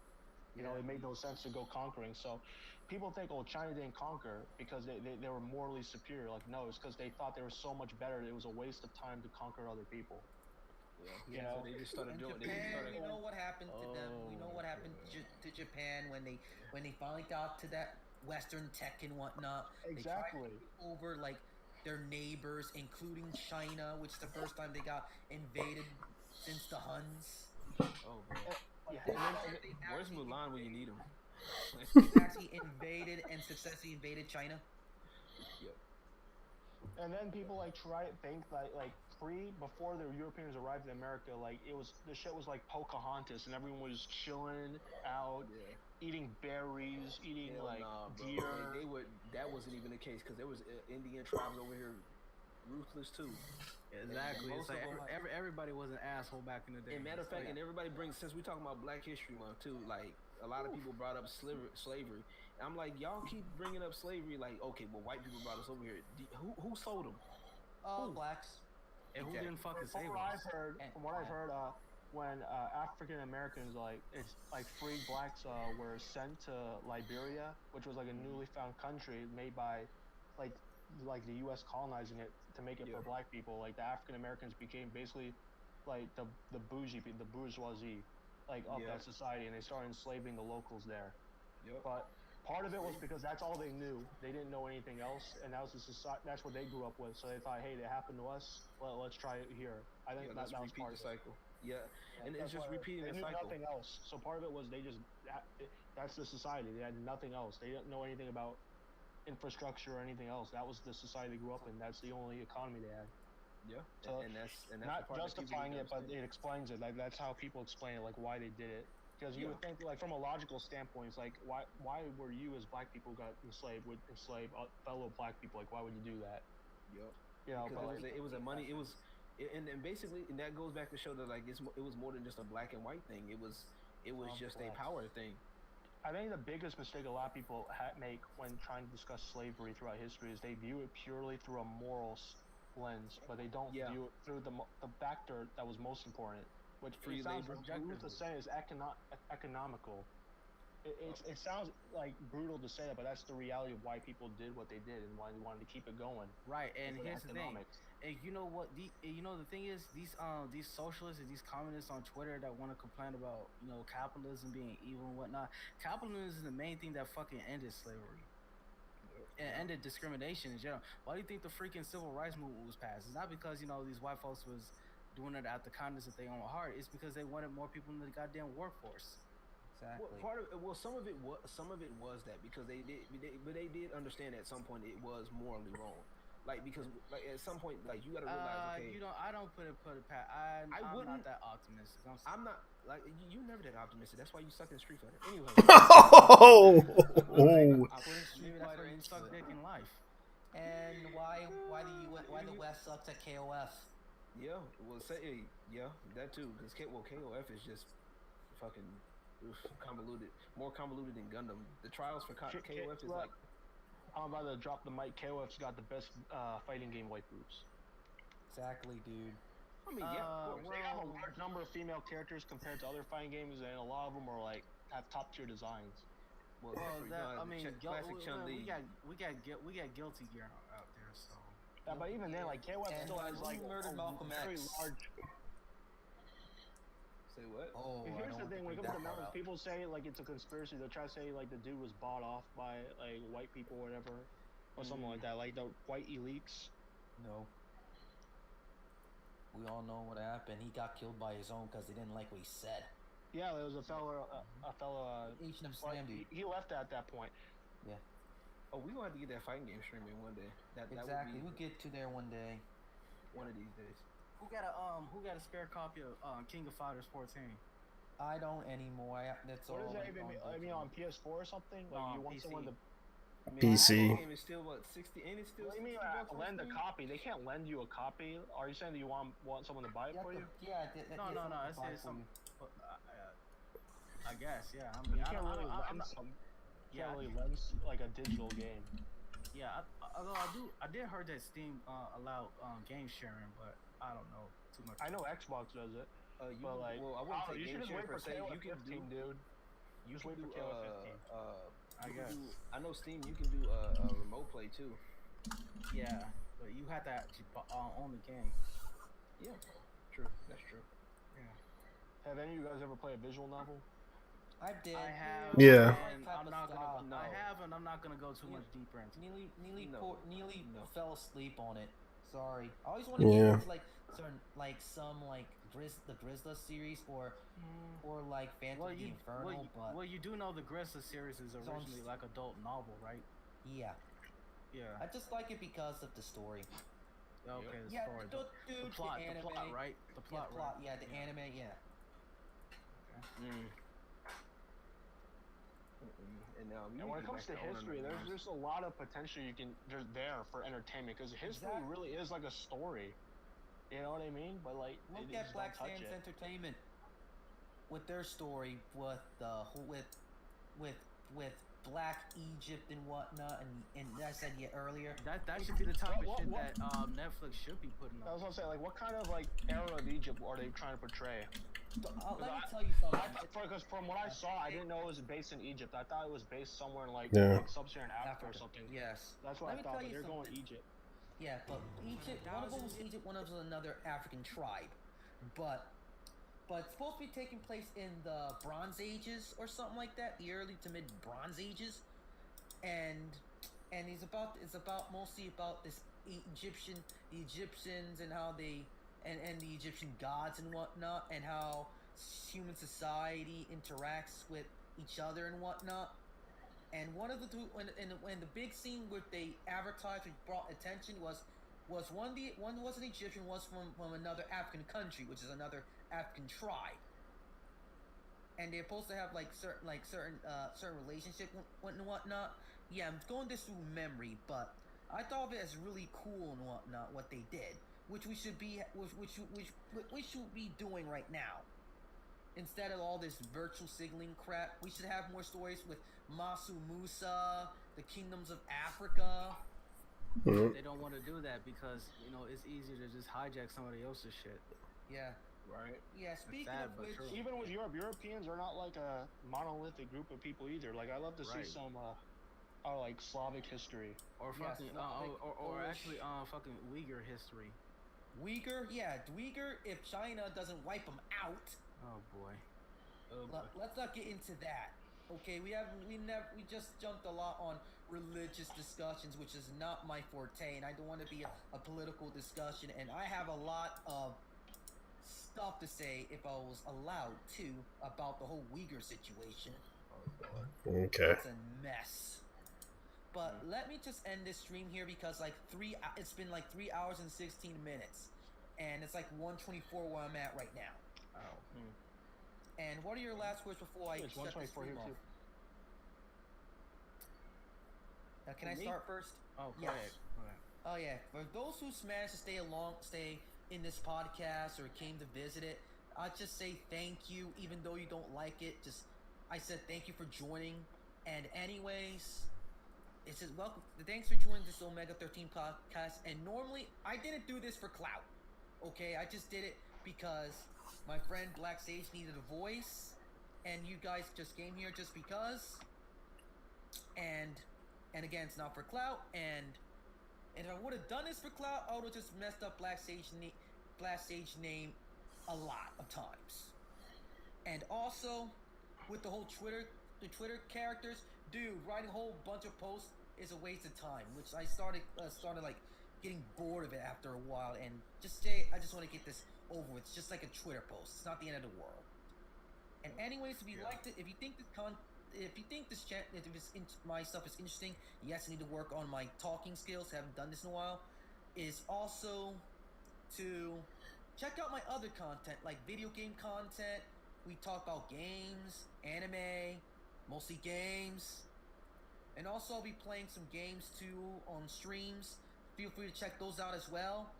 You know, it made no sense to go conquering. So people think, oh, China didn't conquer because they were morally superior. Like, no, it's because they thought they were so much better. It was a waste of time to conquer other people. Yeah. You know, So they just started doing. Japan, we know what happened to them. We know what happened to Japan when they finally got to that Western tech and whatnot. Exactly. They tried to take over like their neighbors, including China, which is the first time they got invaded since the Huns. Oh, man. Where's Mulan when you need him? They actually invaded and successfully invaded China. Yep. And then people like try to think like before the Europeans arrived in America, like the shit was like Pocahontas, and everyone was chilling out, eating berries, eating deer. They would. That wasn't even the case because there was Indian tribes over here, ruthless too. Exactly. It's like everybody was an asshole back in the day. And matter of fact, and everybody brings, since we talking about Black History Month too, like a lot of people brought up slavery. And I'm like, y'all keep bringing up slavery, like, okay, well, white people brought us over here. Who sold them? Blacks. And who didn't fucking save From us? From what I've heard, when African Americans freed blacks were sent to Liberia, which was like a newly found country made by like the U.S. colonizing it to make it for black people. Like the African Americans became basically like the bourgeoisie, like of that society, and they started enslaving the locals there. But part of it was because that's all they knew. They didn't know anything else, and that was that's what they grew up with. So they thought, hey, it happened to us. Well, let's try it here. I think that was part of the cycle. And it's just repeating the cycle. They knew nothing else. So part of it was that's the society. They had nothing else. They didn't know anything about infrastructure or anything else. That was the society they grew up in. That's the only economy they had. Yeah. So and that's not justifying it, but it explains it. Like that's how people explain it, like why they did it. Because you would think, like from a logical standpoint, it's like why were you as black people got enslaved would enslave fellow black people? Like why would you do that? Yep. You know, because it was a money. It was, and basically, and that goes back to show that like it was more than just a black and white thing. It was just a power thing. I think the biggest mistake a lot of people make when trying to discuss slavery throughout history is they view it purely through a moral lens, but they don't view it through the factor that was most important, which free labor to say is economical. It sounds like brutal to say that, but that's the reality of why people did what they did and why they wanted to keep it going. Right, and here's the thing. And you know what? The thing is, these socialists and these communists on Twitter that want to complain about capitalism being evil and whatnot. Capitalism is the main thing that fucking ended slavery and ended discrimination in general. Why do you think the freaking civil rights movement was passed? It's not because these white folks was doing it at the kindness of their own heart. It's because they wanted more people in the goddamn workforce. Exactly. Some of it was that because they did understand at some point it was morally wrong. Like because like at some point like you gotta realize okay. I don't put it past. I'm not that optimistic. I'm not like you're never that optimistic. That's why you suck in Street Fighter. Anyway. Maybe that's why you suck dick in life. And why the West sucks at KOF? Yeah, well that too. Because KOF is just fucking convoluted, more convoluted than Gundam. The trials for KOF is like. I'm about to drop the mic. KOF's got the best fighting game waifus. Exactly, dude. I mean, they have a large number of female characters compared to other fighting games, and a lot of them are like have top tier designs. Classic Chun-Li. we got Guilty Gear out there, so. Yeah, but even then, like KOF still has like murdered Malcolm very X. large. Say what? Oh, here's the thing: when it comes to mountains, people say like it's a conspiracy. They'll try to say like the dude was bought off by like white people or whatever, or something like that, like the white elites. No. We all know what happened. He got killed by his own because they didn't like what he said. Yeah, there was a fellow. H&M Slam dude. He left at that point. Yeah. Oh, we gonna have to get that fighting game streaming one day. Exactly. We'll get to there one day. One of these days. Who got a spare copy of King of Fighters 14? I don't anymore. That's all. What does that even mean? I mean, on PS4 or something? Like you want PC. someone to? I mean, PC. that game is still what 60? Ain't it still? What do you mean $60 on lend a Steam? copy? They can't lend you a copy. Are you saying that you want someone to buy it for you? Yeah, No, yeah, it's someone some. I guess, yeah. I You mean, can't really I'm lend not. some. You Yeah, can't really lend like a digital game. yeah. Although I did heard that Steam allowed game sharing, but I don't know too much. I know Xbox does it. You, But like, well, I wouldn't don't know, say you game should just share wait per for se. KOF You can 15, do, dude. you Just can wait do, for KOF 15. I you can guess. do, I know Steam. You can do remote play too. Yeah, but you have to actually own the game. Yeah, true. That's true. Have any of you guys ever played a visual novel? I did. I have. Yeah. And I'm not gonna. No. I have, and I'm not gonna go too much deeper into. Neely No. fell asleep on it. Sorry. I always want to Yeah. get into like certain some like the Grizzla series or like Phantom of the Infernal, but you do know the Grizzly series is It's on originally like adult novel, right? yeah, Yeah. I just like it because of the story. Okay. The Yeah, story. the plot, anime, right? The plot, yeah, plot, right? yeah, the anime, yeah. And now, And when it comes to history, there's just a lot of potential there's there for entertainment because history Exactly. really is like a story. You know what I mean? But like, Look they at just Black don't touch Sands it. Entertainment with their story with with Black Egypt and whatnot, and I said earlier. That should be the type of shit what- that Netflix should be putting I on. was gonna say, like, what kind of like era of Egypt are they trying to portray? Let me tell you something. Because from what I saw, I didn't know it was based in Egypt. I thought it was based somewhere in like, Yeah. like sub-Saharan Africa or something. Yes. That's what Let I me thought. tell But you they're going something. Egypt. Yeah, but Egypt. One of them was Egypt. One of them was another African tribe, but it's supposed to be taking place in the Bronze Ages or something like that, the early to mid Bronze Ages, and it's about mostly about this the Egyptians and how they and the Egyptian gods and whatnot, and how human society interacts with each other and whatnot. And one of the two, when the big scene where they advertised, which brought attention, was one was an Egyptian, was from another African country, which is another African tribe, and they're supposed to have certain relationship and whatnot. Yeah, I'm going this through memory, but I thought of it as really cool and whatnot what they did, which we should be doing right now. Instead of all this virtual signaling crap, we should have more stories with Masu Musa, the kingdoms of Africa. Mhm. They don't want to do that because it's easier to just hijack somebody else's shit. Yeah. Right. Yeah. Speaking sad, of but which, true. Even with Europeans are not like a monolithic group of people either. Like I love to Right. see some like Slavic history. Or Yes, fucking, like or Polish. actually, fucking Uyghur history. Uyghur, if China doesn't wipe them out, Oh boy. let's not get into that. Okay, we just jumped a lot on religious discussions, which is not my forte, and I don't want to be a political discussion, and I have a lot of stuff to say if I was allowed to about the whole Uyghur situation. Okay. It's a mess. But let me just end this stream here because it's been like 3 hours and 16 minutes, and it's like 1:24 where I'm at right now. Oh. And what are your last words before I It's shut this 124 stream here off? too. Can I Me? start first? Oh, go Yes. ahead. Go ahead. Oh yeah. For those who managed to stay in this podcast or came to visit it, I just say thank you, even though you don't like it. I said thank you for joining. And anyways, it says welcome. Thanks for joining this Omega 13 podcast. And normally I didn't do this for clout. Okay, I just did it because my friend Black Sage needed a voice, and you guys just came here just because. And again, it's not for clout. And if I would have done this for clout, I would have just messed up Black Sage name a lot of times. And also, with the whole Twitter characters, dude, writing a whole bunch of posts is a waste of time. Which I started like getting bored of it after a while, and I just want to get this over with. It's just like a Twitter post. It's not the end of the world. And anyways, if you liked it, if you think my stuff is interesting, yes, I need to work on my talking skills. Haven't done this in a while. Is also to check out my other content, like video game content. We talk about games, anime, mostly games, And also, I'll be playing some games too on streams. Feel free to check those out as well.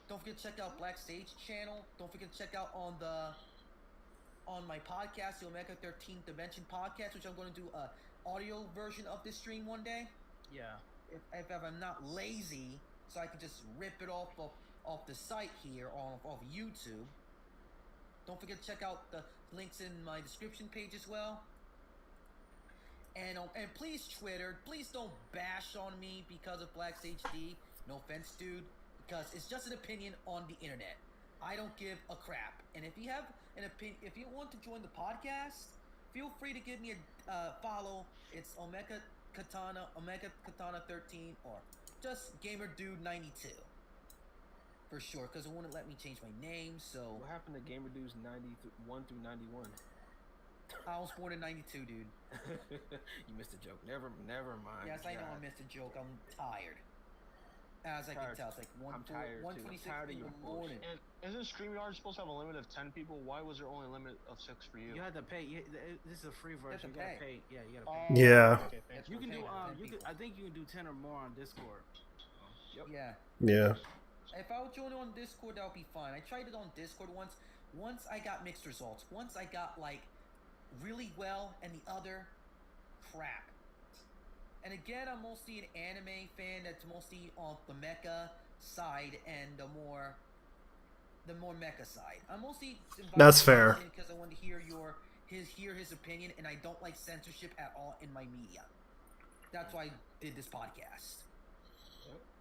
Don't forget to check out Black Stage channel. Don't forget to check out on my podcast, the Omega XIII Dimension Podcast, which I'm going to do a audio version of this stream one day. Yeah. If I'm not lazy, so I can just rip it off the site here off YouTube. Don't forget to check out the links in my description page as well. And please Twitter, please don't bash on me because of Black HD. No offense, dude, because it's just an opinion on the internet. I don't give a crap. And if you have an opinion, if you want to join the podcast, feel free to give me a follow. It's Omega Katana 13, or just Gamer Dude 92 for sure, because it wouldn't let me change my name. So what happened to Gamer Dudes 91 through 91? I was born in 92, dude. You missed a joke. Never mind. Yes, I know I missed a joke. I'm tired. As I can tell, it's like 1:26 in the morning. Isn't StreamYard supposed to have a limit of 10 people? Why was there only a limit of 6 for you? You had to pay. This is a free version. You gotta pay. Yeah, you gotta Oh, pay. Yeah. Okay, You can do. I think you can do 10 or more on Discord. Yep. Yeah. Yeah. If I would join on Discord, that would be fine. I tried it on Discord once. Once I got mixed results. Once I got like really well, and the other crap. And again, I'm mostly an anime fan that's mostly on the mecha side and the more mecha side. I'm mostly That's fair. because I want to hear his opinion, and I don't like censorship at all in my media. That's why I did this podcast.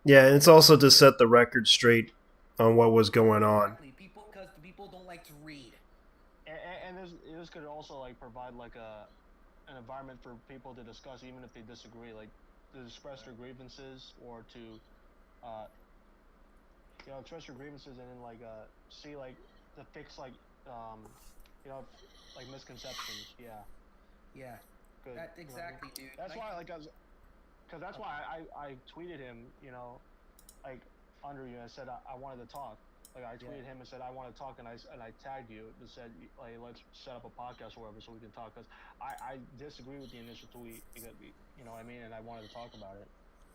Yeah, and it's also to set the record straight on what was going on. Exactly. Because people don't like to read. And this could also like provide like an environment for people to discuss, even if they disagree, like to express their grievances or to express your grievances and then like see like to fix like like misconceptions. Yeah. Good. That exactly, dude. That's why because that's why I tweeted him, like under you, and I said I wanted to talk. Like I tweeted him and said I want to talk, and I tagged you and said like let's set up a podcast or whatever so we can talk, because I disagree with the initial tweet because you know what I mean, and I wanted to talk about it.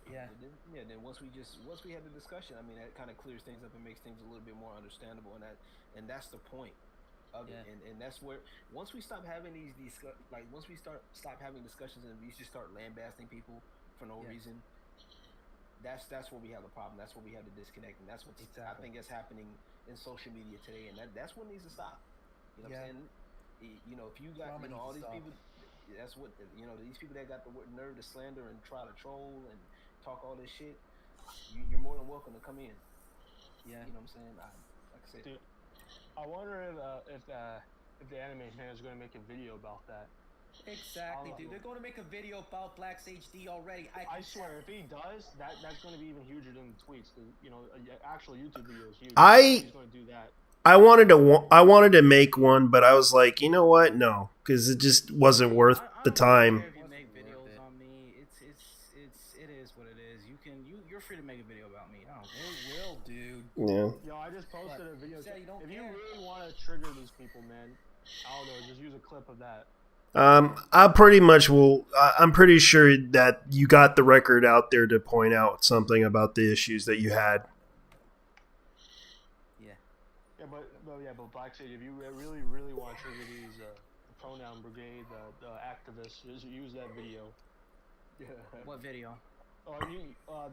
Yeah. Then once we had the discussion, I mean that kind of clears things up and makes things a little bit more understandable, and that's the point of it, and that's where once we stop having once we stop having discussions and we just start lambasting people for no reason. That's where we have the problem. That's where we have the disconnect, and that's what I think is happening in social media today, and that's what needs to stop. You know what I'm saying? If you got all these people, that's what these people that got the nerve to slander and try to troll and talk all this shit. You're more than welcome to come in. Yeah, you know what I'm saying? Like I said, dude, I wonder if the anime fan is going to make a video about that. Exactly, dude. They're going to make a video about Black HD already. I swear, if he does, that's going to be even huger than the tweets. An actual YouTube video is huge. He's going to do that. I wanted to make one, but I was like, you know what? No, because it just wasn't worth the time. If you make videos on me, it is what it is. You're free to make a video about me. I don't care. Will, dude. Yeah. Yo, I just posted a video. If you really want to trigger these people, man, I don't know. Just use a clip of that. I pretty much will. I'm pretty sure that you got the record out there to point out something about the issues that you had. But Black Sage, if you really want to trigger these the pronoun brigade, the activists, just use that video. What video? Oh,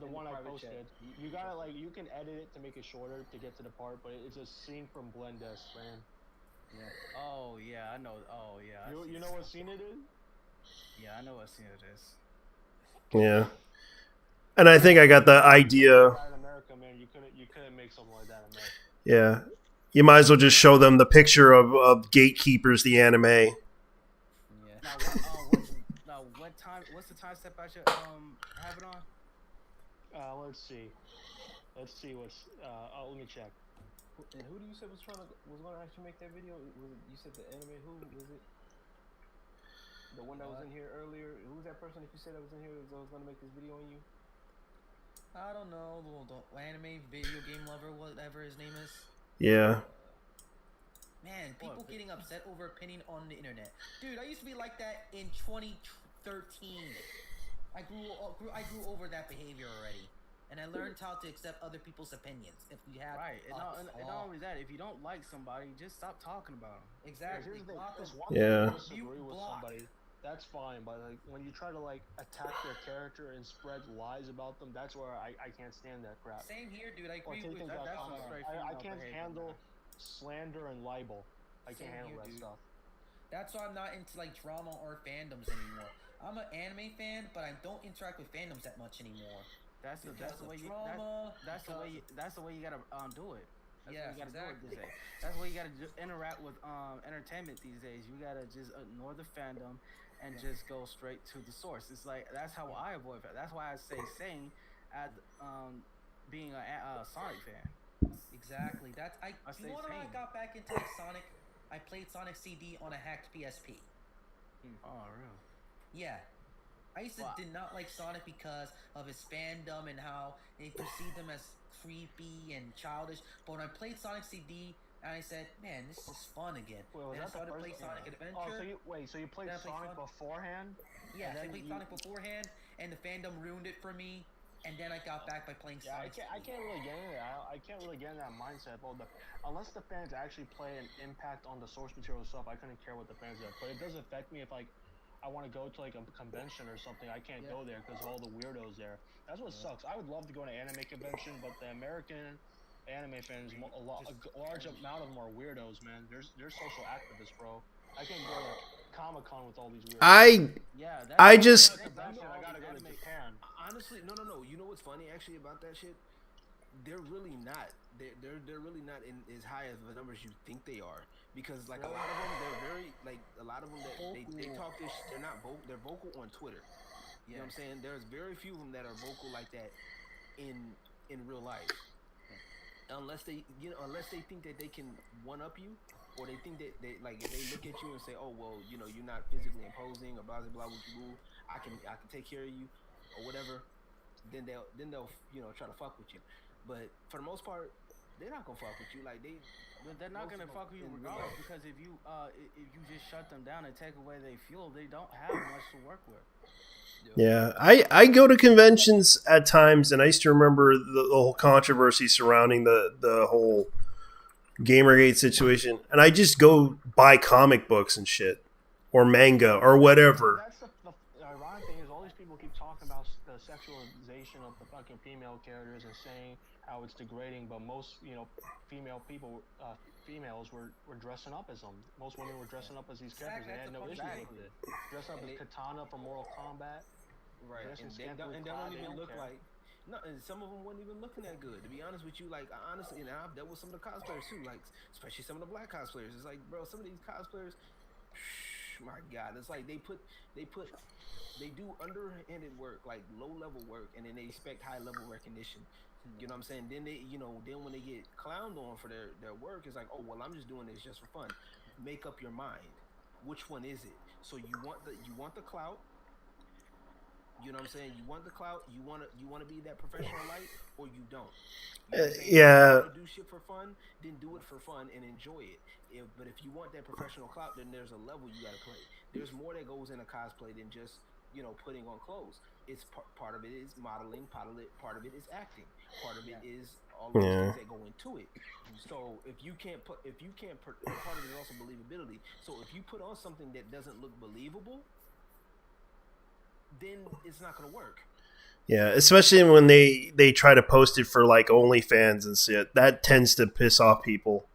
the one I posted. You gotta you can edit it to make it shorter to get to the part, but it's a scene from Blendes, man. Yeah. Oh yeah, I know. Oh yeah. You know what scene it is? Yeah, I know what scene it is. Yeah. And I think I got the idea. In America, man, you couldn't make something like that in America. Yeah. You might as well just show them the picture of Gatekeepers, the anime. Yeah. What time? What's the time step I should have it on? Let's see. What's let me check. And who do you say was going to actually make that video? You said the anime. Who was it? The one that was in here earlier. Who was that person? If you said that was in here, that was going to make this video on you? I don't know. The anime video game lover, whatever his name is. Yeah. Man, people getting upset over opinion on the internet. Dude, I used to be like that in 2013. I grew over that behavior already, and I learned how to accept other people's opinions. If we have Right, and not only that, if you don't like somebody, just stop talking about them. Exactly. Here's the thing, Block because them. one Yeah. thing disagree with somebody, that's fine. But like when you try to like attack their character and spread lies about them, that's where I can't stand that crap. Same here, dude. I Or agree with taking that. that That's some comment. straight I female can't behavior, handle man. slander and libel. I Same can't handle here, that dude. stuff. That's why I'm not into like drama or fandoms anymore. I'm an anime fan, but I don't interact with fandoms that much anymore. That's the way you drama. that's the way you gotta do it. That's Yeah, what you gotta do exactly. it these days. That's why you gotta interact with entertainment these days. You gotta just ignore the fandom and just go straight to the source. It's like that's how I avoid that. That's why I say same as being a Sonic fan. Exactly. That's I You say know what? I same. got back into like Sonic. I played Sonic CD on a hacked PSP. Oh, really? Yeah. I used to did not like Sonic because of his fandom and how they perceived him as creepy and childish. But when I played Sonic CD, and I said, "Man, this is fun again." Wait, was Then I that the started first playing Sonic game? Adventure. So you played Then I played Sonic Sonic- beforehand? Yes, and I then played you- Sonic beforehand, and the fandom ruined it for me. And then I got back by playing Yeah, Sonic. I can't really get into that. I can't really get into that mindset. Unless the fans actually play an impact on the source material stuff, I couldn't care what the fans did. But it does affect me if like I want to go to like a convention or something. I can't go there because of all the weirdos there. That's what sucks. I would love to go to an anime convention, but the American anime fans, a large amount of them are weirdos, man. They're social activists, bro. I can't go to Comic-Con with all these weirdos. I just Convention, I gotta go to Japan. Honestly, no. You know what's funny actually about that shit? They're really not. They're really not in as high as the numbers you think they are. Because like a lot of them, they're very like a lot of them that they talk this. They're not vocal. They're vocal on Twitter. You know what I'm saying? There's very few of them that are vocal like that in real life. Unless they think that they can one up you, or they think that they like if they look at you and say, oh well, you're not physically imposing or blah blah blah blah. I can take care of you or whatever. Then they'll try to fuck with you. But for the most part, they're not gonna fuck with you. Like they're not gonna fuck with you regardless, because if you just shut them down and take away their fuel, they don't have much to work with. Yeah, I go to conventions at times, and I used to remember the whole controversy surrounding the whole Gamergate situation, and I just go buy comic books and shit, or manga, or whatever. That's the ironic thing is all these people keep talking about the sexualization of the fucking female characters and saying how it's degrading, but most females were dressing up as them. Most women were dressing up as these characters. They had no issues with it. Dressing up as Katana from Mortal Kombat. Right, and they don't even look like. No, and some of them weren't even looking that good. To be honest with you, like honestly, and I've dealt with some of the cosplayers too, like especially some of the black cosplayers. It's like, bro, some of these cosplayers, my God, it's like they do underhanded work, like low level work, and then they expect high level recognition. You know what I'm saying? Then then when they get clowned on for their work, it's like, oh well, I'm just doing this just for fun. Make up your mind. Which one is it? So you want the clout. You know what I'm saying? You want the clout. You want to be that professional light, or you don't. You know what I'm saying? Yeah. If you do shit for fun, then do it for fun and enjoy it. But if you want that professional clout, then there's a level you got to play. There's more that goes into cosplay than just putting on clothes. It's part of it is modeling. Part of it is acting. Part of it is all those things that go into it. So if you can't part of it is also believability. So if you put on something that doesn't look believable, then it's not gonna work. Yeah, especially when they try to post it for like OnlyFans and shit. That tends to piss off people.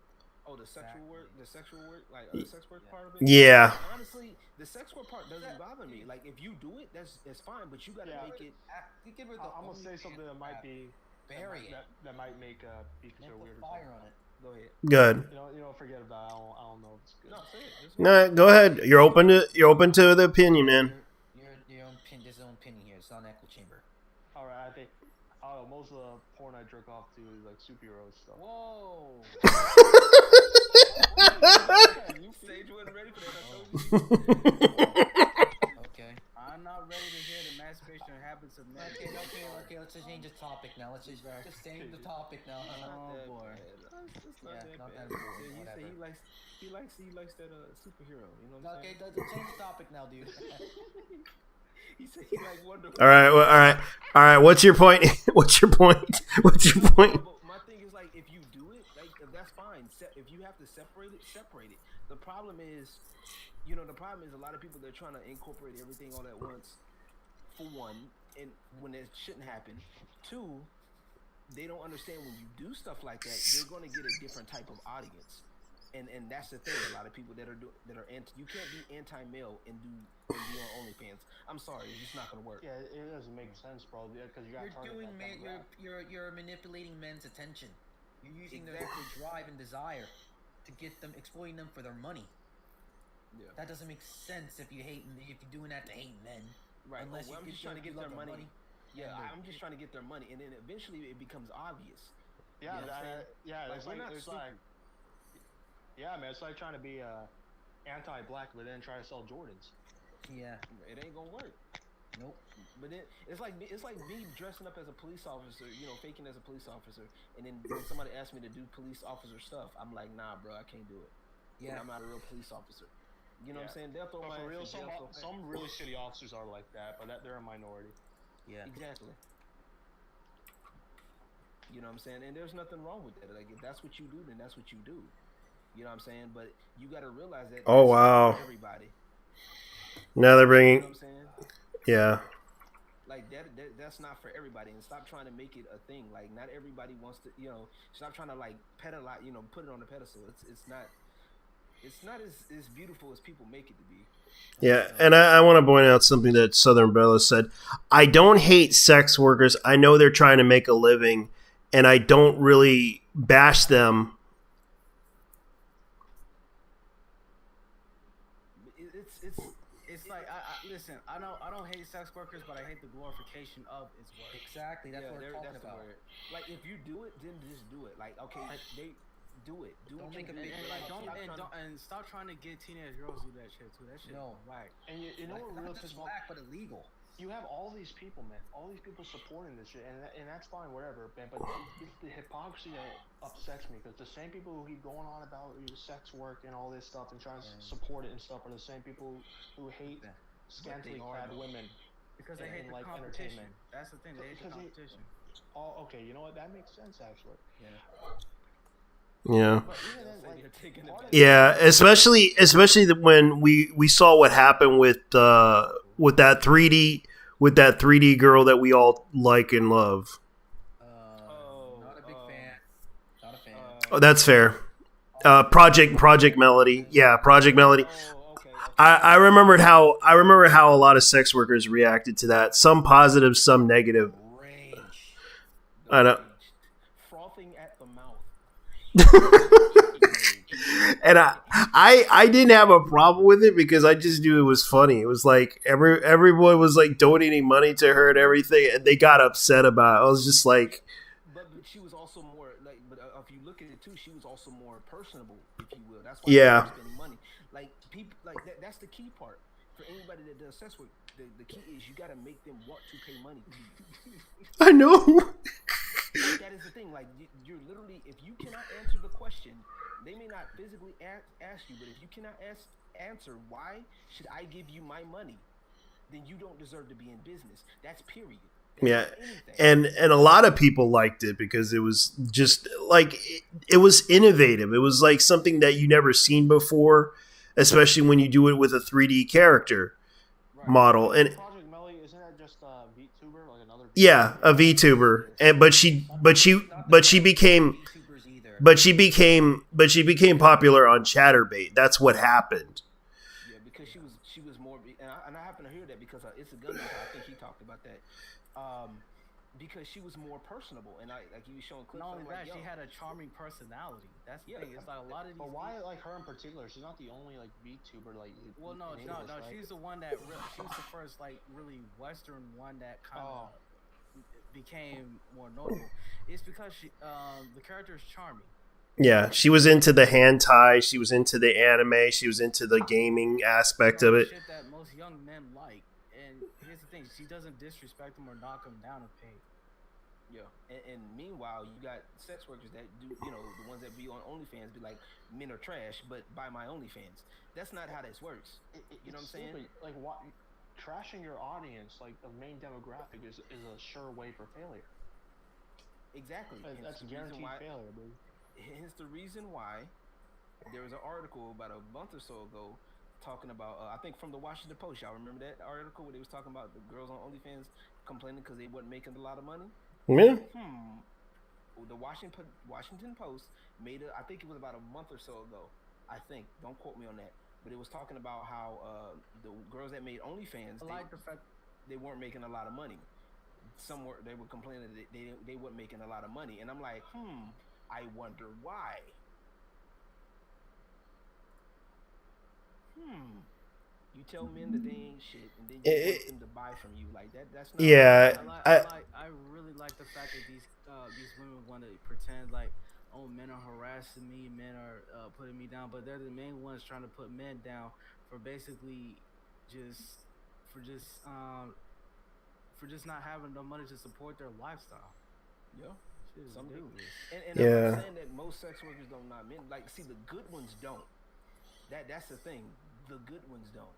Oh, the sexual work, like the sex work part of it. Yeah. Honestly, the sex work part doesn't bother me. Like if you do it, that's fine. But you gotta make it. I'm gonna say something that might be that might make people feel weird. Fire on it. Go ahead. Good. You know, forget about it. I don't know if it's good. No, say it. No, go ahead. You're open to the opinion, man. Your own opinion. There's no opinion here. It's not an echo chamber. All right, I think most of the porn I jerk off to is like superhero stuff. Whoa. You Sage wasn't ready for that. I told you. Okay. I'm not ready to hear the masturbation habits of men. Okay. Let's just change the topic now. Let's just change the topic now. Oh boy. Not that important. He likes that superhero. You know what I'm Okay, saying? let's change the topic now, dude. He said he like Wonder Woman. All right, well, all right. What's your point? What's your point? What's your point? My thing is like, if you do it, like that's fine. If you have to separate it, separate it. The problem is, a lot of people, they're trying to incorporate everything all at once. For one, and when it shouldn't happen. Two, they don't understand when you do stuff like that, you're going to get a different type of audience. And that's the thing. A lot of people that are you can't be anti-male and be on OnlyFans. I'm sorry, it's just not gonna work. Yeah, it doesn't make sense, bro. Because you're manipulating men's attention. You're using their drive and desire to get them, exploiting them for their money. Yeah. That doesn't make sense if you're doing that to hate men. Right. Unless I'm just trying to get their money. Yeah, I'm just trying to get their money, and then eventually it becomes obvious. Yeah, man, it's like trying to be anti-black, but then try to sell Jordans. Yeah, it ain't gonna work. Nope. But then it's like me dressing up as a police officer, faking as a police officer, and then when somebody asks me to do police officer stuff, I'm like, nah, bro, I can't do it. Yeah, I'm not a real police officer. You know what I'm saying? They'll throw my real. Some really shitty officers are like that, but they're a minority. Yeah, exactly. You know what I'm saying? And there's nothing wrong with that. Like, if that's what you do, then that's what you do. You know what I'm saying? But you got to realize that. Oh, wow. Not for everybody. Now they're bringing. You know what I'm saying? Yeah. Like that's not for everybody, and stop trying to make it a thing. Like, not everybody wants to. Stop trying to like pedalize. Put it on the pedestal. It's not as beautiful as people make it to be. Yeah, and I want to point out something that Southern Bella said. I don't hate sex workers. I know they're trying to make a living, and I don't really bash them. It's like listen. I don't hate sex workers, but I hate the glorification of its work. Exactly. That's what we're talking about. Like, if you do it, then just do it. Like, okay, they do it. Don't make a big and stop trying to get teenage girls to do that shit too. That shit. No. Right. And you know what real just whack, but illegal. You have all these people, man. All these people supporting this shit, and that's fine, whatever, man. But it's the hypocrisy that upsets me, because the same people who keep going on about sex work and all this stuff and trying to support it and stuff are the same people who hate scantily clad women. Because they hate the competition. That's the thing. They hate the competition. Oh, okay. You know what? That makes sense, actually. Yeah. Yeah, especially when we saw what happened with that 3D girl that we all like and love. Not a big fan. Not a fan. Oh, that's fair. Project Melody. Yeah, Project Melody. I remembered how a lot of sex workers reacted to that. Some positive, some negative. I know. Frothing at the mouth. And I didn't have a problem with it because I just knew it was funny. It was like everyone was like donating money to her and everything, and they got upset about it. I was just like, but she was also more like, but if you look at it too, she was also more personable, if you will. That's why she was spending money. Like, people like that's the key part for anybody that does sex work. The key is you got to make them want to pay money. I know. Like, that is the thing. Like, you're literally, if you cannot answer the question, they may not physically ask you, but if you cannot answer why should I give you my money, then you don't deserve to be in business. That's period. Yeah, and a lot of people liked it because it was just like it was innovative. It was like something that you never seen before, especially when you do it with a 3D character model. And Project Melody, isn't that just a VTuber, like another? Yeah, a VTuber, and but she became popular on ChatterBait. That's what happened. Yeah, because she was more, and I happen to hear that because it's a gun. I think he talked about that. Because she was more personable, and like he was showing clips. Not only that, she had a charming personality. That's the thing. It's like a lot of these. But why like her in particular? She's not the only like VTuber like. Well, no. Right? She's the one that she was the first like really Western one that kind of became more notable. It's because the character is charming. Yeah, she was into the hentai. She was into the anime. She was into the gaming aspect of it. Shit that most young men like. And here's the thing: she doesn't disrespect them or knock them down a peg. Yeah, and meanwhile, you got sex workers that do, the ones that be on OnlyFans be like, men are trash, but buy my OnlyFans. That's not how this works. You know what I'm saying? Like, why? trashing your audience, like the main demographic, is a sure way for failure. Exactly. That's guaranteed failure, dude. Hence the reason why there was an article about a month or so ago talking about, I think from the Washington Post. Y'all remember that article where they was talking about the girls on OnlyFans complaining because they wasn't making a lot of money? Yeah. The Washington Post made I think it was about a month or so ago. I think. Don't quote me on that. But it was talking about how the girls that made OnlyFans, they weren't making a lot of money. They were complaining that they weren't making a lot of money, and I'm like, I wonder why. You tell men that they ain't shit, and then you want them to buy from you like that. That's not. Yeah, I really like the fact that these women want to pretend like, oh, men are harassing me, men are putting me down, but they're the main ones trying to put men down for basically just not having the money to support their lifestyle. Yeah, some do. And yeah. I'm not saying that most sex workers don't not men. Like, see, the good ones don't. That's the thing. The good ones don't,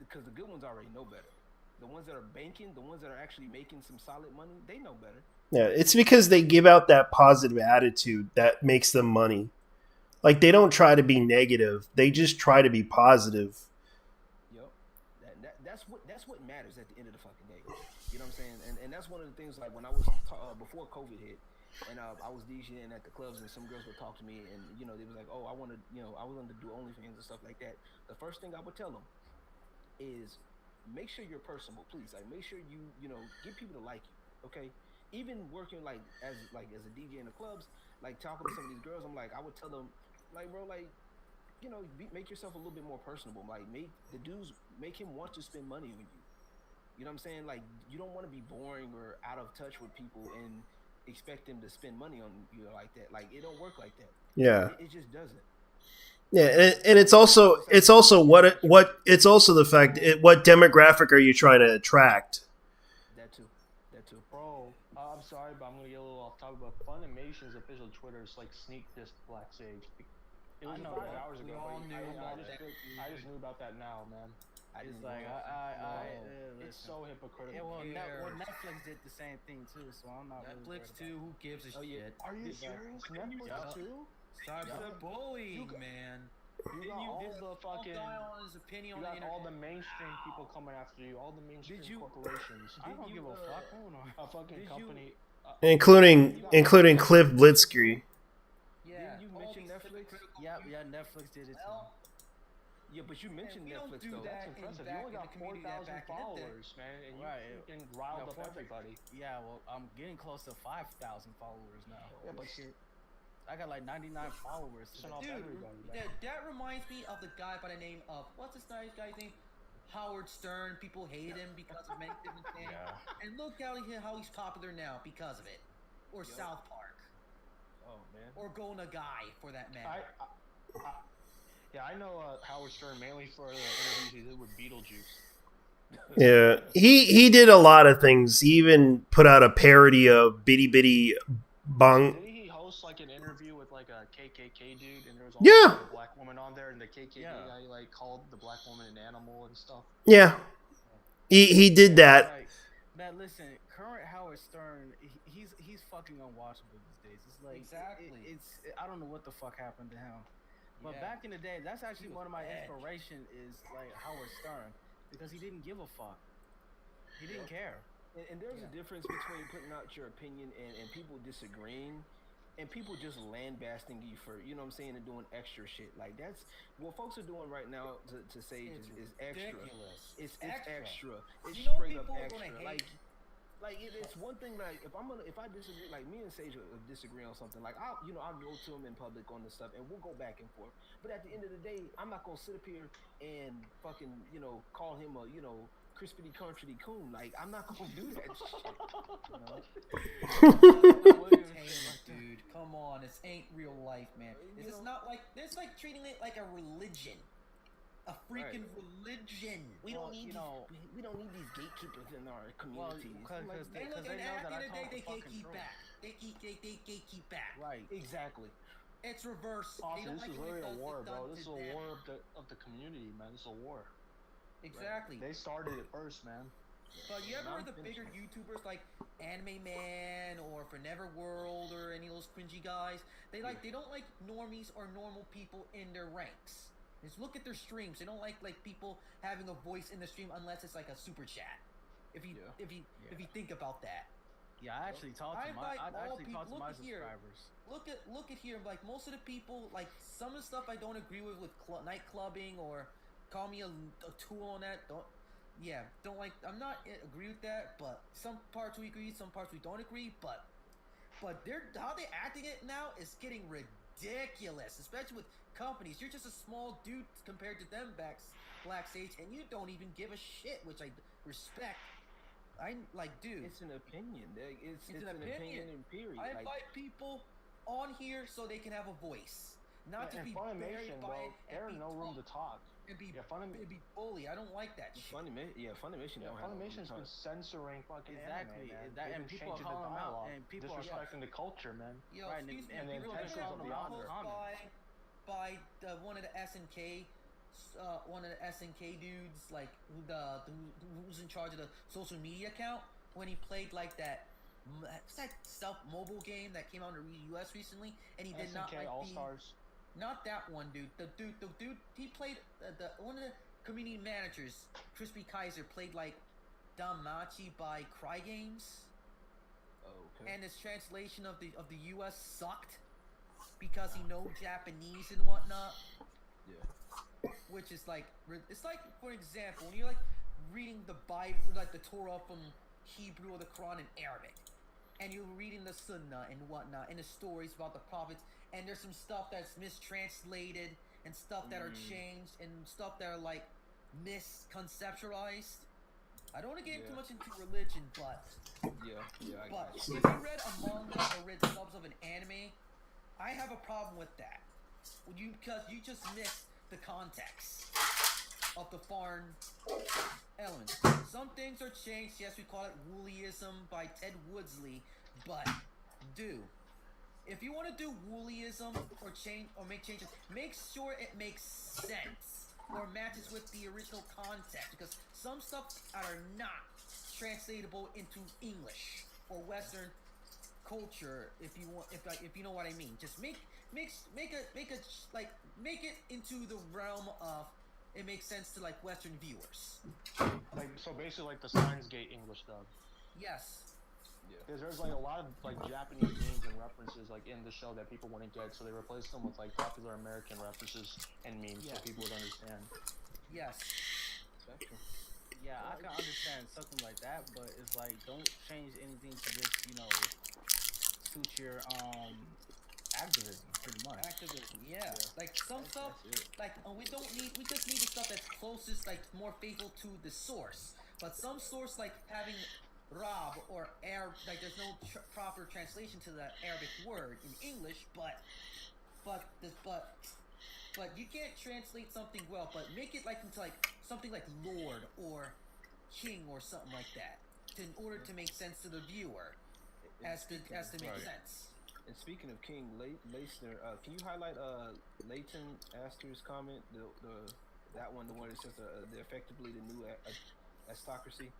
because the good ones already know better. The ones that are banking, the ones that are actually making some solid money, they know better. Yeah, it's because they give out that positive attitude that makes them money. Like, they don't try to be negative; they just try to be positive. Yep, that's what matters at the end of the fucking day. You know what I'm saying? And that's one of the things. Like, when I was before COVID hit, and I was DJing at the clubs, and some girls would talk to me, and they was like, "Oh, I want to do OnlyFans and stuff like that." The first thing I would tell them is, make sure you're personable, please. Like, make sure you get people to like you. Okay, even working like as a DJ in the clubs, like talking to some of these girls, I'm like, I would tell them, like, bro, like, make yourself a little bit more personable. Like, make him want to spend money on you. You know what I'm saying? Like, you don't want to be boring or out of touch with people and expect them to spend money on you like that. Like, it don't work like that. Yeah, it just doesn't. Yeah, and it's also the fact what demographic are you trying to attract? That too. Bro, I'm sorry, but I'm gonna get a little off topic. But Funimation's official Twitter is like sneak this Black Sage. It was 5 hours ago. I just knew about that now, man. It's so hypocritical. Yeah, well, Netflix did the same thing too, so I'm not. Netflix too. Who gives a shit? Are you serious? Netflix too? Cyberbullying, man. You got all the fucking. His opinion you on got the all the mainstream people coming after you. All the mainstream corporations. I don't give a fuck. A fucking company. Including Cliff Blitzkrieg. Yeah. Did you mention Netflix? Yeah, Netflix did it too. Yeah, but you mentioned Netflix though. That's impressive. You only got 4,000 followers, man, and you can rile up everybody. Yeah, well, I'm getting close to 5,000 followers now. Yeah, but I got like 99 followers. Dude, that reminds me of the guy by the name of what's this guy's name? Howard Stern. People hate him because of many different things. Yeah. And look how he's popular now because of it. Or South Park. Oh man. Or Go Nagai for that matter. I know Howard Stern mainly for the interviews he did with Beetlejuice. Yeah, he did a lot of things. He even put out a parody of Bitty Bitty Bong. Didn't he host like an interview with like a KKK dude, and there was also a black woman on there, and the KKK guy like called the black woman an animal and stuff? Yeah, he did that. Man, listen, current Howard Stern, he's fucking unwatchable these days. It's like I don't know what the fuck happened to him. But back in the day, that's actually one of my inspiration is like Howard Stern, because he didn't give a fuck. He didn't care. And there's a difference between putting out your opinion and people disagreeing, and people just lambasting you for, you know what I'm saying, and doing extra shit. Like, that's what folks are doing right now to say is extra. Ridiculous. It's extra. It's you know straight up people are extra. gonna hate. Like it's one thing. Like if I disagree, like me and Sage disagree on something, like I'll go to him in public on this stuff, and we'll go back and forth. But at the end of the day, I'm not gonna sit up here and fucking call him a crispity country coon. Like, I'm not gonna do that shit. Dude, come on, this ain't real life, man. This is not like treating it like a religion. A freaking religion. We don't need these gatekeepers in our communities. Because they know that I talk the fucking truth. They gatekeep back. Right. Exactly. It's reverse. Austin, this is literally a war, bro. This is a war of the community, man. This is a war. Exactly. They started it first, man. But you ever Now heard the I'm bigger finishing. YouTubers like Anime Man or For Never World or any of those cringy guys? They don't like normies or normal people in their ranks. Just look at their streams. They don't like people having a voice in the stream unless it's like a super chat. If you think about that. Yeah, I actually talked to my subscribers. Look at here. Like most of the people, like some of the stuff I don't agree with night clubbing or call me a tool on that. Don't like. I'm not agree with that. But some parts we agree, some parts we don't agree. But how they acting it now is getting ridiculous, especially with companies. You're just a small dude compared to them, Black Sage, and you don't even give a shit, which I respect. I'm like, dude. It's an opinion. It's an opinion in period. I invite people on here so they can have a voice, not to be buried by it. There's no room to talk. And be bully. I don't like that shit. Funimation don't have Funnimation's been censoring fucking Exactly. anime, man. That, and They've been people are changing the calling them out, dialogue, and people disrespecting the culture, man. Yo, Right, excuse me, and the people are intentions of the author. by one of the SNK, one of the SNK dudes, like who's in charge of the social media account when he played like that. What's that mobile game that came out in the US recently, and he did not SNK like All-Stars. Not that one, dude. The dude he played one of the community managers, Crispy Kaiser, played like Danmachi by Cry Games. Oh, okay. And his translation of the US sucked because he knows Japanese and whatnot. Yeah. Which is like, it's like, for example, when you're like reading the Bible, like the Torah from Hebrew or the Quran in Arabic, and you're reading the Sunnah and whatnot, and the stories about the prophets, and there's some stuff that's mistranslated, and stuff that are changed, and stuff that are like misconceptualized. I don't want to get too much into religion, but if you read a manga or read subs of an anime, I have a problem with that. Because you just miss the context of the foreign elements. Some things are changed. Yes, we call it woollyism by Ted Woodsley, but if you want to do woollyism or change or make changes, make sure it makes sense or matches with the original context, because some stuff are not translatable into English or Western culture. If you know what I mean, just make it into the realm of it makes sense to like Western viewers. Like so, basically like the Steins Gate English dub. Yes. Because there's like a lot of like Japanese memes and references like in the show that people wouldn't get, so they replaced them with like popular American references and memes so people would understand. Yes. Yeah, I can understand something like that, but it's like don't change anything to just suit your activism, pretty much. Activism, yeah. Like some stuff, like we just need the stuff that's closest, like more faithful to the source. But some source, like having Rab or Arab, like there's no proper translation to the Arabic word in English, but you can't translate something well, but make it like into like something like Lord or King or something like that, in order to make sense to the viewer, as to make sense. And speaking of King Leisner, can you highlight Leighton Astor's comment, the one that says effectively the new aristocracy?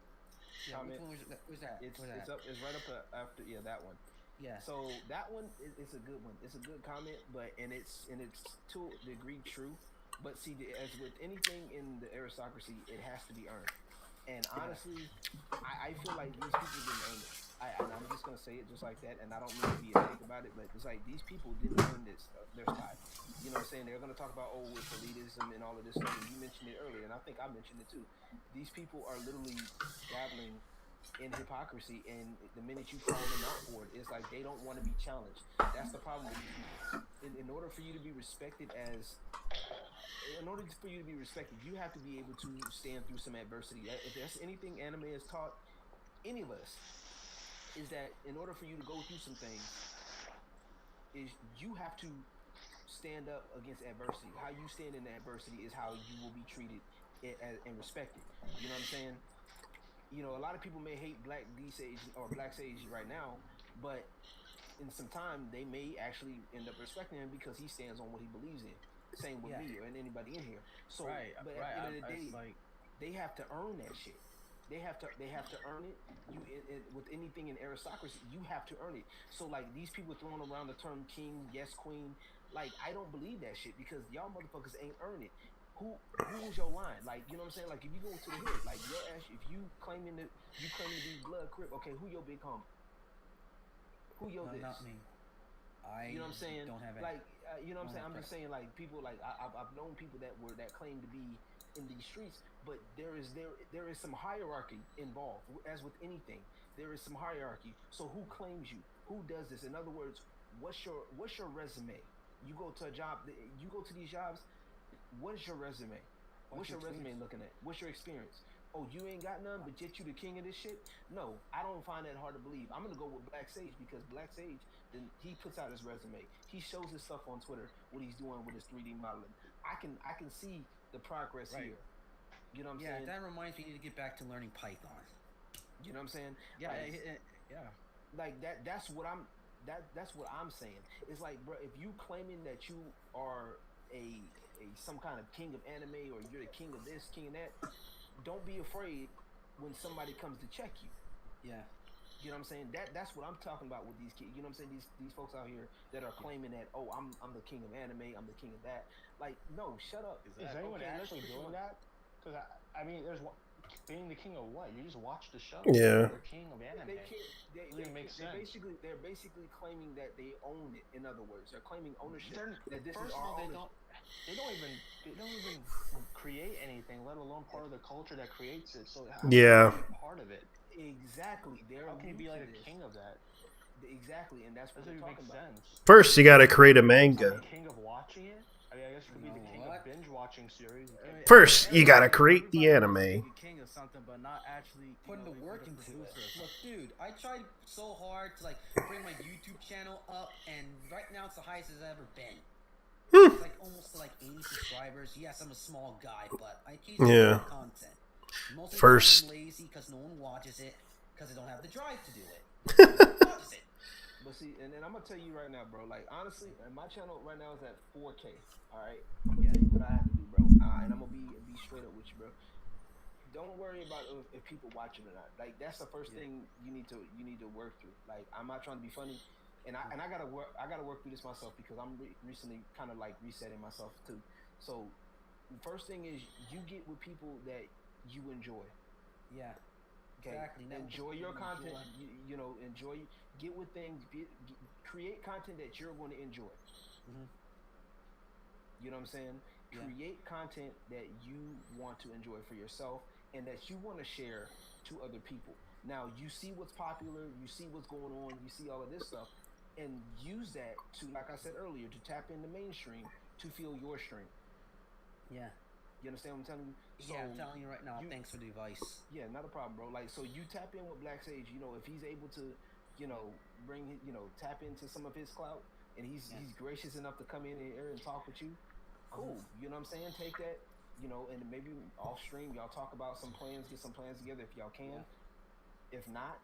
Yeah, comment. which one was that? It's right up after that one. Yeah. So that one is a good one. It's a good comment, but it's to a degree true. But see, as with anything in the aristocracy, it has to be earned. And honestly, I feel like these people didn't earn it. I'm just gonna say it just like that, and I don't mean to be a dick about it, but it's like these people didn't earn their spot. You know what I'm saying? They're gonna talk about it's elitism and all of this stuff, and you mentioned it earlier, and I think I mentioned it too. These people are literally dabbling in hypocrisy, and the minute you call them out for it, it's like they don't want to be challenged. That's the problem with these people. In order for you to be respected you have to be able to stand through some adversity. If there's anything anime has taught any of us, is that in order for you to go through some things, is you have to stand up against adversity. How you stand in adversity is how you will be treated and respected. You know what I'm saying? You know, a lot of people may hate Black Sage right now, but in some time they may actually end up respecting him because he stands on what he believes in. Same with me and anybody in here. So, but at the end of the day, they have to earn that shit. They have to earn it. With anything in aristocracy, you have to earn it. So like these people throwing around the term king, yes queen, like I don't believe that shit because y'all motherfuckers ain't earn it. Who's your line? Like, you know what I'm saying? Like if you go to the hood, like your ass, if you claiming to be blood crip, okay, who your big homie? Who your No, this? not me. You know what I'm saying? Don't have any. Like, you know what I'm saying? I'm just saying, like, people, like, I've known people that claim to be in these streets, but there is some hierarchy involved. As with anything, there is some hierarchy. So who claims you? Who does this? In other words, what's your resume? You go to a job, you go to these jobs. What's your resume? What's your resume looking at? What's your experience? Oh, you ain't got none, but yet you the king of this shit? No, I don't find that hard to believe. I'm gonna go with Black Sage because Black Sage, then he puts out his resume. He shows his stuff on Twitter, what he's doing with his 3D modeling. I can see the progress here. You know what I'm saying? Yeah, that reminds me to get back to learning Python. You know what I'm saying? Yeah, like, like that's what I'm saying. It's like, bro, if you claiming that you are a some kind of king of anime or you're the king of this, king of that, don't be afraid when somebody comes to check you. Yeah. You know what I'm saying? That's what I'm talking about with these kids. You know what I'm saying? These folks out here that are claiming that, oh, I'm the king of anime, I'm the king of that. Like, no, shut up. Is anyone actually doing that? Because I mean, there's being the king of what? You just watch the show. Yeah. You're king of anime. They're basically claiming that they own it. In other words, they're claiming ownership. That this First is of all, our they don't even create anything, let alone part of the culture that creates it. So how Yeah. can you be part of it? Exactly. How can you be like a king of that? Exactly, and that's what we're talking about. First, you got to create a Are manga. you king of watching it? I mean, I guess you could be the king of binge watching series. First, you got to create the anime. King of something, but not actually Putting the work into it. Look, dude, I tried so hard to like bring my YouTube channel up, and right now it's the highest it's ever been. It's like almost to like 80 subscribers. Yes, I'm a small guy, but I keep Yeah. content. Mostly First. I'm lazy because no one watches it because I don't have the drive to do it. No one watches it. But see, and then I'm gonna tell you right now, bro. Like honestly, my channel right now is at 4K. All right, I'm gonna tell you what I have to do, bro. And I'm gonna be straight up with you, bro. Don't worry about if people watching or not. Like that's the first thing you need to work through. Like I'm not trying to be funny, and I gotta work through this myself because I'm recently kind of like resetting myself too. So the first thing is you get with people that you enjoy. Yeah. Okay. Exactly. Enjoy your content. You know, enjoy. Get with things. Create content that you're going to enjoy. Mm-hmm. You know what I'm saying? Yeah. Create content that you want to enjoy for yourself and that you want to share to other people. Now, you see what's popular. You see what's going on. You see all of this stuff, and use that to, like I said earlier, to tap in the mainstream to feel your stream. Yeah. You understand what I'm telling you? So yeah, I'm telling you right now. Thanks for the advice. Yeah, not a problem, bro. Like, so you tap in with Black Sage. You know, if he's able to, you know, tap into some of his clout, and he's gracious enough to come in here and talk with you. Cool. You know what I'm saying? Take that, you know, and maybe off stream y'all talk about some plans, get some plans together if y'all can. Yeah. If not,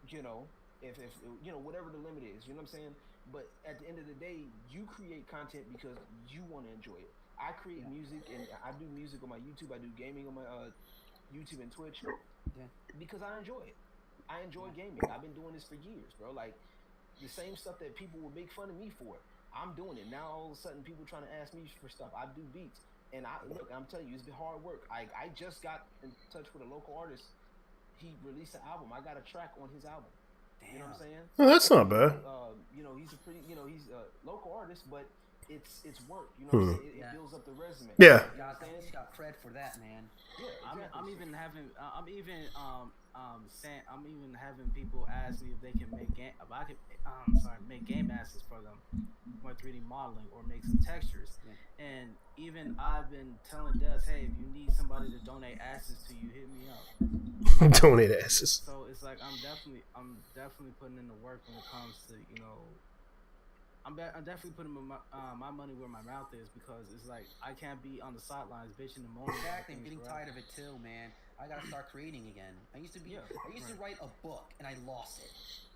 you know, if you know, whatever the limit is, you know what I'm saying? But at the end of the day, you create content because you want to enjoy it. I create music, and I do music on my YouTube. I do gaming on my YouTube and Twitch because I enjoy it. I enjoy gaming. I've been doing this for years, bro. Like the same stuff that people would make fun of me for, I'm doing it now. All of a sudden, people trying to ask me for stuff. I do beats, and I'm telling you, it's been hard work. I just got in touch with a local artist. He released an album. I got a track on his album. Damn. You know what I'm saying? Oh, that's not bad. You know, he's a pretty, you know, he's a local artist, but it's work. You know what I'm saying? It builds up the resume. Yeah. You know what I'm saying? Got cred for that, man. Yeah, exactly. I'm even having people ask me if they can make game. If I could, make game assets for them, more 3D modeling or make some textures. Yeah. And even I've been telling Des, hey, if you need somebody to donate assets to you, hit me up. Donate assets. So it's like I'm definitely putting in the work when it comes to, you know. I'm definitely putting my money where my mouth is because it's like I can't be on the sidelines bitching and moaning. Exactly, I'm getting tired of it too, man. I gotta start creating again. I used to write a book and I lost it,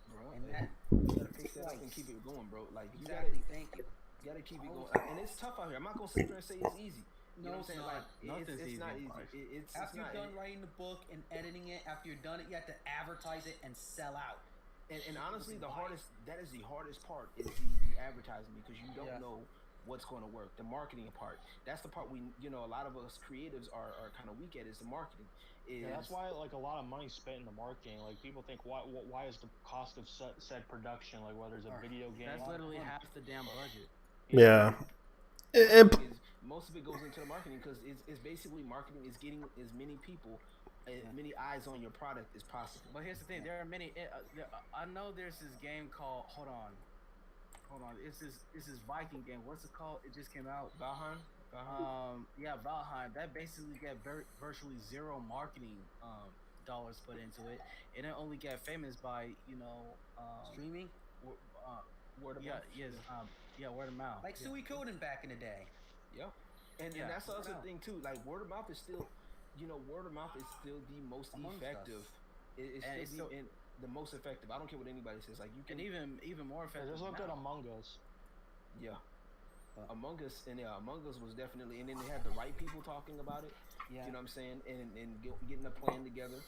bro. And that you gotta pick that up and keep it going, bro. Like exactly. Thank you. You gotta keep it going, and it's tough out here. I'm not gonna sit there and say it's easy. You know what I'm saying? Like, Nothing's it's easy not in easy. life. It's After not, you're done writing the book and editing it, after you're done it, you have to advertise it and sell out. and honestly, that is the hardest part is the advertising, because you don't know what's going to work. The marketing part, that's the part a lot of us creatives are kind of weak at, is the marketing. That's why like a lot of money spent in the marketing. Like people think, why is the cost of said production, like whether it's a video game? That's literally half the damn budget. Yeah. Most of it goes into the marketing, because it's basically marketing is getting as many people, as many eyes on your product as possible. But here's the thing: there are many. I know there's this game called. Hold on. It's this Viking game. What's it called? It just came out. Valheim. Valheim. That basically got virtually zero marketing dollars put into it, and it only got famous by Streaming? Word of mouth. Word of mouth. Like Suikoden back in the day. Yep. And that's the other thing too. Like word of mouth is still, word of mouth is still the most effective. It's still the most effective. I don't care what anybody says. Like you can even more effective. There's look at Among Us. Yeah. Among Us was definitely, and then they had the right people talking about it. Yeah. You know what I'm saying? And getting a plan together,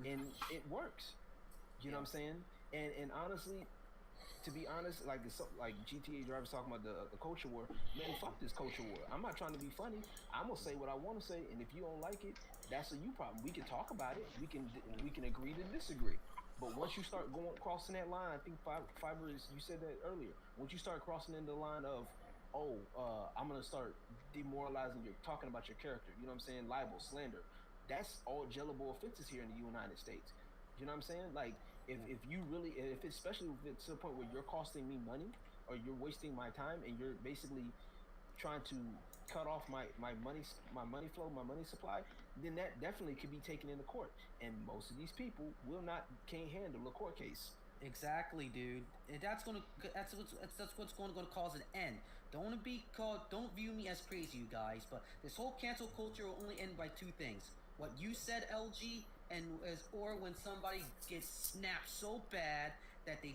and it works. You know what I'm saying? And honestly, to be honest, like GTA drivers talking about the culture war, man, fuck this culture war. I'm not trying to be funny. I'm gonna say what I want to say, and if you don't like it, that's a you problem. We can talk about it. We can agree to disagree. But once you start crossing that line, I think Fiber is, you said that earlier. Once you start crossing in the line of, I'm gonna start demoralizing you, talking about your character. You know what I'm saying? Libel, slander. That's all jailable offenses here in the United States. You know what I'm saying? Like, if you really, especially if it's to the point where you're costing me money, or you're wasting my time, and you're basically trying to cut off my money flow, my money supply, then that definitely could be taken into court. And most of these people can't handle a court case. Exactly, dude. And that's what's going to cause an end. Don't view me as crazy, you guys, but this whole cancel culture will only end by two things: what you said, LG, or when somebody gets snapped so bad that they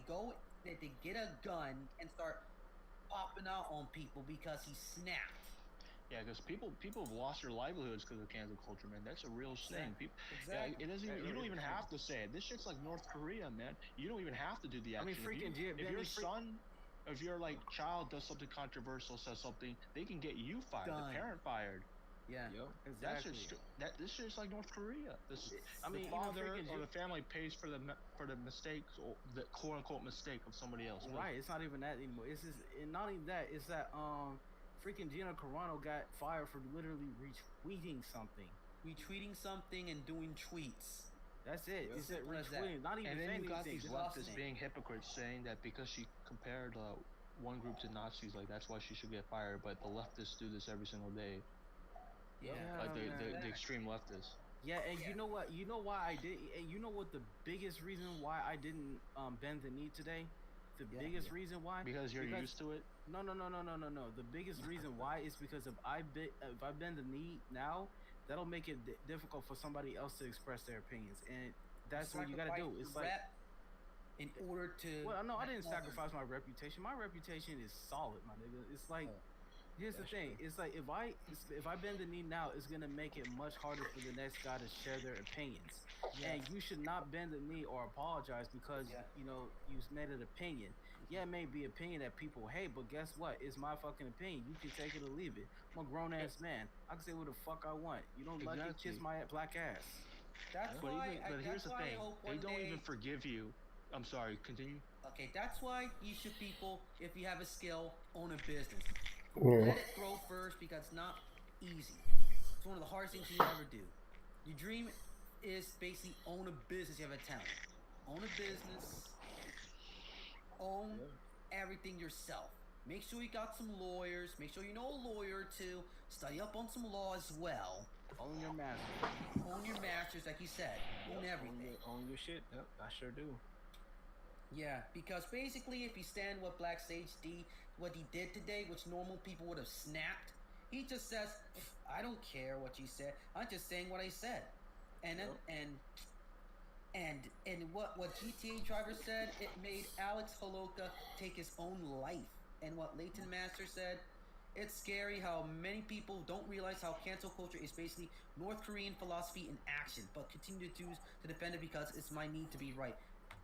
get a gun and start popping out on people because he snapped. Yeah, because people have lost their livelihoods because of cancel culture, man. That's a real thing. People, exactly. It doesn't. You don't even have to say it. This shit's like North Korea, man. You don't even have to do the action. If your like child does something controversial, says something, they can get you fired, the parent fired. Yeah, exactly. This shit's like North Korea. The father or the family pays for the mistakes, or the quote unquote mistake of somebody else. Right. It's not even that anymore. It's just, and not even that. It's that freaking Gina Carano got fired for literally retweeting something and doing tweets. That's it. It's it retweeting. Not even. And then you got these leftists being hypocrites, saying that because she compared one group to Nazis, like that's why she should get fired. But the leftists do this every single day. Yeah, like the extreme leftists. Yeah, and you know what? You know why I did? And you know what the biggest reason why I didn't bend the knee today? The biggest reason why? Because you're used to it. No. The biggest reason why is because if I bend the knee now, that'll make it difficult for somebody else to express their opinions, and that's what you gotta do. It's like in order to. Well, no, I didn't sacrifice my reputation. My reputation is solid, my nigga. It's like. Here's the thing. It's like if I bend the knee now, it's gonna make it much harder for the next guy to share their opinions. Yeah. And you should not bend the knee or apologize because you made an opinion. Yeah, it may be opinion that people hate, but guess what? It's my fucking opinion. You can take it or leave it. I'm a grown ass man. I can say what the fuck I want. You don't like it, kiss my black ass. But here's the thing. They don't even forgive you. I'm sorry. Continue. Okay, that's why you should if you have a skill, own a business. Yeah. Let it grow first because it's not easy. It's one of the hardest things you ever do. Your dream is basically own a business. You have a talent. Own a business. Own everything yourself. Make sure you got some lawyers. Make sure you know a lawyer or two. Study up on some law as well. Own your masters. Own your masters, like you said. Own everything. Own your shit. Yep, I sure do. Yeah, because basically, if you stand what Black Sage D, what he did today, which normal people would have snapped, he just says, "I don't care what you said. I'm just saying what I said." And then, and what GTA Driver said, it made Alex Holoka take his own life. And what Leighton Master said, It's scary how many people don't realize how cancel culture is basically North Korean philosophy in action, but continue to choose to defend it because it's my need to be right.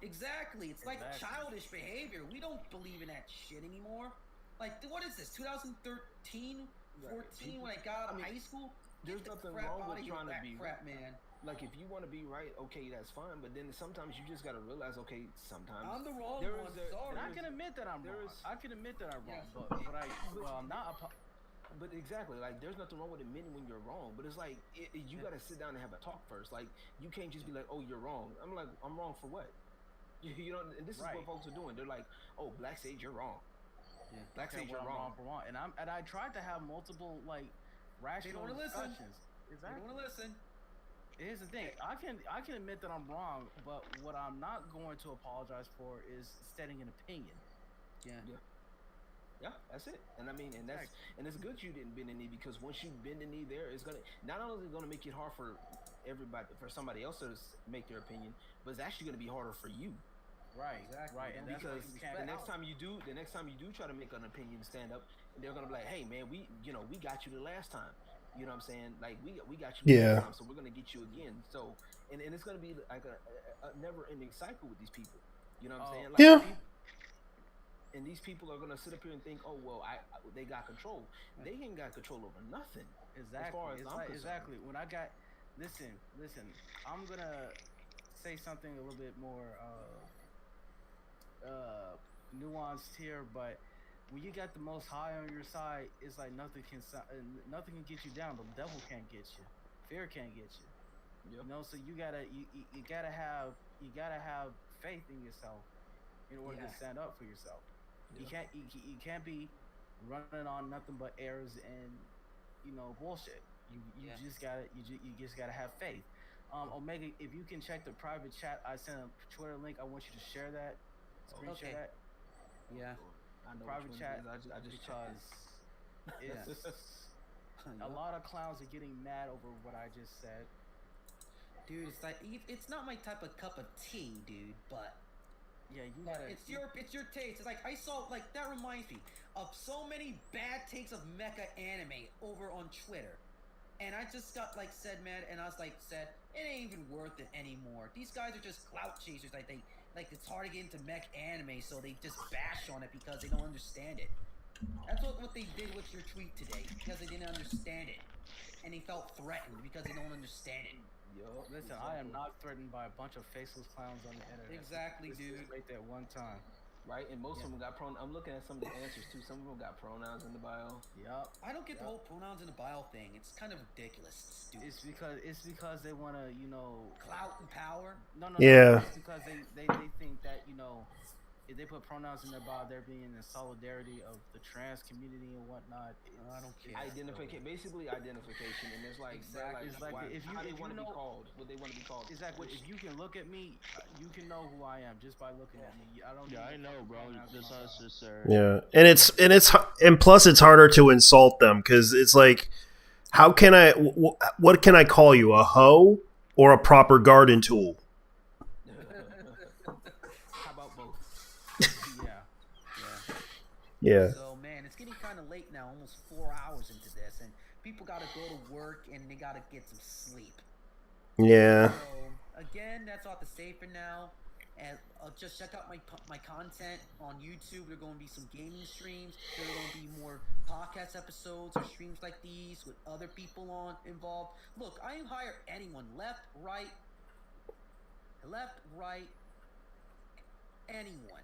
Exactly. It's like childish behavior. We don't believe in that shit anymore. Like, what is this? 2013, 14, when I got out of high school? There's nothing wrong with trying to be crap, man. Like, if you want to be right, okay, that's fine. But then sometimes you just gotta realize, okay, sometimes I'm the wrong one. Sorry. And I can admit that I'm wrong. I can admit that I'm wrong, but I'm not. But exactly, like, there's nothing wrong with admitting when you're wrong. But it's like you gotta sit down and have a talk first. Like, you can't just be like, oh, you're wrong. I'm like, I'm wrong for what? You know, and this is what folks are doing. They're like, oh, Black Sage, you're wrong. Yeah, Black Sage, you're wrong. And I tried to have multiple like rational discussions. Exactly. They don't want to listen. Here's the thing. I can admit that I'm wrong, but what I'm not going to apologize for is stating an opinion. Yeah, that's it. And I mean, and it's good you didn't bend the knee, because once you bend the knee there, it's gonna not only is it gonna make it hard for somebody else to make their opinion, but it's actually gonna be harder for you. Right, exactly. Right, and because the next time you do try to make an opinion stand up, they're gonna be like, hey man, we got you the last time. You know what I'm saying? Like we got you the last time, so we're gonna get you again. So and it's gonna be like a never ending cycle with these people. You know what I'm saying? Like, and these people are gonna sit up here and think, oh well, they got control. They ain't got control over nothing. Exactly. As far as I'm concerned. Exactly. When I got listen, I'm gonna say something a little bit more nuanced here, but when you got the Most High on your side, it's like nothing can get you down. The devil can't get you. Fear can't get you. Yep. You know, so you gotta have faith in yourself in order to stand up for yourself. Yep. You can't be running on nothing but errors and bullshit. You just gotta have faith. Omega, if you can check the private chat, I sent a Twitter link. I want you to share that. Screen share that. Yeah. I know private chat. I just because it's a lot of clowns are getting mad over what I just said. Dude, it's like it's not my type of cup of tea, dude. But it's your taste. It's like I saw that reminds me of so many bad takes of mecha anime over on Twitter. And I just got said, man, and I was said, it ain't even worth it anymore. These guys are just clout chasers. It's hard to get into mech anime, so they just bash on it because they don't understand it. That's what they did with your tweet today, because they didn't understand it. And they felt threatened because they don't understand it. Listen, I am not threatened by a bunch of faceless clowns on the internet. Exactly, dude. Right there one time. Right, and most of them got pronouns. I'm looking at some of the answers too. Some of them got pronouns in the bio. Yep. I don't get the whole pronouns in the bio thing. It's kind of ridiculous. Stupid. It's because they want to, clout and power. No. Yeah. It's because they think that if they put pronouns in their bio, they're being in solidarity of the trans community and whatnot. I don't care. Basically identification, and it's like exactly. It's like if you want to be called, what they want to be called. Exactly. If you can look at me, you can know who I am just by looking at me. I don't. Yeah, I know, bro. Just unnecessary. Yeah, and plus it's harder to insult them because it's like, how can I? What can I call you? A hoe or a proper garden tool? Yeah. So man, it's getting kind of late now, almost 4 hours into this, and people gotta go to work and they gotta get some sleep. Yeah. So again, that's all I have to say for now. And just check out my content on YouTube. There are going to be some gaming streams. There are going to be more podcast episodes or streams like these with other people involved. Look, I didn't hire anyone. Left, right, anyone.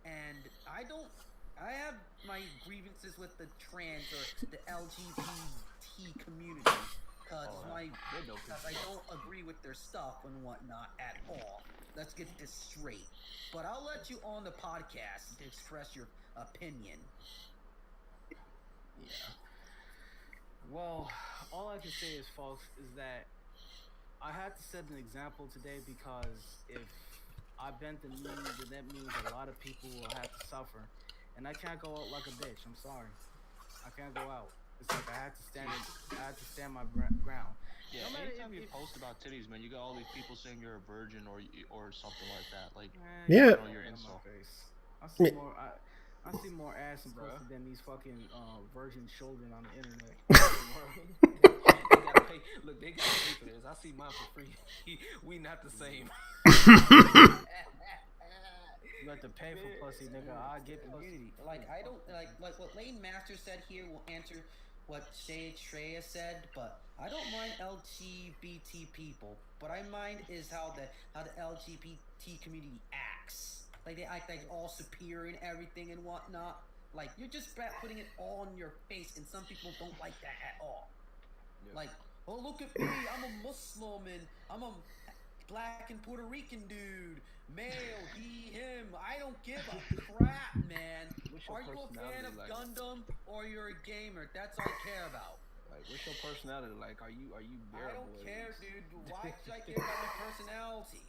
And I have my grievances with the trans or the LGBT community because I don't agree with their stuff and whatnot at all. Let's get this straight. But I'll let you on the podcast to express your opinion. Yeah. Well, all I can say is, folks, is that I had to set an example today because if I bent the knee, then that means a lot of people will have to suffer. And I can't go out like a bitch. I'm sorry. I can't go out. It's like I had to stand my ground. Yeah, no anytime you post about titties, man, you got all these people saying you're a virgin or something like that. Like, yeah. Your insult. I see more. I see more ass and pussy than these fucking virgin children on the internet. They gotta pay. Look, they gotta pay for this. I see mine for free. We not the same. You have to pay for pussy, nigga. I get pussy. Like I don't like what Lane Master said here will answer what Shay Treya said, but I don't mind LGBT people. What I mind is how the LGBT community acts. Like they act like all superior and everything and whatnot. Like you're just putting it all in your face, and some people don't like that at all. Yeah. Like, oh look at me, I'm a Muslim and I'm a black and Puerto Rican dude, male, he, him. I don't give a crap, man. Are you a fan of Gundam or you're a gamer? That's all I care about. Like, what's your personality like? Are you I don't care, dude. Why should I care about my personality?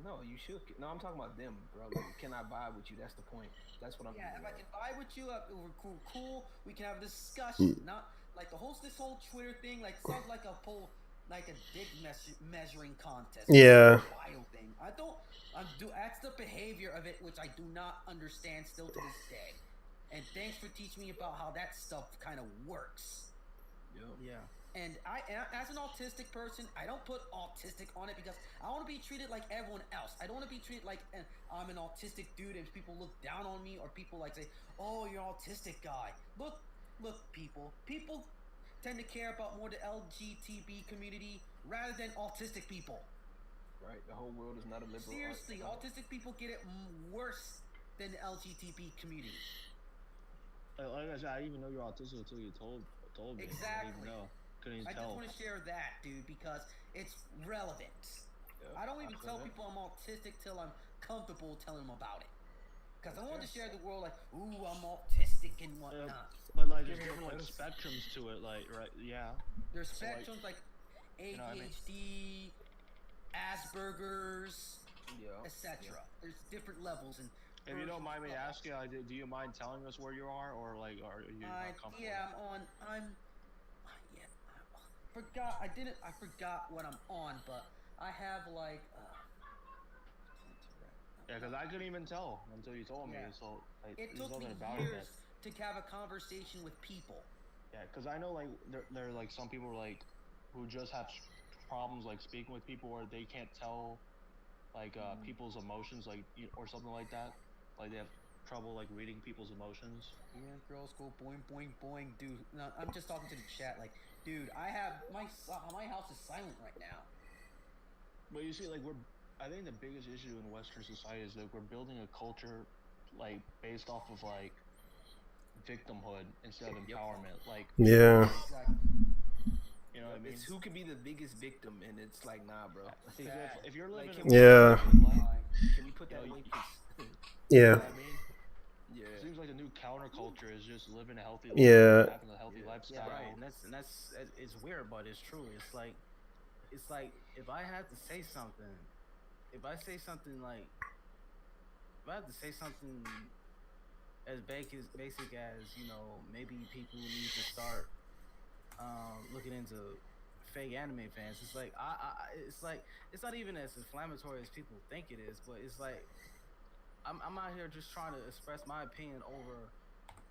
No, you should. No, I'm talking about them, bro. Like, can I vibe with you? That's the point. That's what I'm. Yeah, if I about. can vibe with you, we're cool. We can have a discussion. Not like this whole Twitter thing. Like sounds like a dick measuring contest. Yeah. Wild thing. That's the behavior of it, which I do not understand still to this day. And thanks for teaching me about how that stuff kind of works. Yeah. And as an autistic person, I don't put autistic on it because I want to be treated like everyone else. I don't want to be treated like I'm an autistic dude and people look down on me, or people like say, "Oh, you're an autistic guy." Look, people tend to care about more the LGBT community rather than autistic people. Right, the whole world is not a liberal. Seriously, autistic people get it worse than the LGBT community. Like I said, I didn't even know you're autistic until you told me. Exactly. I didn't even know. Couldn't even tell. Just want to share that, dude, because it's relevant. Yeah, I don't even tell people I'm autistic till I'm comfortable telling them about it. Because I want to share the world like, ooh, I'm autistic and whatnot. But like, there's different like spectrums to it, like, right? Yeah. There's spectrums like ADHD, Asperger's, etc. There's different levels and. If you don't mind me asking, do you mind telling us where you are, or like, are you not comfortable? Yeah, I forgot what I'm on, but I have like. Yeah, because I couldn't even tell until you told me. So like, it took me years to have a conversation with people. Yeah, because I know like there are like some people like who just have problems like speaking with people, or they can't tell like people's emotions, like or something like that. Like they have trouble like reading people's emotions. Yeah, girls go boing boing boing, dude. No, I'm just talking to the chat. Like, dude, I have my house is silent right now. But you see, like I think the biggest issue in Western society is that we're building a culture like based off of like victimhood instead of empowerment. Like yeah. You know what I mean? It's who can be the biggest victim, and it's like, nah, bro. If you're living, can we put that away, please? Yeah. You know what I mean? Yeah. It seems like the new counterculture is just living a healthy life, having a healthy lifestyle. Yeah, right. And that's it's weird, but it's true. It's like if I had to say something, if I had to say something as basic as, you know, maybe people need to start looking into fake anime fans. It's like it's not even as inflammatory as people think it is, but it's like I'm out here just trying to express my opinion over,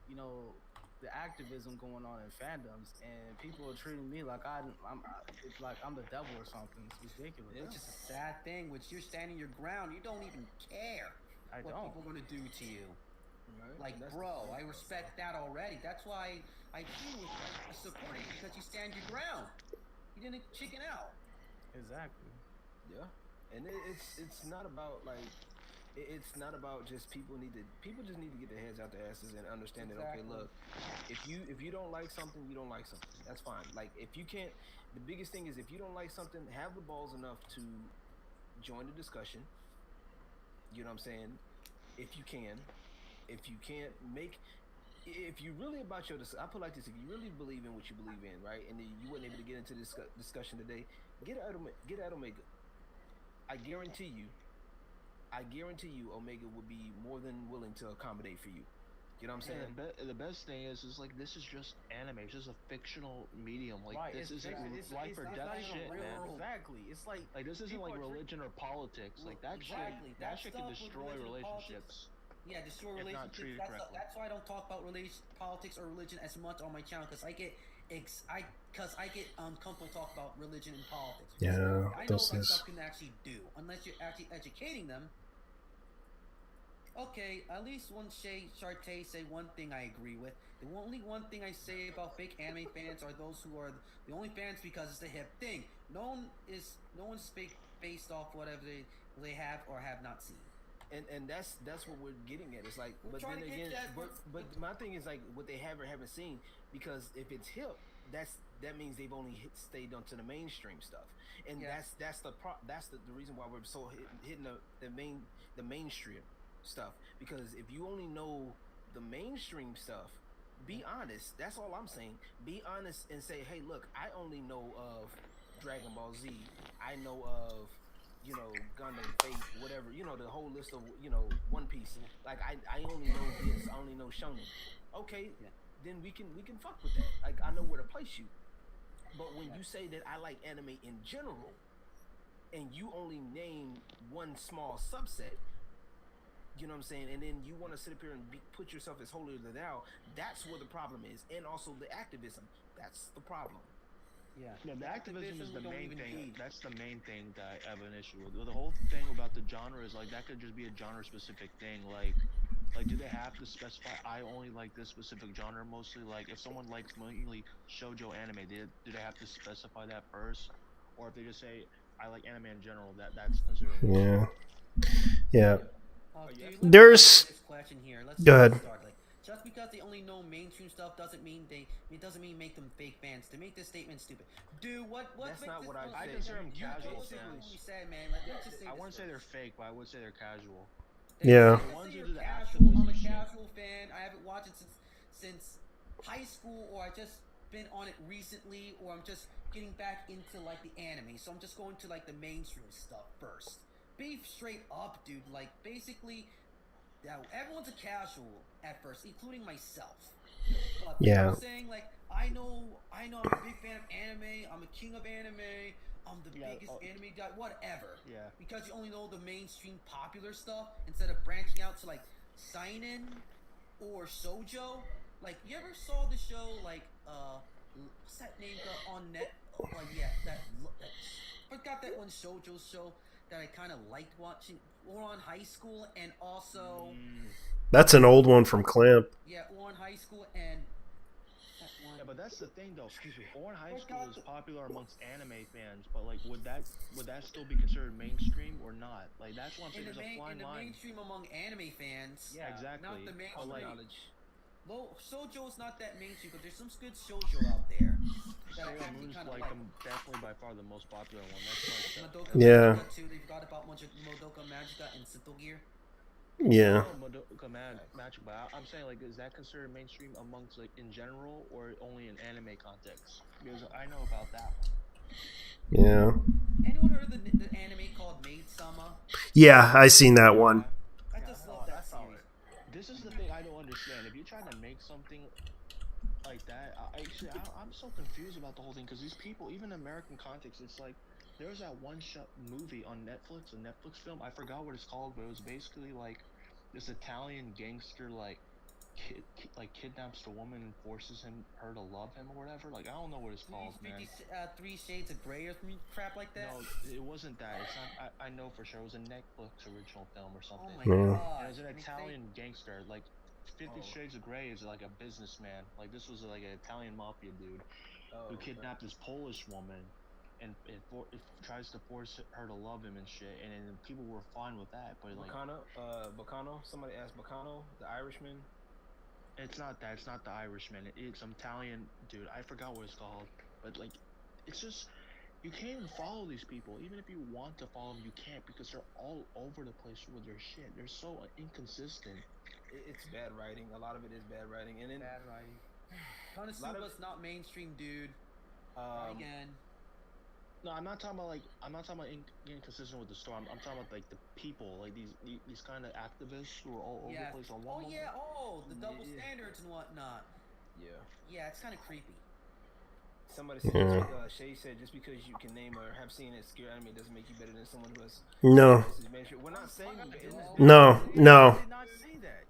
you know, the activism going on in fandoms, and people are treating me like it's like I'm the devil or something. It's ridiculous. It's just a sad thing. Which you're standing your ground. You don't even care what people are going to do to you. Right. Like, bro, I respect that already. That's why I support you, because you stand your ground. You didn't chicken out. Exactly. Yeah. And it's not about like. It's not about just people just need to get their heads out their asses and understand that, okay, look, if you don't like something, you don't like something. That's fine. Like, if you can't, the biggest thing is, if you don't like something, have the balls enough to join the discussion. You know what I'm saying? If you can. If you can't if you really about your, I put it like this, if you really believe in what you believe in, right, and you weren't able to get into this discussion today, get at Omega. I guarantee you Omega would be more than willing to accommodate for you. You know what I'm saying? The best thing is like, this is just anime. It's just a fictional medium. Like, this isn't life or death shit, man. Exactly. It's like this isn't like religion or politics. Like that shit can destroy relationships. Yeah, destroy if not relationships. treated correctly. That's why I don't talk about politics or religion as much on my channel, because I get uncomfortable talk about religion and politics. Yeah, I know this what is. stuff can actually do, unless you're actually educating them. Okay, at least one Shartay say one thing I agree with. The only one thing I say about fake anime fans are those who are the only fans because it's the hip thing. No one's fake based off whatever they have or have not seen. And that's what we're getting at. It's like, We're but trying then to get again, that- but my thing is like what they have or haven't seen, because if it's hip, that means they've only stayed onto the mainstream stuff, and Yeah. that's the reason why we're so hitting the mainstream stuff, because if you only know the mainstream stuff, be honest. That's all I'm saying. Be honest and say, hey, look, I only know of Dragon Ball Z. I know of, Gundam, Fate, whatever, the whole list of, One Piece. Like I only know this. I only know Shonen. Okay, then we can fuck with that. Like I know where to place you. But when you say that I like anime in general, and you only name one small subset, you know what I'm saying, and then you want to sit up here and put yourself as holier than thou, that's where the problem is. And also the activism, that's the problem. Yeah. Yeah, the activism is the we don't main even thing. need. That's the main thing that I have an issue with. The whole thing about the genre is like that could just be a genre-specific thing. Like, do they have to specify? I only like this specific genre mostly. Like, if someone likes mainly shoujo anime, do they have to specify that first? Or if they just say I like anime in general, that's considered. Yeah. Dude, There's- this question here. Go ahead. Start. Like, just because they only know mainstream stuff doesn't mean make them fake fans. To make this statement stupid, dude. What? That's not what I I said. consider them You casual told us fans. what we said, man. Like, let's just say I this wouldn't say first. they're fake, but I would say they're casual. Yeah. Let's Ones say who you're do the casual. activism I'm a shit. casual fan. I haven't watched it since high school, or I just been on it recently, or I'm just getting back into like the anime. So I'm just going to like the mainstream stuff first. Be straight up, dude. Like basically, everyone's a casual at first, including myself. But Yeah. I'm saying like I know I'm a big fan of anime. I'm a king of anime. I'm the biggest anime guy. Whatever. Yeah. Because you only know the mainstream popular stuff instead of branching out to like seinen or shoujo. Like you ever saw the show like what's that name on net? Forgot that one shoujo show that I kind of liked watching. Or on High School, and also That's an old one from Clamp. or on High School and that one. Yeah, but that's the thing though. Orange High School is popular amongst anime fans, but like, would that still be considered mainstream or not? Like, that's what I'm saying. There's a fine in the line. mainstream among anime fans. Yeah, exactly. Not the mainstream. But, like, Shoujo is not that mainstream, but there's some good shoujo out there. That I Sailor actually Moon's kind of like definitely by far the most popular one. That's like Madoka Yeah. Magica too. They forgot about Madoka Magica and Sinto Gear. Yeah. Madoka Magic, but I'm saying like, is that considered mainstream amongst like in general or only in anime context? Because I know about that one. Yeah. Anyone heard of the anime called Maid Sama? Yeah, I seen that one. I just love that series. This is the thing I don't understand. If you're trying to make something like that, I'm so confused about the whole thing, because these people, even in American context, it's like there's that one movie on Netflix, a Netflix film. I forgot what it's called, but it was basically like this Italian gangster kidnaps the woman and forces her to love him or whatever. Like, I don't know what it's called, man. 3 Shades of Grey or crap like that. No, it wasn't that. It's not. I know for sure it was a Netflix original film or Oh something. my Yeah. god. And it was an Italian gangster. Like 50 Shades of Grey is like a businessman. Like, this was like an Italian mafia dude who kidnapped this Polish woman, and it tries to force her to love him and shit. And then people were fine with that, but like Bacano. Somebody asked Bacano, the Irishman. it's not that. It's not the Irishman. It's some Italian dude. I forgot what it's called. But like, it's just, you can't even follow these people. Even if you want to follow them, you can't, because they're all over the place with their shit. They're so inconsistent. It's bad writing. A lot of it is bad writing. And then Bad writing. Konosuba's not mainstream, dude. Again. No, I'm not talking about inconsistent with the story. I'm talking about like the people, like these kind of activists who are all over the place on one. The double standards and whatnot. Yeah, it's kind of creepy. Somebody said, Yeah. Shay said, just because you can name or have seen it scare anime doesn't make you better than someone who has. No. We're not saying. No. I did not say that.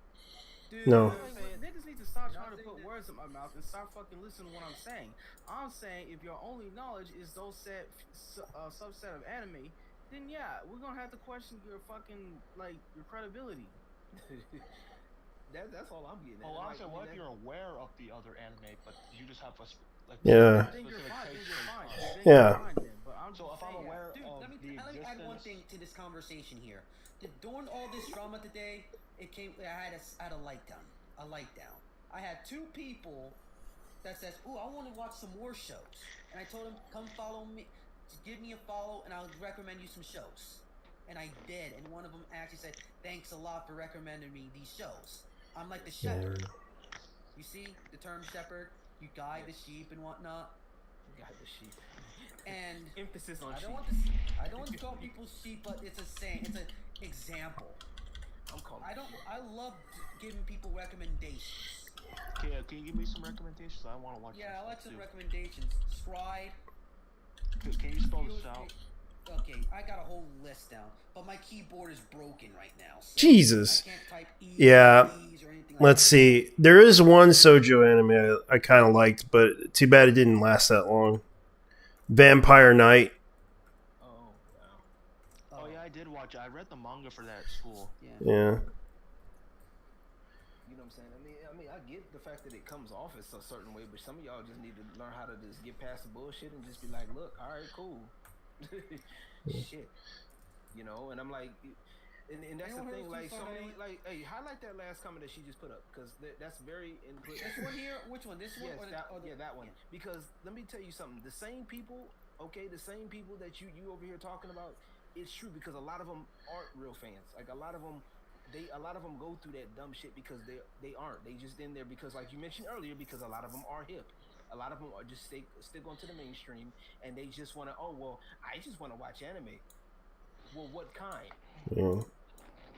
Dude, No. niggas need to stop trying to put words in my mouth and start fucking listening to what I'm saying. I'm saying if your only knowledge is those subset of anime, then yeah, we're gonna have to question your fucking your credibility. That's all I'm getting at. Oh, I'm saying, what if you're aware of the other anime, but you just have a Yeah. Then you're fine. Yeah. But I'm so if I'm aware Dude, of let me add one thing to this conversation here. During all this drama today, I had a letdown. I had two people that says, "Ooh, I want to watch some more shows," and I told them, "Come follow me, give me a follow, and I'll recommend you some shows." And I did, and one of them actually said, "Thanks a lot for recommending me these shows." I'm like the shepherd. You see the term shepherd? You guide the sheep and whatnot. Guide the sheep. And emphasis on I sheep. I don't want to call people sheep, but it's a saying. It's an example. I love giving people recommendations. Yeah, can you give me some recommendations? I want to watch. Yeah, I like some recommendations. Scribe. Can you spell this out? Okay, I got a whole list down, but my keyboard is broken right now. So Jesus. I can't type E's Yeah. or E's or anything like Let's see. There is one Sojo anime I kind of liked, but too bad it didn't last that long. Vampire Knight. Oh yeah, I did watch it. I read the manga for that at school. Yeah. You know what I'm saying? I mean, I get the fact that it comes off as a certain way, but some of y'all just need to learn how to just get past the bullshit and just be like, look, all right, cool. Shit. You know, and I'm like, and that's the thing, like, so many, like, hey, highlight that last comment that she just put up, because that's very input. This one here? Which one? This one? Yes, that one. Because let me tell you something. The same people that you over here talking about, it's true, because a lot of them aren't real fans. Like a lot of them go through that dumb shit because they aren't. They just in there because, like you mentioned earlier, because a lot of them are hip. A lot of them are just stick onto the mainstream, and they just want to. Oh well, I just want to watch anime. Well, what kind? Yeah.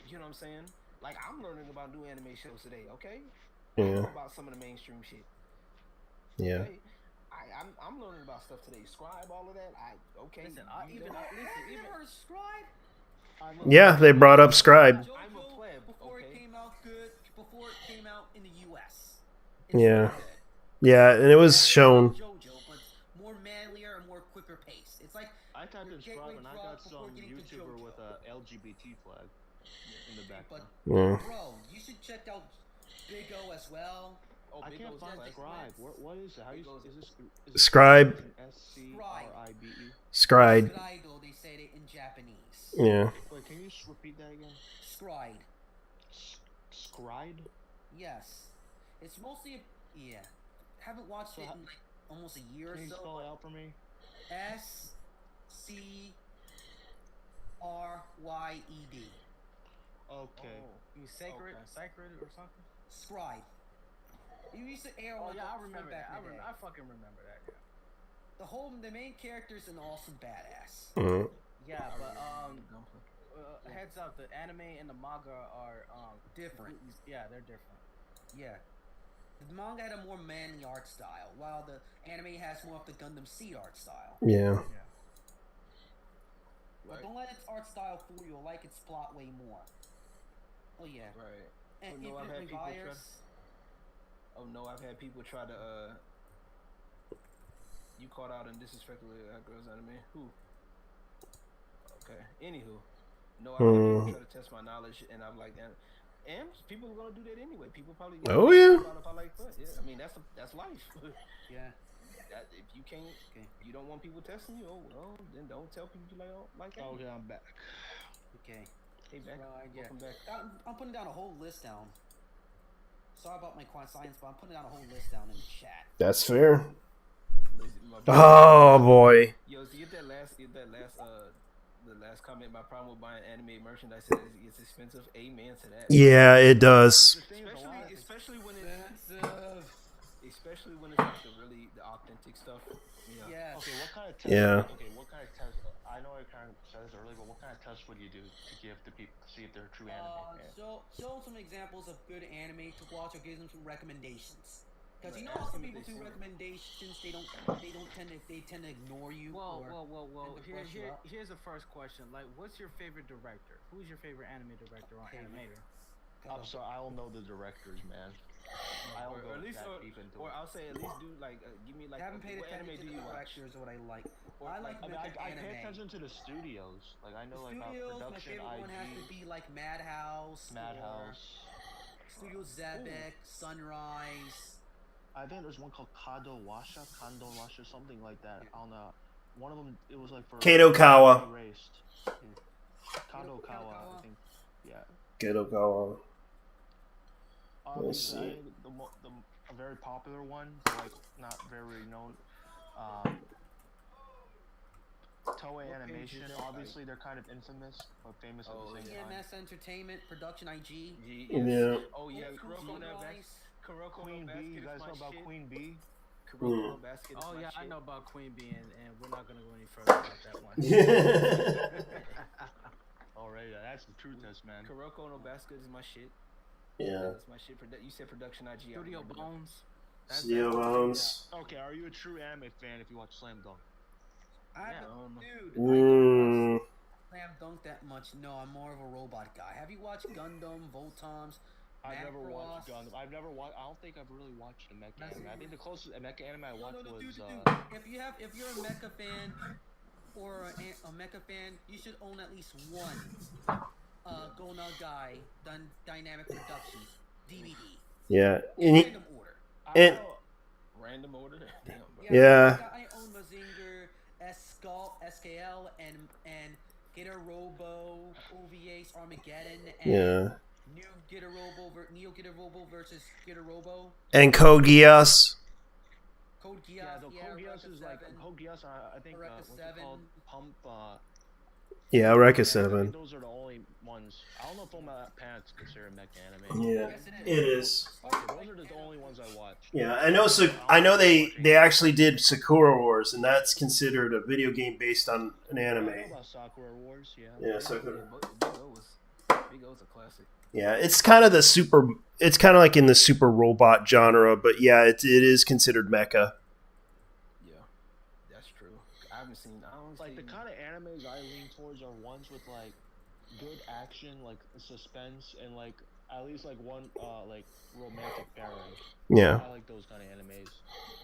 You know what I'm saying? Like, I'm learning about new anime shows today. Okay. Yeah. I know about some of the mainstream shit. Yeah. Okay? I'm learning about stuff today. Scribe, all of that. Listen, even heard of Scribe? Yeah, they brought up Scribe. I'm a pleb. Before it came out before it came out in the U.S. Yeah. Yeah, and it was shown. JoJo, but more manlier and more quicker pace. It's like I typed in Scribe and I got some YouTuber with a LGBT flag in the background. Yeah. Bro, you should check out Big O as well. Oh, I can't find Scribe. What is it? How is this? Scribe. SCRIBE. Scribe. Scribe, they say it in Japanese. Yeah. Wait, can you just repeat that again? Scribe. Scribe? Yes. It's mostly haven't watched it in like almost a year or so. Can you spell it out for me? SCRYED. Okay. You sacred or something? Scribe. You used to air on I remember that. I fucking remember that. Yeah. The main character's an awesome badass. Mhm. Yeah, but heads up, the anime and the manga are different. Yeah, they're different. Yeah. The manga had a more manly art style, while the anime has more of the Gundam Seed art style. Yeah. But don't let its art style fool you. Like its plot way more. Oh yeah. Right. And I've had people I've had people try to you called out and disrespectfully that girl's anime. Who? Okay. Anywho. No, I've had people try to test my knowledge, and I'm like, and people are gonna do that anyway. People probably if I like foot. Yeah, I mean that's life. Yeah. If you can't, you don't want people testing you. Oh well, then don't tell people you like that. Okay, I'm back. Okay. Hey, back. Welcome back. I'm putting down a whole list down. Sorry about my quiet science, but I'm putting down a whole list down in the chat. That's fair. Oh boy. Yo, to get that last the last comment, my problem with buying anime merchandise is it's expensive. Amen to that. Yeah, it does. Especially when it's like the authentic stuff. Yeah. Okay, what kind of test? Yeah. Okay, what kind of test? I know I kind of said this earlier, but what kind of test would you do to give to people to see if they're true anime fans? Show some examples of good anime to watch, or give them some recommendations. Because you know how some people do recommendations, they tend to ignore you. Well. Here's the first question. Like, what's your favorite director? Who's your favorite anime director or animator? I'm sorry, I don't know the directors, man. I don't go or at least, that deep into or it. I'll say at least do like give me like I haven't paid what anime attention do to you the watch? directors or what I like. Or, I like I mean, mecha I anime. pay attention to the studios. Like I know like about Studios, my production, favorite one has to IG, be like Madhouse. Madhouse. Studio Zebek, Sunrise. I think there's one called Kando Washa, something like that. I don't know. One of them, it was like for Kadokawa. erased. Kadokawa, I think. Yeah. Kadokawa. Obviously, I see. think a very popular one, but like not very known. Toei Animation. Obviously, they're kind of infamous, but famous at the same time. EMS Entertainment, Production IG. Yeah. Oh yeah, Kuroko no Sunrise. Kuroko Queen no B, Basket you is guys my know about shit. Queen B? Kuroko no Basket is Oh my yeah, shit. I know about Queen Bee, and we're not gonna go any further about that one. Alright, that's the true test, man. Kuroko no Basket is my shit. Yeah. That's my shit. You said Production IG. Studio Bones. Studio Bones. Okay, are you a true anime fan if you watch Slam Dunk? Dude, Mm. Slam Dunk that much. No, I'm more of a robot guy. Have you watched Gundam, Voltoms, I've never watched Macross? Gundam. I don't think I've really watched a mecha anime. I think the closest mecha anime I watched was Dude. If you're a mecha fan or a mecha fan, you should own at least one Go Nagai Dynamic Productions DVD. Yeah. Random order. And Random order. Damn. Yeah. I own Mazinger, SKL, and Gator Robo, OVA's Armageddon, and Yeah. Neo Gator Robo versus Gator Robo. And Code Geass. Code Geass. Yeah, the Code Geass is like Code Geass. I think Eureka what's it 7. called? Pump. Yeah, Eureka I 7. think those are the only ones. I don't know if Fullmetal Panic is considered mecha anime. Yeah, it is. Okay, those are the only ones I watched. Yeah, I know. So I know they actually did Sakura Wars, and that's considered a video game based on an anime. I know about Sakura Wars, yeah. Yeah, Sakura. Big O's a classic. Yeah, it's kind of the super. It's kind of like in the super robot genre, but yeah, it is considered mecha. Yeah, that's true. I haven't seen. I don't Like the kind of animes I lean towards are ones with like good action, like suspense, and like at least like one like romantic pairing. Yeah. I like those kind of animes.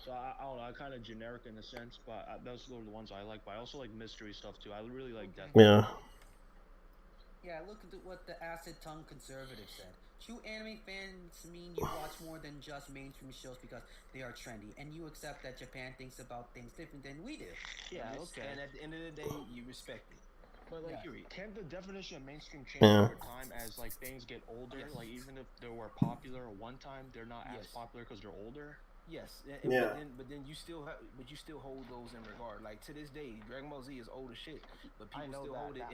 So I don't know. I'm kind of generic in a sense, but those are the ones I like. But I also like mystery stuff too. I really like Death. Yeah. Yeah, look at what the Acid Tongue Conservative said. True anime fans mean you watch more than just mainstream shows because they are trendy, and you accept that Japan thinks about things different than we do. Yeah, okay. And at the end of the day, you respect it. But like, Yeah. can the definition of mainstream change Yeah. over time as like things get older? Like even if they were popular at one time, they're not as popular because they're older. Yes, Yeah. but then you still hold those in regard. Like to this day, Dragon Ball Z is old as shit, but people still hold it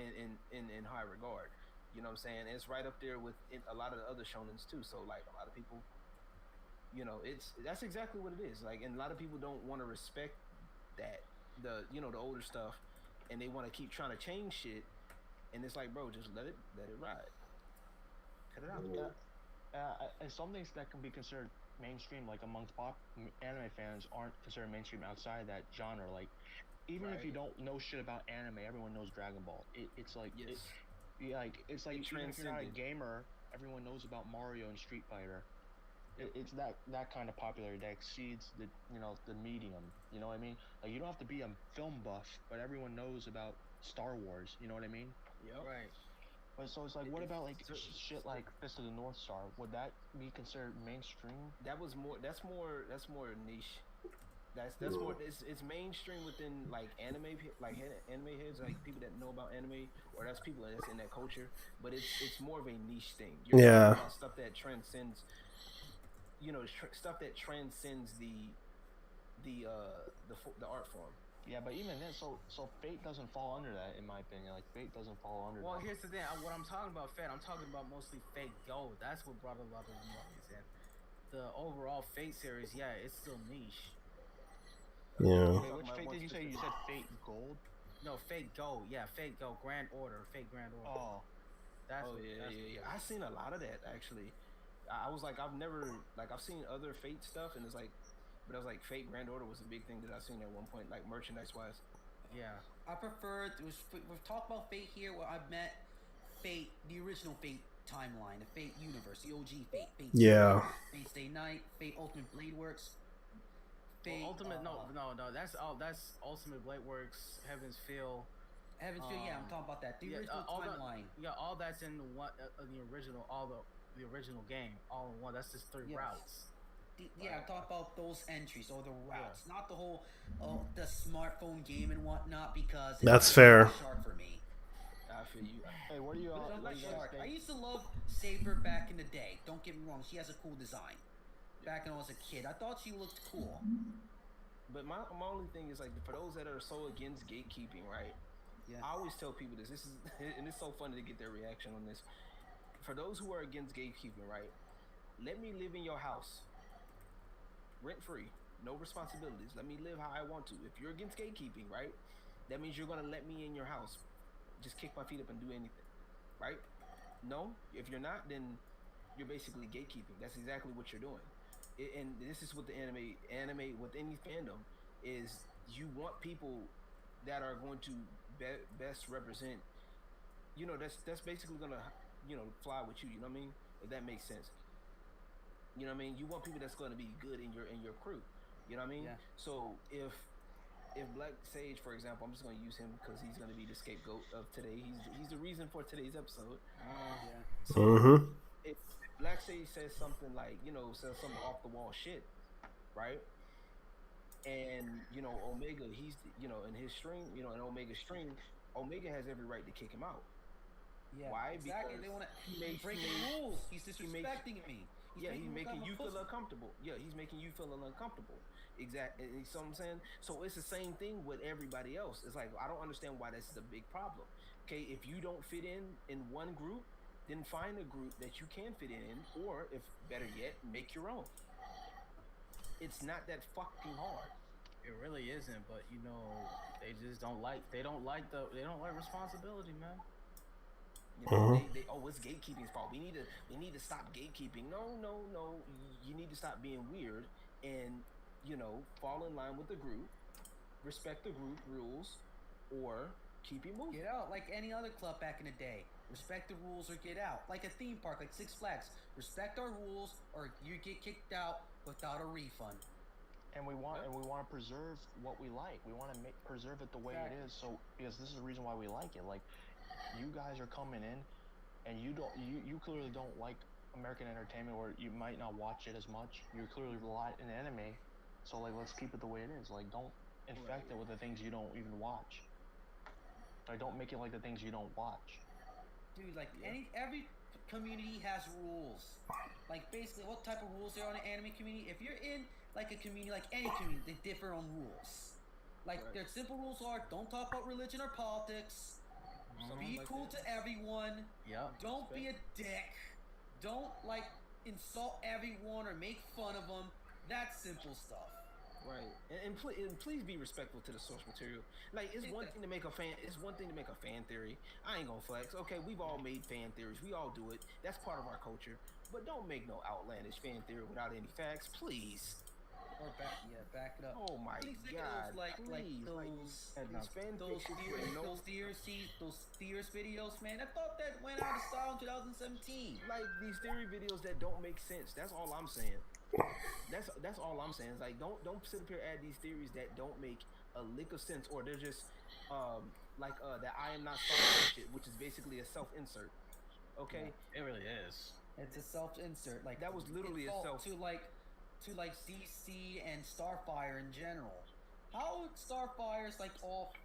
in high regard. You know what I'm saying? And it's right up there with a lot of the other shonens too. So like a lot of people, that's exactly what it is. Like, and a lot of people don't want to respect that the older stuff, and they want to keep trying to change shit. And it's like, bro, just let it ride. Cut it out. And some things that can be considered mainstream, like amongst anime fans, aren't considered mainstream outside that genre. Like, even if you don't know shit about anime, everyone knows Dragon Ball. It's like it's like even if you're not a gamer, everyone knows about Mario and Street Fighter. It's that kind of popularity that exceeds the medium. You know what I mean? Like you don't have to be a film buff, but everyone knows about Star Wars. You know what I mean? Yep. Right. But so it's like, what about like shit like Fist of the North Star? Would that be considered mainstream? That's more niche. That's more it's mainstream within like anime heads, like people that know about anime, or that's people that's in that culture. But it's more of a niche thing. You're talking about stuff that transcends, stuff that transcends the art form. Yeah, but even then, so Fate doesn't fall under that, in my opinion. Like Fate doesn't fall under. Well, that. here's the thing. What I'm talking about, Fate, I'm talking about mostly Fate Gold. That's what brought a lot of the noise in. The overall Fate series, yeah, it's still niche. Yeah. Wait, which Fate did you say? You said Fate Gold? No, Fate Gold. Yeah, Fate Gold. Grand Order. Fate Grand Order. Oh. Yeah. I've seen a lot of that actually. I was like, I've seen other Fate stuff, and it's like. But I was like, Fate Grand Order was a big thing that I seen at one point, like merchandise-wise. Yeah. I prefer. We've talked about Fate here, where I've met Fate, the original Fate, timeline, the Fate universe, the OG Fate. Yeah. Fate Stay Night, Fate Ultimate Blade Works. Fate, Ultimate, no, that's Ultimate Blade Works, Heaven's Feel. Heaven's Feel, yeah, I'm talking about that. The original timeline. All that's in the original, the original game, all in one. That's just 3 routes. I'm talking about those entries or the routes, not the whole the smartphone game and whatnot, because that's fair. Shark for me. I feel you. Hey, what do you all? I used to love Saber back in the day. Don't get me wrong; she has a cool design. Back when I was a kid, I thought she looked cool. But my only thing is, like, for those that are so against gatekeeping, right? Yeah. I always tell people this. This is, and it's so funny to get their reaction on this. For those who are against gatekeeping, right? Let me live in your house, rent free, no responsibilities. Let me live how I want to. If you're against gatekeeping, right? That means you're gonna let me in your house. Just kick my feet up and do anything, right? No, if you're not, then you're basically gatekeeping. That's exactly what you're doing. And this is what the anime with any fandom is. You want people that are going to best represent. You know, that's basically gonna, you know, fly with you. You know what I mean? If that makes sense. You know what I mean? You want people that's going to be good in your crew. You know what I mean? Yeah. So if Black Sage, for example, I'm just going to use him because he's going to be the scapegoat of today. He's the reason for today's episode. So if Black Sage says something like, you know, says something off the wall shit, right? And, you know, Omega, he's, you know, in his stream, you know, in Omega's stream, Omega has every right to kick him out. Yeah, why? Exactly. Because they want to break the rules. He's disrespecting me. He's making you feel uncomfortable. Yeah, he's making you feel uncomfortable. Exactly. You know what I'm saying? So it's the same thing with everybody else. It's like, I don't understand why this is a big problem. Okay, if you don't fit in one group, then find a group that you can fit in, or if better yet, make your own. It's not that fucking hard. It really isn't, but you know, they just don't like responsibility, man. You know, it's gatekeeping's fault. We need to stop gatekeeping. No. You need to stop being weird and, you know, fall in line with the group, respect the group rules, or keep it moving. Get out like any other club back in the day. Respect the rules or get out. Like a theme park, like Six Flags. Respect our rules or you get kicked out without a refund. And we want to preserve what we like. We want to preserve it the way it is. So because this is the reason why we like it. Like, you guys are coming in, and you clearly don't like American entertainment, or you might not watch it as much. You clearly rely on anime, so like, let's keep it the way it is. Like, don't infect it with the things you don't even watch. Like, don't make it like the things you don't watch. Dude, like every community has rules. Like, basically, what type of rules there are in the anime community? If you're in like a community, like any community, they differ on rules. Like, their simple rules are: don't talk about religion or politics. Be like cool to everyone. Yep. Don't be a dick. Don't like insult everyone or make fun of them. That simple stuff. Right. And please be respectful to the source material. Like, it's one thing to make a fan. It's one thing to make a fan theory. I ain't gonna flex. Okay, we've all made fan theories. We all do it. That's part of our culture. But don't make no outlandish fan theory without any facts, please. Or back it up. Oh my God! Those theories videos, man. I thought that went out of style in 2017. Like, these theory videos that don't make sense. That's all I'm saying. That's all I'm saying. It's like, don't sit up here and add these theories that don't make a lick of sense, or they're just that I am not sorry shit, which is basically a self-insert. Okay, it really is. It's a self-insert. Like, that was literally a self to CC and Starfire in general. How Starfire's like all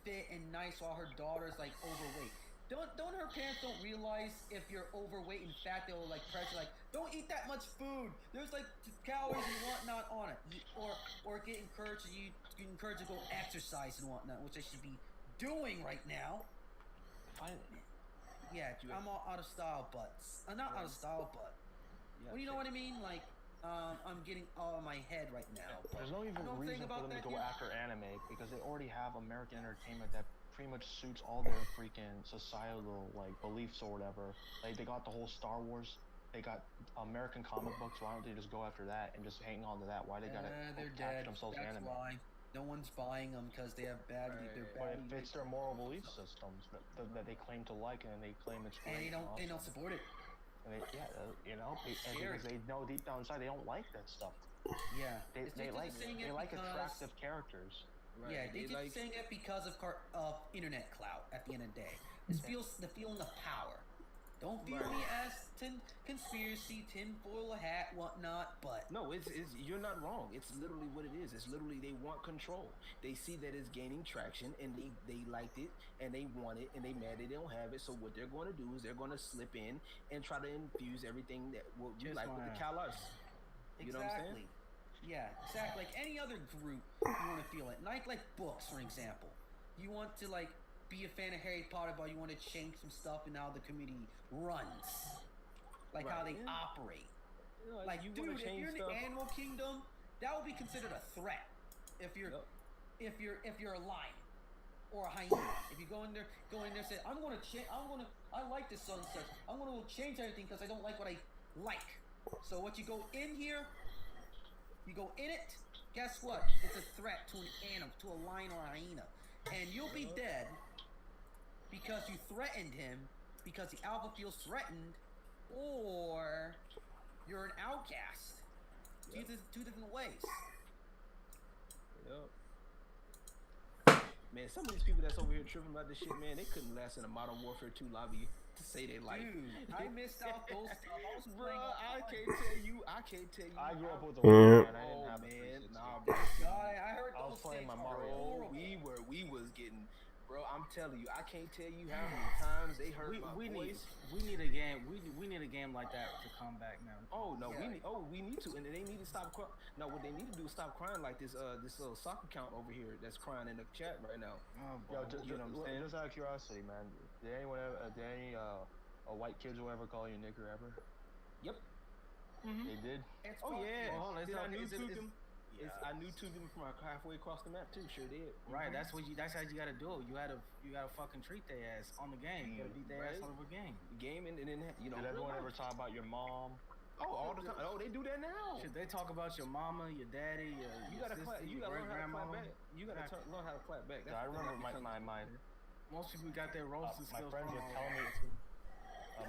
fit and nice while her daughter's like overweight? Don't her parents don't realize if you're overweight and fat, they'll like pressure like, don't eat that much food. There's like calories and whatnot on it. Or get encouraged to go exercise and whatnot, which I should be doing right now. Yeah, I'm all out of style, butts. I'm not out of style, but well, you know what I mean? Like, I'm getting all in my head right now. There's no even reason for them to go after anime, because they already have American entertainment that pretty much suits all their freaking societal like beliefs or whatever. Like, they got the whole Star Wars, they got American comic books. Why don't they just go after that and just hang on to that? Why they gotta they're attach dead. themselves to That's anime? why. no one's buying them because they have bad. They're But bad. it fits their moral belief systems that they claim to like and they claim it's great. And they don't awesome. support it. And because they know deep down inside they don't like that stuff. Yeah. They like attractive characters. Right. Yeah, they just saying it because of internet clout. At the end of the day, this feels the feeling of power. Don't view me as conspiracy, tinfoil hat, whatnot. But no, it's you're not wrong. It's literally what it is. It's literally they want control. They see that it's gaining traction, and they liked it, and they want it, and they mad they don't have it. So what they're going to do is they're going to slip in and try to infuse everything that what you like with the callous. You know what I'm saying? Yeah, exactly. Like any other group, you want to feel it. Like books, for example. You want to be a fan of Harry Potter, but you want to change some stuff in how the community runs, how they operate. Dude, if you're in the animal kingdom, that would be considered a threat. If you're a lion or a hyena, if you go in there, say, I'm going to change. I like this sunset. I'm going to change everything because I don't like what I like. So what you go in here, you go in it. Guess what? It's a threat to an animal, to a lion or a hyena, and you'll be dead. Because you threatened him, because the alpha feels threatened, or you're an outcast. Two different ways. Yep. Man, some of these people that's over here tripping about this shit, man, they couldn't last in a Modern Warfare 2 lobby to say they like. Dude, I missed out those stuff. Bro, I can't tell you. I grew up with a man. I didn't have man. Nah, bro. I heard I was those playing things my are Mario. horrible. We was getting. Bro, I'm telling you, I can't tell you how many times they heard my voice. We need a game. We need a game like that to come back, man. Oh no, we need to, and they need to stop. No, what they need to do is stop crying like this little soccer count over here that's crying in the chat right now. Yo, you know what I'm saying? Just out of curiosity, man, did any white kids will ever call you nigger ever? Yep. They did. Oh yeah. I knew it's- them. I knew two of them from halfway across the map too. Sure did. Right, that's how you gotta do it. You gotta fucking treat their ass on the game. You gotta beat their ass over game. Game and then Did everyone ever talk about your mom? Oh, all the time. Oh, they do that now. Should they talk about your mama, your daddy, your gotta sister, you your gotta great learn how to grandmama? clap back. You gotta learn how to clap back. I remember my Most people got their roasting my skills. friends from would tell me.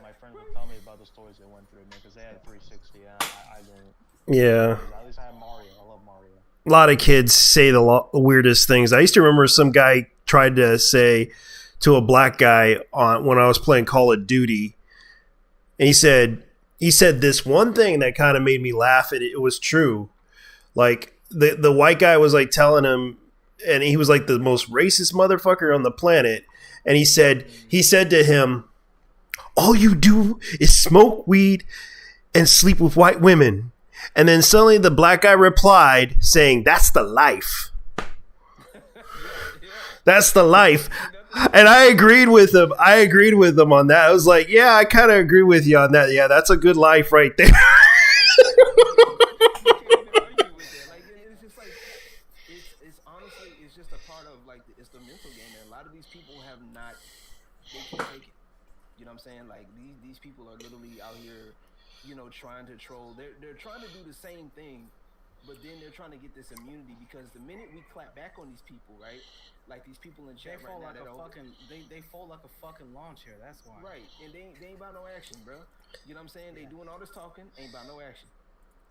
My friends would tell me about the stories they went through, man, because they had 360 and I didn't. Yeah. At least I had Mario. I love Mario. A lot of kids say the weirdest things. I used to remember some guy tried to say to a black guy when I was playing Call of Duty, and he said this one thing that kind of made me laugh, and it was true. Like the white guy was telling him, and he was the most racist motherfucker on the planet, and he said to him, all you do is smoke weed and sleep with white women. And then suddenly the black guy replied saying, that's the life. That's the life. And I agreed with him. On that. I was like, yeah, I kind of agree with you on that. Yeah, that's a good life right there. It's honestly, it's just a part of it's the mental game, and a lot of these people they can't take it. You know what I'm saying? These people are literally out here, trying to troll. They're trying to do the same thing, but then they're trying to get this immunity because the minute we clap back on these people, right? Like these people in chat right now, they fold like a fucking lawn chair. That's why. Right, and they ain't about no action, bro. You know what I'm saying? They doing all this talking, ain't about no action.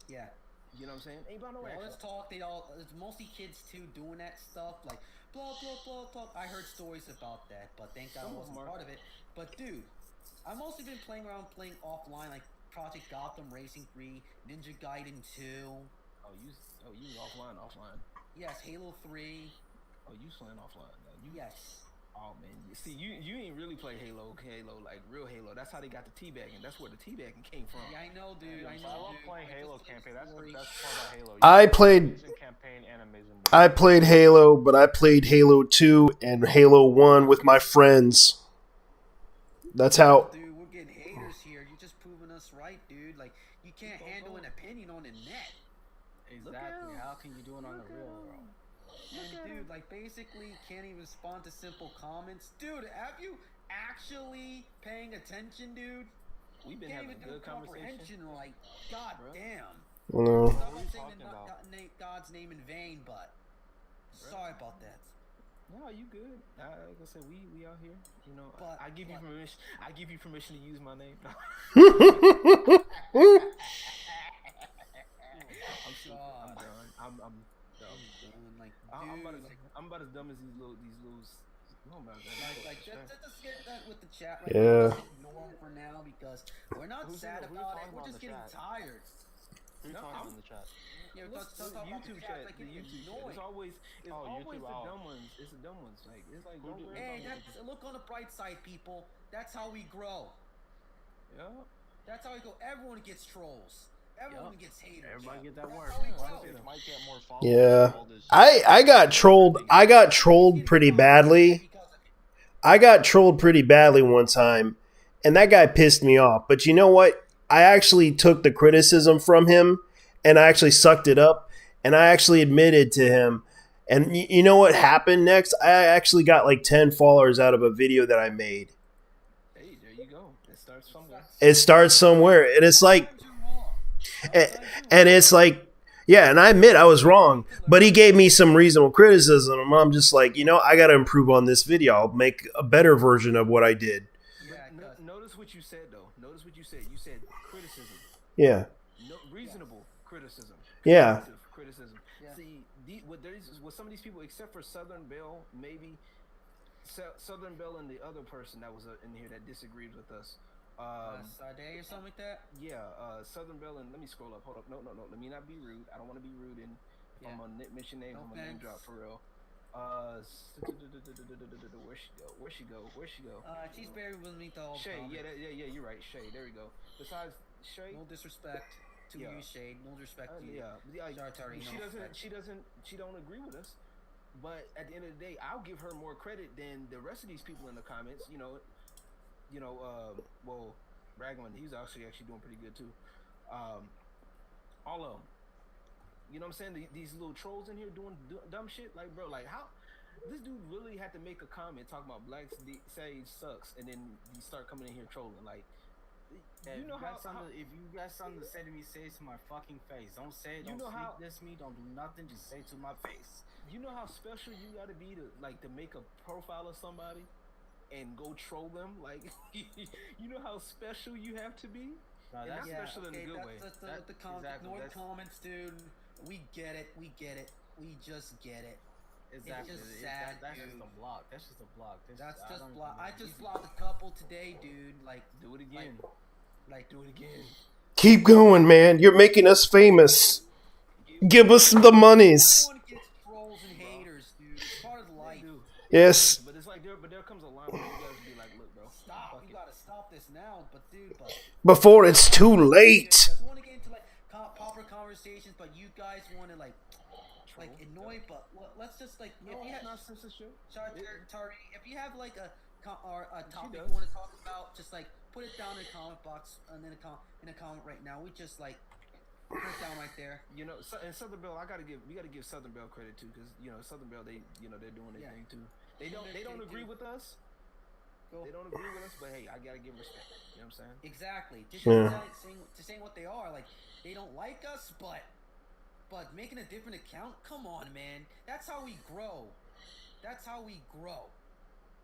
Yeah. You know what I'm saying? Ain't about no action. All this talk, it's mostly kids too doing that stuff, like blah blah blah talk. I heard stories about that, but thank God I wasn't part of it. But dude, I've mostly been playing offline, like Project Gotham Racing 3, Ninja Gaiden 2. Oh, you offline. Yes, Halo 3. Oh, you playing offline now. Yes. Oh man, see you ain't really play Halo like real Halo. That's how they got the teabagging. That's where the teabagging came from. Yeah, I know, dude. I love playing Halo campaign. That's the best part about Halo. I played campaign and amazing. I played Halo, but I played Halo 2 and Halo 1 with my friends. That's how. Dude, we're getting haters here. You're just proving us right, dude. Like, you can't handle an opinion on the net. Exactly. How can you do it on the real world? And dude, basically can't even respond to simple comments. Dude, have you actually paying attention, dude? We've been having a good conversation. Right? God damn. No. I'm not saying God's name in vain, but bro. Sorry about that. No, you good. Like I said, we out here. You know, But- I give you permission. I give you permission to use my name. No. I'm stupid. I'm done. I'm dumb. Like, I'm about as dumb as these little. Oh my god. like just get that with the chat. Right Yeah. now. Just ignore them for now because we're not Who's sad in the- who's about it. talking We're about just the getting chat? tired. Who's No, talking I'm- in the chat? Yeah, Let's talk about YouTube the chat. like The it's YouTube chat. annoying. It's always YouTube, the wow. dumb ones. It's the dumb ones. Like it's like don't worry Hey, about that's look on the bright side, people. That's how we grow. Yeah. That's how we go. Everyone gets trolls. Everyone gets haters. Everybody get that work. That's how we Why grow. don't you Might get more followers. Yeah. all this- I got trolled. I got trolled pretty badly. I got trolled pretty badly one time, and that guy pissed me off. But you know what? I actually took the criticism from him, and I actually sucked it up, and I actually admitted to him. And you know what happened next? I actually got like 10 followers out of a video that I made. Hey, there you go. It starts somewhere. It starts somewhere, and it's like, and it's like, yeah, and I admit I was wrong, but he gave me some reasonable criticism, and I'm just like, you know, I got to improve on this video. I'll make a better version of what I did. Notice what you said though. Notice what you said. You said criticism. Yeah. No, reasonable criticism. Yeah. Constructive criticism. See, with some of these people, except for Southern Belle, maybe Southern Belle and the other person that was in here that disagreed with us. Sade or something like that. Yeah, Southern Belle and let me scroll up. Hold up. No. Let me not be rude. I don't want to be rude. And if I'm gonna mention names, I'm gonna name drop for real. Where'd she go? She's buried with me though. Shay, yeah, you're right. Shay, there we go. Besides Shay, No disrespect to you, Shade. No disrespect to you. Sorry, Tari, no respect. she don't agree with us. But at the end of the day, I'll give her more credit than the rest of these people in the comments. Well, Raglan, he's actually doing pretty good too. All of them. You know what I'm saying? These little trolls in here doing dumb shit. Like, bro, like how this dude really had to make a comment talking about Black Sage sucks, and then you start coming in here trolling. Like, if you got something to say to me, say it to my fucking face. Don't say it. Don't sneak this me. Don't do nothing. Just say it to my face. You know how special you gotta be to make a profile of somebody and go troll them? Like, you know how special you have to be? No, and that's special in a good way. Ignore the comments, dude. We get it. We just get it. Exactly. It's just sad, that's dude. just a block. That's just a block. I just blocked a couple today, dude. Like, do it again. Like, do it again. Keep going, man. You're making us famous. Give us the monies. Everyone gets trolls and haters, dude. It's part of life. Yes. But it's like there comes a line where you guys be like, look, bro. Stop. You gotta stop this now. But dude, Before it's too late. I want to get into like proper conversations, but you guys want to like annoy. But let's just like if you have Tari, if you have like a topic you want to talk about, just like put it down in the comment box and then in a comment right now. We just like put it down right there. You know, and Southern Belle, we gotta give Southern Belle credit too, because Southern Belle, they're doing their thing too. They don't agree with us. They don't agree with us, but hey, I gotta give respect. You know what I'm saying? Exactly. Just saying what they are. Like, they don't like us, but making a different account. Come on, man. That's how we grow.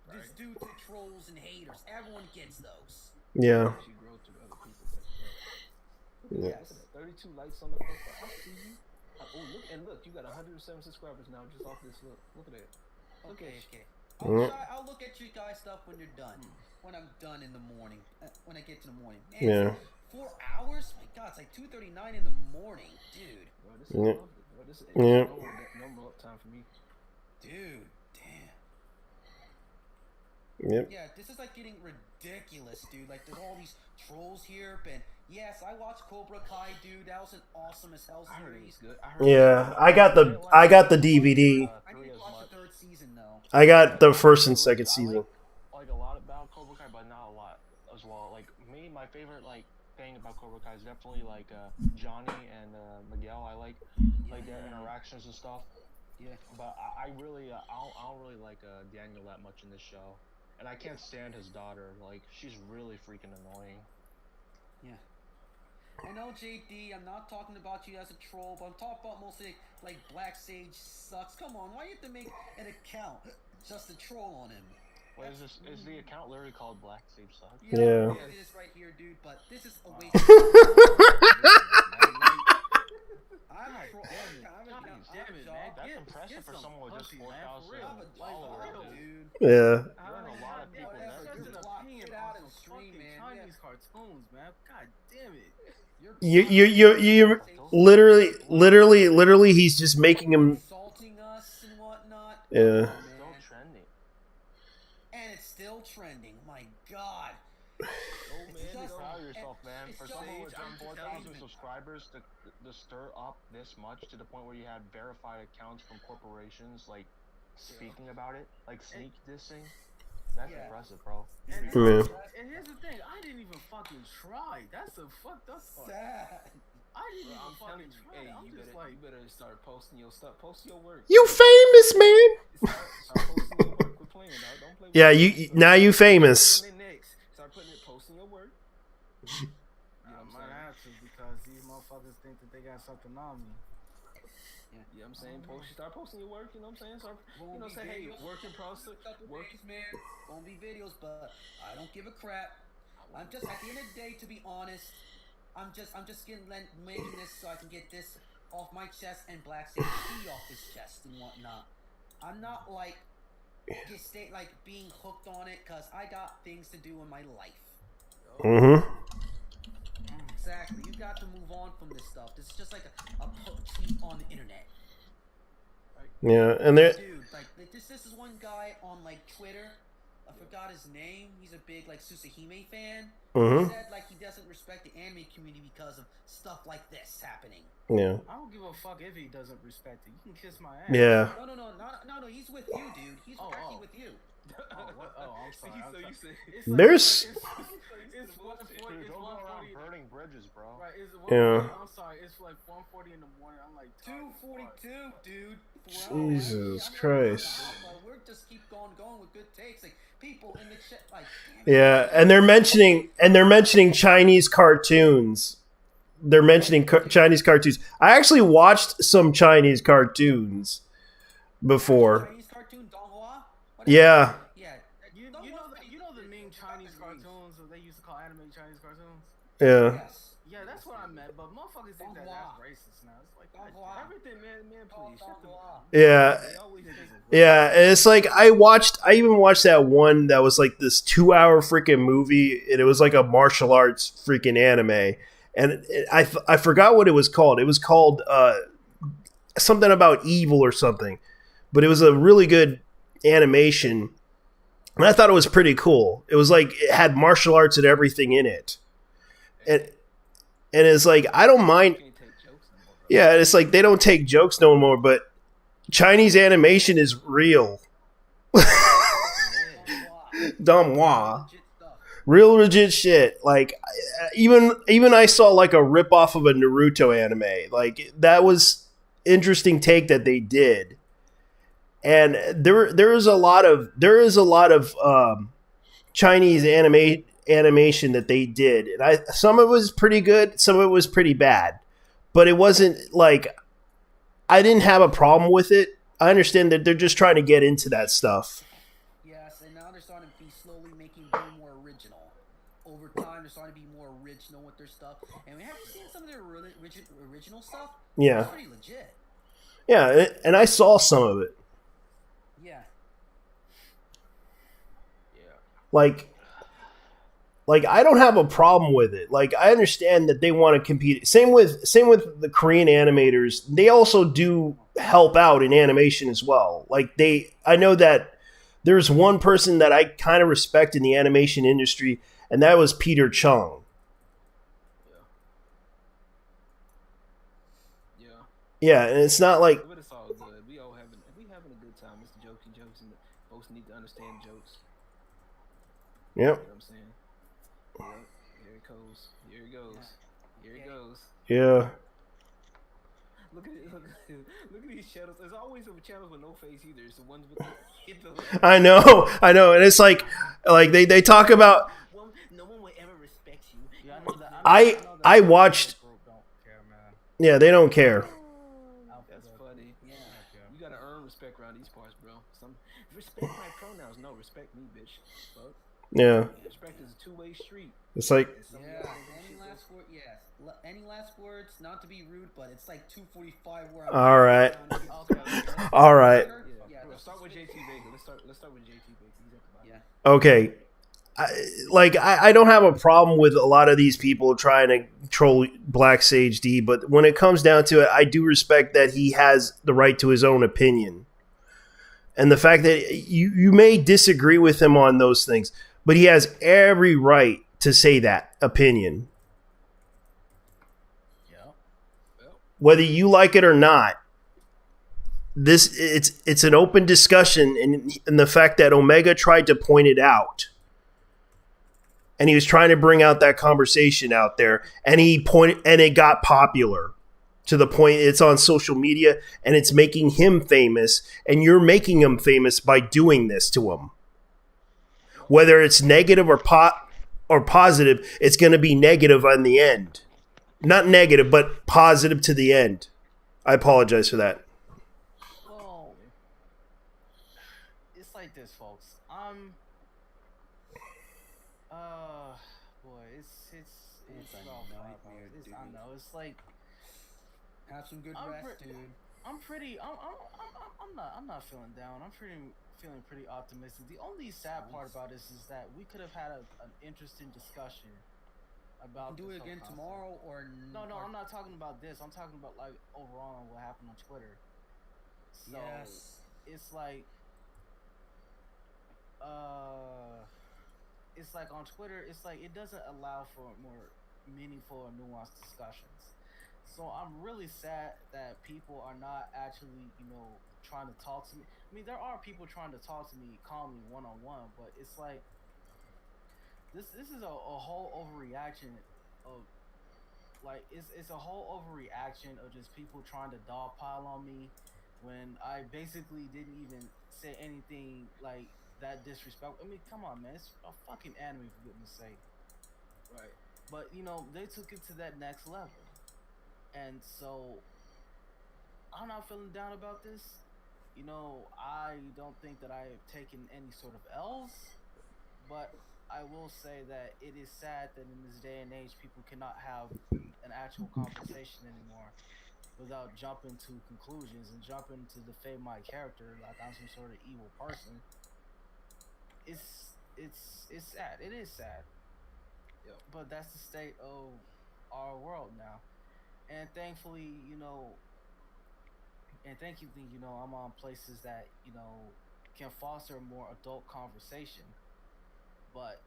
Right. Just due to trolls and haters. Everyone gets those. Yeah. You grow through other people. Yeah. 32 likes on the profile. I see you. Look, you got 107 subscribers now just off this. Look at that. Okay. Mm. I'll look at you guys stuff when you're done. When I'm done in the morning. When I get to the morning. Man, Yeah. 4 hours? My God, it's like 2:39 in the morning, dude. Bro, this is Yeah. lovely, bro. This is Yeah. no more time for me. Dude, damn. Yep. Yeah, this is like getting ridiculous, dude. Like, there's all these trolls here, and yes, I watched Cobra Kai, dude. That was an awesome as hell I heard it was series. good. Yeah. I got the DVD. I need to watch the 3rd season though. I got the first and second season. Like a lot about Cobra Kai, but not a lot as well. Like me, my favorite thing about Cobra Kai is definitely like Johnny and Miguel. I like their interactions and stuff. Yeah. But I really I don't really like Daniel that much in this show, and I can't stand his daughter. Like, she's really freaking annoying. Yeah. I know, JD, I'm not talking about you as a troll, but I'm talking about mostly like Black Sage sucks. Come on, why do you have to make an account just to troll on him? What is this? Is the account literally called Black Sage Sucks? Yeah. It is right here, dude, but this is a waste of That's impressive for someone with just 4,000 followers, dude. Yeah. You're in a lot of people Get out and stream, man. Chinese cartoons, man. God damn it. You literally he's just making him insulting us and whatnot. Yeah. Still trending. And it's still trending. My God. Oh man, be proud of yourself, man. For someone with 4,000 subscribers to stir up this much to the point where you had verified accounts from corporations like speaking about it, like sneak dissing. That's impressive, bro. And here's the thing, I didn't even fucking try. That's the fucked up part. Sad. I didn't even fucking try. Hey, I'm just like, you better start posting your stuff. Post your work. You famous, man. Start posting your work. Quit playing, dog. Don't play with Yeah, it. now you famous. Start putting it, posting your work. I might have to because these motherfuckers think that they got something on me. Yeah, I'm saying start posting your work, you know what I'm saying? Start, say, hey, work in process, work man. Won't be videos, but I don't give a crap. I'm just at the end of the day, to be honest, I'm just making this so I can get this off my chest and Black Sage T off his chest and whatnot. I'm not like being hooked on it because I got things to do in my life. Mm-hmm. Exactly. You got to move on from this stuff. This is just like a tweet on the internet. Yeah, and there. Dude, like this is one guy on like Twitter. I forgot his name. He's a big like Susahime fan. Mm-hmm. He said like he doesn't respect the anime community because of stuff like this happening. Yeah. I don't give a fuck if he doesn't respect it. You can kiss my ass. Yeah. No. He's with you, dude. He's actually with you. I'm sorry. There's. Dude, don't go around burning bridges, bro. Right, Yeah. I'm sorry. It's like 1:40 in the morning. I'm like 2:42, dude. Jesus Christ. We're just keep going with good takes. Like people in the chat, like. Yeah, and they're mentioning Chinese cartoons. They're mentioning Chinese cartoons. I actually watched some Chinese cartoons before. Chinese cartoon, Donghua? Yeah. Yeah. You know the main Chinese cartoons that they used to call anime Chinese cartoons? Yeah. Yeah, that's what I meant. But motherfuckers think that's racist now. It's like everything, man, please shut the. Yeah. Yeah, and it's like I even watched that one that was like this 2-hour freaking movie, and it was like a martial arts freaking anime, and I forgot what it was called. It was called something about evil or something, but it was a really good animation, and I thought it was pretty cool. It was like it had martial arts and everything in it, and it's like I don't mind. Yeah, it's like they don't take jokes no more, but Chinese animation is real. Donghua. Real legit shit. Like even I saw like a rip off of a Naruto anime. Like that was interesting take that they did. And there is a lot of Chinese animation that they did. And some of it was pretty good, some of it was pretty bad. But it wasn't like I didn't have a problem with it. I understand that they're just trying to get into that stuff. Yes, and now they're starting to be slowly making way more original. Over time, they're starting to be more original with their stuff. And we have seen some of their original stuff. Yeah. It's pretty legit. Yeah, and I saw some of it. Yeah. Like I don't have a problem with it. Like I understand that they want to compete. Same with the Korean animators. They also do help out in animation as well. Like I know that there's one person that I kind of respect in the animation industry, and that was Peter Chung. Yeah, and it's not like. But it's all good. We having a good time. It's the jokes, and folks need to understand jokes. Yep. You know what I'm saying? Yep. Here it goes. Here it goes. Here it goes. Yeah. Look at these channels. There's always some channels with no face either. It's the ones with the I know, and it's like they talk about. No one will ever respects you. Yeah, I know that. I watched. Group don't care, man. Yeah, they don't care. That's funny. Yeah. You gotta earn respect around these parts, bro. Respect my pronouns. No, respect me, bitch. Fuck. Yeah, Respect is a two-way street. it's like Yeah. Any last word? Yes. Any last words? Not to be rude, but it's like 2:45. Where I'm all right, Okay. all right. Yeah. Let's start with JT Vega. Let's start with JT Vega. Yeah. Okay. I don't have a problem with a lot of these people trying to troll Black Sage D, but when it comes down to it, I do respect that he has the right to his own opinion. And the fact that you may disagree with him on those things, but he has every right to say that opinion. Yeah. Whether you like it or not, it's an open discussion, and the fact that Omega tried to point it out. And he was trying to bring out that conversation out there, and it got popular to the point it's on social media, and it's making him famous, and you're making him famous by doing this to him. Whether it's negative or positive, it's going to be negative on the end. Not negative, but positive to the end. I apologize for that. Well, it's like this, folks. Boy, it's a rough, nightmare, it's, dude. I know it's like Have some good rest, dude. I'm not feeling down. I'm feeling pretty optimistic. The only sad part about this is that we could have had an interesting discussion about. Do it again tomorrow or no? I'm not talking about this. I'm talking about like overall on what happened on Twitter. So Yes. it's like on Twitter, it's like it doesn't allow for more meaningful or nuanced discussions. So I'm really sad that people are not actually, trying to talk to me. I mean, there are people trying to talk to me calmly one-on-one, but it's like this is a whole overreaction of like it's a whole overreaction of just people trying to dogpile on me when I basically didn't even say anything like that disrespectful. I mean, come on, man, it's a fucking anime for goodness sake. Right. But they took it to that next level. And so I'm not feeling down about this. I don't think that I have taken any sort of L's, but I will say that it is sad that in this day and age people cannot have an actual conversation anymore without jumping to conclusions and jumping to defame my character like I'm some sort of evil person. It's sad. It is sad. Yep. But that's the state of our world now. And thankfully, I'm on places that, can foster a more adult conversation. But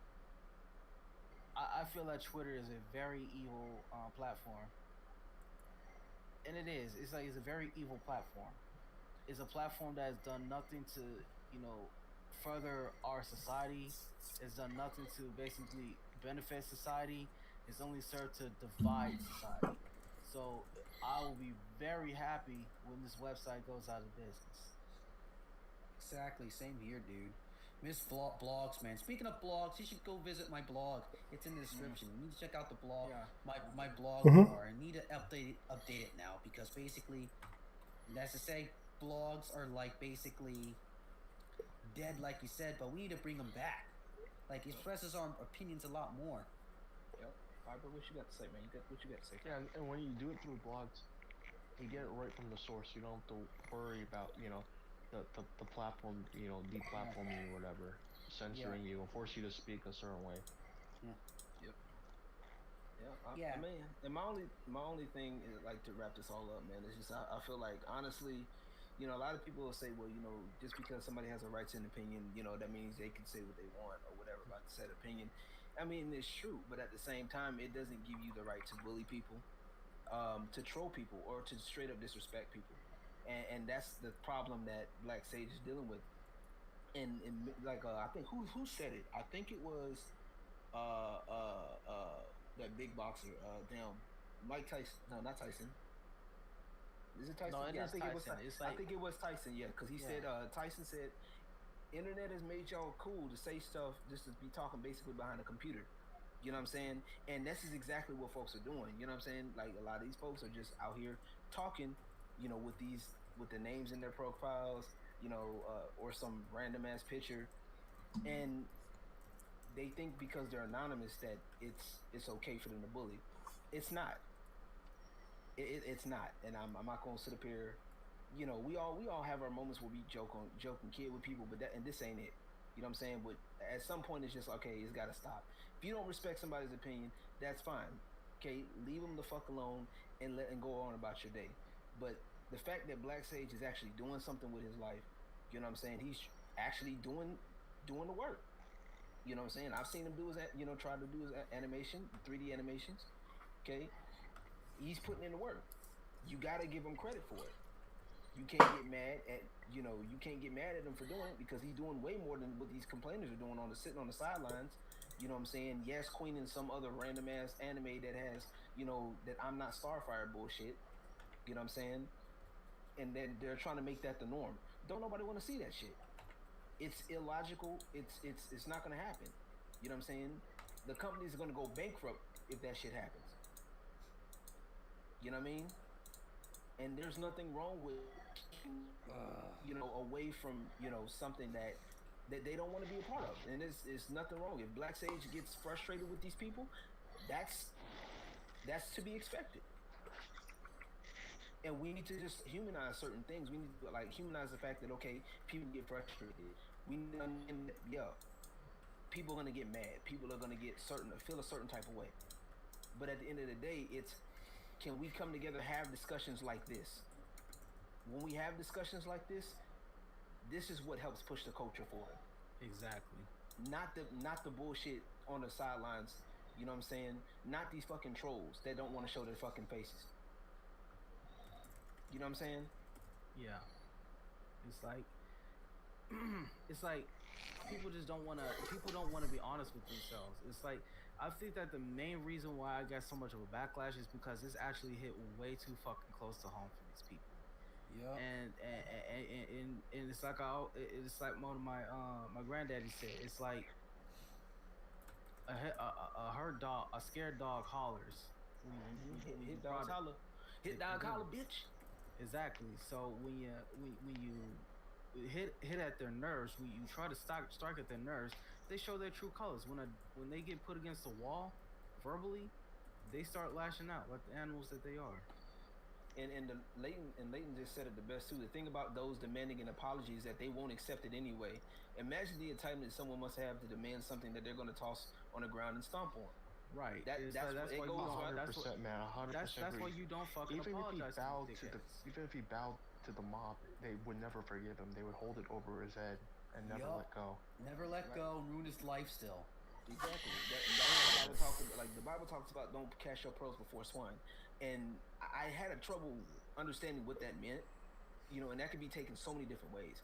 I feel that Twitter is a very evil platform. And it is. It's a very evil platform. It's a platform that has done nothing to, further our society. It's done nothing to basically benefit society. It's only served to divide society. So I will be very happy when this website goes out of business. Exactly, same here, dude. Miss blogs, man. Speaking of blogs, you should go visit my blog. It's in the description. You need to check out the blog. Yeah. My blog bar. I need to update it now because basically, that's to say, blogs are like basically dead, like you said, but we need to bring them back. Like, it expresses our opinions a lot more. Yep. Barbara, what you got to say, man? What you got to say? Yeah, and when you do it through blogs, you get it right from the source. You don't have to worry about, the platform, deplatforming you or whatever, censoring you, and force you to speak a certain way. Yeah. I mean, and my only thing is, like, to wrap this all up, man, is just I feel like, honestly, a lot of people will say, well, just because somebody has a right to an opinion, that means they can say what they want or whatever about the said opinion. I mean, it's true, but at the same time, it doesn't give you the right to bully people, to troll people, or to straight up disrespect people. And that's the problem that Black Sage is dealing with. And like, I think, who said it? I think it was that big boxer, Mike Tyson. No, not Tyson. Is it Tyson? No, I think Tyson. I think it was Tyson, yeah, because he said, Tyson said, internet has made y'all cool to say stuff, just to be talking basically behind a computer. You know what I'm saying? And this is exactly what folks are doing. You know what I'm saying? Like a lot of these folks are just out here talking, with the names in their profiles, or some random ass picture, and they think because they're anonymous that it's okay for them to bully. It's not. It's not. And I'm not gonna sit up here. We all have our moments where we joke and kid with people, but this ain't it. You know what I'm saying? But at some point, it's just okay. It's gotta stop. If you don't respect somebody's opinion, that's fine. Okay, leave them the fuck alone and go on about your day. But the fact that Black Sage is actually doing something with his life, you know what I'm saying? He's actually doing the work. You know what I'm saying? I've seen him do his, try to do his animation, 3D animations. Okay, he's putting in the work. You gotta give him credit for it. You can't get mad at him for doing it because he's doing way more than what these complainers are doing sitting on the sidelines. You know what I'm saying? Yes, Queen and some other random ass anime that has, that I'm not Starfire bullshit. You know what I'm saying? And then they're trying to make that the norm. Don't nobody want to see that shit. It's illogical. It's not gonna happen. You know what I'm saying? The company's gonna go bankrupt if that shit happens. You know what I mean? And there's nothing wrong with away from something that they don't want to be a part of, and it's nothing wrong. If Black Sage gets frustrated with these people, that's to be expected. And we need to just humanize certain things. We need to humanize the fact that people get frustrated. We need to understand that, people are gonna get mad. People are gonna feel a certain type of way. But at the end of the day, can we come together, have discussions like this? When we have discussions like this is what helps push the culture forward. Exactly. Not the bullshit on the sidelines. You know what I'm saying? Not these fucking trolls that don't want to show their fucking faces. You know what I'm saying? Yeah. It's like people don't want to be honest with themselves. It's like I think that the main reason why I got so much of a backlash is because this actually hit way too fucking close to home for these people. Yeah. And it's like one of my granddaddy said. It's like a scared dog hollers. Hit dog holler. Hit dog holler, bitch. Exactly. So when you hit at their nerves, when you try to strike at their nerves, they show their true colors. When they get put against the wall, verbally, they start lashing out like the animals that they are. And Leighton just said it the best too. The thing about those demanding an apology is that they won't accept it anyway. Imagine the entitlement someone must have to demand something that they're going to toss on the ground and stomp on. Right. That's why you 100%, man. 100%. That's why you don't fucking apologize. Even if he bowed to the mob, they would never forgive him. They would hold it over his head and never let go. Never let go. Ruin his life still. Exactly. The Bible talks about don't cast your pearls before swine. And I had a trouble understanding what that meant, and that could be taken so many different ways.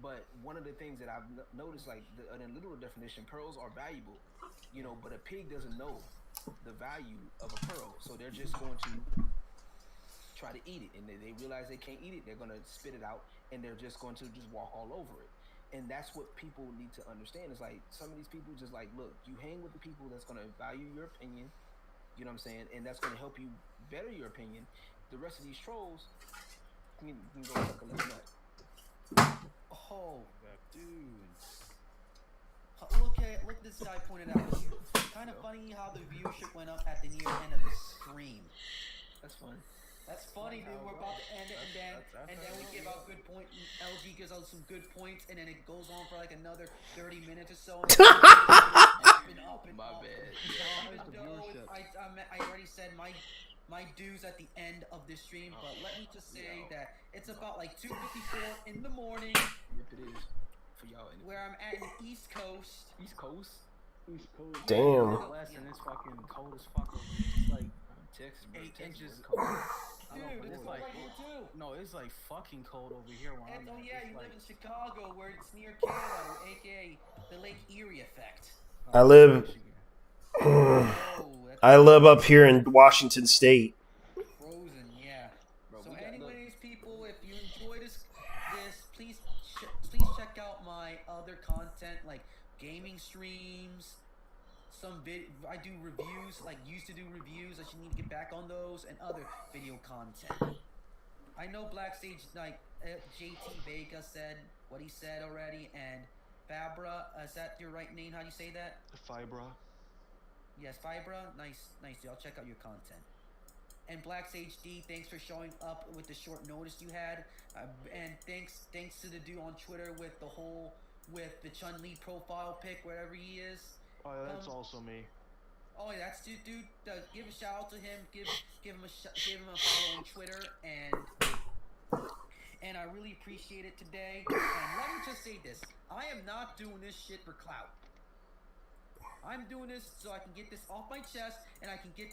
But one of the things that I've noticed, in a literal definition, pearls are valuable, but a pig doesn't know the value of a pearl. So they're just going to try to eat it. And they realize they can't eat it. They're going to spit it out, and they're just going to just walk all over it. And that's what people need to understand. It's like some of these people just look, you hang with the people that's going to value your opinion, you know what I'm saying? And that's going to help you better your opinion. The rest of these trolls can go suck a little nut. Oh, dude. Look this guy pointed out here. Kind of funny how the viewership went up at the near end of the stream. That's fun. That's funny, dude. We're about to end it, and then we give out good points. LG gives out some good points, and then it goes on for another 30 minutes or so. My bad. I already said my dues at the end of this stream, but let me just say that it's about 2:54 in the morning. Yep, it is. For y'all anyway. Where I'm at in the East Coast. East Coast. Damn. And it's fucking cold as fuck. It's like Texas, 8 inches. Dude, it's like you too. No, it's fucking cold over here. And you live in Chicago, where it's near Canada, aka the Lake Erie effect. I live up here in Washington State. Frozen, yeah. So anyways, people, if you enjoy this, please check out my other content, like gaming streams, I do reviews, like used to do reviews. I should need to get back on those and other video content. I know Black Sage, like JT Vega said what he said already, and Fabra, is that your right name? How do you say that? Fibra. Yes, Fibra. Nice. I'll check out your content. And Black Sage D, thanks for showing up with the short notice you had, and thanks to the dude on Twitter with the Chun-Li profile pic, wherever he is. Oh, yeah, that's also me. Oh, yeah, that's dude. Give a shout out to him. Give him a follow on Twitter, and I really appreciate it today. And let me just say this: I am not doing this shit for clout. I'm doing this so I can get this off my chest, and I can get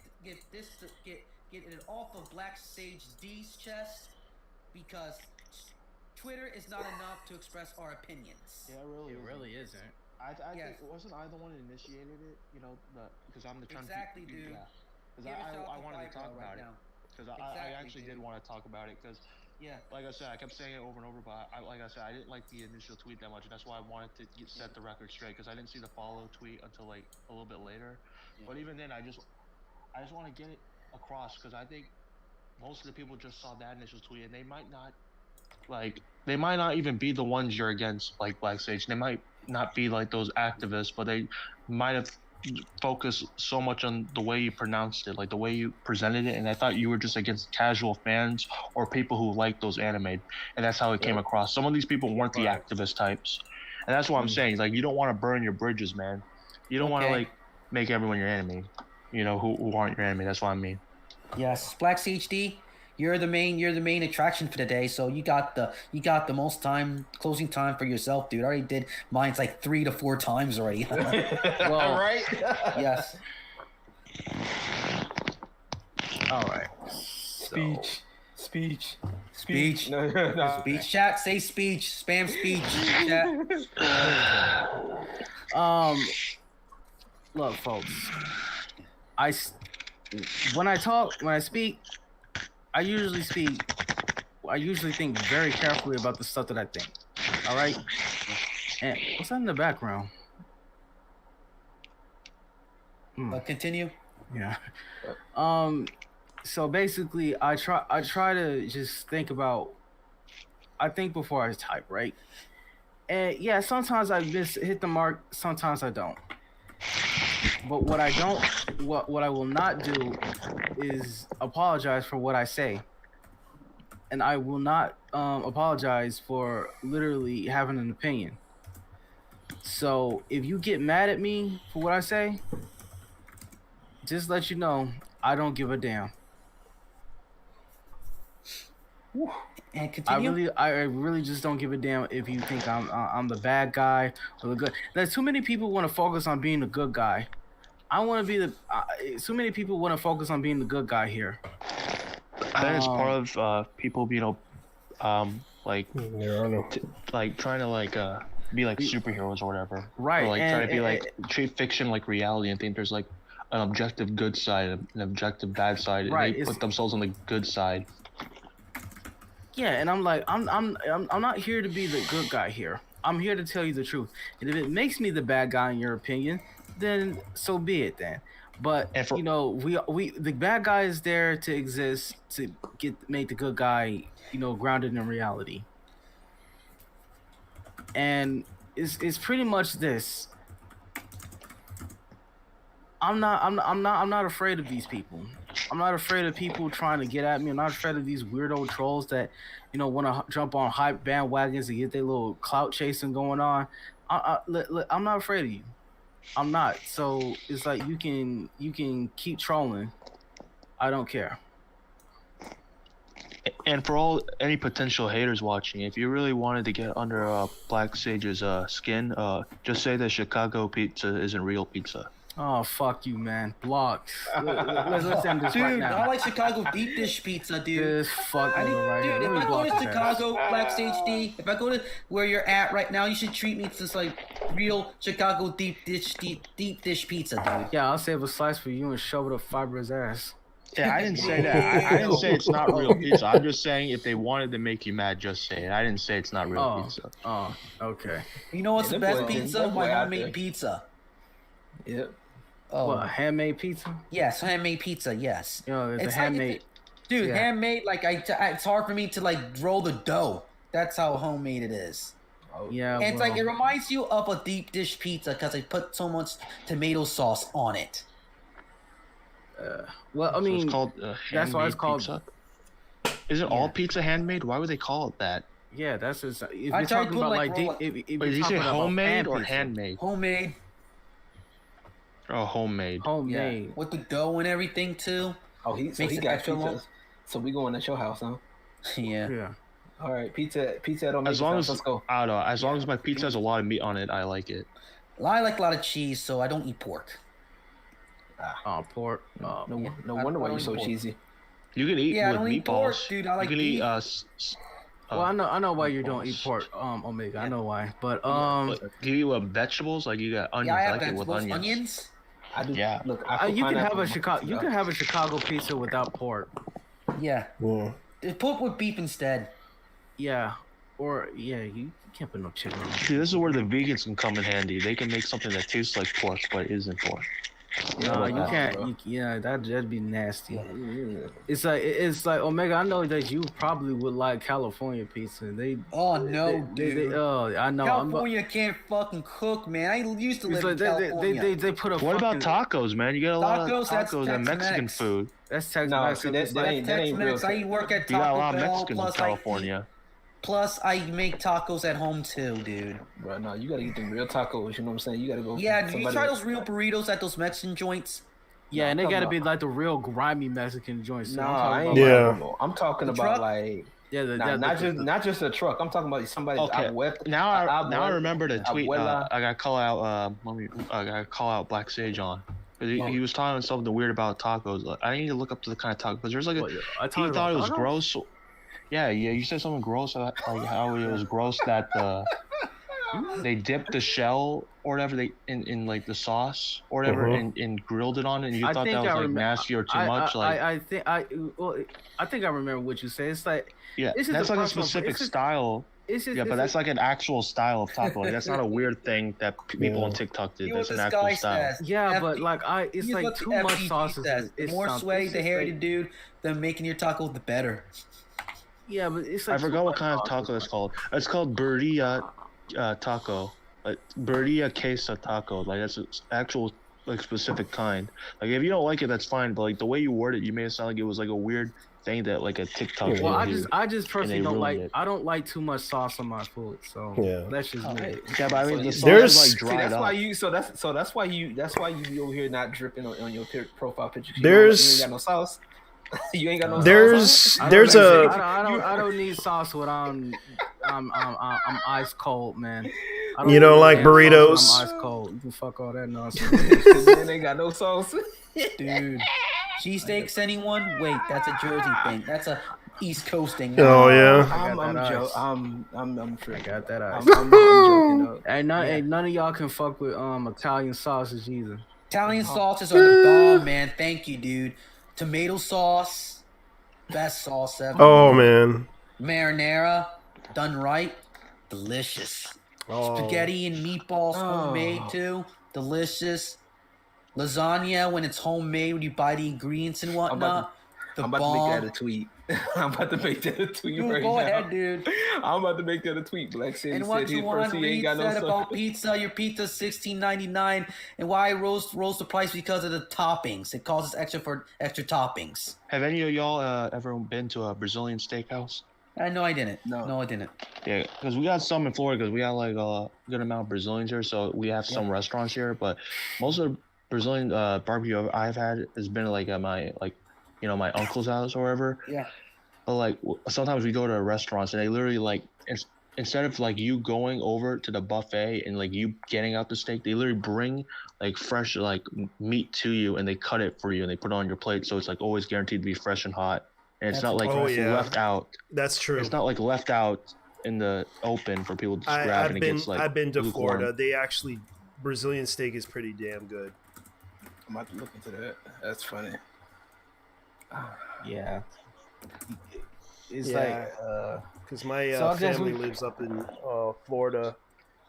it off of Black Sage D's chest, because Twitter is not enough to express our opinions. Yeah, It really isn't. I Yes. think, wasn't I the one that initiated it? You know, because I'm the Chun. Exactly, dude. Yeah. Because Give a shout out I to wanted to Fibra talk right about it. now. Because I Exactly, actually did dude. want to talk about it. Because, Yeah. like I said, I kept saying it over and over, but like I said, I didn't like the initial tweet that much, and that's why I wanted to set the record straight. Because I didn't see the follow tweet until like a little bit later. Yeah. But even then, I just want to get it across, because I think most of the people just saw that initial tweet, and they might not even be the ones you're against, like Black Sage. They might not be like those activists, but they might have focused so much on the way you pronounced it, like the way you presented it, and I thought you were just against casual fans or people who like those anime, and that's how it came across. Some of these people weren't the activist types, and that's what I'm saying. Like, you don't want to burn your bridges, man. You don't want to like make everyone your enemy, you know, who aren't your enemy. That's what I mean. Yes, Black Sage D, you're the main attraction for today. So you got the most closing time for yourself, dude. I already did mine's like 3 to 4 times already. Well, Right? Yes. all right. Speech. Speech. No. Speech. Chat. Say speech. Spam speech. Chat. Look, folks. When I speak, I usually think very carefully about the stuff that I think. All right. And what's that in the background? But continue. Yeah. So basically, I try to just think about. I think before I type, right? And yeah, sometimes I hit the mark. Sometimes I don't. But what I will not do is apologize for what I say. And I will not apologize for literally having an opinion. So if you get mad at me for what I say, just let you know I don't give a damn. And continue. I really just don't give a damn if you think I'm the bad guy or the good. There's too many people want to focus on being the good guy. I want to be too many people want to focus on being the good guy here. That is part of people, you know, like trying to be like superheroes or whatever, right? Or like trying to be treat fiction like reality and think there's like an objective good side, an objective bad side, and right? They put themselves on the good side. Yeah, and I'm like, I'm not here to be the good guy here. I'm here to tell you the truth. And if it makes me the bad guy in your opinion, then so be it then. But you know, we the bad guy is there to exist to make the good guy, you know, grounded in reality. And it's pretty much this. I'm not afraid of these people. I'm not afraid of people trying to get at me. I'm not afraid of these weirdo trolls that, you know, want to jump on hype bandwagons and get their little clout chasing going on. I'm not afraid of you. I'm not. So it's like you can keep trolling. I don't care. And for any potential haters watching, if you really wanted to get under Black Sage's skin, just say that Chicago pizza isn't real pizza. Oh, fuck you, man. Blocked. Let's end this right now. Dude, I like Chicago deep dish pizza, dude. This fucking right here. Dude, if I go to Chicago, Black Sage D, if I go to where you're at right now, you should treat me to like real Chicago deep dish pizza, dude. Yeah, I'll save a slice for you and shove it up Fibra's ass. Yeah, I didn't say that. I didn't say it's not real pizza. I'm just saying if they wanted to make you mad, just say it. I didn't say it's not real pizza. Oh, okay. You know what's the best pizza? My homemade pizza. Yep. Oh, what, handmade pizza? Yes, handmade pizza. Yes. You know, it's a handmade. Dude, handmade. Like it's hard for me to like roll the dough. That's how homemade it is. Yeah, and it's like it reminds you of a deep dish pizza because they put so much tomato sauce on it. Well, I mean, so it's called that's why it's called. Pizza? Isn't all pizza handmade? Why would they call it that? Yeah, that's just. If you're talking about like deep, wait, did you say homemade or handmade? Homemade. Oh, homemade. Homemade. Yeah. With the dough and everything too. Oh, he got pizza. So we going at your house, huh? Yeah. All right, pizza at Omega. As long as let's go. I don't know. As long as my pizza has a lot of meat on it, I like it. I like a lot of cheese, so I don't eat pork. Pork. No wonder why you're so cheesy. You can eat with meatballs. Pork, dude. I like you can beef. eat. Well, I know why you don't eat pork, Omega. I know why, but do you eat vegetables? Like you got onions? Yeah, I have like it with onions. I do. Yeah. Look, you can have a Chicago. You can have a Chicago pizza without pork. Yeah. Pork with beef instead. Yeah. Or you can't put no chicken on it. See, this is where the vegans can come in handy. They can make something that tastes like pork but isn't pork. No, you can't. That'd be nasty. It's like Omega. I know that you probably would like California pizza. Dude. I know. California can't fucking cook, man. I used to live in California. They put a. What about tacos, man? You get a lot of tacos and Mexican Tex-Mex. food. That's Tex-Mex. That ain't real. I work at Taco You got a lot of Bell, Mexicans in California. Plus, I make tacos at home too, dude. Bro, no, you gotta eat them real tacos. You know what I'm saying? You gotta go. Yeah, do you try those real burritos at those Mexican joints? Yeah, and they gotta be like the real grimy Mexican joints. No, I'm talking about truck? like not just a truck. I'm talking about somebody. Okay. Now I remember the tweet. I gotta call out. I gotta call out Black Sage on. He was talking something weird about tacos. I need to look up to the kind of taco because there's like he thought it was gross. Yeah, you said something gross, like how it was gross that they dipped the shell or whatever in like the sauce or whatever and grilled it on it, and you thought that was like nasty or too much. I think I remember what you said. It's like that's like a specific style. But that's like an actual style of taco. Like, that's not a weird thing that people on TikTok did. That's an actual style. Yeah, but like it's like too much sauces. The more sway, the hairier dude, then making your taco the better. Yeah, but it's like I forgot what kind of taco it's called. It's called birria taco. Like birria queso taco. Like that's an actual like specific kind. Like if you don't like it, that's fine. But like the way you word it, you made it sound like it was like a weird thing that like a TikTok. Well, I just personally don't like. I don't like too much sauce on my food. So that's just me. Yeah, but I mean, the sauce there's is like dried that's up. why you. So that's why you be over here not dripping on your profile picture. You ain't got no sauce. You ain't got no sauce. I don't need sauce when I'm ice cold, man. You don't like burritos? I'm ice cold. You can fuck all that nonsense. Man, ain't got no sauce. Dude. Cheesesteaks, anyone? Wait, that's a Jersey thing. That's a East Coast thing. Oh yeah. I'm sure. I got that ice. I'm joking though. Ain't none of y'all can fuck with Italian sausage either. Italian sauces are the bomb, man. Thank you, dude. Tomato sauce, best sauce ever. Oh man. Marinara, done right, delicious. Spaghetti and meatballs, homemade too, delicious. Lasagna when it's homemade, when you buy the ingredients and whatnot. I'm about to make that a tweet. I'm about to make that a tweet right now. Go ahead, dude. I'm about to make that a tweet. Black City and what you want to read said about pizza, your pizza's $16.99, and why I rose the price because of the toppings. It causes extra toppings. Have any of y'all ever been to a Brazilian steakhouse? No, I didn't. No, I didn't. Yeah, because we got some in Florida because we got like a good amount of Brazilians here, so we have some restaurants here, but most of the Brazilian barbecue I've had has been like at my my uncle's house or wherever. Yeah. But like sometimes we go to restaurants and they literally like instead of like you going over to the buffet and like you getting out the steak, they literally bring like fresh like meat to you and they cut it for you and they put it on your plate, so it's like always guaranteed to be fresh and hot. And it's not like left out. That's true. It's not like left out in the open for people to just grab and it gets like I've been to lukewarm. Florida. They actually Brazilian steak is pretty damn good. I'm about to look into that. That's funny. Yeah. It's like because my family lives up in Florida,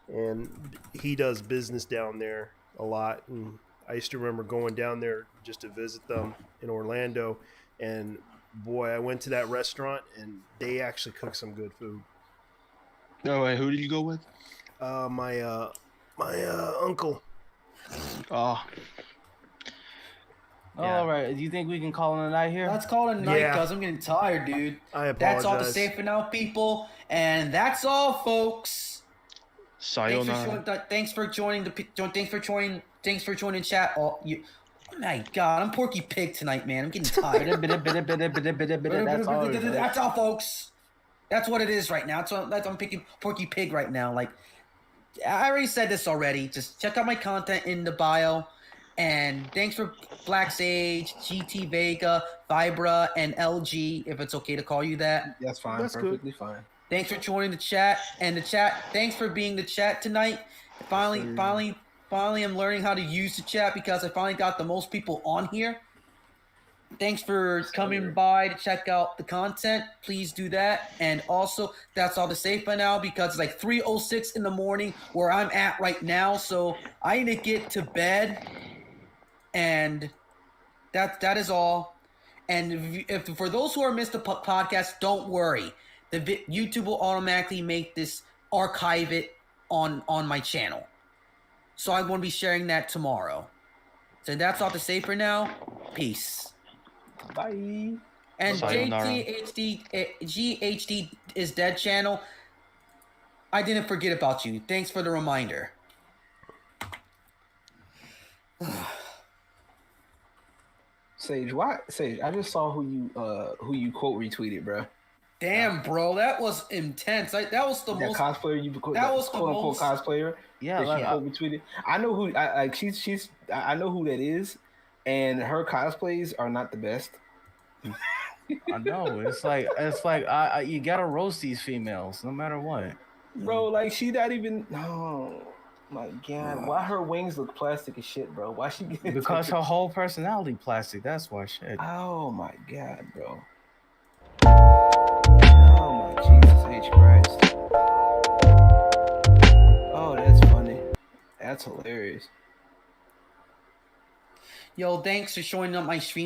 and he does business down there a lot, and I used to remember going down there just to visit them in Orlando, and boy, I went to that restaurant and they actually cook some good food. No way. Who did you go with? My uncle. Oh, Yeah. All right. Do you think we can call it a night here? Let's call it a night Yeah. because I'm getting tired, dude. I apologize. That's all to say for now, people. And that's all, folks. sayonara. Thanks for joining chat. Oh my God, I'm Porky Pig tonight, man. I'm getting tired. That's all, folks. That's what it is right now. I'm picking Porky Pig right now. Like, I already said this already. Just check out my content in the bio. And thanks for Black Sage, GT Vega, Vibra, and LG, if it's okay to call you that. That's fine. That's perfectly fine. Thanks for joining the chat. And the chat, thanks for being the chat tonight. Finally, I'm learning how to use the chat because I finally got the most people on here. Thanks for coming by to check out the content. Please do that. And also, that's all to say for now because it's like 3:06 in the morning where I'm at right now. So I need to get to bed. And that is all. And if for those who are missed the podcast, don't worry. YouTube will automatically make this archive it on my channel. So I'm going to be sharing that tomorrow. So that's all to say for now. Peace. Bye. And Sayonara. GHD is dead channel. I didn't forget about you. Thanks for the reminder. Sage, why? Sage, I just saw who you quote retweeted, bro. Damn, bro, that was intense. That was the That most cosplayer you that was the quote unquote most cosplayer. Yeah, that she quote retweeted. I know who. I know who that is, and her cosplays are not the best. I know. It's like you gotta roast these females no matter what. Bro, like she not even. Oh my God, why her wings look plastic as shit, bro? Why she? Because her whole personality plastic. That's why shit. Oh my God, bro. Oh my Jesus H Christ. Oh, that's funny. That's hilarious. Yo, thanks for showing up my stream